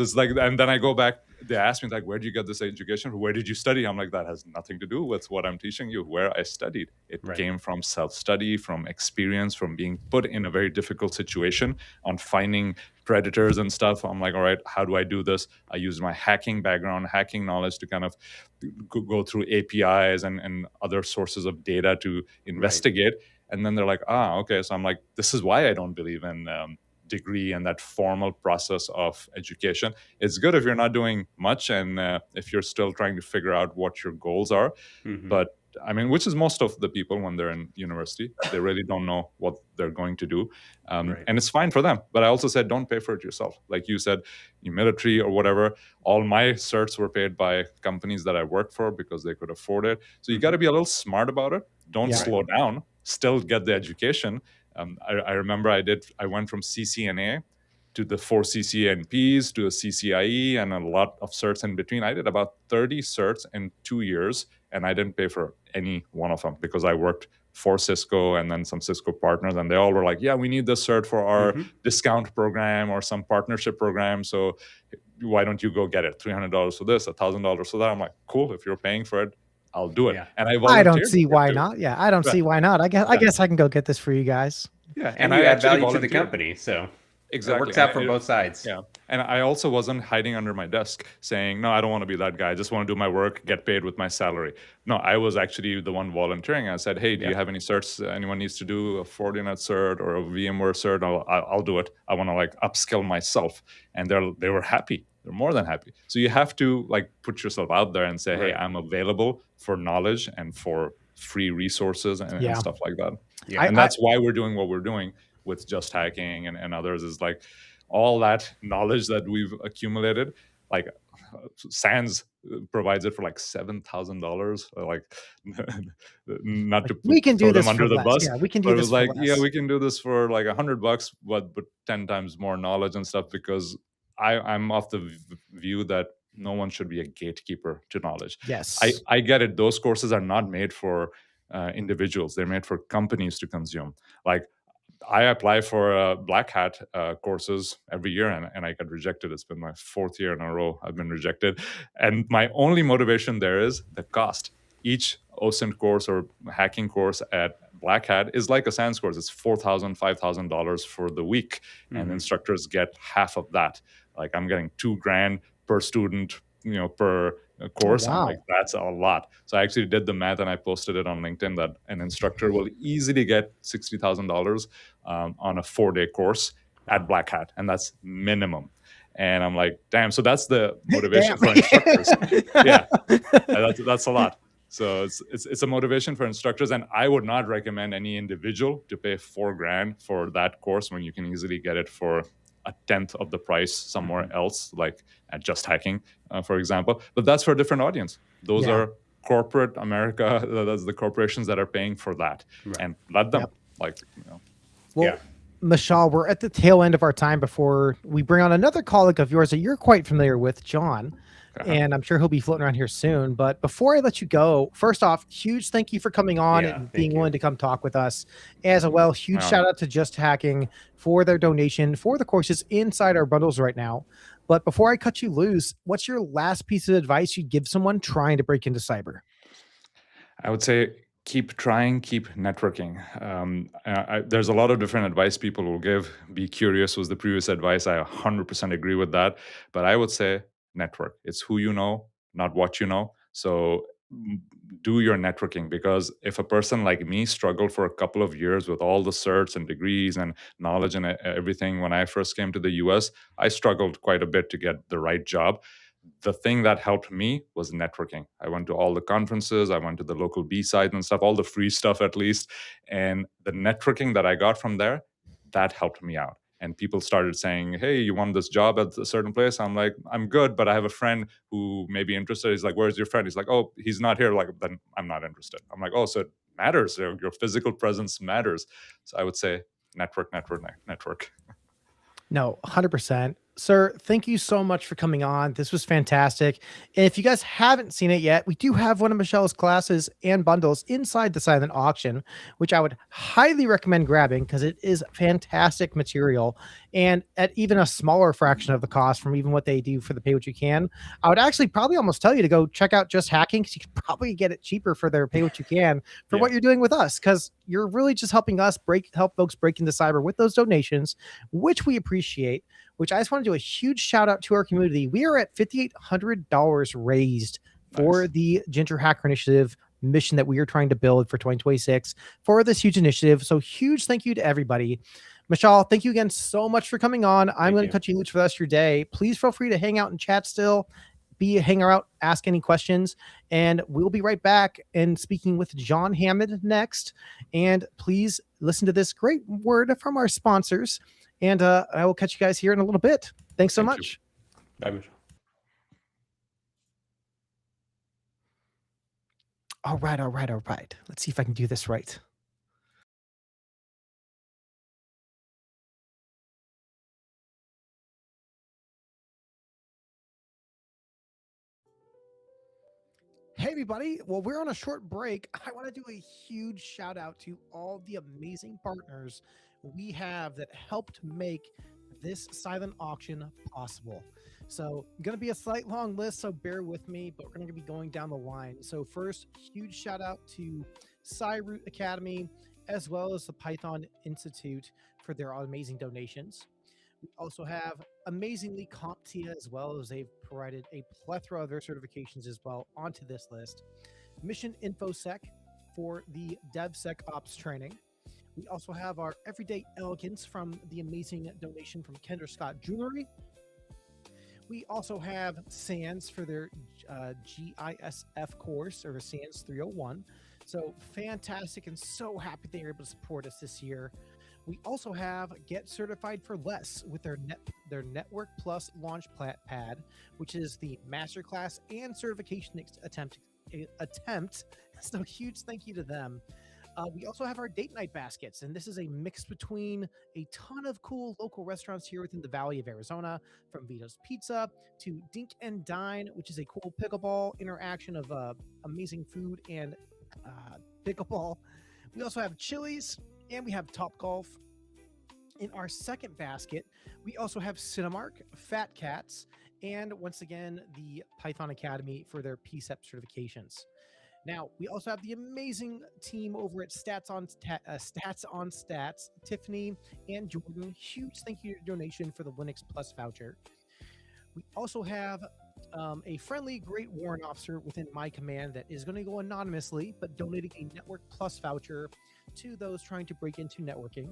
it's like, and then I go back. They ask me like, "Where did you get this education? Where did you study?" I'm like, "That has nothing to do with what I'm teaching you. Where I studied, it came from self-study, from experience, from being put in a very difficult situation on finding predators and stuff." I'm like, all right, how do I do this? I use my hacking background, hacking knowledge to kind of go through APIs and other sources of data to investigate. And then they're like, okay. So I'm like, this is why I don't believe in degree and that formal process of education. It's good if you're not doing much and if you're still trying to figure out what your goals are. But I mean, which is most of the people when they're in university, they really don't know what they're going to do. And it's fine for them. But I also said, don't pay for it yourself. Like you said, in military or whatever, all my certs were paid by companies that I worked for because they could afford it. So you got to be a little smart about it. Don't slow down. Still get the education. I remember I went from CCNA to the 4 CCNPs to a CCIE and a lot of certs in between. I did about 30 certs in 2 years, and I didn't pay for any one of them because I worked for Cisco and then some Cisco partners, and they all were like, yeah, we need this cert for our discount program or some partnership program. So why don't you go get it? $300 for this, $1,000 for that. I'm like, cool, if you're paying for it, I'll do it. And I don't see why not. Yeah, I don't see why not. I guess I can go get this for you guys. Yeah, and I add value to the company, so exactly. It works out for both sides. Yeah, and I also wasn't hiding under my desk saying, no, I don't want to be that guy. I just want to do my work, get paid with my salary. No, I was actually the one volunteering. I said, hey, do you have any certs anyone needs to do, a Fortinet cert or a VMware cert? I'll do it. I want to like upskill myself. And they were happy. They're more than happy. So you have to like put yourself out there and say, hey, I'm available for knowledge and for free resources and stuff like that. Yeah, and that's why we're doing what we're doing with Just Hacking and others, is like all that knowledge that we've accumulated, like SANS provides it for like $7,000. Like, not to we can do this them under the bus. Yeah, we can do but this. It was like, yeah, we can do this for like $100, but 10 times more knowledge and stuff, because I'm of the view that no one should be a gatekeeper to knowledge. Yes. I get it. Those courses are not made for individuals. They're made for companies to consume. Like, I apply for black hat courses every year, and I get rejected. It's been my 4th year in a row I've been rejected. And my only motivation there is the cost. Each OSINT course or hacking course at Black Hat is like a SANS course. It's $4,000, $5,000 for the week, and instructors get half of that. Like I'm getting $2,000 per student, per course. I'm like, that's a lot. So I actually did the math and I posted it on LinkedIn that an instructor will easily get $60,000 on a 4-day course at Black Hat, and that's minimum. And I'm like, damn. So that's the motivation for instructors. Yeah, that's a lot. So it's a motivation for instructors, and I would not recommend any individual to pay $4,000 for that course when you can easily get it for a tenth of the price somewhere else, like at Just Hacking, for example. But that's for a different audience. Those are corporate America. That's the corporations that are paying for that, and let them Well, Michelle, we're at the tail end of our time before we bring on another colleague of yours that you're quite familiar with, John. And I'm sure he'll be floating around here soon. But before I let you go, first off, huge thank you for coming on and being willing to come talk with us. As well, huge shout out to Just Hacking for their donation for the courses inside our bundles right now. But before I cut you loose, what's your last piece of advice you'd give someone trying to break into cyber? I would say keep trying, keep networking. There's a lot of different advice people will give. Be curious was the previous advice. I 100% agree with that. But I would say network. It's who you know, not what you know. So do your networking, because if a person like me struggled for a couple of years with all the certs and degrees and knowledge and everything when I first came to the US, I struggled quite a bit to get the right job. The thing that helped me was networking. I went to all the conferences, I went to the local B-sides and stuff, all the free stuff at least. And the networking that I got from there, that helped me out. And people started saying, hey, you want this job at a certain place? I'm like, I'm good, but I have a friend who may be interested. He's like, where's your friend? He's like, oh, he's not here. Like, then I'm not interested. I'm like, oh, so it matters. Your physical presence matters. So I would say network. No, 100%. Sir, thank you so much for coming on. This was fantastic. And if you guys haven't seen it yet, we do have one of Michelle's classes and bundles inside the silent auction, which I would highly recommend grabbing because it is fantastic material. And at even a smaller fraction of the cost from even what they do for the pay what you can, I would actually probably almost tell you to go check out Just Hacking, because you can probably get it cheaper for their pay what you can for what you're doing with us, because you're really just helping us help folks break into cyber with those donations, which we appreciate. Which I just want to do a huge shout out to our community. We are at $5,800 raised for the Ginger Hacker Initiative mission that we are trying to build for 2026 for this huge initiative. So huge thank you to everybody. Michelle, thank you again so much for coming on. I'm going to cut you loose for the rest of your day. Please feel free to hang out and chat still. Hang out, ask any questions, and we'll be right back and speaking with John Hammond next. And please listen to this great word from our sponsors. And I will catch you guys here in a little bit. Thanks so much. Bye, Michelle. All right. Let's see if I can do this right. Hey, everybody. Well, we're on a short break. I want to do a huge shout out to all the amazing partners we have that helped make this silent auction possible. So, going to be a slight long list, so bear with me, but we're going to be going down the line. So, first, huge shout out to Cyroot Academy, as well as the Python Institute for their amazing donations. We also have amazingly CompTIA, as well as they've provided a plethora of their certifications as well onto this list. Mission InfoSec for the DevSecOps training. We also have our Everyday Elegance from the amazing donation from Kendra Scott Jewelry. We also have SANS for their GISF course, or SANS 301. So fantastic, and so happy they were able to support us this year. We also have Get Certified for Less with their Network Plus Launch Pad, which is the masterclass and certification attempt. So huge thank you to them. We also have our date night baskets, and this is a mix between a ton of cool local restaurants here within the Valley of Arizona, from Vito's Pizza to Dink and Dine, which is a cool pickleball interaction of amazing food and pickleball. We also have Chili's, and we have Top Golf. In our second basket, we also have Cinemark, Fat Cats, and once again, the Python Academy for their PCEP certifications. Now, we also have the amazing team over at Stats on Stats, Tiffany and Jordan. Huge thank you to your donation for the Linux Plus voucher. We also have a friendly, great warrant officer within my command that is going to go anonymously, but donating a Network Plus voucher to those trying to break into networking.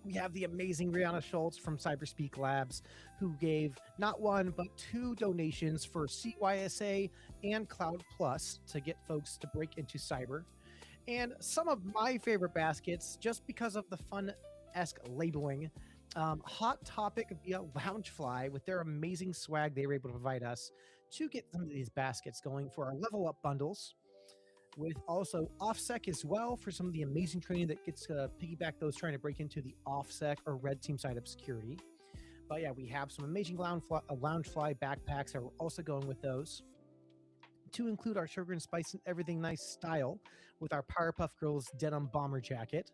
We have the amazing Rihanna Schultz from Cyberspeak Labs, who gave not one, but 2 donations for CYSA and Cloud Plus to get folks to break into cyber. And some of my favorite baskets, just because of the fun-esque labeling, Hot Topic via Loungefly with their amazing swag they were able to provide us to get some of these baskets going for our level up bundles. With also OffSec as well for some of the amazing training that gets piggyback those trying to break into the OffSec or red team side of security. But yeah, we have some amazing Loungefly backpacks that we're also going with those, to include our Sugar and Spice and Everything Nice style with our Powerpuff Girls denim bomber jacket.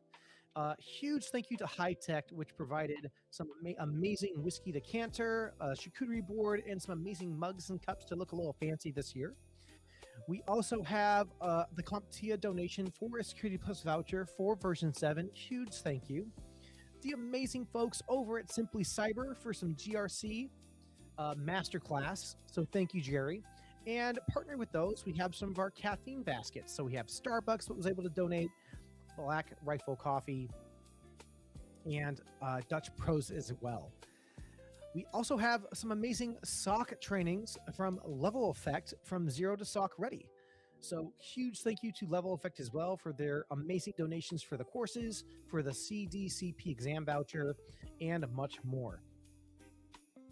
Huge thank you to High Tech, which provided some amazing whiskey decanter, a charcuterie board, and some amazing mugs and cups to look a little fancy this year. We also have the CompTIA donation for a Security Plus voucher for version 7. Huge thank you. The amazing folks over at Simply Cyber for some GRC masterclass. So thank you, Jerry. And partner with those, we have some of our caffeine baskets. So we have Starbucks that was able to donate Black Rifle Coffee and Dutch Pros as well. We also have some amazing SOC trainings from Level Effect from Zero to SOC Ready. So huge thank you to Level Effect as well for their amazing donations for the courses, for the CDCP exam voucher, and much more.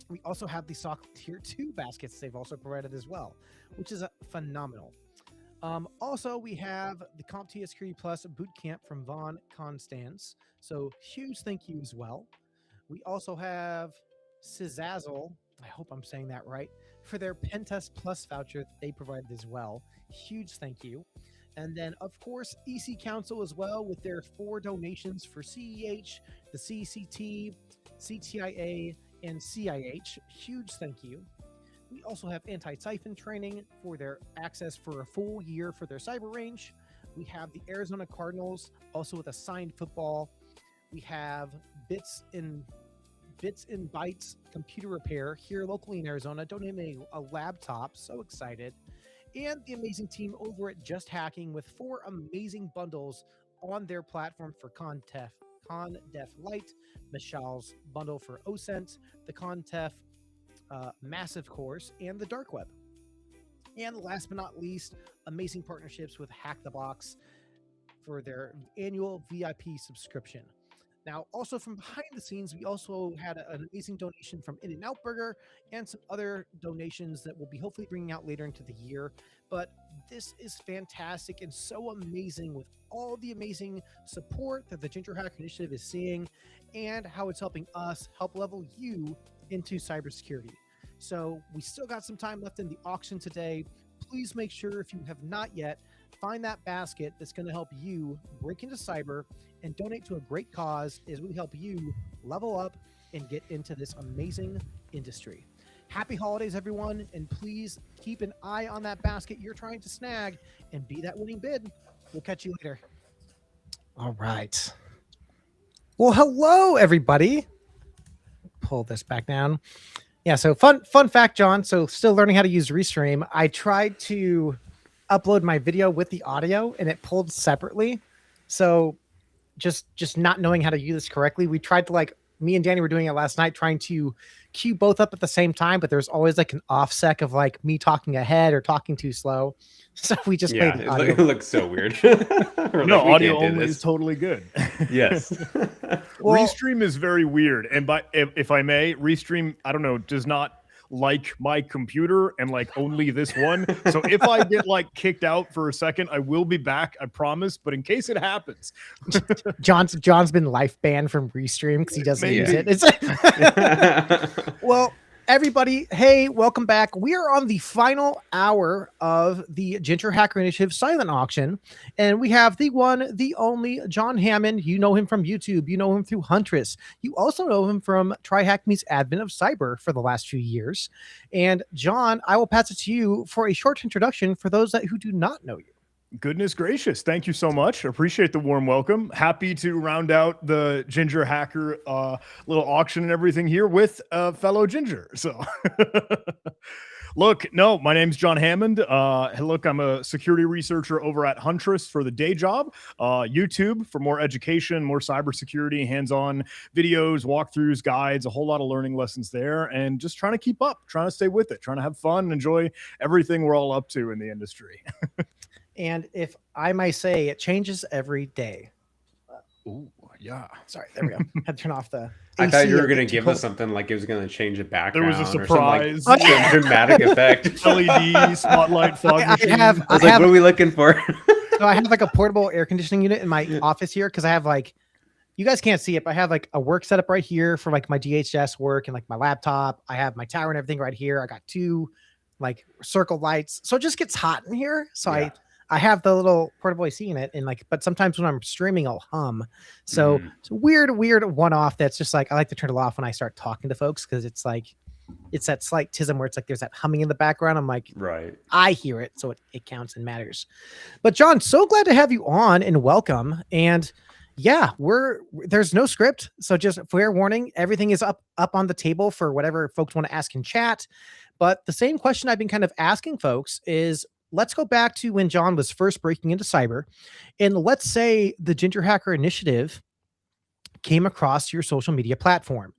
We also have the SOC Tier 2 baskets they've also provided as well, which is phenomenal. Also, we have the CompTIA Security Plus Bootcamp from Vaughn Constance. So huge thank you as well. We also have Cizazzle, I hope I'm saying that right, for their Pentest Plus voucher that they provided as well. Huge thank you. And then, of course, EC Council as well with their 4 donations for CEH, the CCT, CTIA, and CIH. Huge thank you. We also have Anti-Siphon training for their access for a full year for their cyber range. We have the Arizona Cardinals also with a signed football. We have Bits and Bytes computer repair here locally in Arizona, donating a laptop. So excited. And the amazing team over at Just Hacking with 4 amazing bundles on their platform for ConDef Lite, Michelle's bundle for OSENT, the ConDef massive course, and the dark web. And last but not least, amazing partnerships with Hack the Box for their annual VIP subscription. Now, also from behind the scenes, we also had an amazing donation from In-N-Out Burger and some other donations that we'll be hopefully bringing out later into the year. But this is fantastic and so amazing with all the amazing support that the Ginger Hacker Initiative is seeing and how it's helping us help level you into cybersecurity. So we still got some time left in the auction today. Please make sure, if you have not yet, find that basket that's going to help you break into cyber and donate to a great cause as we help you level up and get into this amazing industry. Happy holidays, everyone, and please keep an eye on that basket you're trying to snag and be that winning bid. We'll catch you later. All right. Well, hello, everybody. Pull this back down. Yeah, so fun fact, John. So still learning how to use Restream. I tried to upload my video with the audio and it pulled separately. So just not knowing how to use this correctly. We tried to, me and Danny were doing it last night, trying to queue both up at the same time, but there's always an offset of me talking ahead or talking too slow. So we just played the audio. It looks so weird. No, audio only is totally good. Yes. Restream is very weird. And if I may, Restream, I don't know, does not like my computer and only this one. So if I get kicked out for a second, I will be back, I promise. But in case it happens, John's been life banned from Restream because he doesn't use it. Well, Everybody, hey, welcome back. We are on the final hour of the Ginger Hacker Initiative silent auction, and we have the one, the only John Hammond. You know him from YouTube. You know him through Huntress. You also know him from TryHackMe's Advent of Cyber for the last few years. And John, I will pass it to you for a short introduction for those who do not know you. Goodness gracious. Thank you so much. Appreciate the warm welcome. Happy to round out the Ginger Hacker little auction and everything here with a fellow Ginger. So look, no, my name's John Hammond. Look, I'm a security researcher over at Huntress for the day job. YouTube for more education, more cybersecurity, hands-on videos, walkthroughs, guides, a whole lot of learning lessons there, and just trying to keep up, trying to stay with it, trying to have fun, enjoy everything we're all up to in the industry. And if I might say, it changes every day. Ooh, yeah. Sorry, there we go. Had to turn off the I thought you were going to AC. give us something like it was going to change the background. There was a or some, like, surprise. dramatic effect. LED, spotlight, fog I machine. have, I was like, what are we looking for? so I have like a portable air conditioning unit in my office here because I have like, you guys can't see it, but I have like a work setup right here for like my DHS work and like my laptop. I have my tower and everything right here. I got two like circle lights. So it just gets hot in here. So Yeah. I have the little portable AC in it, and like, but sometimes when I'm streaming, I'll hum. So it's a weird one-off that's just like, I like to turn it off when I start talking to folks because it's like, it's that slight tism where it's like there's that humming in the background. I'm like, Right. I hear it, so it counts and matters. But John, so glad to have you on and welcome. And yeah, there's no script, so just fair warning, everything is up on the table for whatever folks want to ask in chat. But the same question I've been kind of asking folks is, let's go back to when John was first breaking into cyber, and let's say the Ginger Hacker Initiative came across your social media platform.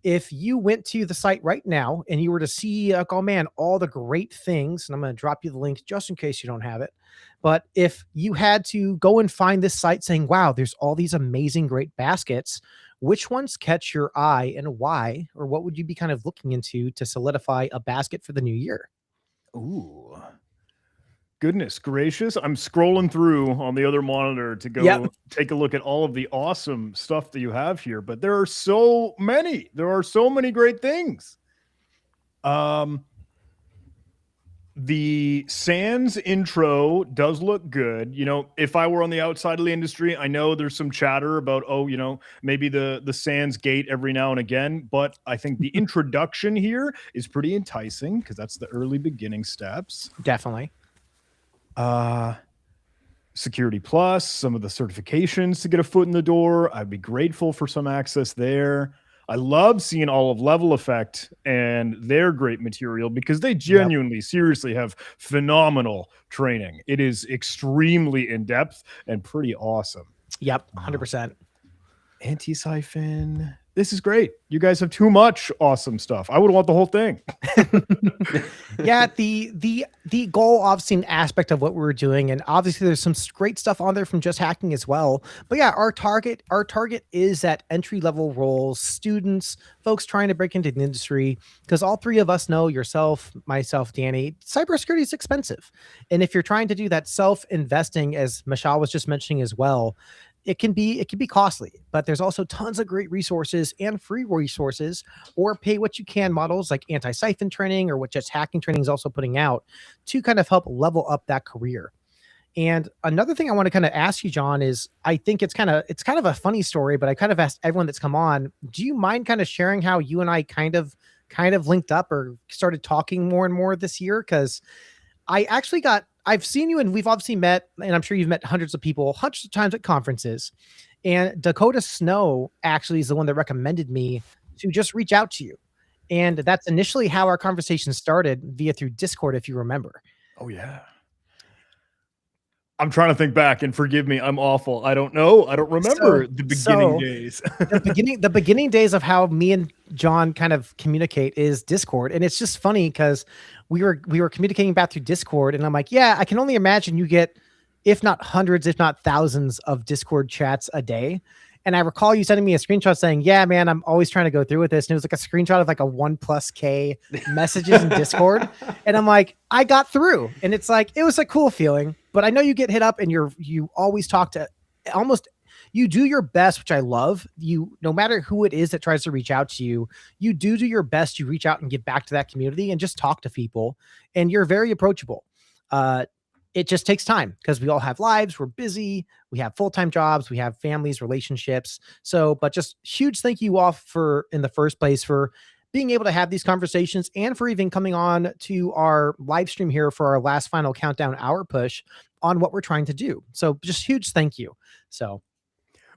If you went to the site right now and you were to see, oh man, all the great things, and I'm going to drop you the link just in case you don't have it. But if you had to go and find this site saying, wow, there's all these amazing, great baskets, which ones catch your eye and why? Or what would you be kind of looking into to solidify a basket for the new year? Ooh. Goodness gracious. I'm scrolling through on the other monitor to go take a look at all of the awesome stuff that you have here, but there are so many. There are so many great things. The Sans intro does look good. You know, if I were on the outside of the industry, I know there's some chatter about, oh, you know, maybe the Sans gate every now and again, but I think the introduction here is pretty enticing because that's the early beginning steps. Definitely. Security Plus, some of the certifications to get a foot in the door. I'd be grateful for some access there. I love seeing all of Level Effect and their great material because they genuinely, seriously have phenomenal training. It is extremely in-depth and pretty awesome. Yep, 100%. Anti-siphon. This is great. You guys have too much awesome stuff. I would want the whole thing. Yeah, the goal obviously an aspect of what we were doing, and obviously there's some great stuff on there from Just Hacking as well. But yeah, our target is that entry level roles, students, folks trying to break into the industry, because all three of us know, yourself, myself, Danny, cybersecurity is expensive. And if you're trying to do that self-investing, as Michelle was just mentioning as well, it can be costly, but there's also tons of great resources and free resources or pay what you can models like anti-siphon training or what Just Hacking training is also putting out to kind of help level up that career. And another thing I want to kind of ask you, John, is I think it's kind of a funny story, but I kind of asked everyone that's come on, do you mind kind of sharing how you and I kind of linked up or started talking more and more this year? Because I've seen you and we've obviously met, and I'm sure you've met hundreds of people, hundreds of times at conferences. And Dakota Snow actually is the one that recommended me to just reach out to you. And that's initially how our conversation started through Discord, if you remember. Oh, yeah. I'm trying to think back, and forgive me, I'm awful. I don't know. I don't remember the beginning days. the beginning days of how me and John kind of communicate is Discord. And it's just funny because we were communicating back through Discord, and I'm like, yeah, I can only imagine you get, if not hundreds, if not thousands of Discord chats a day. And I recall you sending me a screenshot saying, yeah, man, I'm always trying to go through with this. And it was like a screenshot of like a 1+K messages in Discord. And I'm like, I got through. And it's like, it was a cool feeling, but I know you get hit up and you always talk to almost you do your best, which I love. You, no matter who it is that tries to reach out to you, you do your best to reach out and give back to that community and just talk to people. And you're very approachable. It just takes time because we all have lives. We're busy. We have full-time jobs. We have families, relationships. So, but just huge thank you all for, in the first place, for being able to have these conversations and for even coming on to our live stream here for our last final countdown hour push on what we're trying to do. So just huge thank you. So.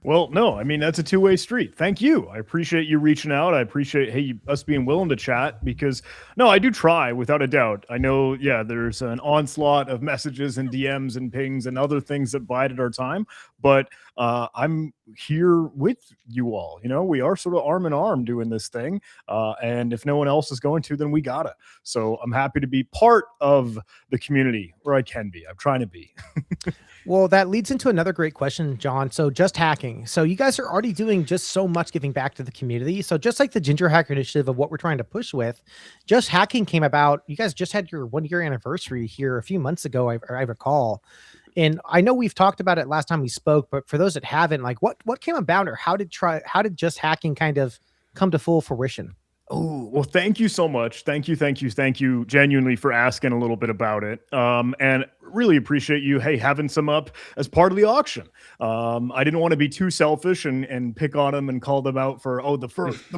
Well, no, I mean, that's a two-way street. Thank you. I appreciate you reaching out. I appreciate, us being willing to chat because, no, I do try without a doubt. I know, yeah, there's an onslaught of messages and DMs and pings and other things that bide at our time, but I'm here with you all. We are sort of arm in arm doing this thing. And if no one else is going to, then we gotta. So I'm happy to be part of the community where I can be. I'm trying to be. Well, that leads into another great question, John. So just hacking. So you guys are already doing just so much giving back to the community. So just like the Ginger Hacker initiative of what we're trying to push with, just hacking came about. You guys just had your 1-year anniversary here a few months ago, I recall. And I know we've talked about it last time we spoke, but for those that haven't, like what came about, or how did just hacking kind of come to full fruition? Oh, well, thank you so much. Thank you genuinely for asking a little bit about it. And really appreciate you, having some up as part of the auction. I didn't want to be too selfish and pick on them and call them out for,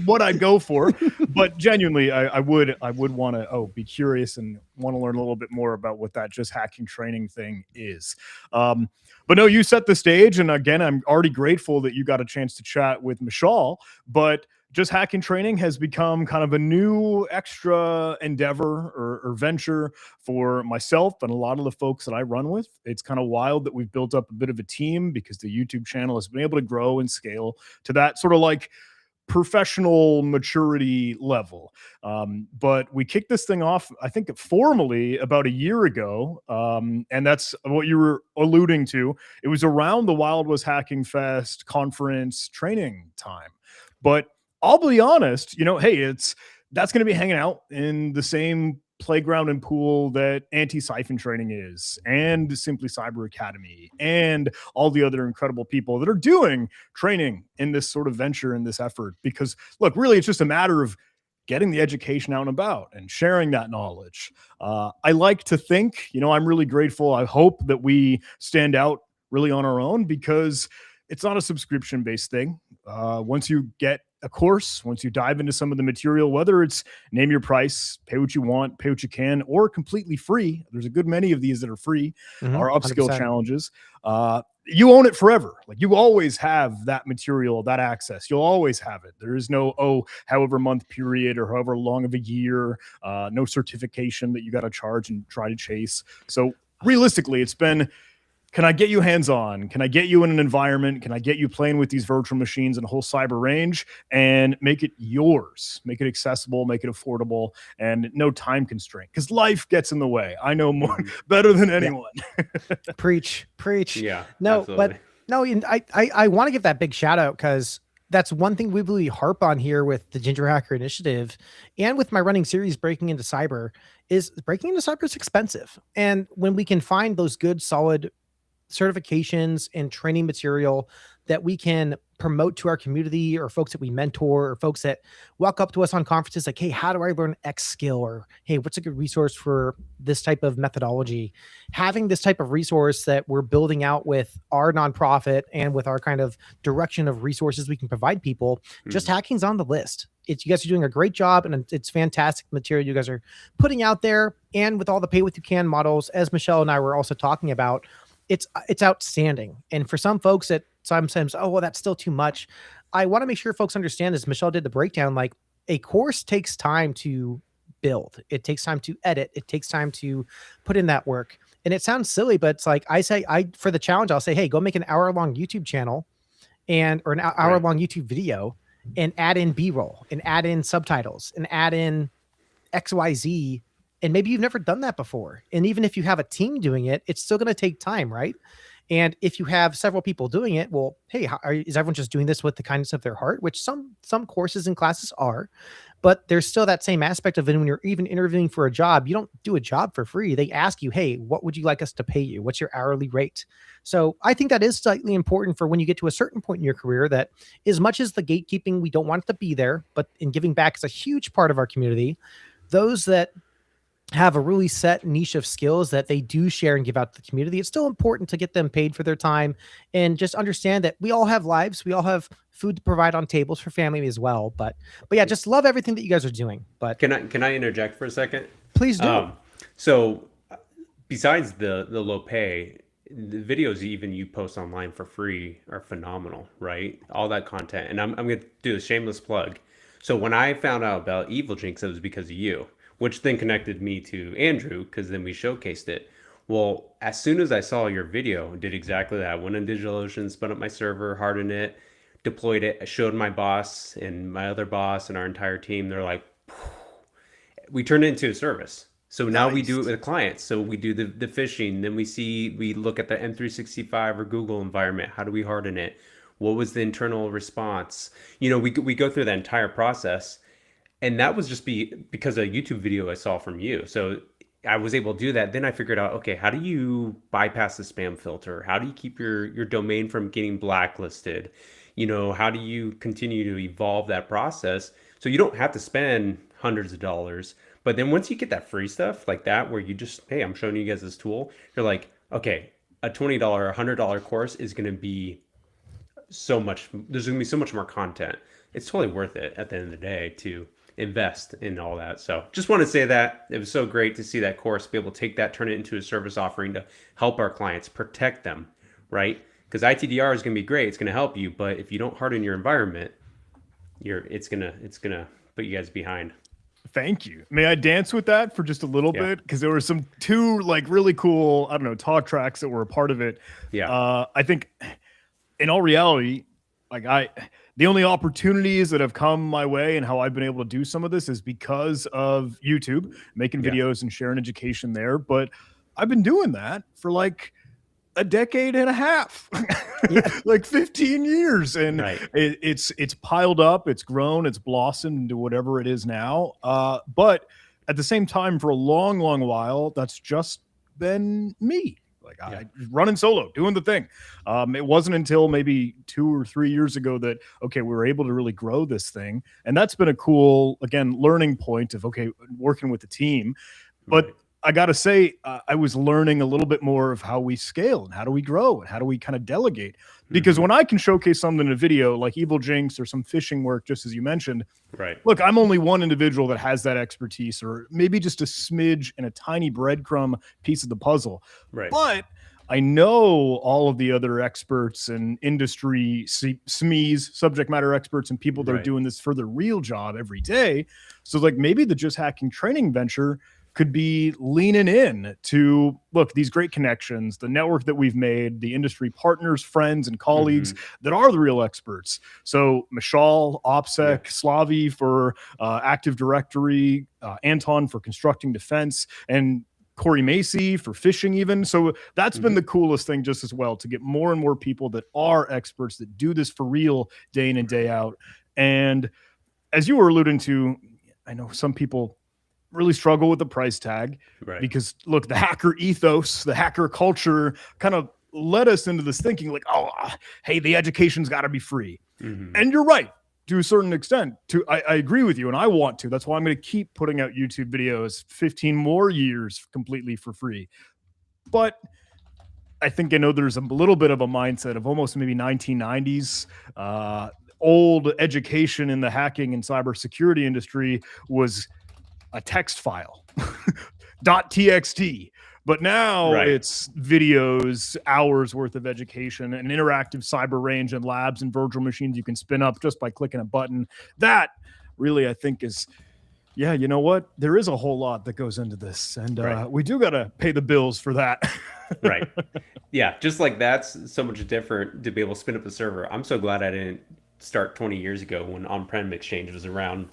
what I'd go for. But genuinely, I would want to, be curious and want to learn a little bit more about what that just hacking training thing is. But no, you set the stage. And again, I'm already grateful that you got a chance to chat with Michelle, but just hacking training has become kind of a new extra endeavor or venture for myself and a lot of the folks that I run with. It's kind of wild that we've built up a bit of a team because the YouTube channel has been able to grow and scale to that sort of like professional maturity level. But we kicked this thing off, I think, formally about a year ago. And that's what you were alluding to. It was around the Wild West Hacking Fest conference training time. But I'll be honest, that's going to be hanging out in the same playground and pool that anti-siphon training is, and Simply Cyber Academy, and all the other incredible people that are doing training in this sort of venture, in this effort. Because look, really, it's just a matter of getting the education out and about and sharing that knowledge. I like to think, I'm really grateful. I hope that we stand out really on our own because it's not a subscription-based thing. Once you get a course, once you dive into some of the material, whether it's name your price, pay what you want, pay what you can, or completely free, there's a good many of these that are free, are upskill 100%. challenges. You own it forever. Like you always have that material, that access. You'll always have it. There is no, however month period or however long of a year, no certification that you got to charge and try to chase. So realistically, it's been, can I get you hands-on? Can I get you in an environment? Can I get you playing with these virtual machines and a whole cyber range and make it yours? Make it accessible, make it affordable, and no time constraint. Because life gets in the way. I know more better than anyone. Preach. Yeah. No, absolutely. but no, I want to give that big shout out because that's one thing we really harp on here with the Ginger Hacker Initiative and with my running series, Breaking into Cyber, is expensive. And when we can find those good, solid certifications and training material that we can promote to our community or folks that we mentor or folks that walk up to us on conferences like, hey, how do I learn X skill? Or, hey, what's a good resource for this type of methodology? Having this type of resource that we're building out with our nonprofit and with our kind of direction of resources we can provide people, just hacking's on the list. You guys are doing a great job, and it's fantastic material you guys are putting out there. And with all the pay what you can models, as Michelle and I were also talking about, it's outstanding. And for some folks that sometimes, that's still too much. I want to make sure folks understand, as Michelle did the breakdown, like a course takes time to build. It takes time to edit. It takes time to put in that work. And it sounds silly, but it's like for the challenge, I'll say, hey, go make an hour-long YouTube channel or an hour-long YouTube video and add in B-roll and add in subtitles and add in XYZ. And maybe you've never done that before. And even if you have a team doing it, it's still going to take time, right? And if you have several people doing it, well, hey, is everyone just doing this with the kindness of their heart? Which some courses and classes are, but there's still that same aspect of it. When you're even interviewing for a job, you don't do a job for free. They ask you, hey, what would you like us to pay you? What's your hourly rate? So I think that is slightly important for when you get to a certain point in your career, that as much as the gatekeeping, we don't want it to be there, but in giving back is a huge part of our community. Those that have a really set niche of skills that they do share and give out to the community, it's still important to get them paid for their time, and just understand that we all have lives. We all have food to provide on tables for family as well. But yeah, just love everything that you guys are doing. But Can I interject for a second? please do. So besides the low pay, the videos even you post online for free are phenomenal, right? All that content. And I'm going to do a shameless plug. So when I found out about Evil Jinx, it was because of you, which then connected me to Andrew, because then we showcased it. Well, as soon as I saw your video, did exactly that. Went on DigitalOcean, spun up my server, hardened it, deployed it. I showed my boss and my other boss and our entire team. They're like, we turned it into a service. So now we do it with clients. So we do the phishing. Then we look at the M365 or Google environment. How do we harden it? What was the internal response? We go through that entire process. And that was just because of a YouTube video I saw from you. So I was able to do that. Then I figured out, okay, how do you bypass the spam filter? How do you keep your domain from getting blacklisted? How do you continue to evolve that process so you don't have to spend hundreds of dollars? But then once you get that free stuff like that, where you just, hey, I'm showing you guys this tool, you're like, okay, a $20, $100 course is going to be so much, there's going to be so much more content. It's totally worth it at the end of the day to invest in all that. So just want to say that it was so great to see that course, be able to take that, turn it into a service offering to help our clients, protect them, right? Because ITDR is going to be great. It's going to help you. But if you don't harden your environment, it's gonna put you guys behind. Thank you. May I dance with that for just a little bit? Because there were two really cool, I don't know, talk tracks that were a part of it. Yeah. I think in all reality, the only opportunities that have come my way and how I've been able to do some of this is because of YouTube, making videos and sharing education there. But I've been doing that for a decade and a half, 15 years. And it's piled up, it's grown, it's blossomed into whatever it is now. But at the same time, for a long, long while, that's just been me. I running solo, doing the thing. It wasn't until maybe 2 or 3 years ago that, we were able to really grow this thing. And that's been a cool, again, learning point of, working with the team. But I got to say, I was learning a little bit more of how we scale and how do we grow and how do we kind of delegate. Because when I can showcase something in a video like Evil Jinx or some phishing work, just as you mentioned, look, I'm only one individual that has that expertise, or maybe just a smidge and a tiny breadcrumb piece of the puzzle. But I know all of the other experts and industry SMEs, subject matter experts, and people that are doing this for their real job every day. So maybe the Just Hacking training venture could be leaning in to, look, these great connections, the network that we've made, the industry partners, friends, and colleagues that are the real experts. So Mishal, OPSEC, Slavi for Active Directory, Anton for constructing defense, and Corey Macy for phishing even. So that's been the coolest thing just as well, to get more and more people that are experts that do this for real day in and day out. And as you were alluding to, I know some people really struggle with the price tag because, look, the hacker ethos, the hacker culture kind of led us into this thinking hey, the education's got to be free. And you're right to a certain extent. I agree with you, and I want to. That's why I'm going to keep putting out YouTube videos 15 more years completely for free. But I think I know there's a little bit of a mindset of almost maybe 1990s old education in the hacking and cybersecurity industry was a text file, .txt. But now it's videos, hours worth of education, an interactive cyber range and labs and virtual machines you can spin up just by clicking a button. That really, I think, is, you know what? There is a whole lot that goes into this, and we do got to pay the bills for that. Yeah, just like that's so much different to be able to spin up a server. I'm so glad I didn't start 20 years ago when on-prem exchange was around,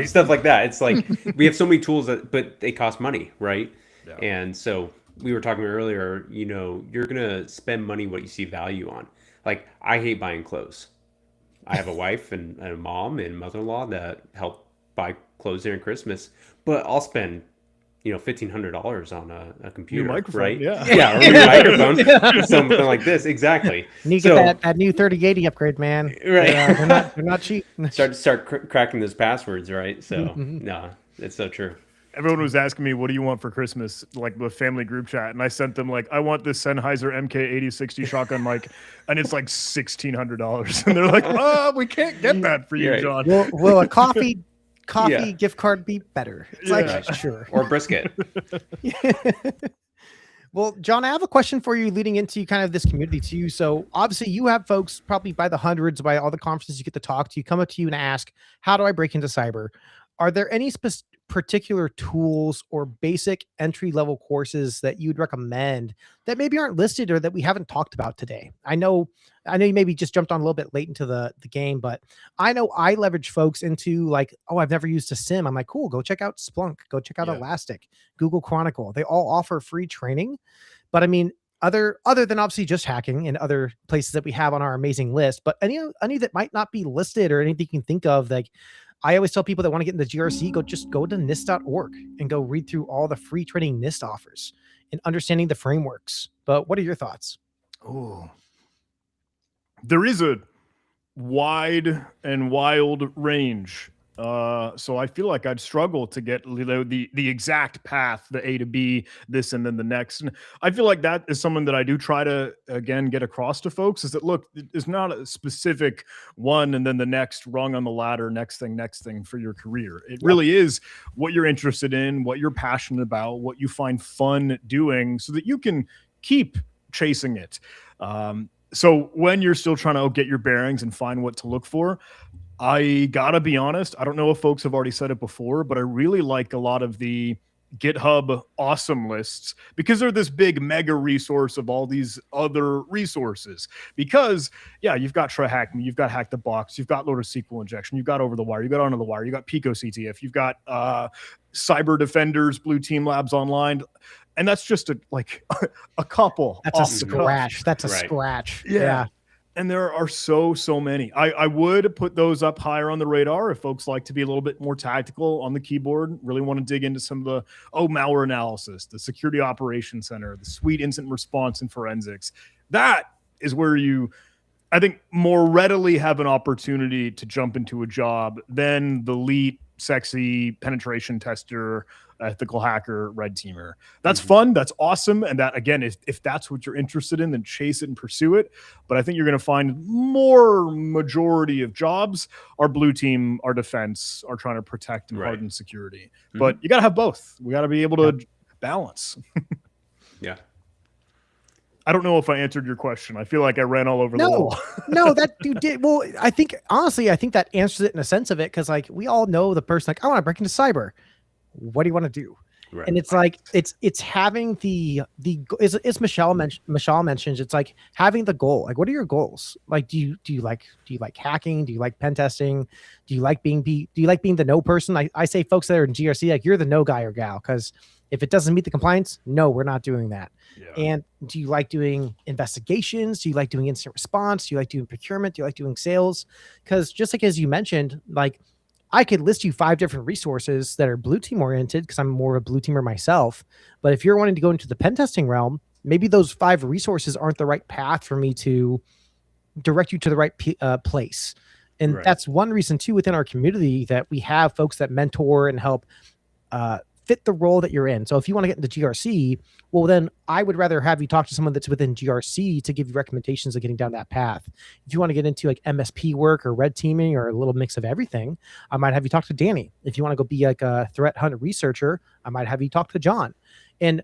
stuff like that. It's like we have so many tools but they cost money, right? And so we were talking earlier, you're gonna spend money what you see value on. Like, I hate buying clothes. I have a wife and a mom and mother-in-law that help buy clothes during Christmas, but I'll spend $1,500 on a computer, microphone, right? yeah. Yeah, or a new microphone, something like this, exactly. And you So, get that new 3080 upgrade, man. right, They're not cheap. start cracking those passwords, right? So, no, it's so true. Everyone was asking me, what do you want for Christmas? Like the family group chat. And I sent them like, I want this Sennheiser MK8060 shotgun mic. And it's like $1,600. And they're like, oh, we can't get that for you, Right. John. Will a coffee Yeah. gift card be better? It's Yeah. like, sure. Or brisket. Well, John, I have a question for you leading into kind of this community too. So obviously you have folks probably by the hundreds, by all the conferences you get to talk to, come up to you and ask, how do I break into cyber? Are there any particular tools or basic entry level courses that you'd recommend that maybe aren't listed or that we haven't talked about today? I know you maybe just jumped on a little bit late into the game, but I know I leverage folks into like, oh, I've never used a SIM. I'm like, cool, go check out Splunk, go check out Elastic, Google Chronicle. They all offer free training. But I mean, other than obviously just hacking and other places that we have on our amazing list, but any that might not be listed or anything you can think of, like I always tell people that want to get into GRC, go to NIST.org and go read through all the free training NIST offers and understanding the frameworks. But what are your thoughts? Oh, there is a wide and wild range. So I feel like I'd struggle to get the exact path, the A to B, this and then the next. And I feel like that is someone that I do try to again get across to folks is that look, it's not a specific one and then the next rung on the ladder, next thing for your career. It really is what you're interested in, what you're passionate about, what you find fun doing, so that you can keep chasing it. So when you're still trying to get your bearings and find what to look for, I gotta be honest, I don't know if folks have already said it before, but I really like a lot of the GitHub awesome lists because they're this big mega resource of all these other resources. Because you've got Try Hack Me, you've got Hack the Box, you've got Loader SQL Injection, you've got Over the Wire, you've got Under the Wire, you've got Pico CTF, you've got Cyber Defenders, Blue Team Labs Online. And that's just a couple. That's a scratch. That's a scratch. Yeah. And there are so many. I would put those up higher on the radar if folks like to be a little bit more tactical on the keyboard, really want to dig into some of the malware analysis, the security operations center, the sweet incident response and forensics. That is where you, I think, more readily have an opportunity to jump into a job than the elite, sexy penetration tester, ethical hacker, red teamer. That's fun. That's awesome. And that, again, if that's what you're interested in, then chase it and pursue it. But I think you're going to find more majority of jobs are blue team, our defense, are trying to protect and harden security. But you got to have both. We got to be able to balance. Yeah. I don't know if I answered your question. I feel like I ran all over the wall. No, that you did. Well, I think, honestly, that answers it in a sense of it. Cause like we all know the person like, I want to break into cyber. What do you want to do? Right. And it's like, it's having it's Michelle mentions, it's like having the goal. Like, what are your goals? Like, do you like hacking? Do you like pen testing? Do you like being the no person? I say folks that are in GRC, like you're the no guy or gal. Cause if it doesn't meet the compliance, no, we're not doing that. Yeah. And do you like doing investigations? Do you like doing incident response? Do you like doing procurement? Do you like doing sales? Because just like, as you mentioned, like, I could list you 5 different resources that are blue team oriented because I'm more of a blue teamer myself. But if you're wanting to go into the pen testing realm, maybe those 5 resources aren't the right path for me to direct you to the right place. And that's one reason too, within our community, that we have folks that mentor and help fit the role that you're in. So if you want to get into GRC, well, then I would rather have you talk to someone that's within GRC to give you recommendations of getting down that path. If you want to get into like MSP work or red teaming or a little mix of everything, I might have you talk to Danny. If you want to go be like a threat hunter researcher, I might have you talk to John. And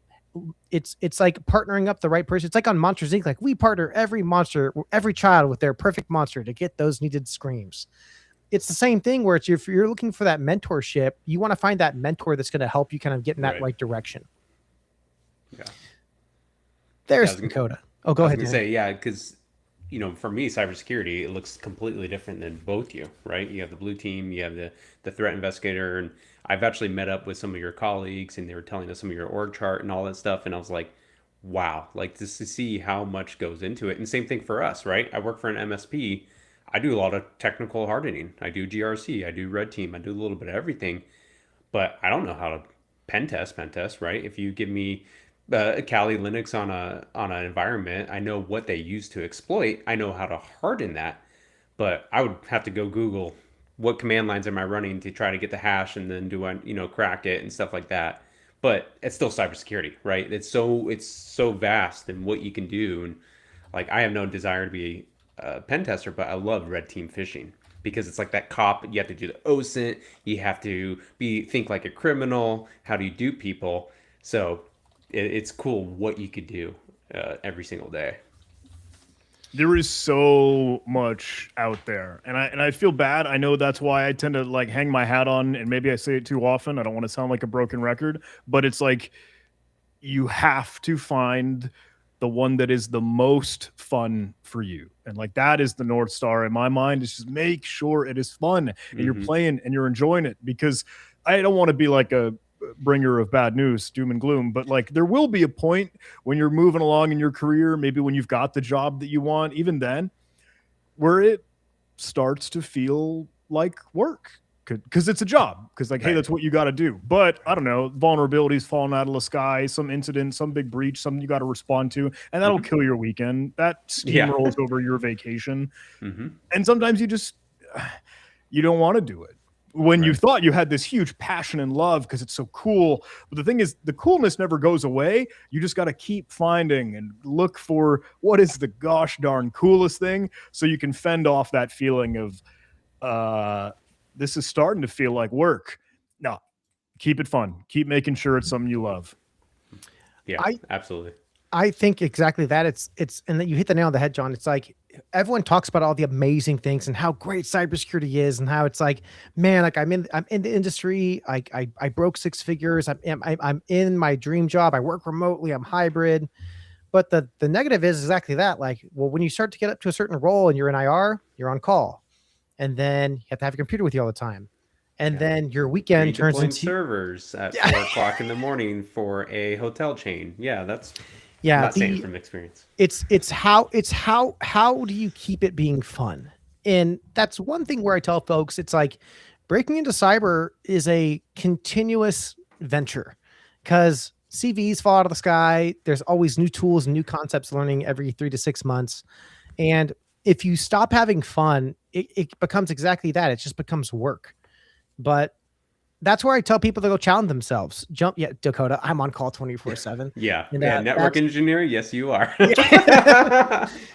it's like partnering up the right person. It's like on Monsters Inc. Like we partner every child with their perfect monster to get those needed screams. It's the same thing where if you're looking for that mentorship, you want to find that mentor that's going to help you kind of get in that right direction. Yeah. There's Dakota. Oh, go ahead. I was going to say, because, for me, cybersecurity, it looks completely different than both you, right? You have the blue team, you have the threat investigator, and I've actually met up with some of your colleagues, and they were telling us some of your org chart and all that stuff, and I was like, wow, like just to see how much goes into it. And same thing for us, right? I work for an MSP. I do a lot of technical hardening. I do GRC, I do red team, I do a little bit of everything, but I don't know how to pen test, right? If you give me Kali Linux on an environment, I know what they use to exploit. I know how to harden that, but I would have to go Google what command lines am I running to try to get the hash, and then do I, crack it and stuff like that. But it's still cybersecurity, right? It's so vast and what you can do. And like, I have no desire to be a pen tester, but I love red team phishing because it's like that cop. You have to do the OSINT. You have to think like a criminal. How do you dupe people? So it's cool what you could do every single day. There is so much out there, and I feel bad. I know that's why I tend to like hang my hat on, and maybe I say it too often. I don't want to sound like a broken record, but it's like you have to find the one that is the most fun for you, and like that is the North Star in my mind. Is just make sure it is fun and you're playing and you're enjoying it, because I don't want to be like a bringer of bad news, doom and gloom, but like there will be a point when you're moving along in your career, maybe when you've got the job that you want, even then, where it starts to feel like work, because it's a job, because like, hey, that's what you got to do. But I don't know, vulnerabilities falling out of the sky, some incident, some big breach, something you got to respond to, and that'll kill your weekend. That steamrolls over your vacation. And sometimes you don't want to do it when you thought you had this huge passion and love because it's so cool. But the thing is, the coolness never goes away. You just got to keep finding and look for what is the gosh darn coolest thing, so you can fend off that feeling of this is starting to feel like work. No, keep it fun. Keep making sure it's something you love. Yeah, absolutely. I think exactly that. It's and you hit the nail on the head, John. It's like everyone talks about all the amazing things and how great cybersecurity is, and how it's like, man, like I'm in the industry. I broke 6 figures. I'm in my dream job. I work remotely. I'm hybrid. But the negative is exactly that. Like, well, when you start to get up to a certain role and you're in IR, you're on call, and then you have to have a computer with you all the time. And then your weekend turns into servers at 4 o'clock in the morning for a hotel chain. Yeah, that's not saying from experience. It's how do you keep it being fun? And that's one thing where I tell folks, it's like breaking into cyber is a continuous venture, because CVs fall out of the sky. There's always new tools and new concepts learning every 3 to 6 months. And if you stop having fun, it becomes exactly that. It just becomes work. But that's where I tell people to go challenge themselves. Dakota, I'm on call 24/7. Yeah. Network engineer. Yes, you are.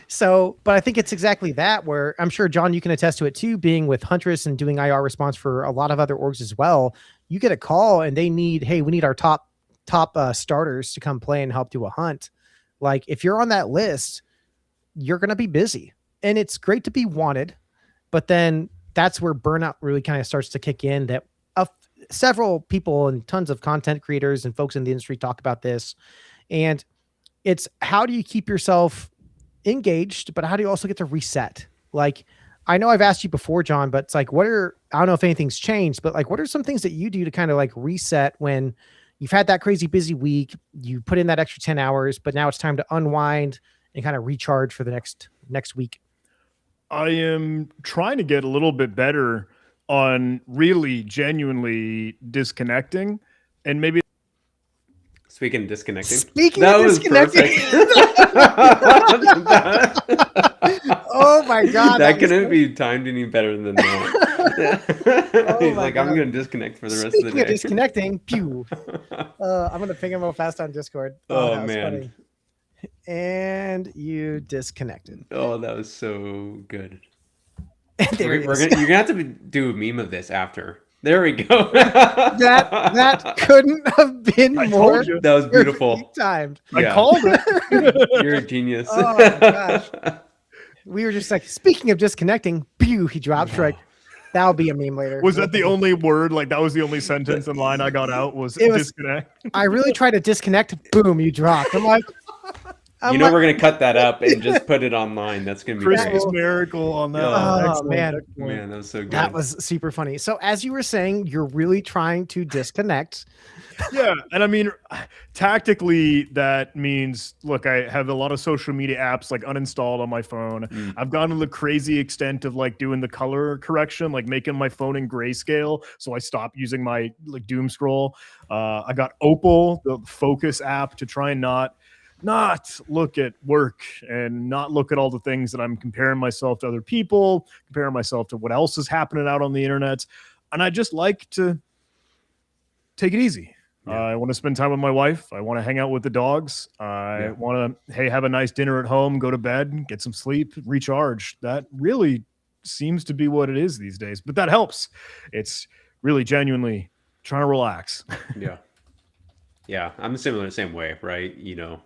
So, but I think it's exactly that, where I'm sure, John, you can attest to it too, being with Huntress and doing IR response for a lot of other orgs as well. You get a call and they need, hey, we need our top starters to come play and help do a hunt. Like, if you're on that list, you're going to be busy, and it's great to be wanted, but then that's where burnout really kind of starts to kick in. That several people and tons of content creators and folks in the industry talk about this. And it's, how do you keep yourself engaged, but how do you also get to reset? Like, I know I've asked you before, John, but it's like, I don't know if anything's changed, but like, what are some things that you do to kind of like reset when you've had that crazy busy week, you put in that extra 10 hours, but now it's time to unwind and kind of recharge for the next week? I am trying to get a little bit better on really genuinely disconnecting, and maybe Speaking of disconnecting. Oh my God. That couldn't be timed any better than that. He's like, I'm going to disconnect for the rest of the day. Speaking of disconnecting, pew. I'm going to ping him real fast on Discord. Oh man. Funny. And you disconnected. Oh, that was so good. You're gonna have to do a meme of this after. There we go. that couldn't have been more. That was beautiful. Timed. I called it. You're a genius. Oh my gosh. We were just like, speaking of disconnecting, pew, he dropped. Like, that'll be a meme later. Was that the only word? Like, that was the only sentence and line I got out was disconnect. I really tried to disconnect. Boom, you dropped. I'm like, You know, we're going to cut that up and just put it online. That's going to be Christmas great. miracle on that. Oh, Excellent. man. Excellent. Man, that was so good. That was super funny. So as you were saying, you're really trying to disconnect. Yeah, and I mean, tactically, that means, look, I have a lot of social media apps like uninstalled on my phone. I've gone to the crazy extent of like doing the color correction, like making my phone in grayscale, so I stopped using my like doom scroll. I got Opal, the focus app, to try and not look at work and not look at all the things that I'm comparing myself to other people, comparing myself to what else is happening out on the internet. And I just like to take it easy. Yeah. I want to spend time with my wife. I want to hang out with the dogs. I want to, hey, have a nice dinner at home, go to bed, get some sleep, recharge. That really seems to be what it is these days, but that helps. It's really genuinely trying to relax. Yeah. Yeah. I'm the same way, right? You know,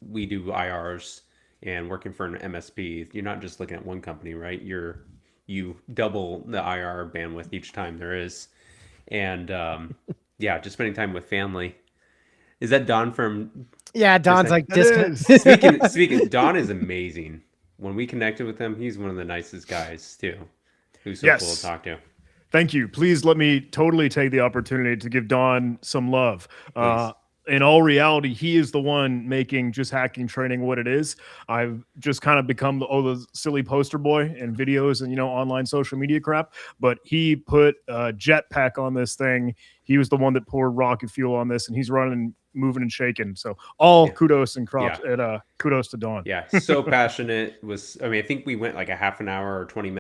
we do IRs, and working for an MSP, you're not just looking at one company, right? You double the IR bandwidth each time there is. And yeah, just spending time with family. Is that Don from? Yeah, Don's like It Speaking, Don is amazing. When we connected with him, he's one of the nicest guys too. Who's so cool to talk to. Thank you. Please let me totally take the opportunity to give Don some love. Please. In all reality, he is the one making Just Hacking Training what it is. I've just kind of become the silly poster boy in videos and, you know, online social media crap. But he put a jetpack on this thing. He was the one that poured rocket fuel on this, and he's running, moving, and shaking. So kudos and kudos to Don. Yeah, so passionate. I think we went like a half an hour or 20 minutes.